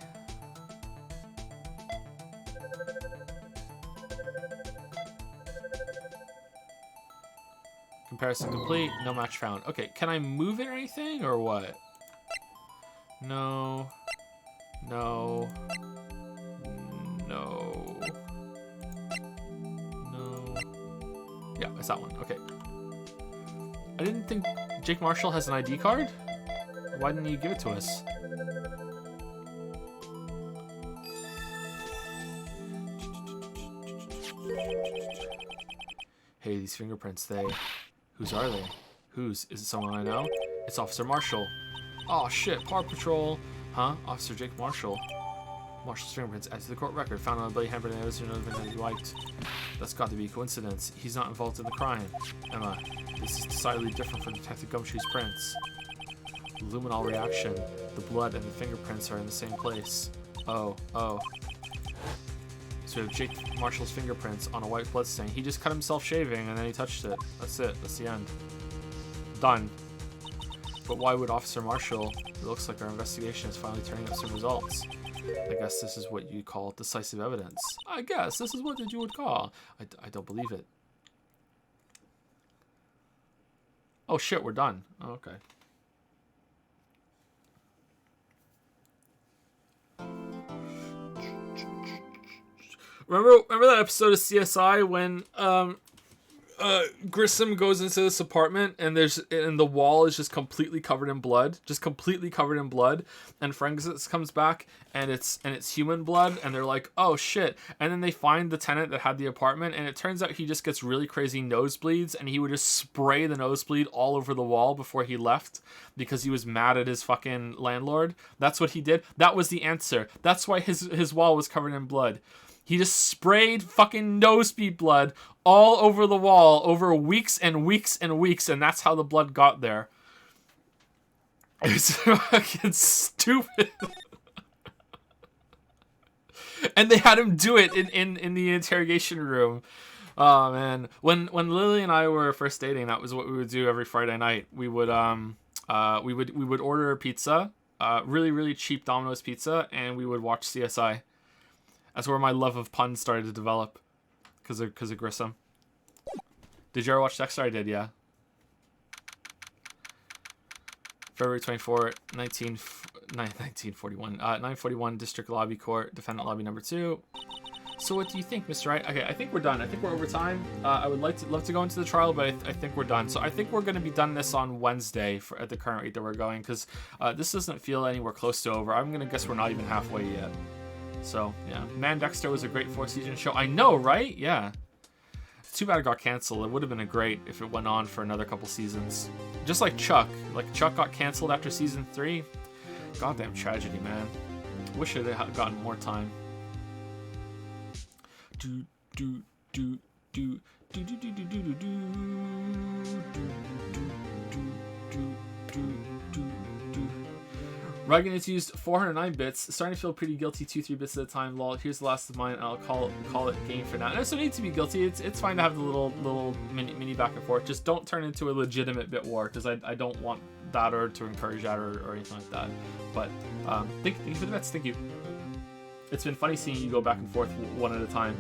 S2: Comparison complete, no match found. Okay, can I move it or anything, or what? No. No. No. No. Yeah, it's that one. Okay. I didn't think Jake Marshall has an ID card. Why didn't you give it to us? Hey, these fingerprints, whose are they? Whose? Is it someone I know? It's Officer Marshall. Oh shit, Paw Patrol. Huh? Officer Jake Marshall. Marshall's fingerprints added to the court record. Found on a bloody handprint and others who know that he liked. That's got to be a coincidence. He's not involved in the crime. Emma, this is decidedly different from Detective Gumshoe's prints. Luminol reaction. The blood and the fingerprints are in the same place. Oh. So we have Jake Marshall's fingerprints on a white blood stain. He just cut himself shaving and then he touched it. That's it. That's the end. Done. But why would Officer Marshall? It looks like our investigation is finally turning up some results. I guess this is what you call decisive evidence. I guess this is what you would call. I don't believe it. Oh shit, we're done. Oh, okay. Remember that episode of CSI when Grissom goes into this apartment and the wall is just completely covered in blood, and Francis comes back and it's human blood, and they're like, oh shit, and then they find the tenant that had the apartment, and it turns out he just gets really crazy nosebleeds, and he would just spray the nosebleed all over the wall before he left because he was mad at his fucking landlord. That's what he did. That was the answer. That's why his wall was covered in blood. He just sprayed fucking nosebleed blood all over the wall over weeks and weeks and weeks, and that's how the blood got there. It's fucking stupid. And they had him do it in the interrogation room. Oh man, when Lily and I were first dating, that was what we would do every Friday night. We would order a pizza, really really cheap Domino's pizza, and we would watch CSI. That's where my love of puns started to develop, because of Grissom. Did you ever watch Dexter? I did, yeah. February 24, 1941. 941 District Lobby Court, Defendant Lobby number 2. So what do you think, Mr. Wright? Okay, I think we're done. I think we're over time. I would love to go into the trial, but I think we're done. So I think we're going to be done this on Wednesday at the current rate that we're going, because this doesn't feel anywhere close to over. I'm going to guess we're not even halfway yet. So, yeah. Man, Dexter was a great 4-season show. I know, right? Yeah. It's too bad it got canceled. It would have been great if it went on for another couple seasons. Just like Chuck. Like, Chuck got canceled after season 3. Goddamn tragedy, man. Wish it had gotten more time. Reagan has used 409 bits, starting to feel pretty guilty 2-3 bits at a time. Lol, here's the last of mine, and I'll call it game for now. And no need to be guilty. It's fine to have the little mini back and forth. Just don't turn into a legitimate bit war, because I don't want that or to encourage that or anything like that. But thank you for the bits. Thank you. It's been funny seeing you go back and forth one at a time.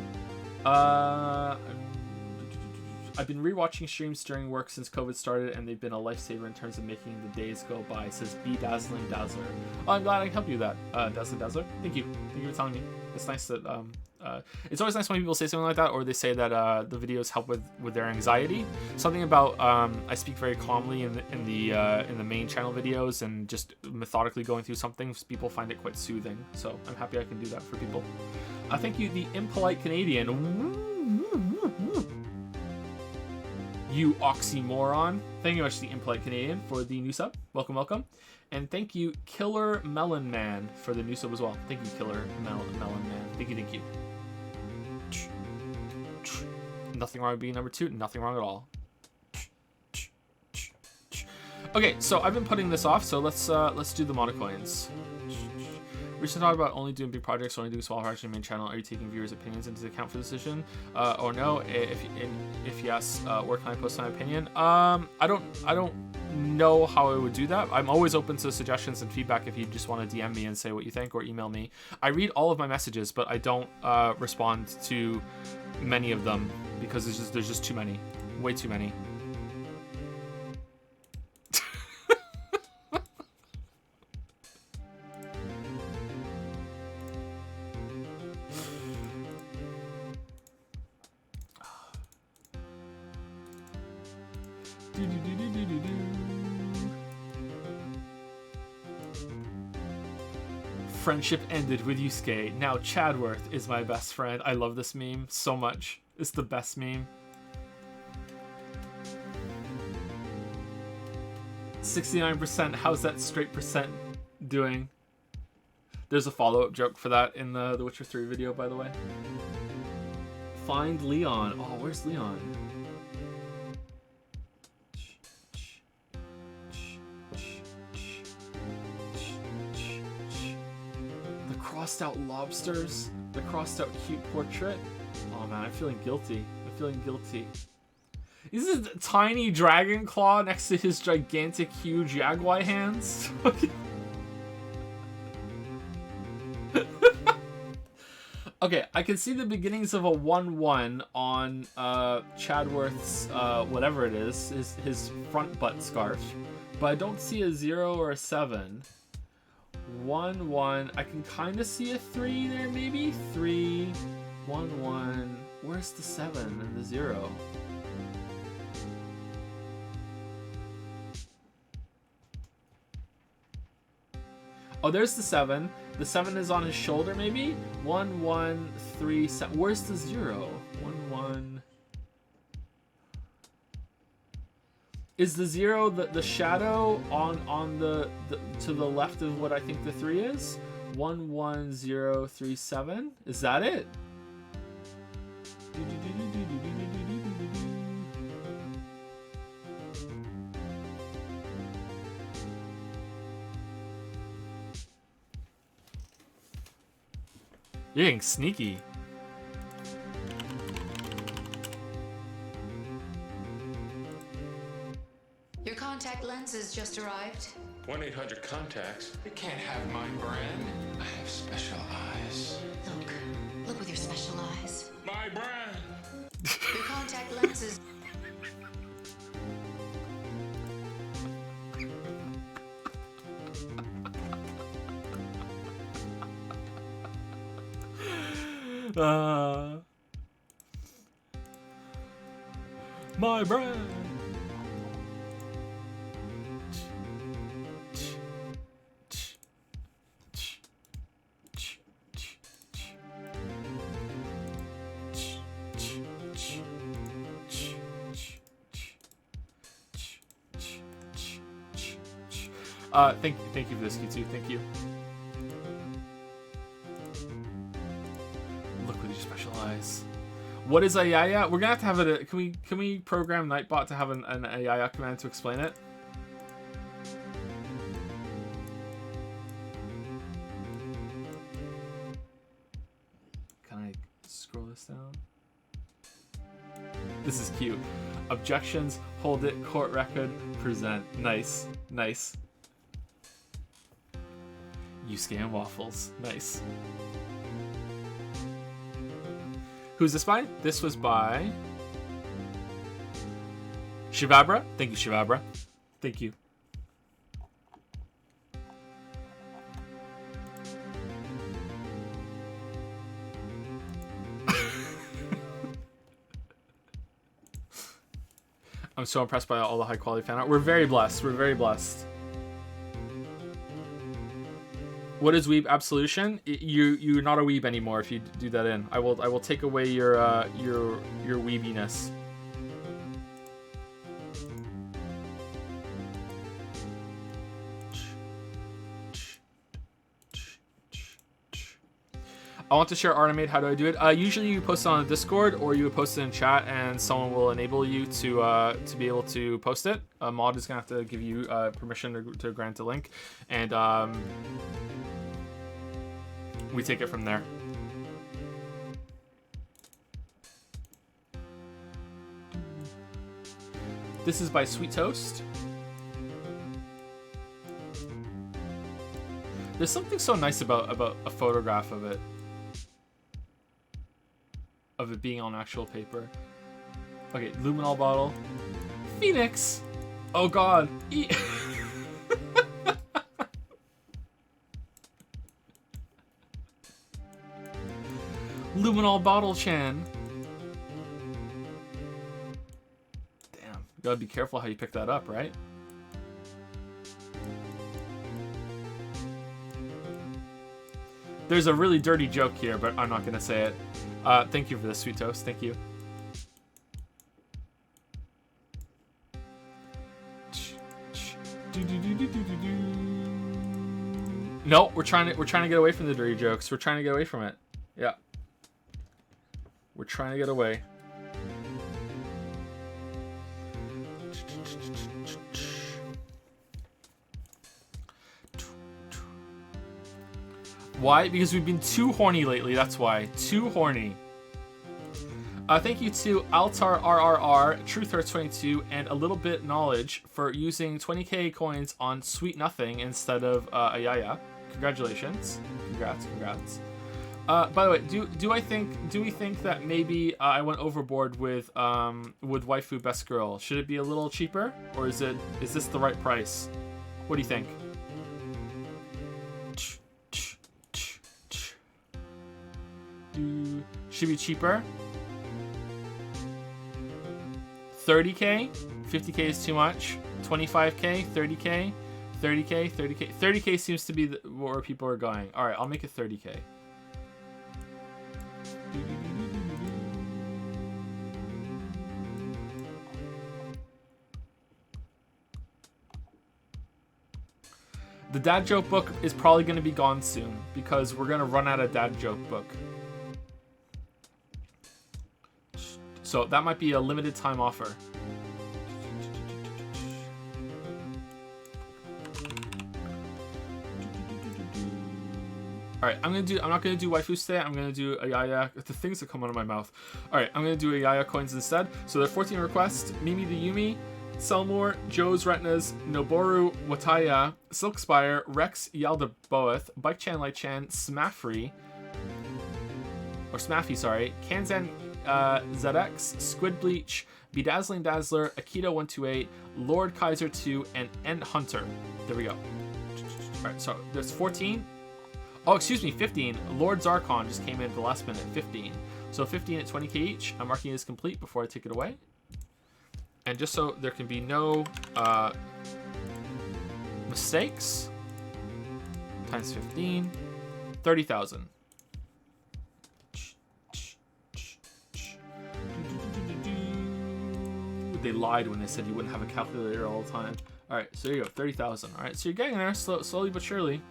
S2: I've been rewatching streams during work since COVID started, and they've been a lifesaver in terms of making the days go by. Says B Dazzling Dazzler. Oh, I'm glad I can help you with that, Dazzling Dazzler. Thank you for telling me. It's nice that It's always nice when people say something like that, or they say that the videos help with their anxiety. Something about I speak very calmly in the main channel videos, and just methodically going through something, people find it quite soothing. So I'm happy I can do that for people. Thank you, the impolite Canadian. You oxymoron. Thank you very much, the impolite Canadian, for the new sub. Welcome, welcome. And thank you, Killer Melon Man, for the new sub as well. Thank you, Killer Melon Man. Thank you, thank you. Nothing wrong with being number 2. Nothing wrong at all. Okay, so I've been putting this off, so let's do the monocoins. We should talk about only doing big projects, only doing small projects on your main channel. Are you taking viewers' opinions into account for the decision, or no? If yes, where can I post my opinion? I don't know how I would do that. I'm always open to suggestions and feedback if you just want to DM me and say what you think, or email me. I read all of my messages, but I don't respond to many of them because there's just too many, way too many. Friendship ended with Yusuke. Now Chadworth is my best friend. I love this meme so much. It's the best meme. 69%. How's that straight percent doing? There's a follow-up joke for that in the Witcher 3 video, by the way. Find Leon. Oh, where's Leon? Crossed out lobsters, the crossed out cute portrait. Oh man, I'm feeling guilty. I'm feeling guilty. Is this a tiny dragon claw next to his gigantic, huge Jaguar hands? Okay, I can see the beginnings of a 1-1 on Chadworth's whatever it is, his front butt scarf, but I don't see a 0 or a 7. 1-1. I can kind of see a 3 there, maybe 3. 1-1. Where's the 7 and the 0? Oh, there's the 7. The 7 is on his shoulder, maybe. 1-1 3 7. Where's the 0? 1-1. Is the 0 the shadow on the to the left of what I think the 3 is? 1-1-0-3-7. Is that it? You're getting sneaky.
S5: Your contact lenses just arrived.
S6: 1-800-CONTACTS.
S7: You can't have my brand. I have special eyes.
S5: Look with your special eyes.
S6: My brand.
S5: Your contact lenses.
S2: My brand. Thank you for this, Q2. Thank you. Look with your special eyes. What is Ayaya? We're gonna have to have it. Can we program Nightbot to have an Ayaya command to explain it? Can I scroll this down? This is cute. Objections, hold it, court record, present. Nice, nice. Yusuke and Waffles. Nice. Who's this by? This was by Shivabra. Thank you, Shivabra. Thank you. I'm so impressed by all the high quality fan art. We're very blessed. We're very blessed. What is weeb absolution? You're not a weeb anymore if you do that in. I will take away your weebiness. I want to share Artimate. How do I do it? Usually you post it on the Discord or you post it in chat, and someone will enable you to be able to post it. A mod is gonna have to give you permission to grant a link, and we take it from there. This is by Sweet Toast. There's something so nice about a photograph of it. Of it being on actual paper. Okay, luminol bottle. Phoenix! Oh god. Luminol bottle chan. Damn. You gotta be careful how you pick that up, right? There's a really dirty joke here, but I'm not gonna say it. Thank you for this, Sweet Toast. Thank you. No, we're trying to get away from the dirty jokes. We're trying to get away from it. Yeah. We're trying to get away. Why? Because we've been too horny lately, that's why. Too horny. Thank you to Altar RRR, TruthHurts22, and a little bit knowledge for using 20k coins on Sweet Nothing instead of Ayaya. Congratulations. Congrats. By the way, do we think that maybe I went overboard with Waifu Best Girl? Should it be a little cheaper, or is this the right price? What do you think? Should be cheaper. 30k, 50k is too much. 25k, 30k, 30k, 30k. 30k seems to be where people are going. All right, I'll make it 30k. The dad joke book is probably going to be gone soon because we're going to run out of dad joke book. So that might be a limited time offer. All right, I'm not gonna do waifus today. I'm gonna do Ayaya. The things that come out of my mouth. All right, I'm gonna do Ayaya coins instead. So there are 14 requests: Mimi the Yumi, Selmore, Joe's Retinas, Noboru Wataya, Silkspire, Rex Yalda Boeth, Bike Chan Light Chan, Smaffy, sorry, Kanzan ZX, Squid Bleach, Bedazzling Dazzler, Akito128, Lord Kaiser 2, and End Hunter. There we go. Alright, so there's 14. Oh, excuse me, 15. Lord Zarkon just came in at the last minute. 15. So 15 at 20k each. I'm marking it as complete before I take it away. And just so there can be no mistakes, times 15, 30,000. They lied when they said you wouldn't have a calculator all the time. All right, so there you go, 30,000. All right, so you're getting there slowly but surely.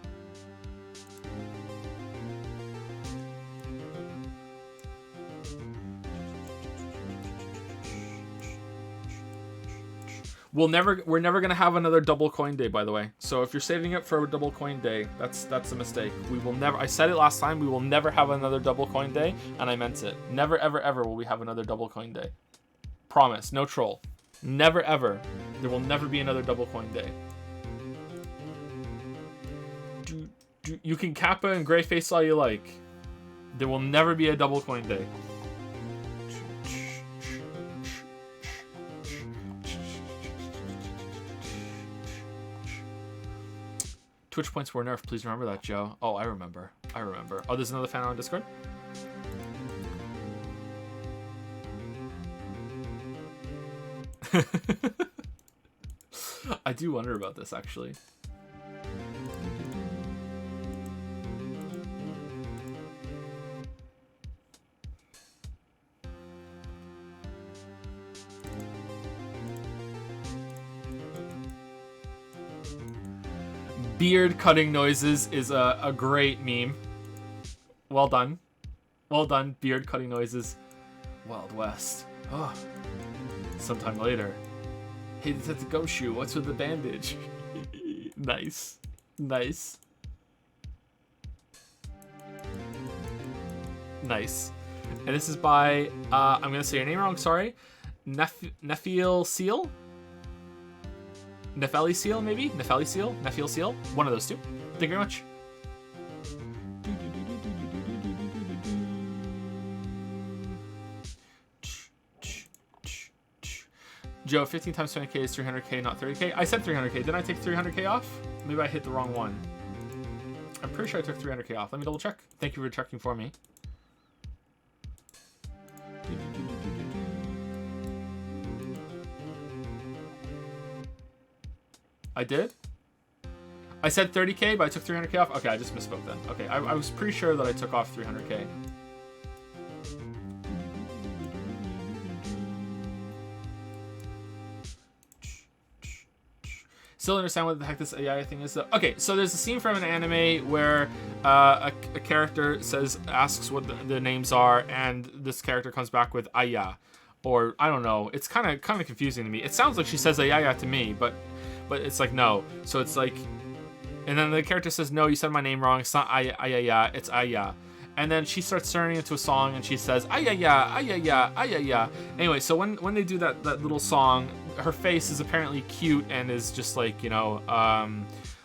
S2: We're never gonna have another double coin day, by the way. So if you're saving up for a double coin day, that's a mistake. We will never. I said it last time. We will never have another double coin day, and I meant it. Never, ever, ever will we have another double coin day. Promise, no troll. Never ever. There will never be another double coin day. You can Kappa and gray face all you like. There will never be a double coin day. Twitch points were nerfed. Please remember that, Joe. Oh, I remember. Oh, there's another fan on Discord? I do wonder about this, actually. Beard cutting noises is a great meme. Well done. Well done, beard cutting noises. Wild West. Oh. Sometime later. Hey, Detective Gumshoe, what's with the bandage? Nice. Nice. Nice. And this is by, I'm going to say your name wrong, sorry. Nephiel Seal? Nefeli Seal, maybe? Nefeli Seal? Nephiel Seal? One of those two. Thank you very much. Joe, 15 times 20k is 300k, not 30k. I said 300k. Didn't I take 300k off? Maybe I hit the wrong one. I'm pretty sure I took 300k off. Let me double check. Thank you for checking for me. I did? I said 30k, but I took 300k off? Okay, I just misspoke then. Okay, I was pretty sure that I took off 300k. Still understand what the heck this AI thing is though. Okay, so there's a scene from an anime where a character asks what the names are, and this character comes back with Aya, or I don't know. It's kind of confusing to me. It sounds like she says Aya to me, but it's like no. So it's like, and then the character says no, you said my name wrong. It's not Aya, it's Aya. And then she starts turning into a song, and she says Ayaya, Ayaya, Ayaya. Anyway, so when they do that little song, her face is apparently cute and is just like, you know,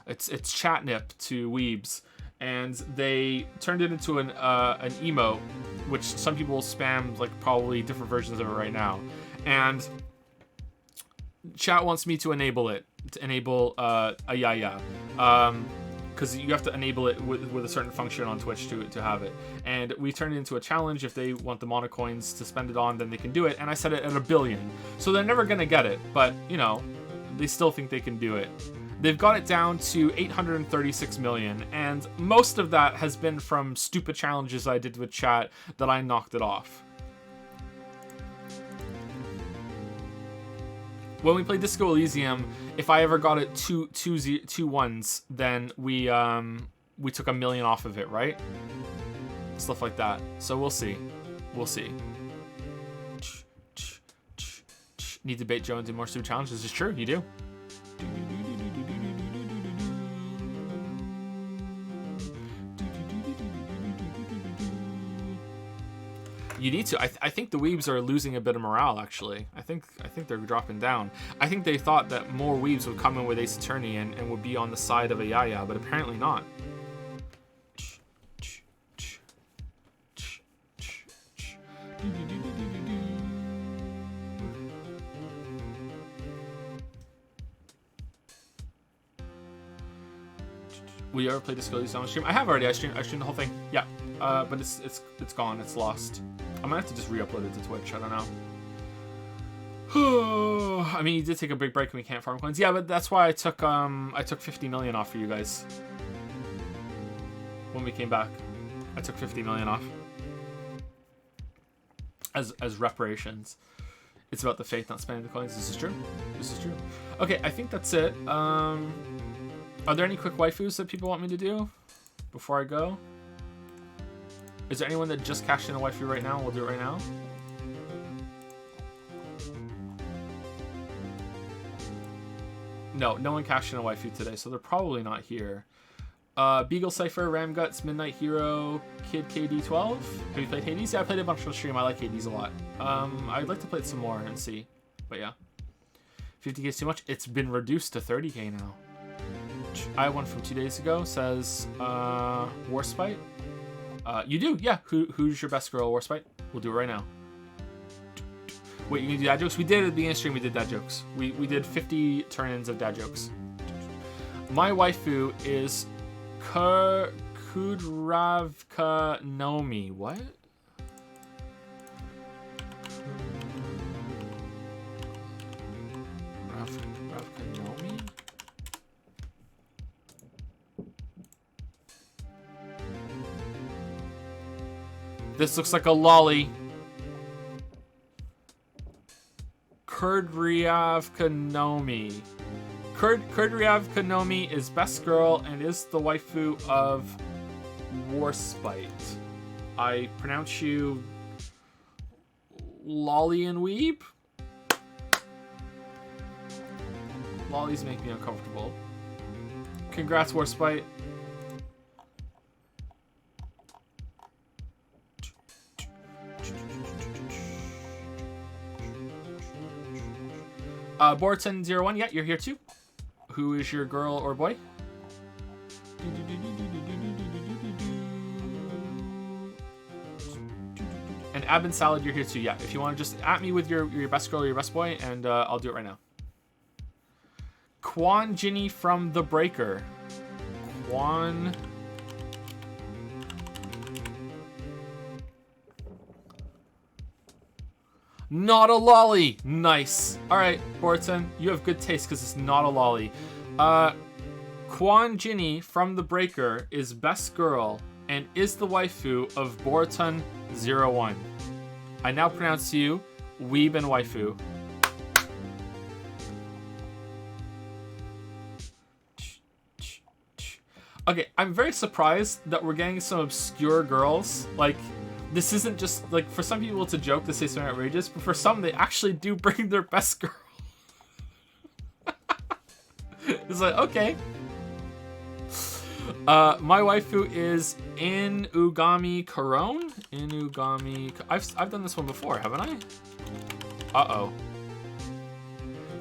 S2: it's catnip to weebs, and they turned it into an emote, which some people spam like probably different versions of it right now, and chat wants me to enable it, Ayaya, because you have to enable it with a certain function on Twitch to have it. And we turned it into a challenge. If they want the monocoins to spend it on, then they can do it. And I set it at 1 billion. So they're never going to get it. But, you know, they still think they can do it. They've got it down to 836 million. And most of that has been from stupid challenges I did with chat that I knocked it off. When we played Disco Elysium, if I ever got it two ones, then we took 1 million off of it, right? Stuff like that. So we'll see. We'll see. Need to bait Joe and do more stupid challenges. It's true, you do. You need to. I think the weebs are losing a bit of morale, actually. I think they're dropping down. I think they thought that more weebs would come in with Ace Attorney and would be on the side of a Yaya, but apparently not. Will you ever play Disco Elysium on stream? I have already. I streamed the whole thing. Yeah, but it's gone. It's lost. I'm gonna have to just re-upload it to Twitch. I don't know. I mean, you did take a big break and we can't farm coins. Yeah, but that's why I took 50 million off for you guys when we came back. I took 50 million off as reparations. It's about the faith, not spending the coins. This is true. This is true. Okay, I think that's it. Are there any quick waifus that people want me to do before I go? Is there anyone that just cashed in a waifu right now? We'll do it right now. No one cashed in a waifu today, so they're probably not here. Beagle Cypher, Ramguts, Midnight Hero, Kid KD12. Have you played Hades? Yeah, I played a bunch on the stream. I like Hades a lot. I'd like to play it some more and see. But yeah. 50k is too much. It's been reduced to 30k now. I have one from 2 days ago. Says, Warspite. You do, yeah. Who's your best girl, Warspite? We'll do it right now. Wait, you can do dad jokes? We did it at the beginning of the stream. We did dad jokes. We did 50 turn-ins of dad jokes. My waifu is Kudravka Nomi. What? This looks like a lolly. Kurdriav Konomi. Kurdriav Konomi is best girl and is the waifu of Warspite. I pronounce you Lolly and Weeb? Lollies make me uncomfortable. Congrats, Warspite. Borton01, yeah, you're here too. Who is your girl or boy? And Abin Salad, you're here too, yeah. If you want to just at me with your best girl or your best boy, and I'll do it right now. Quan Ginny from The Breaker. Quan... Not a lolly. Nice. All right, Borton, you have good taste because it's not a lolly. Quan Ginny from The Breaker is best girl and is the waifu of Borton01. I now pronounce you Weeb and waifu. Okay, I'm very surprised that we're getting some obscure girls. Like, this isn't just, like, for some people it's a joke to say something outrageous, but for some they actually do bring their best girl. It's like, okay. My waifu is Inugami Corone. I've done this one before, haven't I? Uh-oh.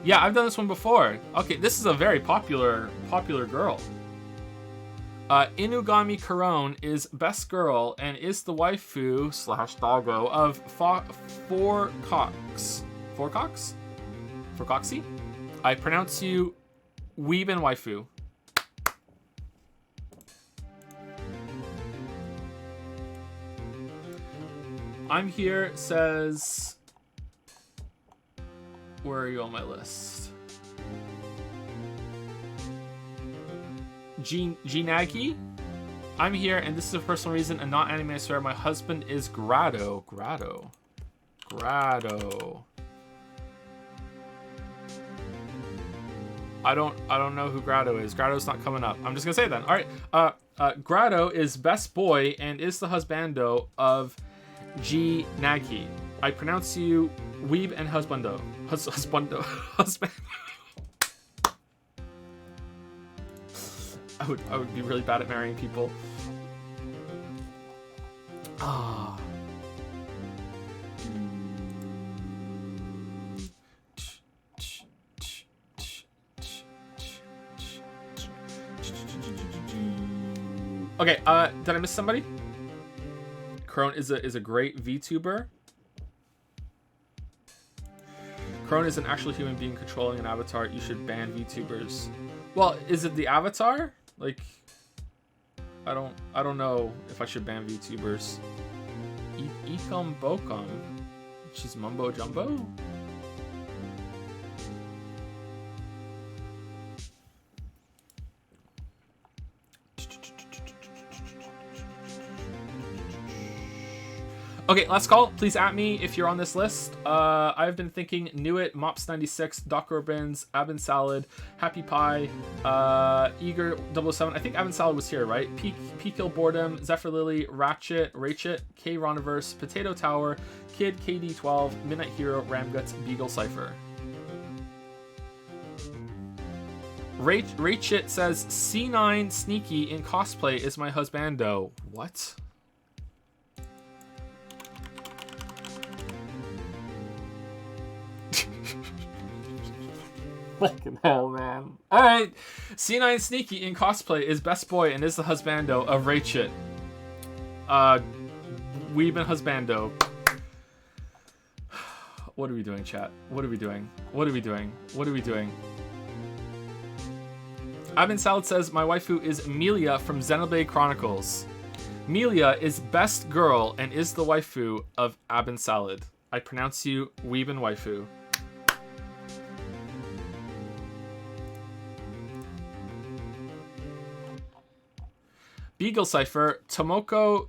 S2: Yeah, I've done this one before. Okay, this is a very popular girl. Inugami Corone is best girl and is the waifu / doggo of Forcox. Forcoxy? I pronounce you Weeb and waifu. I'm here says... Where are you on my list? Ginagi? I'm here, and this is a personal reason and not anime, I swear. My husband is Grado. I don't know who Grado is. Grado's not coming up. I'm just gonna say that. All right. Grado is best boy and is the husbando of Ginagi. I pronounce you Weeb and husbando. Husbando. I would be really bad at marrying people. Ah. Okay, did I miss somebody? Crone is a great VTuber. Crone is an actual human being controlling an avatar. You should ban VTubers. Well, is it the avatar? Like, I don't know if I should ban VTubers. Ecom Bocom. She's mumbo jumbo? Okay, last call. Please at me if you're on this list. I've been thinking Newit, Mops96, Doc Urbans, Abin Salad, Happy Pie, Eager 007. I think Abin Salad was here, right? P-Kill Boredom, Zephyr Lily, Ratchet, K Roniverse, Potato Tower, Kid KD12, Midnight Hero, Ramguts, Beagle Cypher. Ratchet says C9 Sneaky in cosplay is my husbando. What? Fucking hell, man. Alright. C9 Sneaky in cosplay is best boy and is the husbando of Ratchet. Weeb and husbando. What are we doing, chat? What are we doing? Abin Salad says, my waifu is Melia from Xenoblade Chronicles. Melia is best girl and is the waifu of Abin Salad. I pronounce you Weeb and waifu. Beagle Cypher, Tomoko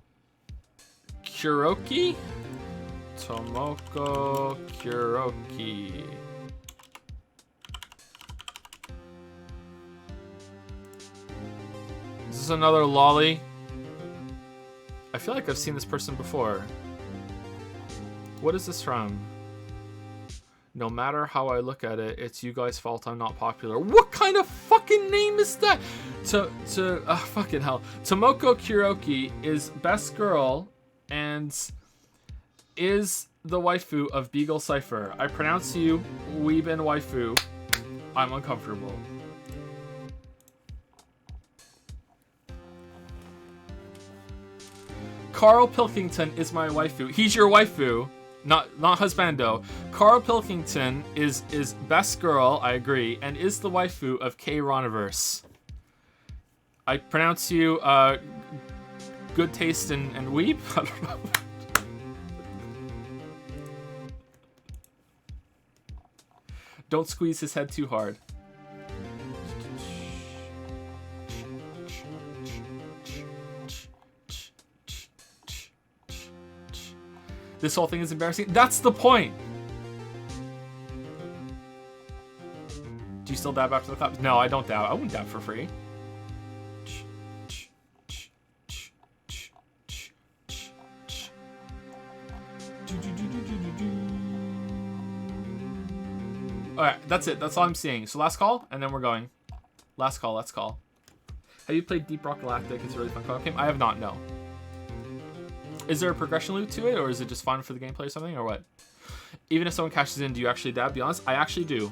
S2: Kuroki? Tomoko Kuroki. Is this another lolly? I feel like I've seen this person before. What is this from? No matter how I look at it, it's you guys' fault I'm not popular. What kind of fucking name is that? Fucking hell. Tomoko Kuroki is best girl and is the waifu of Beagle Cypher. I pronounce you Weebin waifu. I'm uncomfortable. Carl Pilkington is my waifu. He's your waifu. Not husbando. Carl Pilkington is best girl, I agree, and is the waifu of K-Roniverse. I pronounce you good taste and weep? I don't know. Don't squeeze his head too hard. This whole thing is embarrassing. That's the point. Do you still dab after the clap? No, I don't dab. I wouldn't dab for free. Alright, that's it. That's all I'm seeing. So last call, and then we're going. Last call, let's call. Have you played Deep Rock Galactic? It's a really fun co-op game. I have not, no. Is there a progression loop to it, or is it just fun for the gameplay or something, or what? Even if someone cashes in, do you actually dab? Be honest, I actually do.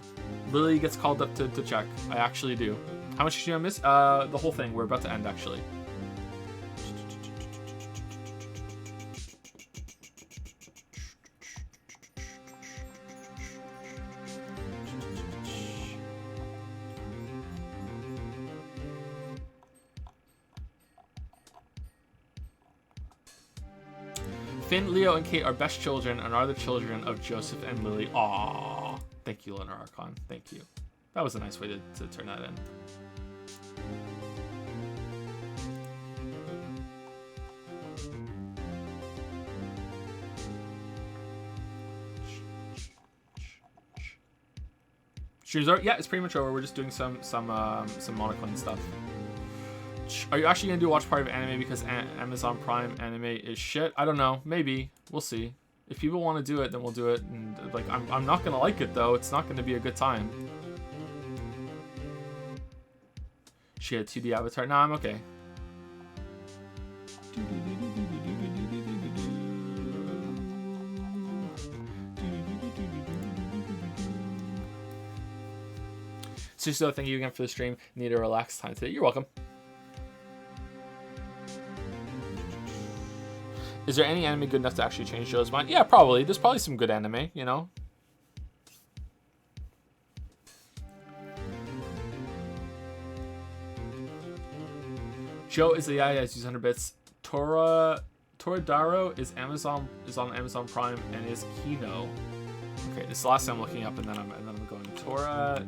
S2: Lily gets called up to check. I actually do. How much did you miss? The whole thing. We're about to end, actually. Finn, Leo, and Kate are best children and are the children of Joseph and Lily. Aww. Thank you, Leonard Archon. Thank you. That was a nice way to turn that in. Streams are, yeah, it's pretty much over. We're just doing some monoclone stuff. Are you actually gonna do a watch party of anime because Amazon Prime anime is shit? I don't know. Maybe. We'll see. If people want to do it, then we'll do it. And like, I'm not gonna like it though. It's not gonna be a good time. She had 2D avatar. Nah, I'm okay. So thank you again for the stream. Need a relaxed time today. You're welcome. Is there any anime good enough to actually change Joe's mind? Yeah, probably. There's probably some good anime, you know? Joe is the guy that has 100 bits. Toradaro is on Amazon Prime and is Kino. Okay, this is the last time I'm looking up, and then I'm going Toradara.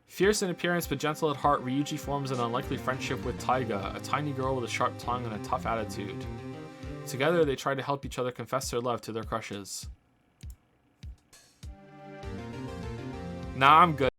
S2: Fierce in appearance but gentle at heart, Ryuji forms an unlikely friendship with Taiga, a tiny girl with a sharp tongue and a tough attitude. Together, they try to help each other confess their love to their crushes. Nah, I'm good.